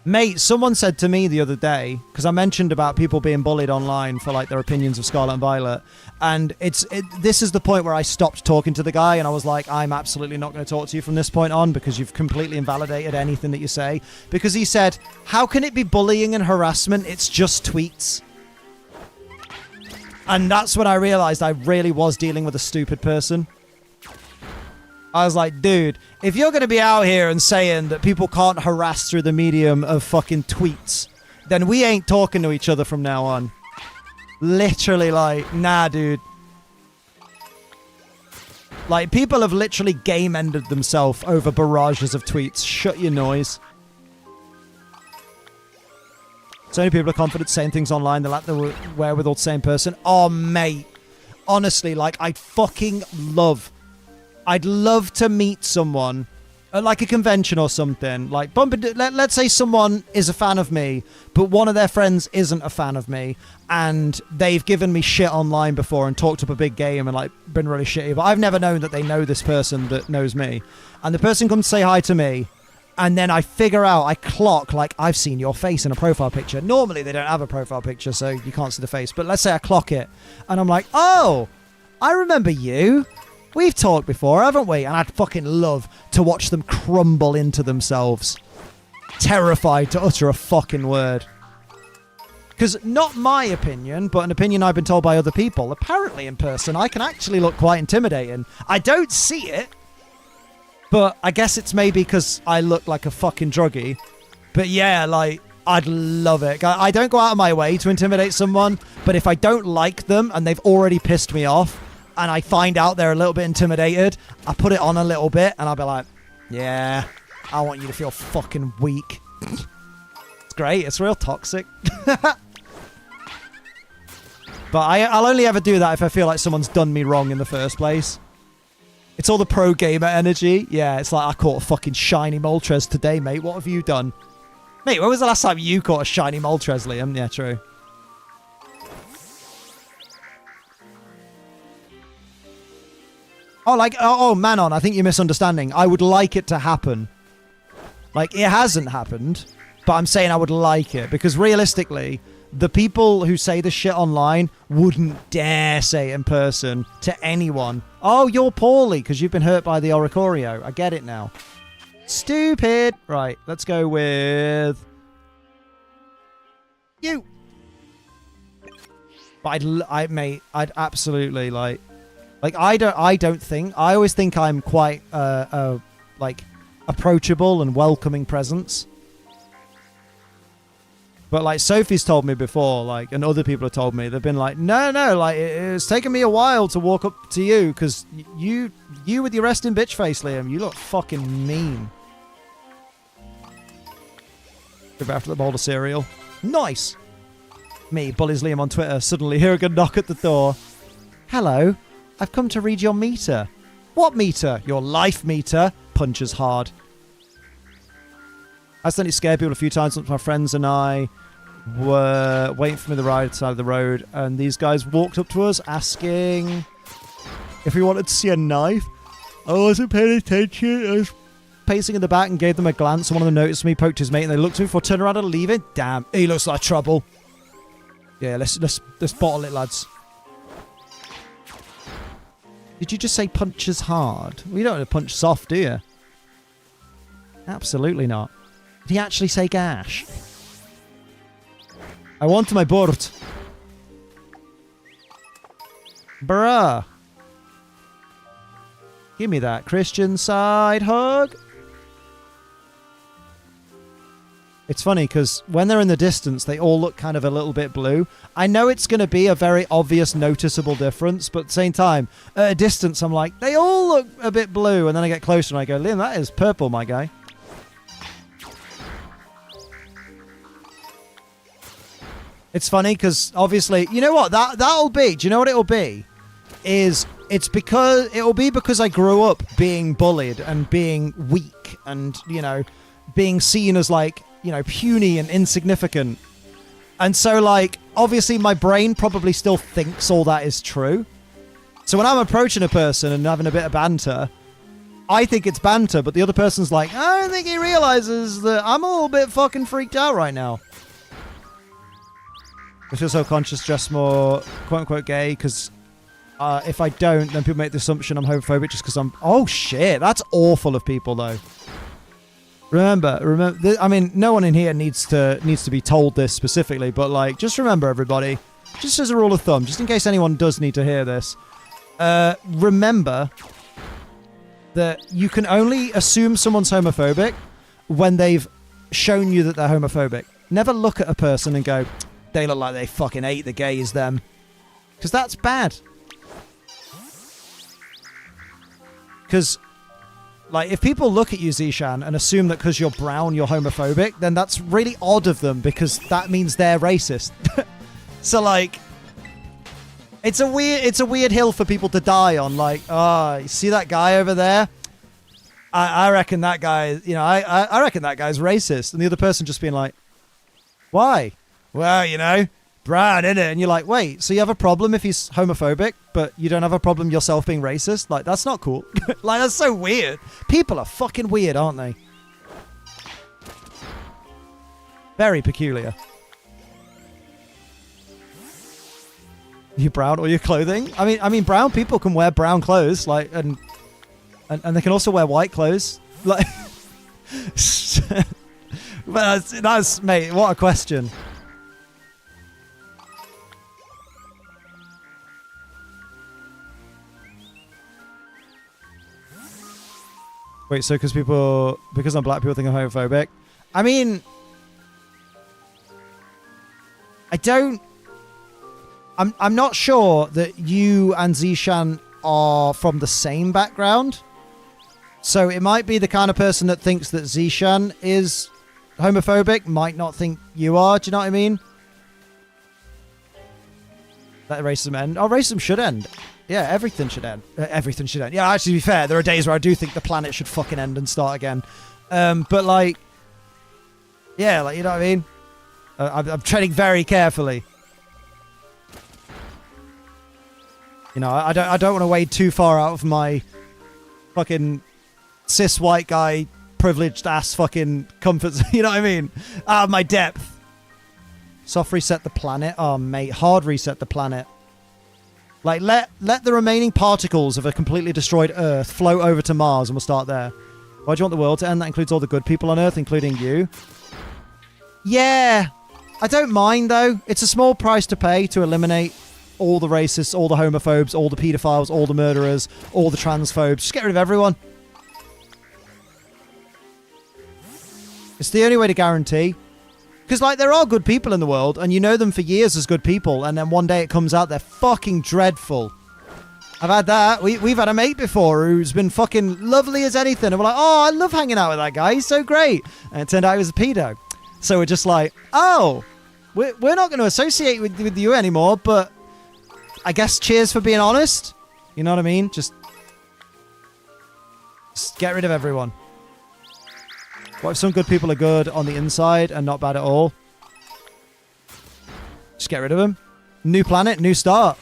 Mate, someone said to me the other day, because I mentioned about people being bullied online for like their opinions of Scarlet and Violet, and this is the point where I stopped talking to the guy, and I was like, I'm absolutely not going to talk to you from this point on because you've completely invalidated anything that you say. Because he said, how can it be bullying and harassment? It's just tweets. And that's when I realized I really was dealing with a stupid person. I was like, dude, if you're going to be out here and saying that people can't harass through the medium of fucking tweets, then we ain't talking to each other from now on. Literally, like, nah, dude. Like, people have literally game-ended themselves over barrages of tweets. Shut your noise. So many people are confident saying things online. They lack the wherewithal to say in person. Oh, mate. Honestly, like, I'd love to meet someone like a convention or something. Like, let's say someone is a fan of me, but one of their friends isn't a fan of me, and they've given me shit online before and talked up a big game and like been really shitty, but I've never known that they know this person that knows me. And the person comes to say hi to me, and then I figure out, I clock, like, I've seen your face in a profile picture. Normally, they don't have a profile picture, so you can't see the face. But let's say I clock it, and I'm like, oh, I remember you. We've talked before, haven't we? And I'd fucking love to watch them crumble into themselves. Terrified to utter a fucking word. Because, not my opinion, but an opinion I've been told by other people, apparently in person, I can actually look quite intimidating. I don't see it. But I guess it's maybe because I look like a fucking druggie. But yeah, like, I'd love it. I don't go out of my way to intimidate someone, but if I don't like them and they've already pissed me off, and I find out they're a little bit intimidated, I put it on a little bit, and I'll be like, yeah, I want you to feel fucking weak. It's great. It's real toxic. But I'll only ever do that if I feel like someone's done me wrong in the first place. It's all the pro gamer energy. Yeah, it's like, I caught a fucking shiny Moltres today, mate. What have you done? Mate, when was the last time you caught a shiny Moltres, Liam? Yeah, true. Oh, like, oh, Manon, I think you're misunderstanding. I would like it to happen. Like, it hasn't happened, but I'm saying I would like it. Because realistically, the people who say this shit online wouldn't dare say it in person to anyone. Oh, you're poorly because you've been hurt by the Oricorio. I get it now. Stupid. Right, let's go with you. But I'd absolutely like I always think I'm quite like approachable and welcoming presence. But like Sophie's told me before, like, and other people have told me, they've been like, no, like it's taken me a while to walk up to you because you with your resting bitch face, Liam, you look fucking mean. Go back to the bowl of cereal. Nice. Me bullies Liam on Twitter. Suddenly hear a good knock at the door. Hello, I've come to read your meter. What meter? Your life meter. Punches hard. I accidentally scared people a few times once my friends and I were waiting for me on the right side of the road, and these guys walked up to us asking if we wanted to see a knife. I wasn't paying attention. I was pacing in the back and gave them a glance, and one of them noticed me, poked his mate, and they looked at me before turning around and leaving. Damn, he looks like trouble. Yeah, let's bottle it, lads. Did you just say punches hard? Well, you don't want to punch soft, do you? Absolutely not. Did he actually say gash? I want my board. Bruh. Give me that Christian side hug. It's funny because when they're in the distance, they all look kind of a little bit blue. I know it's going to be a very obvious, noticeable difference, but at the same time, at a distance, I'm like, they all look a bit blue. And then I get closer and I go, Liam, that is purple, my guy. It's funny because obviously, you know what? That'll be. Do you know what it'll be? It'll be because I grew up being bullied and being weak and, you know, being seen as like, you know, puny and insignificant. And so like, obviously my brain probably still thinks all that is true. So when I'm approaching a person and having a bit of banter, I think it's banter, but the other person's like, I don't think he realizes that I'm a little bit fucking freaked out right now. I feel so conscious, just more quote-unquote gay, because if I don't, then people make the assumption I'm homophobic just because I'm... Oh, shit. That's awful of people, though. Remember, I mean, no one in here needs to be told this specifically, but, like, just remember, everybody, just as a rule of thumb, just in case anyone does need to hear this, remember that you can only assume someone's homophobic when they've shown you that they're homophobic. Never look at a person and go... They look like they fucking hate the gays, them. Because that's bad. Because, like, if people look at you, Zishan, and assume that because you're brown, you're homophobic, then that's really odd of them, because that means they're racist. So, like, it's a weird hill for people to die on. Like, you see that guy over there? I reckon that guy, you know, I reckon that guy's racist. And the other person just being like, why? Well, you know, brown, innit? And you're like, wait, so you have a problem if he's homophobic, but you don't have a problem yourself being racist? Like, that's not cool. Like, that's so weird. People are fucking weird, aren't they? Very peculiar. You brown or your clothing? I mean, brown people can wear brown clothes, like, and they can also wear white clothes. Like, but that's, mate, what a question. Wait, so because I'm black, people think I'm homophobic? I mean, I'm not sure that you and Zishan are from the same background. So it might be the kind of person that thinks that Zishan is homophobic, might not think you are. Do you know what I mean? Let racism end. Oh, racism should end. Yeah, everything should end. Everything should end. Yeah, actually, to be fair, there are days where I do think the planet should fucking end and start again. But, like, yeah, like, you know what I mean? I'm treading very carefully. You know, I don't want to wade too far out of my fucking cis white guy privileged ass fucking comfort. You know what I mean? Out of my depth. Soft reset the planet. Oh, mate, hard reset the planet. Like, let the remaining particles of a completely destroyed Earth float over to Mars and we'll start there. Why do you want the world to end? That includes all the good people on Earth, including you. Yeah, I don't mind, though. It's a small price to pay to eliminate all the racists, all the homophobes, all the pedophiles, all the murderers, all the transphobes. Just get rid of everyone. It's the only way to guarantee. Because, like, there are good people in the world, and you know them for years as good people, and then one day it comes out they're fucking dreadful. I've had that. We've had a mate before who's been fucking lovely as anything, and we're like, oh, I love hanging out with that guy. He's so great. And it turned out he was a pedo. So we're just like, oh, we're not going to associate with you anymore, but I guess cheers for being honest. You know what I mean? Just get rid of everyone. What if some good people are good on the inside and not bad at all? Just get rid of them. New planet, new start.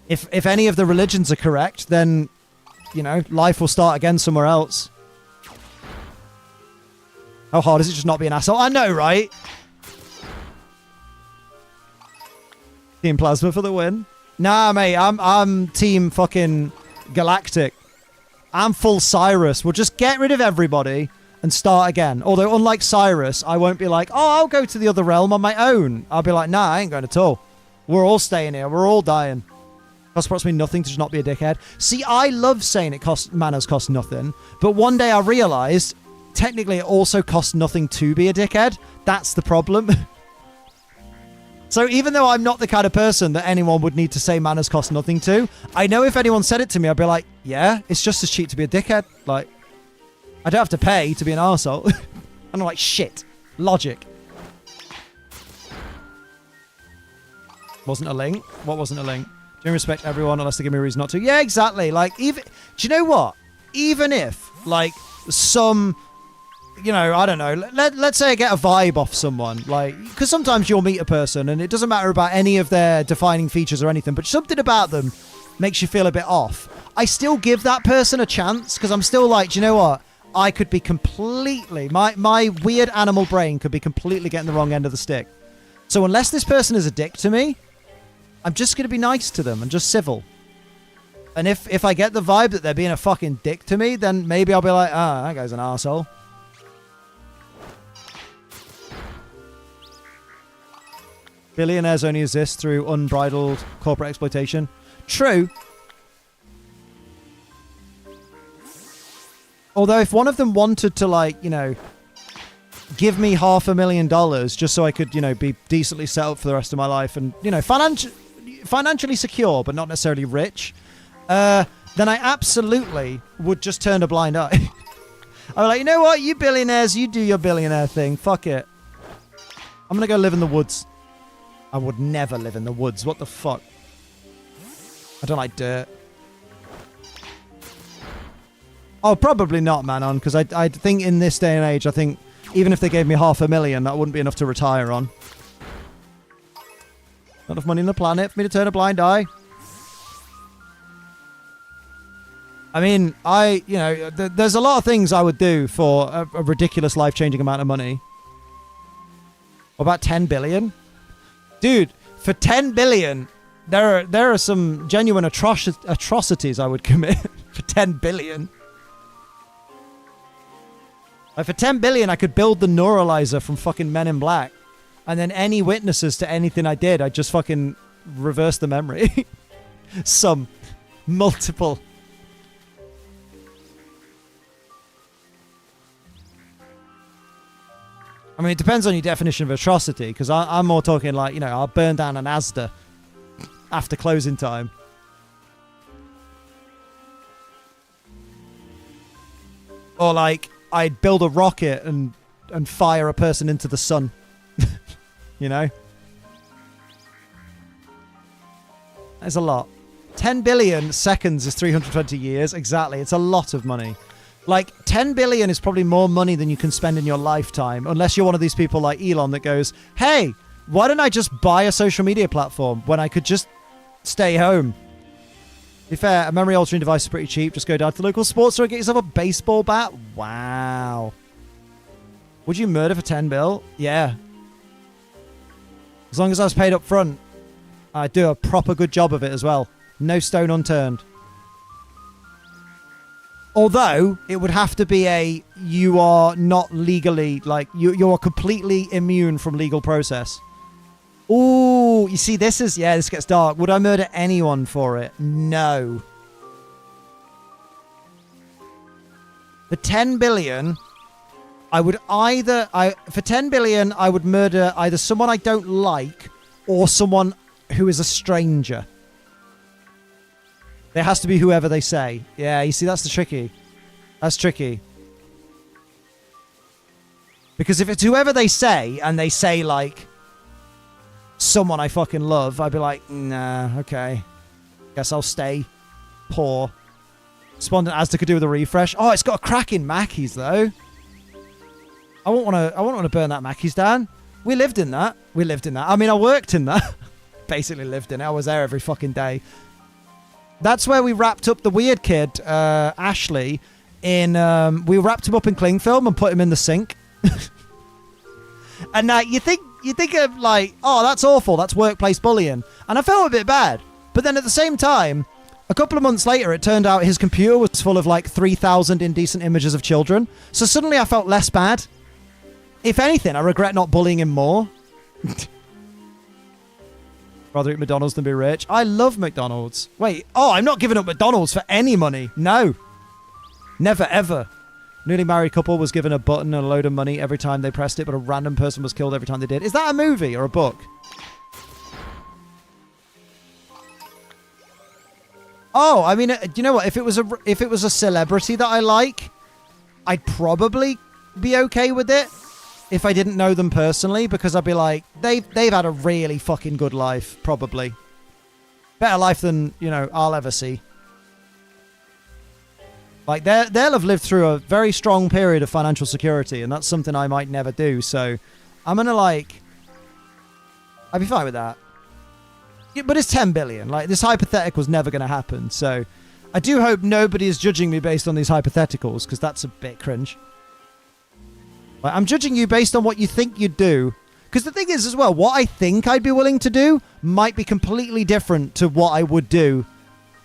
If any of the religions are correct, then, you know, life will start again somewhere else. How hard is it just not be an asshole? I know, right? Team Plasma for the win. Nah, mate, I'm team fucking Galactic. I'm full Cyrus. We'll just get rid of everybody and start again. Although, unlike Cyrus, I won't be like, oh, I'll go to the other realm on my own. I'll be like, nah, I ain't going at all. We're all staying here. We're all dying. Costs approximately nothing to just not be a dickhead. See, I love saying manners cost nothing, but one day I realised, technically it also costs nothing to be a dickhead. That's the problem. So even though I'm not the kind of person that anyone would need to say manners cost nothing to, I know if anyone said it to me, I'd be like, yeah, it's just as cheap to be a dickhead. Like, I don't have to pay to be an arsehole. And I'm like, shit. Logic. Wasn't a link? What wasn't a link? Do you respect everyone unless they give me a reason not to? Yeah, exactly. Like, even... Do you know what? Even if, like, some... You know, I don't know. Let's say I get a vibe off someone. Like, because sometimes you'll meet a person and it doesn't matter about any of their defining features or anything, but something about them makes you feel a bit off. I still give that person a chance because I'm still like, do you know what? I could be completely... My weird animal brain could be completely getting the wrong end of the stick. So unless this person is a dick to me, I'm just going to be nice to them and just civil. And if I get the vibe that they're being a fucking dick to me, then maybe I'll be like, ah, that guy's an arsehole. Billionaires only exist through unbridled corporate exploitation. True. Although if one of them wanted to, like, you know, give me $500,000 just so I could, you know, be decently set up for the rest of my life and, you know, financially secure, but not necessarily rich, then I absolutely would just turn a blind eye. I'm like, you know what? You billionaires, you do your billionaire thing. Fuck it. I'm going to go live in the woods. I would never live in the woods. What the fuck? I don't like dirt. Oh, probably not, Manon, because I think in this day and age, I think even if they gave me $500,000, that wouldn't be enough to retire on. Not enough money on the planet for me to turn a blind eye. I mean, there's a lot of things I would do for a ridiculous life-changing amount of money. What about 10 billion? Dude, for 10 billion, there are some genuine atrocities I would commit for 10 billion. Like for 10 billion, I could build the neuralizer from fucking Men in Black. And then any witnesses to anything I did, I'd just fucking reverse the memory. Multiple. I mean, it depends on your definition of atrocity, because I'm more talking like, I'll burn down an Asda after closing time. Or like, I'd build a rocket and fire a person into the sun. That's a lot. 10 billion seconds is 320 years. Exactly. It's a lot of money. Like, 10 billion is probably more money than you can spend in your lifetime, unless you're one of these people like Elon that goes, hey, why don't I just buy a social media platform when I could just stay home? To be fair, a memory altering device is pretty cheap. Just go down to the local sports store and get yourself a baseball bat. Wow. Would you murder for 10 bill? Yeah. As long as I was paid up front, I'd do a proper good job of it as well. No stone unturned. Although, it would have to be you are not legally, like, you are completely immune from legal process. Ooh, you see, this gets dark. Would I murder anyone for it? No. For 10 billion, I would for 10 billion, I would murder either someone I don't like or someone who is a stranger. There has to be whoever they say. Yeah, you see, that's tricky. That's tricky. Because if it's whoever they say, and they say, like, someone I fucking love, I'd be like, nah, okay. Guess I'll stay poor. Respondent Asda could do with a refresh. Oh, it's got a crack in Mackey's, though. I won't want to burn that Mackey's down. We lived in that. I mean, I worked in that. Basically lived in it. I was there every fucking day. That's where we wrapped up the weird kid, Ashley, we wrapped him up in cling film and put him in the sink. And now you think of like, oh, that's awful. That's workplace bullying. And I felt a bit bad. But then at the same time, a couple of months later, it turned out his computer was full of like 3,000 indecent images of children. So suddenly I felt less bad. If anything, I regret not bullying him more. Rather eat McDonald's than be rich. I love McDonald's. Wait, I'm not giving up McDonald's for any money. No. Never, ever. Newly married couple was given a button and a load of money every time they pressed it, but a random person was killed every time they did. Is that a movie or a book? Oh, I mean, do you know what? If it was a celebrity that I like, I'd probably be okay with it. If I didn't know them personally, because I'd be like, they've had a really fucking good life, probably. Better life than, I'll ever see. Like, they'll have lived through a very strong period of financial security, and that's something I might never do, so I'm gonna, I'd be fine with that. Yeah, but it's 10 billion. Like, this hypothetical is never gonna happen, so I do hope nobody is judging me based on these hypotheticals, because that's a bit cringe. Like, I'm judging you based on what you think you'd do. Because the thing is, as well, what I think I'd be willing to do might be completely different to what I would do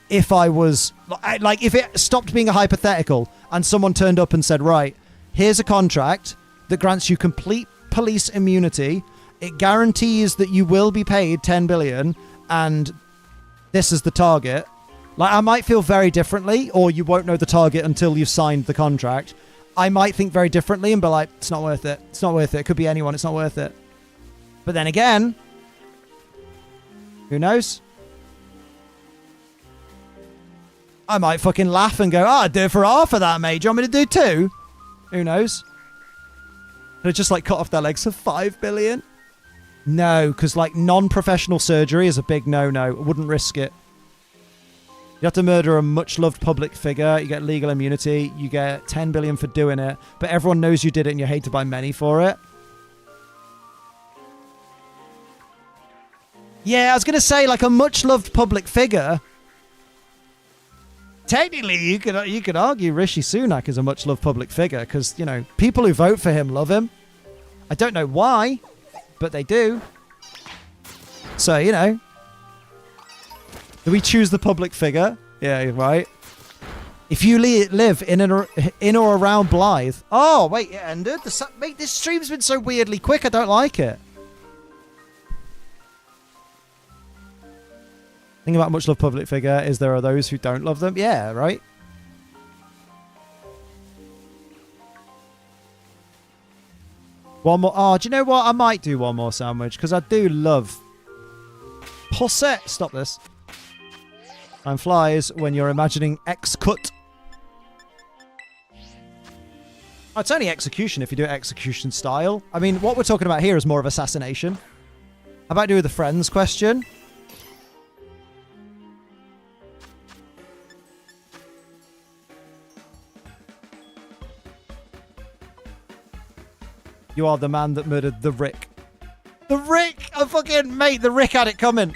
if I was... Like, if it stopped being a hypothetical and someone turned up and said, right, here's a contract that grants you complete police immunity. It guarantees that you will be paid 10 billion and this is the target. Like, I might feel very differently, or you won't know the target until you've signed the contract. I might think very differently and be like, it's not worth it. It's not worth it. It could be anyone. It's not worth it. But then again, who knows? I might fucking laugh and go, I'd do it for half of that, mate. Do you want me to do two? Who knows? Could I just, cut off their legs for 5 billion? No, because, non-professional surgery is a big no-no. I wouldn't risk it. You have to murder a much-loved public figure. You get legal immunity. You get 10 billion for doing it. But everyone knows you did it and you're hated by many for it. Yeah, I was going to say, like, a much-loved public figure. Technically, you could argue Rishi Sunak is a much-loved public figure because, you know, people who vote for him love him. I don't know why, but they do. So, you know. Do we choose the public figure? Yeah, right. If you live in or around Blythe. Oh, wait, it ended? Mate, this stream's been so weirdly quick, I don't like it. Thing about much loved public figure is there are those who don't love them. Yeah, right? One more. Oh, do you know what? I might do one more sandwich because I do love... Pussy. Stop this. Time flies when you're imagining X-cut. Oh, it's only execution if you do it execution style. I mean, what we're talking about here is more of assassination. How about do the friends question? You are the man that murdered the Rick. The Rick! Oh, fucking mate, the Rick had it coming.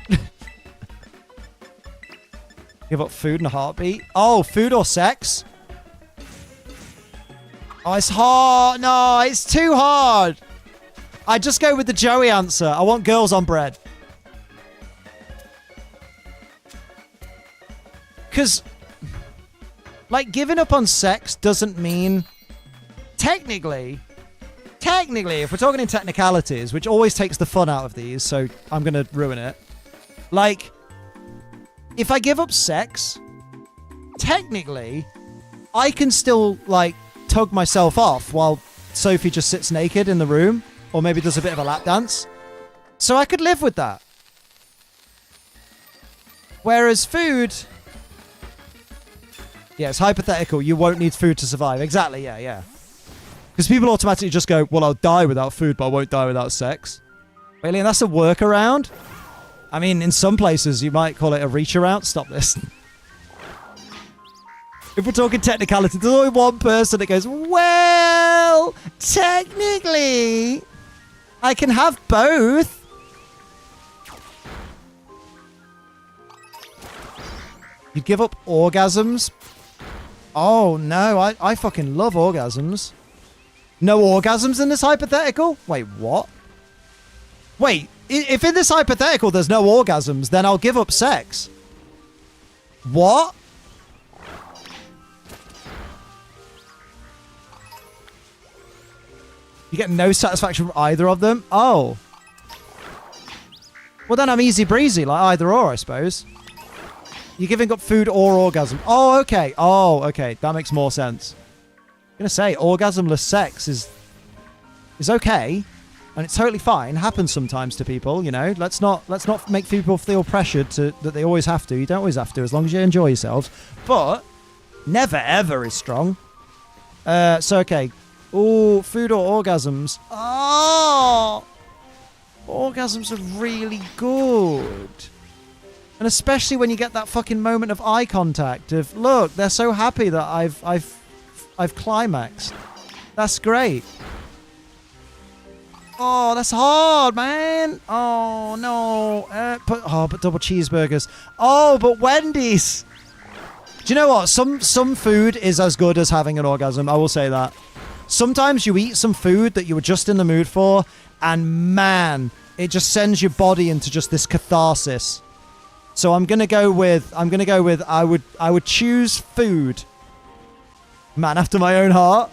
Give up food and a heartbeat. Oh, food or sex? Oh, it's hard. No, it's too hard. I just go with the Joey answer. I want girls on bread. Because, like, giving up on sex doesn't mean... Technically, if we're talking in technicalities, which always takes the fun out of these, so I'm going to ruin it. Like, if I give up sex, technically, I can still, like, tug myself off while Sophie just sits naked in the room, or maybe does a bit of a lap dance. So I could live with that. Whereas food... Yeah, it's hypothetical. You won't need food to survive. Exactly, yeah. Because people automatically just go, well, I'll die without food, but I won't die without sex. Really? And that's a workaround? I mean, in some places, you might call it a reach-around. Stop this. If we're talking technicality, there's only one person that goes, well, technically, I can have both. You'd give up orgasms? Oh, no. I fucking love orgasms. No orgasms in this hypothetical? Wait, what? Wait, if in this hypothetical there's no orgasms, then I'll give up sex. What? You get no satisfaction from either of them? Oh. Well, then I'm easy breezy, like either or, I suppose. You're giving up food or orgasm. Oh, okay. Oh, okay. That makes more sense. I'm going to say, orgasmless sex is okay. And it's totally fine. Happens sometimes to people, you know. Let's not make people feel pressured that they always have to. You don't always have to, as long as you enjoy yourselves. But never ever is strong. So okay. Oh, food or orgasms. Oh, orgasms are really good. And especially when you get that fucking moment of eye contact of, look, they're so happy that I've climaxed. That's great. Oh, that's hard, man. Oh, no. But double cheeseburgers. Oh, but Wendy's. Do you know what? Some food is as good as having an orgasm. I will say that. Sometimes you eat some food that you were just in the mood for, and man, it just sends your body into just this catharsis. So I'm gonna go with I would choose food. Man after my own heart.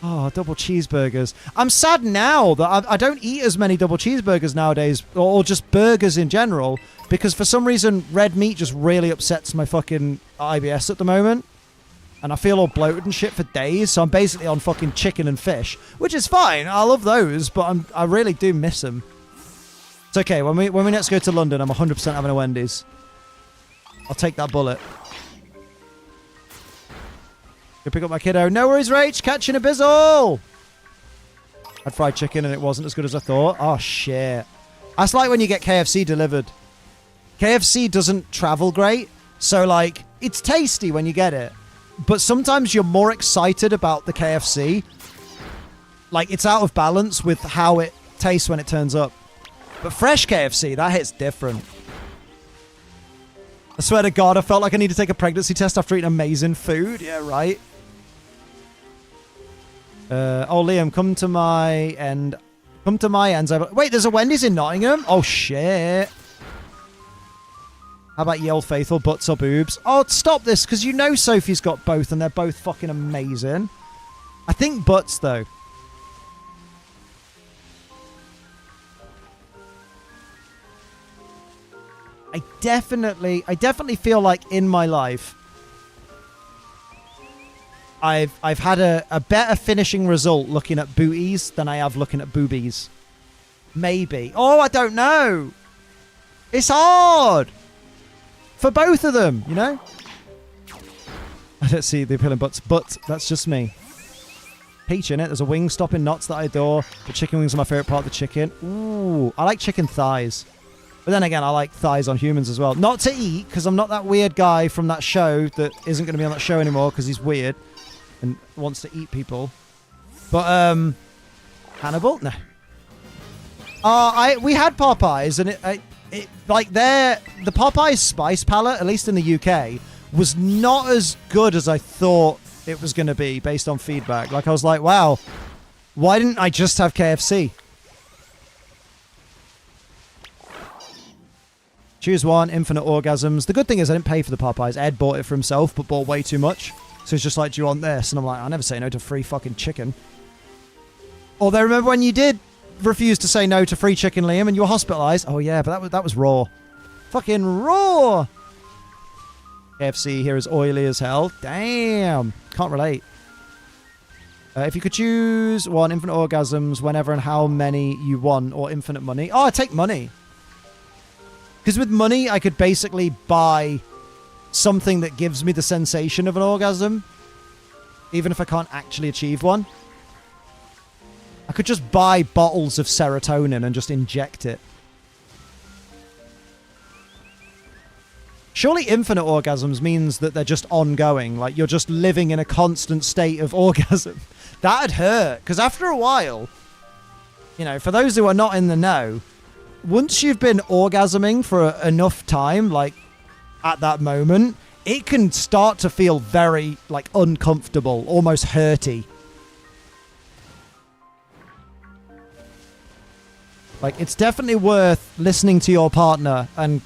Oh, double cheeseburgers. I'm sad now that I don't eat as many double cheeseburgers nowadays, or just burgers in general, because for some reason red meat just really upsets my fucking IBS at the moment. And I feel all bloated and shit for days, so I'm basically on fucking chicken and fish, which is fine. I love those, but I really do miss them. It's okay. When we next go to London, I'm 100% having a Wendy's. I'll take that bullet. Go pick up my kiddo. No worries, Rach. Catching a bizzle. I'd fried chicken and it wasn't as good as I thought. Oh, shit. That's like when you get KFC delivered. KFC doesn't travel great. So, like, it's tasty when you get it. But sometimes you're more excited about the KFC. Like, it's out of balance with how it tastes when it turns up. But fresh KFC, that hits different. I swear to God, I felt like I need to take a pregnancy test after eating amazing food. Yeah, right. Oh, Liam, come to my end. Come to my ends. Wait, there's a Wendy's in Nottingham? Oh, shit. How about ye old faithful, butts or boobs? Oh, stop this, because you know Sophie's got both, and they're both fucking amazing. I think butts, though. I definitely feel like in my life, I've had a better finishing result looking at booties than I have looking at boobies. Maybe. Oh, I don't know. It's hard. For both of them, you know? I don't see the appealing butts, but that's just me. Peach in it. There's a wing stop in Knots that I adore. The chicken wings are my favourite part of the chicken. Ooh, I like chicken thighs. But then again, I like thighs on humans as well. Not to eat, because I'm not that weird guy from that show that isn't going to be on that show anymore because he's weird and wants to eat people. But, Hannibal? No. We had Popeyes, and the Popeyes spice palette, at least in the UK, was not as good as I thought it was going to be based on feedback. Like, I was like, wow, why didn't I just have KFC? Choose one, infinite orgasms. The good thing is I didn't pay for the Popeyes. Ed bought it for himself, but bought way too much. So he's just like, do you want this? And I'm like, I'll never say no to free fucking chicken. Although, remember when you did refuse to say no to free chicken, Liam, and you were hospitalized? Oh, yeah, but that was raw. Fucking raw! KFC here is oily as hell. Damn. Can't relate. If you could choose one, infinite orgasms, whenever and how many you want, or infinite money. Oh, I take money. Because with money, I could basically buy something that gives me the sensation of an orgasm, even if I can't actually achieve one. I could just buy bottles of serotonin and just inject it. Surely infinite orgasms means that they're just ongoing, like you're just living in a constant state of orgasm. That'd hurt, because after a while, you know, for those who are not in the know, once you've been orgasming for enough time, like, at that moment, it can start to feel very, like, uncomfortable, almost hurty. Like, it's definitely worth listening to your partner and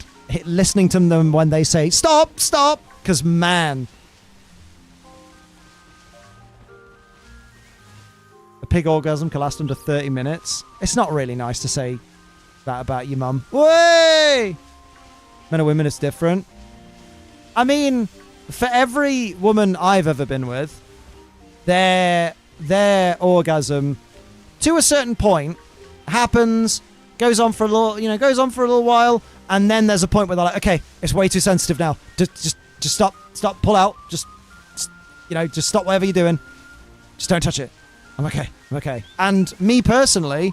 listening to them when they say, stop, stop, because, man. A pig orgasm can last under 30 minutes. It's not really nice to say that about your mum. Way! Men and women, it's different. I mean, for every woman I've ever been with, their orgasm, to a certain point, happens, goes on for a little while, and then there's a point where they're like, okay, it's way too sensitive now. Just stop, pull out, just stop whatever you're doing. Just don't touch it. I'm okay. And me personally,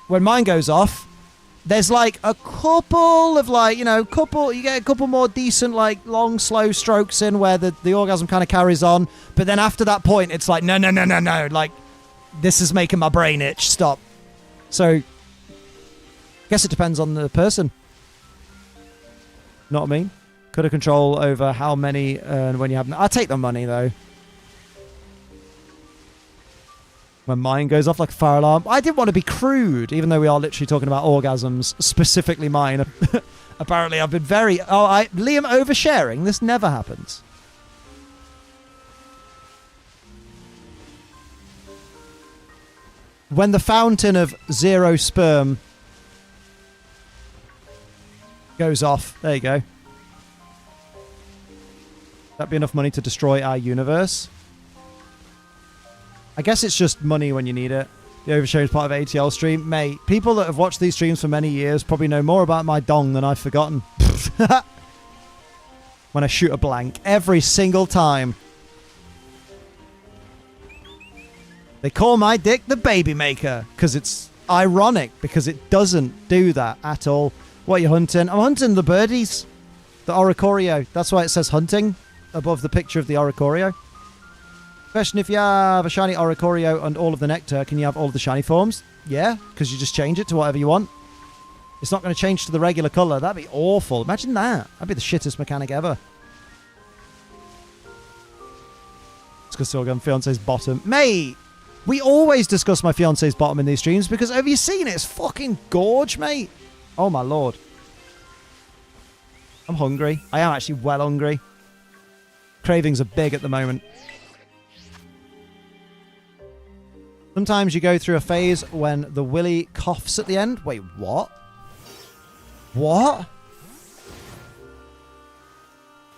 when mine goes off, there's like a couple of you get a couple more decent, like, long, slow strokes in where the orgasm kind of carries on. But then after that point, it's like, no. Like, this is making my brain itch. Stop. So, I guess it depends on the person. Know what I mean? Could have control over how many and when you have. I'll take the money, though. When mine goes off like a fire alarm. I didn't want to be crude, even though we are literally talking about orgasms, specifically mine. Apparently, I've been very... Liam oversharing. This never happens. When the fountain of zero sperm goes off. There you go. That'd be enough money to destroy our universe. I guess it's just money when you need it. The oversharing is part of ATL stream. Mate, people that have watched these streams for many years probably know more about my dong than I've forgotten. When I shoot a blank. Every single time. They call my dick the baby maker. Because it's ironic. Because it doesn't do that at all. What are you hunting? I'm hunting the birdies. The Oricorio. That's why it says hunting above the picture of the Oricorio. Question, if you have a shiny Oricorio and all of the nectar, can you have all of the shiny forms? Yeah, because you just change it to whatever you want. It's not going to change to the regular colour. That'd be awful. Imagine that. That'd be the shittest mechanic ever. Discuss your fiance's bottom. Mate, we always discuss my fiance's bottom in these streams because have you seen it? It's fucking gorge, mate. Oh my lord. I'm hungry. I am actually well hungry. Cravings are big at the moment. Sometimes you go through a phase when the willy coughs at the end. Wait, what? What?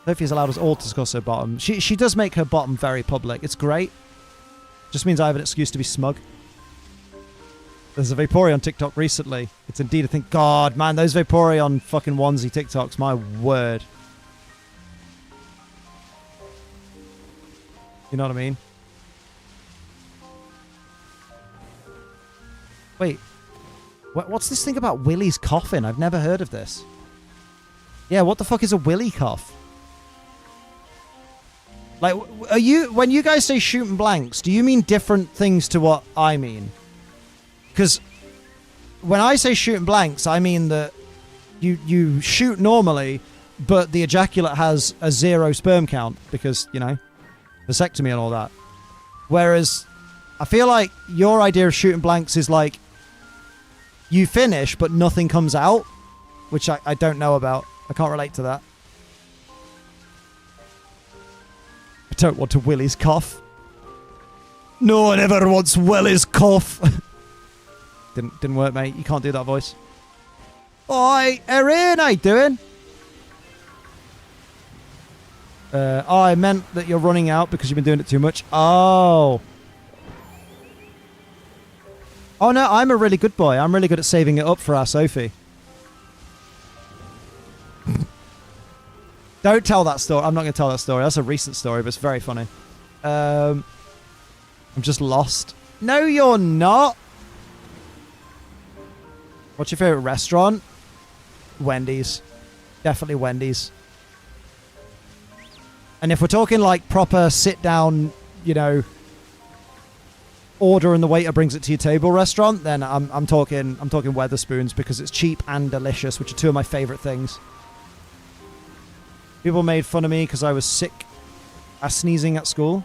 Sophie's allowed us all to discuss her bottom. She does make her bottom very public. It's great. Just means I have an excuse to be smug. There's a Vaporeon TikTok recently. It's indeed a thing. God, man, those Vaporeon fucking onesie TikToks, my word. You know what I mean? Wait. What's this thing about Willy's coughing? I've never heard of this. Yeah, what the fuck is a Willy cough? Like, are you... When you guys say shooting blanks, do you mean different things to what I mean? Because when I say shooting blanks, I mean that you shoot normally, but the ejaculate has a 0 sperm count because, you know, vasectomy and all that. Whereas I feel like your idea of shooting blanks is like you finish, but nothing comes out, which I don't know about. I can't relate to that. I don't want to Willy's cough. No one ever wants Willy's cough. Didn't work, mate. You can't do that voice. Oi, Erin, how you doing? Oh, I meant that you're running out because you've been doing it too much. Oh. Oh, no, I'm a really good boy. I'm really good at saving it up for our Sophie. Don't tell that story. I'm not going to tell that story. That's a recent story, but it's very funny. I'm just lost. No, you're not. What's your favorite restaurant? Wendy's. Definitely Wendy's. And if we're talking like proper sit down, you know, order and the waiter brings it to your table restaurant, then I'm talking Weatherspoons because it's cheap and delicious, which are two of my favorite things. People made fun of me because I was sick at sneezing at school.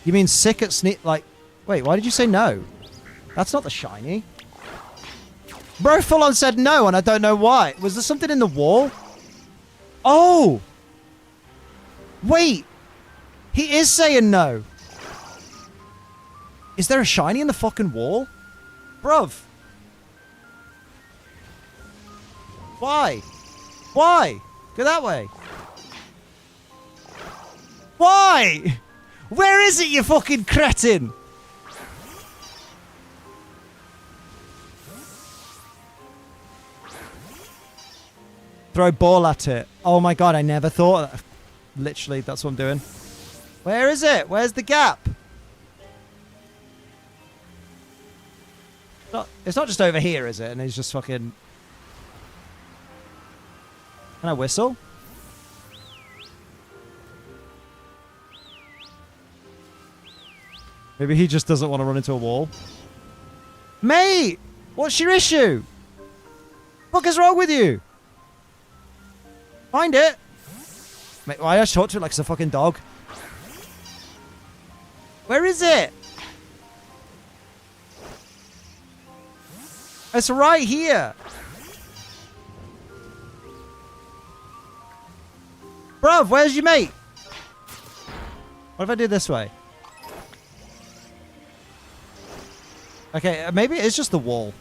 You mean sick at like, wait, why did you say no? That's not the shiny. Bro full on said no and I don't know why. Was there something in the wall? Oh! Wait! He is saying no! Is there a shiny in the fucking wall? Bruv! Why? Why? Go that way. Why? Where is it, you fucking cretin? Throw ball at it. Oh my god, I never thought that. Literally, that's what I'm doing. Where is it? Where's the gap? It's not just over here, is it? And he's just fucking... Can I whistle? Maybe he just doesn't want to run into a wall. Mate! What's your issue? What is wrong with you? Find it! Mate, why I just talk to it like it's a fucking dog? Where is it? It's right here. Bruv, where's your mate? What if I do it this way? Okay, maybe it's just the wall.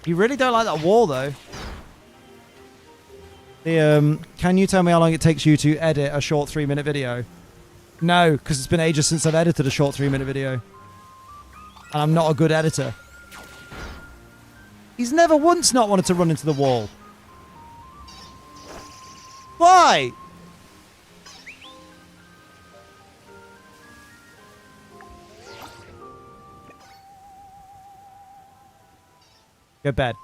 You really don't like that wall, though. Can you tell me how long it takes you to edit a short 3-minute video? No, because it's been ages since I've edited a short 3-minute video. And I'm not a good editor. He's never once not wanted to run into the wall. Why? Go to bed.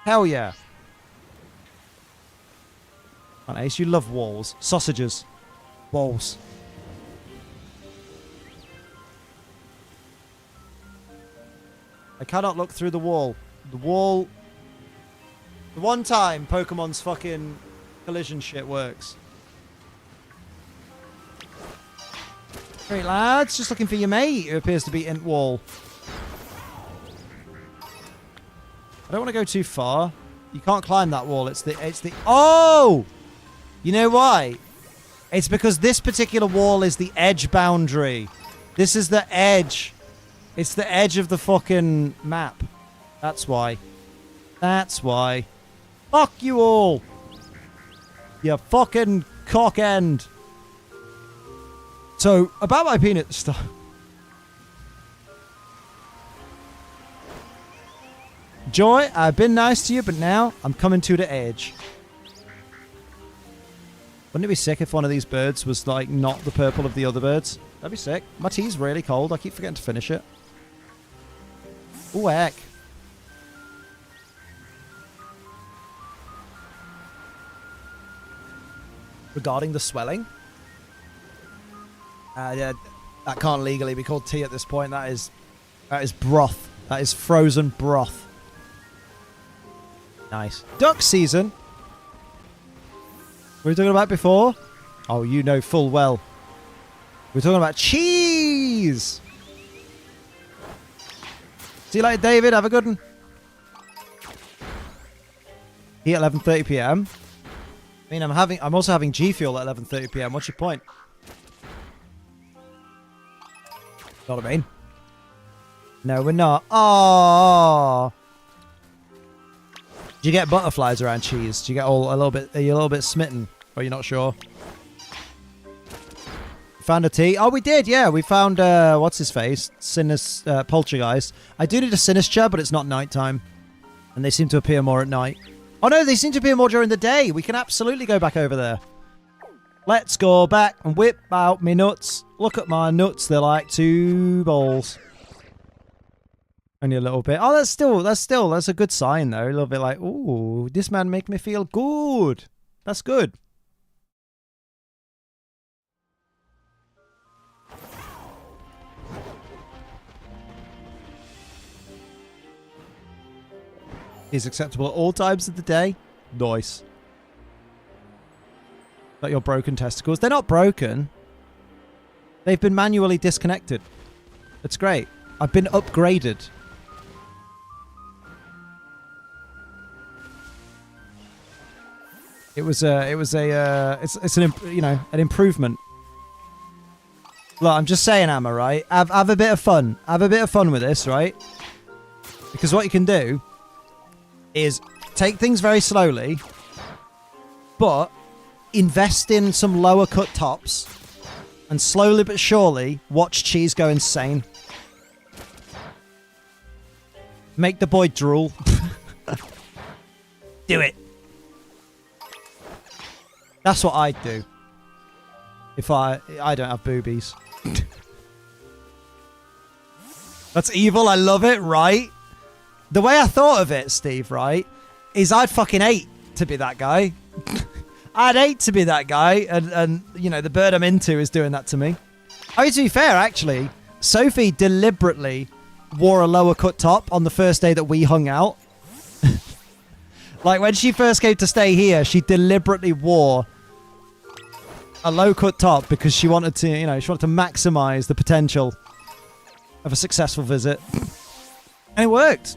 Hell yeah. Come on, Ace, you love walls. Sausages. Walls. I cannot look through the wall. The wall... The one time Pokemon's fucking collision shit works. Great, lads. Just looking for your mate who appears to be in wall. I don't want to go too far. You can't climb that wall. It's the... Oh! You know why? It's because this particular wall is the edge boundary. This is the edge. It's the edge of the fucking map. That's why. That's why. Fuck you all. You fucking cock end. So, about my peanut stuff. Joy, I've been nice to you, but now I'm coming to the edge. Wouldn't it be sick if one of these birds was, like, not the purple of the other birds? That'd be sick. My tea's really cold. I keep forgetting to finish it. Ooh, heck. Regarding the swelling? Yeah, that can't legally be called tea at this point. That is broth. That is frozen broth. Nice. Duck season. What were we talking about before? Oh, you know full well. We're talking about cheese. See you later, David. Have a good one. Here at 11:30 p.m. I mean, I'm also having G Fuel at 11:30 p.m. What's your point? Know what I mean? No, we're not. Oh. Do you get butterflies around cheese? Do you get a little bit? Are you a little bit smitten? Or you're not sure? Found a tea? Oh, we did. Yeah, we found what's his face? Poltergeist. I do need a Sinister, but it's not nighttime, and they seem to appear more at night. Oh no, they seem to appear more during the day. We can absolutely go back over there. Let's go back and whip out me nuts. Look at my nuts. They're like 2 balls. Only a little bit. Oh, that's a good sign though. A little bit like, ooh, this man make me feel good. That's good. Is acceptable at all times of the day. Nice. Like your broken testicles. They're not broken. They've been manually disconnected. It's great. I've been upgraded. It's an improvement. Look, I'm just saying, Amma, right? Have a bit of fun. Have a bit of fun with this, right? Because what you can do is take things very slowly, but invest in some lower cut tops, and slowly but surely watch cheese go insane. Make the boy drool. Do it. That's what I'd do. If I don't have boobies. That's evil. I love it, right? The way I thought of it, Steve, right, is I'd fucking hate to be that guy. I'd hate to be that guy, and you know, the bird I'm into is doing that to me. I mean, to be fair, actually, Sophie deliberately wore a lower cut top on the first day that we hung out. Like, when she first came to stay here, she deliberately wore a low cut top because she wanted to, you know, maximize the potential of a successful visit. And it worked.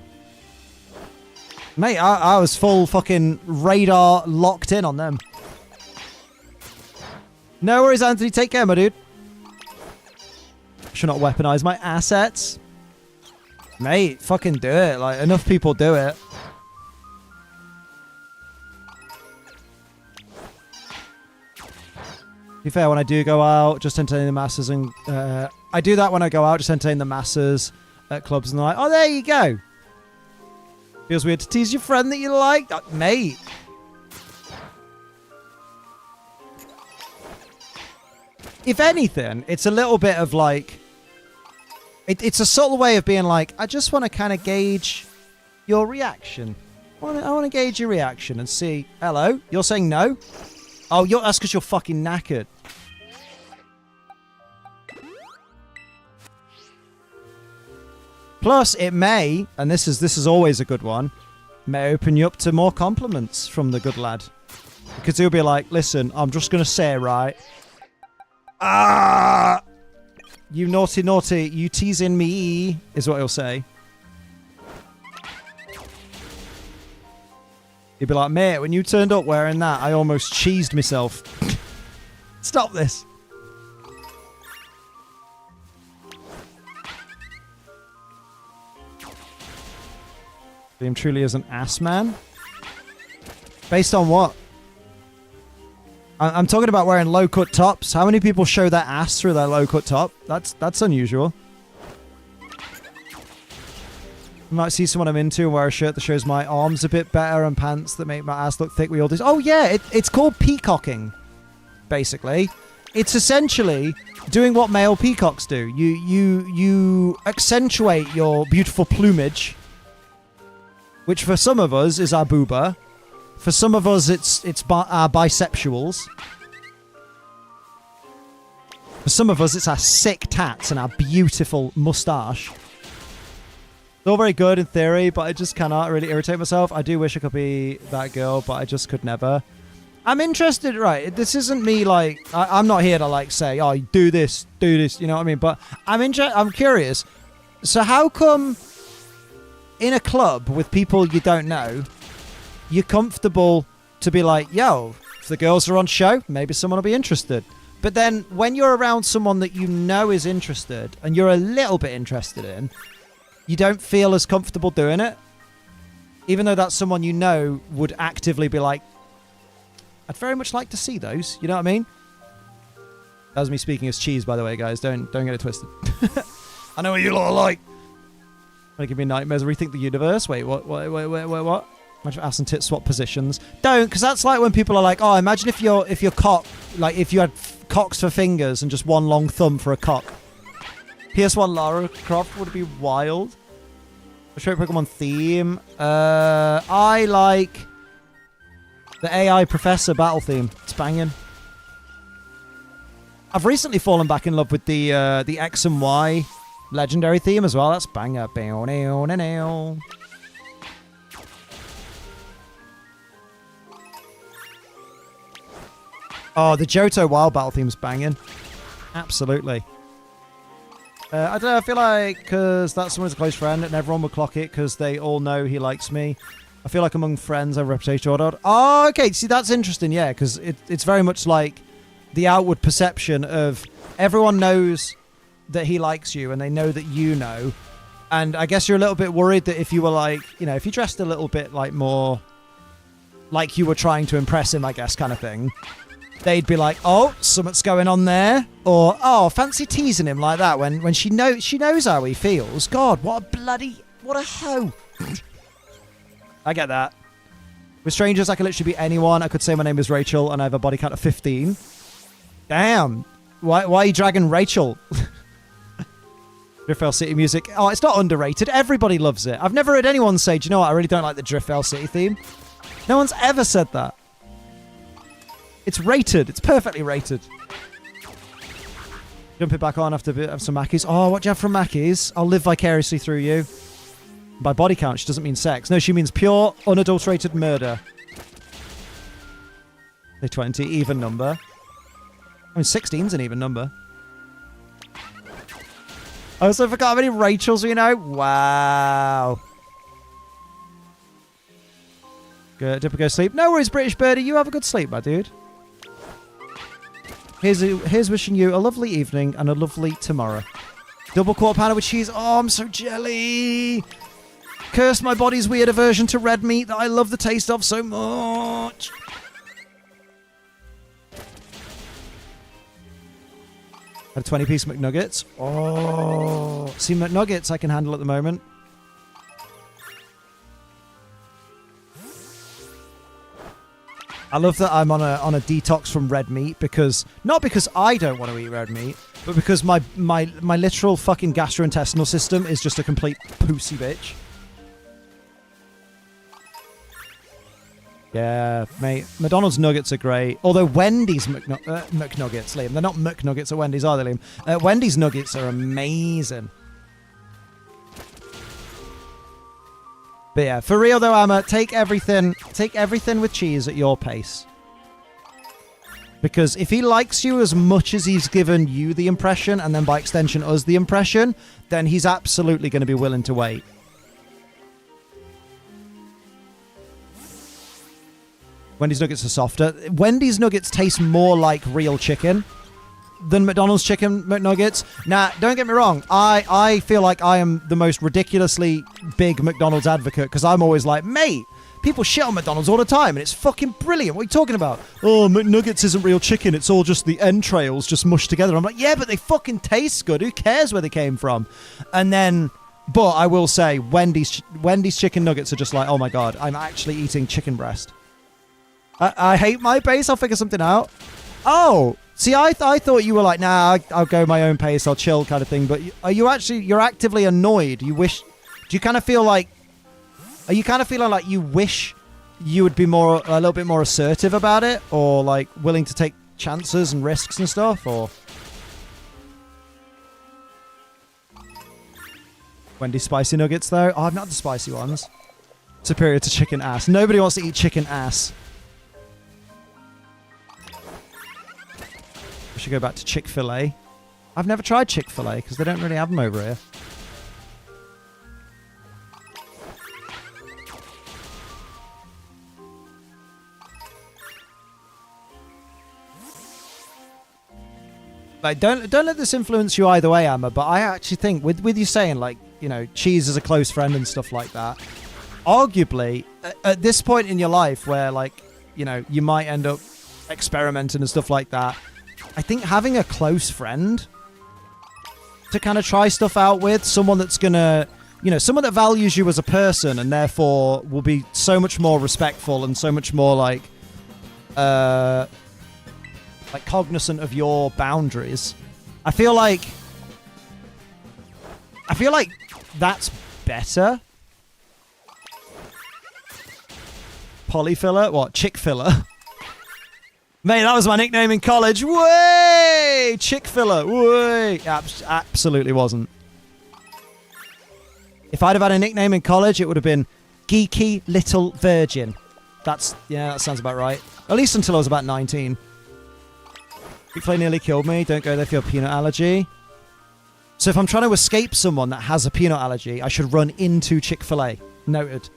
Mate, I was full fucking radar locked in on them. No worries, Anthony. Take care, my dude. Should not weaponize my assets. Mate, fucking do it. Like, enough people do it. To be fair, when I do go out, just entertain the masses, and I do that when I go out, just entertain the masses at clubs, and they're like, oh, there you go. Feels weird to tease your friend that you like. Mate. If anything, it's a little bit of like... It's a subtle way of being like, I just want to kind of gauge your reaction. I want to gauge your reaction and see. Hello? You're saying no? Oh, that's because you're fucking knackered. Plus, it may, and this is always a good one, may open you up to more compliments from the good lad. Because he'll be like, listen, I'm just going to say, right? Ah! You naughty, naughty, you teasing me, is what he'll say. He'd be like, mate, when you turned up wearing that, I almost cheesed myself. Stop this. Liam truly is an ass man. Based on what? I'm talking about wearing low-cut tops. How many people show their ass through their low-cut top? That's unusual. You might see someone I'm into and wear a shirt that shows my arms a bit better and pants that make my ass look thick. We all do. Oh yeah, it's called peacocking. Basically, it's essentially doing what male peacocks do. You accentuate your beautiful plumage, which for some of us is our booba. For some of us, it's our bisexuals. For some of us, it's our sick tats and our beautiful moustache. It's all very good in theory, but I just cannot really irritate myself. I do wish I could be that girl, but I just could never. I'm interested, right? This isn't me like... I'm not here to like say, oh, do this, you know what I mean? But I'm curious. So how come in a club with people you don't know, you're comfortable to be like, yo, if the girls are on show, maybe someone will be interested. But then when you're around someone that you know is interested and you're a little bit interested in, you don't feel as comfortable doing it. Even though that's someone you know would actively be like, I'd very much like to see those. You know what I mean? That was me speaking as cheese, by the way, guys. Don't get it twisted. I know what you lot are like. Gonna give me nightmares. Rethink the universe. Wait, what? Imagine ass and tit swap positions. Don't, because that's like when people are like, oh, imagine if your cock, like if you had cocks for fingers and just one long thumb for a cock. PS1 Lara Croft would be wild. A short Pokemon theme. I like the AI Professor battle theme. It's banging. I've recently fallen back in love with the X and Y legendary theme as well. That's banger. Oh, the Johto Wild Battle theme's banging. Absolutely. I don't know, I feel like because that's someone's a close friend and everyone will clock it because they all know he likes me. I feel like among friends I have a reputation. Oh, okay. See, that's interesting, yeah, because it's very much like the outward perception of everyone knows that he likes you and they know that you know. And I guess you're a little bit worried that if you were like, you know, if you dressed a little bit like more like you were trying to impress him, I guess, kind of thing, they'd be like, oh, something's going on there. Or, oh, fancy teasing him like that when she knows how he feels. God, what a hoe. I get that. With strangers, I could literally be anyone. I could say my name is Rachel and I have a body count of 15. Damn. Why are you dragging Rachel? Driftveil City music. Oh, it's not underrated. Everybody loves it. I've never heard anyone say, do you know what? I really don't like the Driftveil City theme. No one's ever said that. It's rated. It's perfectly rated. Jump it back on after have some Mackies. Oh, what do you have from Mackies? I'll live vicariously through you. By body count, she doesn't mean sex. No, she means pure, unadulterated murder. The 20, even number. I mean, 16's an even number. I also forgot how many Rachels we know. Wow. Good. Dipper, go sleep. No worries, British Birdie. You have a good sleep, my dude. Here's wishing you a lovely evening and a lovely tomorrow. Double quarter pounder with cheese. Oh, I'm so jelly. Curse my body's weird aversion to red meat that I love the taste of so much. Had a 20-piece McNuggets. Oh. See, McNuggets I can handle at the moment. I love that I'm on a detox from red meat because not because I don't want to eat red meat, but because my literal fucking gastrointestinal system is just a complete pussy bitch. Yeah, mate. McDonald's nuggets are great. Although Wendy's McNuggets, Liam. They're not McNuggets at Wendy's, are they, Liam? Wendy's nuggets are amazing. But yeah, for real though, Amma, take everything with cheese at your pace. Because if he likes you as much as he's given you the impression, and then by extension us the impression, then he's absolutely going to be willing to wait. Wendy's nuggets are softer. Wendy's nuggets taste more like real chicken than McDonald's chicken McNuggets. Now, don't get me wrong. I feel like I am the most ridiculously big McDonald's advocate because I'm always like, mate, people shit on McDonald's all the time and it's fucking brilliant. What are you talking about? Oh, McNuggets isn't real chicken. It's all just the entrails just mushed together. I'm like, yeah, but they fucking taste good. Who cares where they came from? And then, but I will say, Wendy's chicken nuggets are just like, oh my God, I'm actually eating chicken breast. I hate my pace. I'll figure something out. Oh, see, I thought you were like, nah, I'll go my own pace. I'll chill kind of thing. But are you actually, you're actively annoyed? You wish, do you kind of feel like, are you kind of feeling like you wish you would be a little bit more assertive about it? Or like willing to take chances and risks and stuff? Or Wendy's spicy nuggets though? Oh, I've not had the spicy ones. Superior to chicken ass. Nobody wants to eat chicken ass. We should go back to Chick-fil-A. I've never tried Chick-fil-A because they don't really have them over here. Like, don't let this influence you either way, Amma, but I actually think with you saying, like, you know, cheese is a close friend and stuff like that, arguably, at this point in your life where, like, you know, you might end up experimenting and stuff like that, I think having a close friend to kind of try stuff out with, someone that's gonna, you know, someone that values you as a person and therefore will be so much more respectful and so much more like cognizant of your boundaries. I feel like that's better. Polyfiller? What? Chick-filler? Mate, that was my nickname in college. Way! Chick-filler. Way! Absolutely wasn't. If I'd have had a nickname in college, it would have been Geeky Little Virgin. That sounds about right. At least until I was about 19. Chick-fil-A nearly killed me. Don't go there if you have a peanut allergy. So if I'm trying to escape someone that has a peanut allergy, I should run into Chick-fil-A. Noted.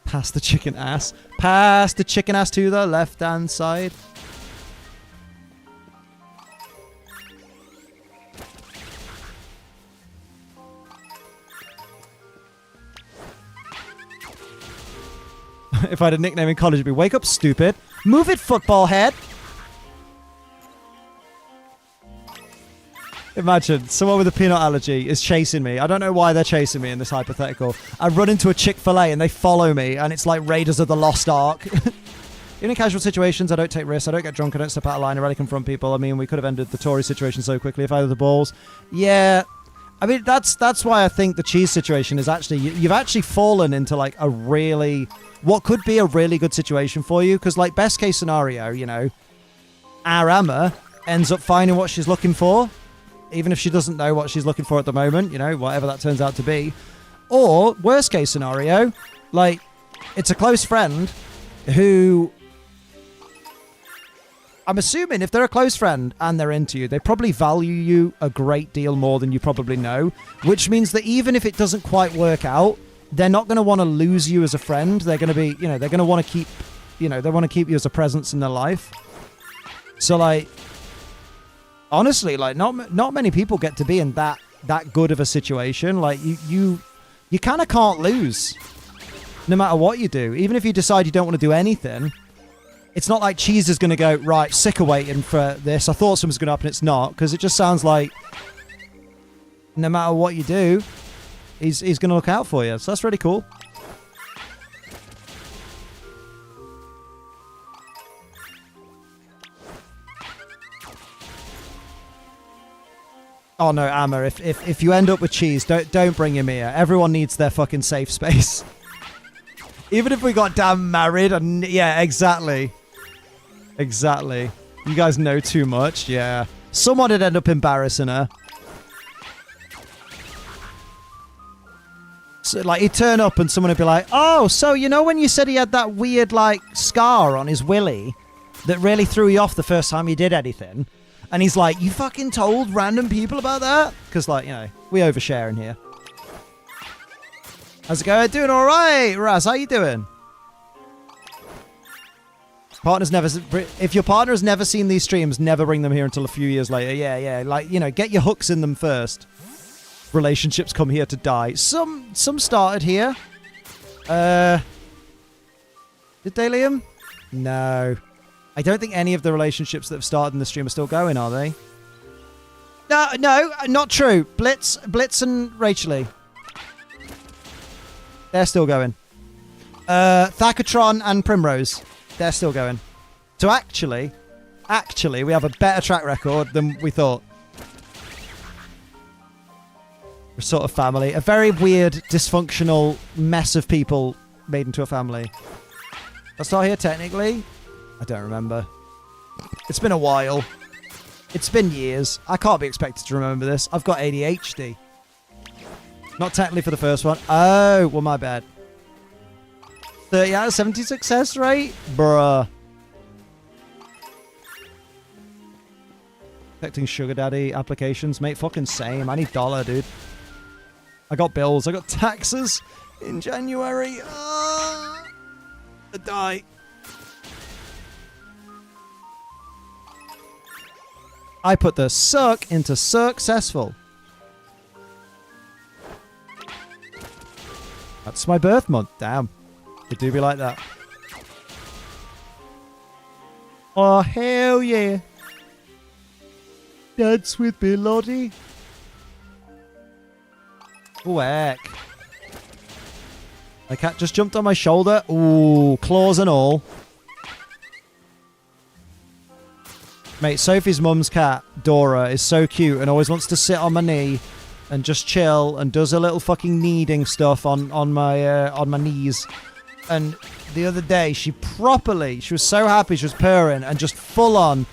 Pass the chicken ass. Pass the chicken ass to the left-hand side. If I had a nickname in college, it'd be Wake Up Stupid. Move it, football head. Imagine someone with a peanut allergy is chasing me. I don't know why they're chasing me in this hypothetical. I run into a Chick-fil-A and they follow me and it's like Raiders of the Lost Ark. In casual situations, I don't take risks. I don't get drunk. I don't step out of line. I rarely confront people. I mean, we could have ended the Tory situation so quickly if I had the balls. Yeah. I mean, that's why I think the cheese situation is actually... You've actually fallen into like a really... What could be a really good situation for you. Because like best case scenario, you know, our Amma ends up finding what she's looking for. Even if she doesn't know what she's looking for at the moment, you know, whatever that turns out to be. Or, worst case scenario, like, it's a close friend who... I'm assuming if they're a close friend and they're into you, they probably value you a great deal more than you probably know, which means that even if it doesn't quite work out, they're not going to want to lose you as a friend. They're going to be, you know, they're going to want to keep, you know, they want to keep you as a presence in their life. So, like... Honestly, like not many people get to be in that good of a situation. Like you kind of can't lose, no matter what you do. Even if you decide you don't want to do anything, it's not like Cheese is going to go right. Sick of waiting for this. I thought something was going to happen. It's not, because it just sounds like no matter what you do, he's going to look out for you. So that's really cool. Oh no, Amma, if you end up with Cheese, don't bring him here. Everyone needs their fucking safe space. Even if we got damn married, and yeah, exactly. Exactly. You guys know too much, yeah. Someone would end up embarrassing her. So, like, he'd turn up and someone would be like, oh, so you know when you said he had that weird, like, scar on his willy that really threw you off the first time you did anything? And he's like, you fucking told random people about that? Because, like, you know, we overshare in here. How's it going? Doing all right, Raz. How you doing? Partner's never. If your partner has never seen these streams, never bring them here until a few years later. Yeah. Like, you know, get your hooks in them first. Relationships come here to die. Some started here. Did they, Liam? No. I don't think any of the relationships that have started in the stream are still going, are they? No, not true. Blitz and Rachel. They're still going. Thacatron and Primrose. They're still going. So actually, we have a better track record than we thought. We're sort of family. A very weird, dysfunctional mess of people made into a family. That's not here technically. I don't remember. It's been a while. It's been years. I can't be expected to remember this. I've got ADHD. Not technically for the first one. Oh, well, my bad. 30 out of 70 success rate? Bruh. Expecting sugar daddy applications. Mate, fucking same. I need dollar, dude. I got bills. I got taxes in January. I die. I put the suck into successful. That's my birth month. Damn. It do be like that. Oh, hell yeah. Dance with me, Lottie. Ooh, heck. My cat just jumped on my shoulder. Ooh, claws and all. Mate, Sophie's mum's cat, Dora, is so cute and always wants to sit on my knee and just chill and does a little fucking kneading stuff on my knees. And the other day, she was so happy, she was purring and just full on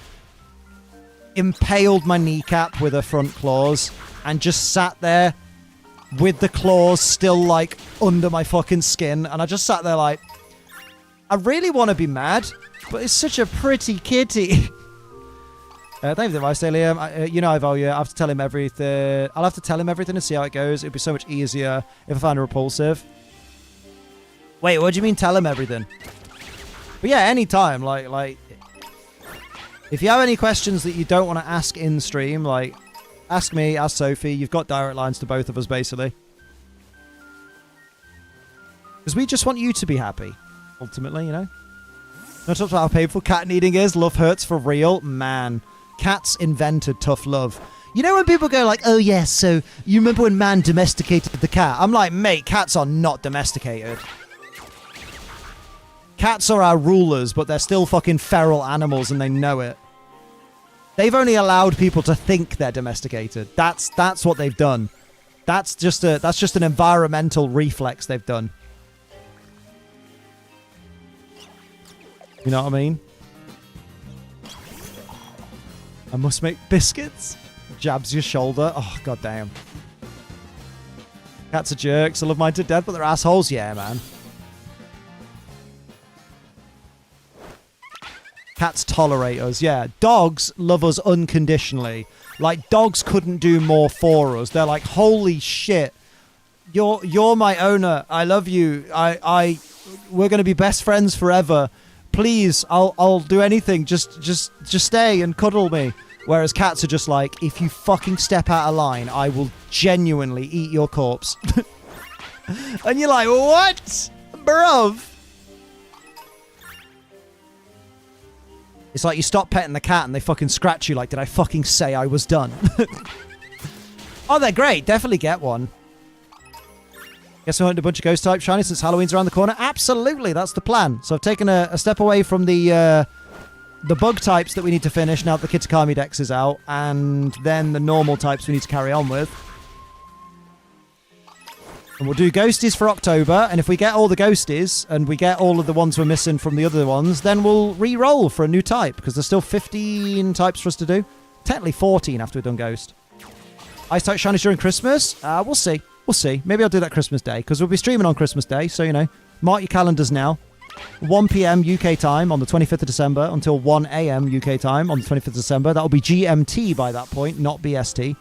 impaled my kneecap with her front claws and just sat there with the claws still like under my fucking skin. And I just sat there like, I really want to be mad, but it's such a pretty kitty. Thank you for the advice, Liam. You know I value it. I have to tell him everything. I'll have to tell him everything and see how it goes. It'd be so much easier if I found her repulsive. Wait, what do you mean tell him everything? But yeah, anytime. Like, if you have any questions that you don't want to ask in stream, like, ask me, ask Sophie. You've got direct lines to both of us, basically. Because we just want you to be happy, ultimately, you know? Not talk about how painful cat kneading is. Love hurts for real. Man. Cats invented tough love. You know when people go like, oh yes, so you remember when man domesticated the cat? I'm like, mate, cats are not domesticated. Cats are our rulers, but they're still fucking feral animals and they know it. They've only allowed people to think they're domesticated. That's what they've done. That's just an environmental reflex they've done. You know what I mean? I must make biscuits. Jabs your shoulder. Oh, goddamn. Cats are jerks. I love mine to death, but they're assholes. Yeah, man. Cats tolerate us. Yeah. Dogs love us unconditionally. Like, dogs couldn't do more for us. They're like, holy shit. You're my owner. I love you. We're going to be best friends forever. Please, I'll do anything. Just stay and cuddle me. Whereas cats are just like, if you fucking step out of line, I will genuinely eat your corpse. And you're like, what? Bruv. It's like you stop petting the cat and they fucking scratch you like, did I fucking say I was done? Oh, they're great. Definitely get one. Guess we hunted a bunch of ghost type shiny since Halloween's around the corner. Absolutely, that's the plan. So I've taken a step away from the bug types that we need to finish now that the Kitakami Dex is out, and then the normal types we need to carry on with. And we'll do ghosties for October, and if we get all the ghosties, and we get all of the ones we're missing from the other ones, then we'll re-roll for a new type, because there's still 15 types for us to do. Technically 14 after we've done Ghost. Ice type shinies during Christmas? We'll see. We'll see. Maybe I'll do that Christmas Day, because we'll be streaming on Christmas Day, so, you know, mark your calendars now. 1 p.m. UK time on the 25th of December until 1 a.m. UK time on the 25th of December. That'll be GMT by that point, not BST.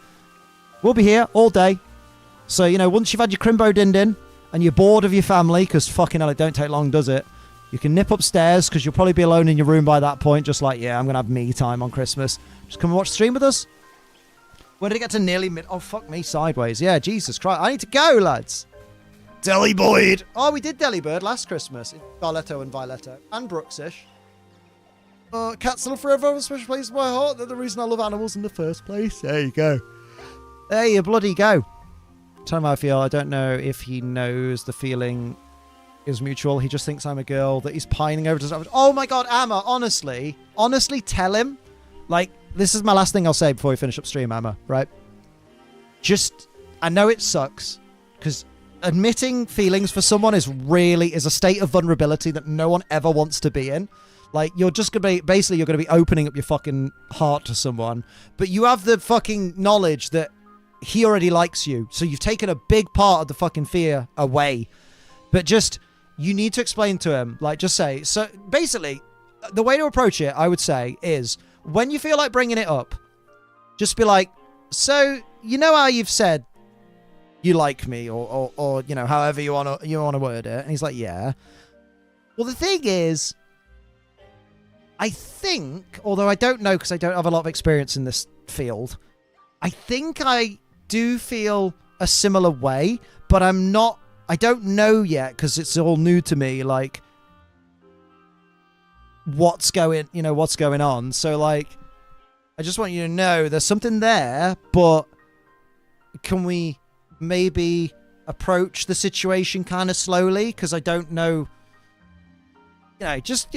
We'll be here all day. So, you know, once you've had your Crimbo Din and you're bored of your family, because fucking hell, it don't take long, does it? You can nip upstairs, because you'll probably be alone in your room by that point, just like, yeah, I'm going to have me time on Christmas. Just come and watch the stream with us. When did it get to nearly mid? Oh, fuck me, sideways. Yeah, Jesus Christ. I need to go, lads. Delibird. Oh, we did Delibird last Christmas. Barletto and Violetto. And Brooksish. Cats will forever have a special place in my heart. They're the reason I love animals in the first place. There you go. There you bloody go. Tell him how I feel. I don't know if he knows the feeling is mutual. He just thinks I'm a girl that he's pining over to. Oh my God, Amma, honestly, tell him. Like, this is my last thing I'll say before we finish up stream, Amma, right? Just, I know it sucks, because admitting feelings for someone is a state of vulnerability that no one ever wants to be in. Like, you're just going to be, basically, you're going to be opening up your fucking heart to someone, but you have the fucking knowledge that he already likes you, so you've taken a big part of the fucking fear away. But just, you need to explain to him, like, just say, so basically, the way to approach it, I would say, is when you feel like bringing it up, just be like, so, you know how you've said you like me, or you know, however you want to word it. And he's like, yeah. Well, the thing is, I think, although I don't know because I don't have a lot of experience in this field, I think I do feel a similar way, but I don't know yet because it's all new to me, like, what's going on. So, like, I just want you to know there's something there, but can we maybe approach the situation kind of slowly? Because I don't know, you know, just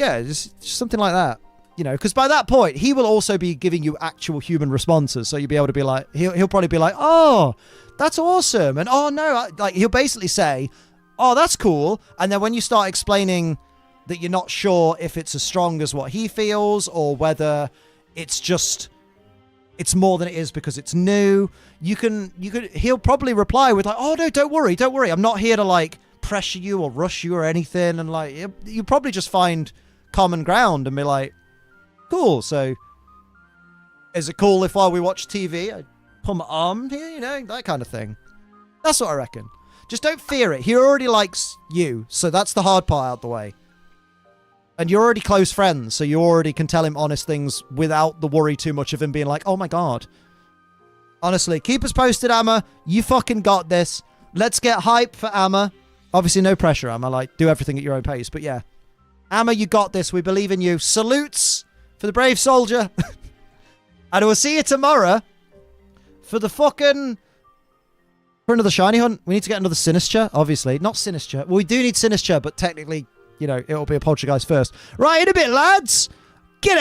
something like that. You know, because by that point, he will also be giving you actual human responses. So you'll be able to be like, he'll probably be like, oh, that's awesome. And oh, no, like, he'll basically say, oh, that's cool. And then when you start explaining that you're not sure if it's as strong as what he feels or whether it's more than it is because it's new, he'll probably reply with like, oh, no, don't worry. I'm not here to like pressure you or rush you or anything. And like, you probably just find common ground and be like, cool, so is it cool if while we watch TV I put my arm here, you know, that kind of thing. That's what I reckon. Just don't fear it. He already likes you, so that's the hard part out the way. And you're already close friends, so you already can tell him honest things without the worry too much of him being like, oh my God. Honestly, keep us posted, Amma. You fucking got this. Let's get hype for Amma. Obviously, no pressure, Amma. Like, do everything at your own pace. But yeah. Amma, you got this. We believe in you. Salutes for the brave soldier. And we'll see you tomorrow for another shiny hunt. We need to get another Sinistra, obviously. Not Sinistra. Well, we do need Sinistra, but technically, you know, it'll be a Poltergeist first. Right, in a bit, lads.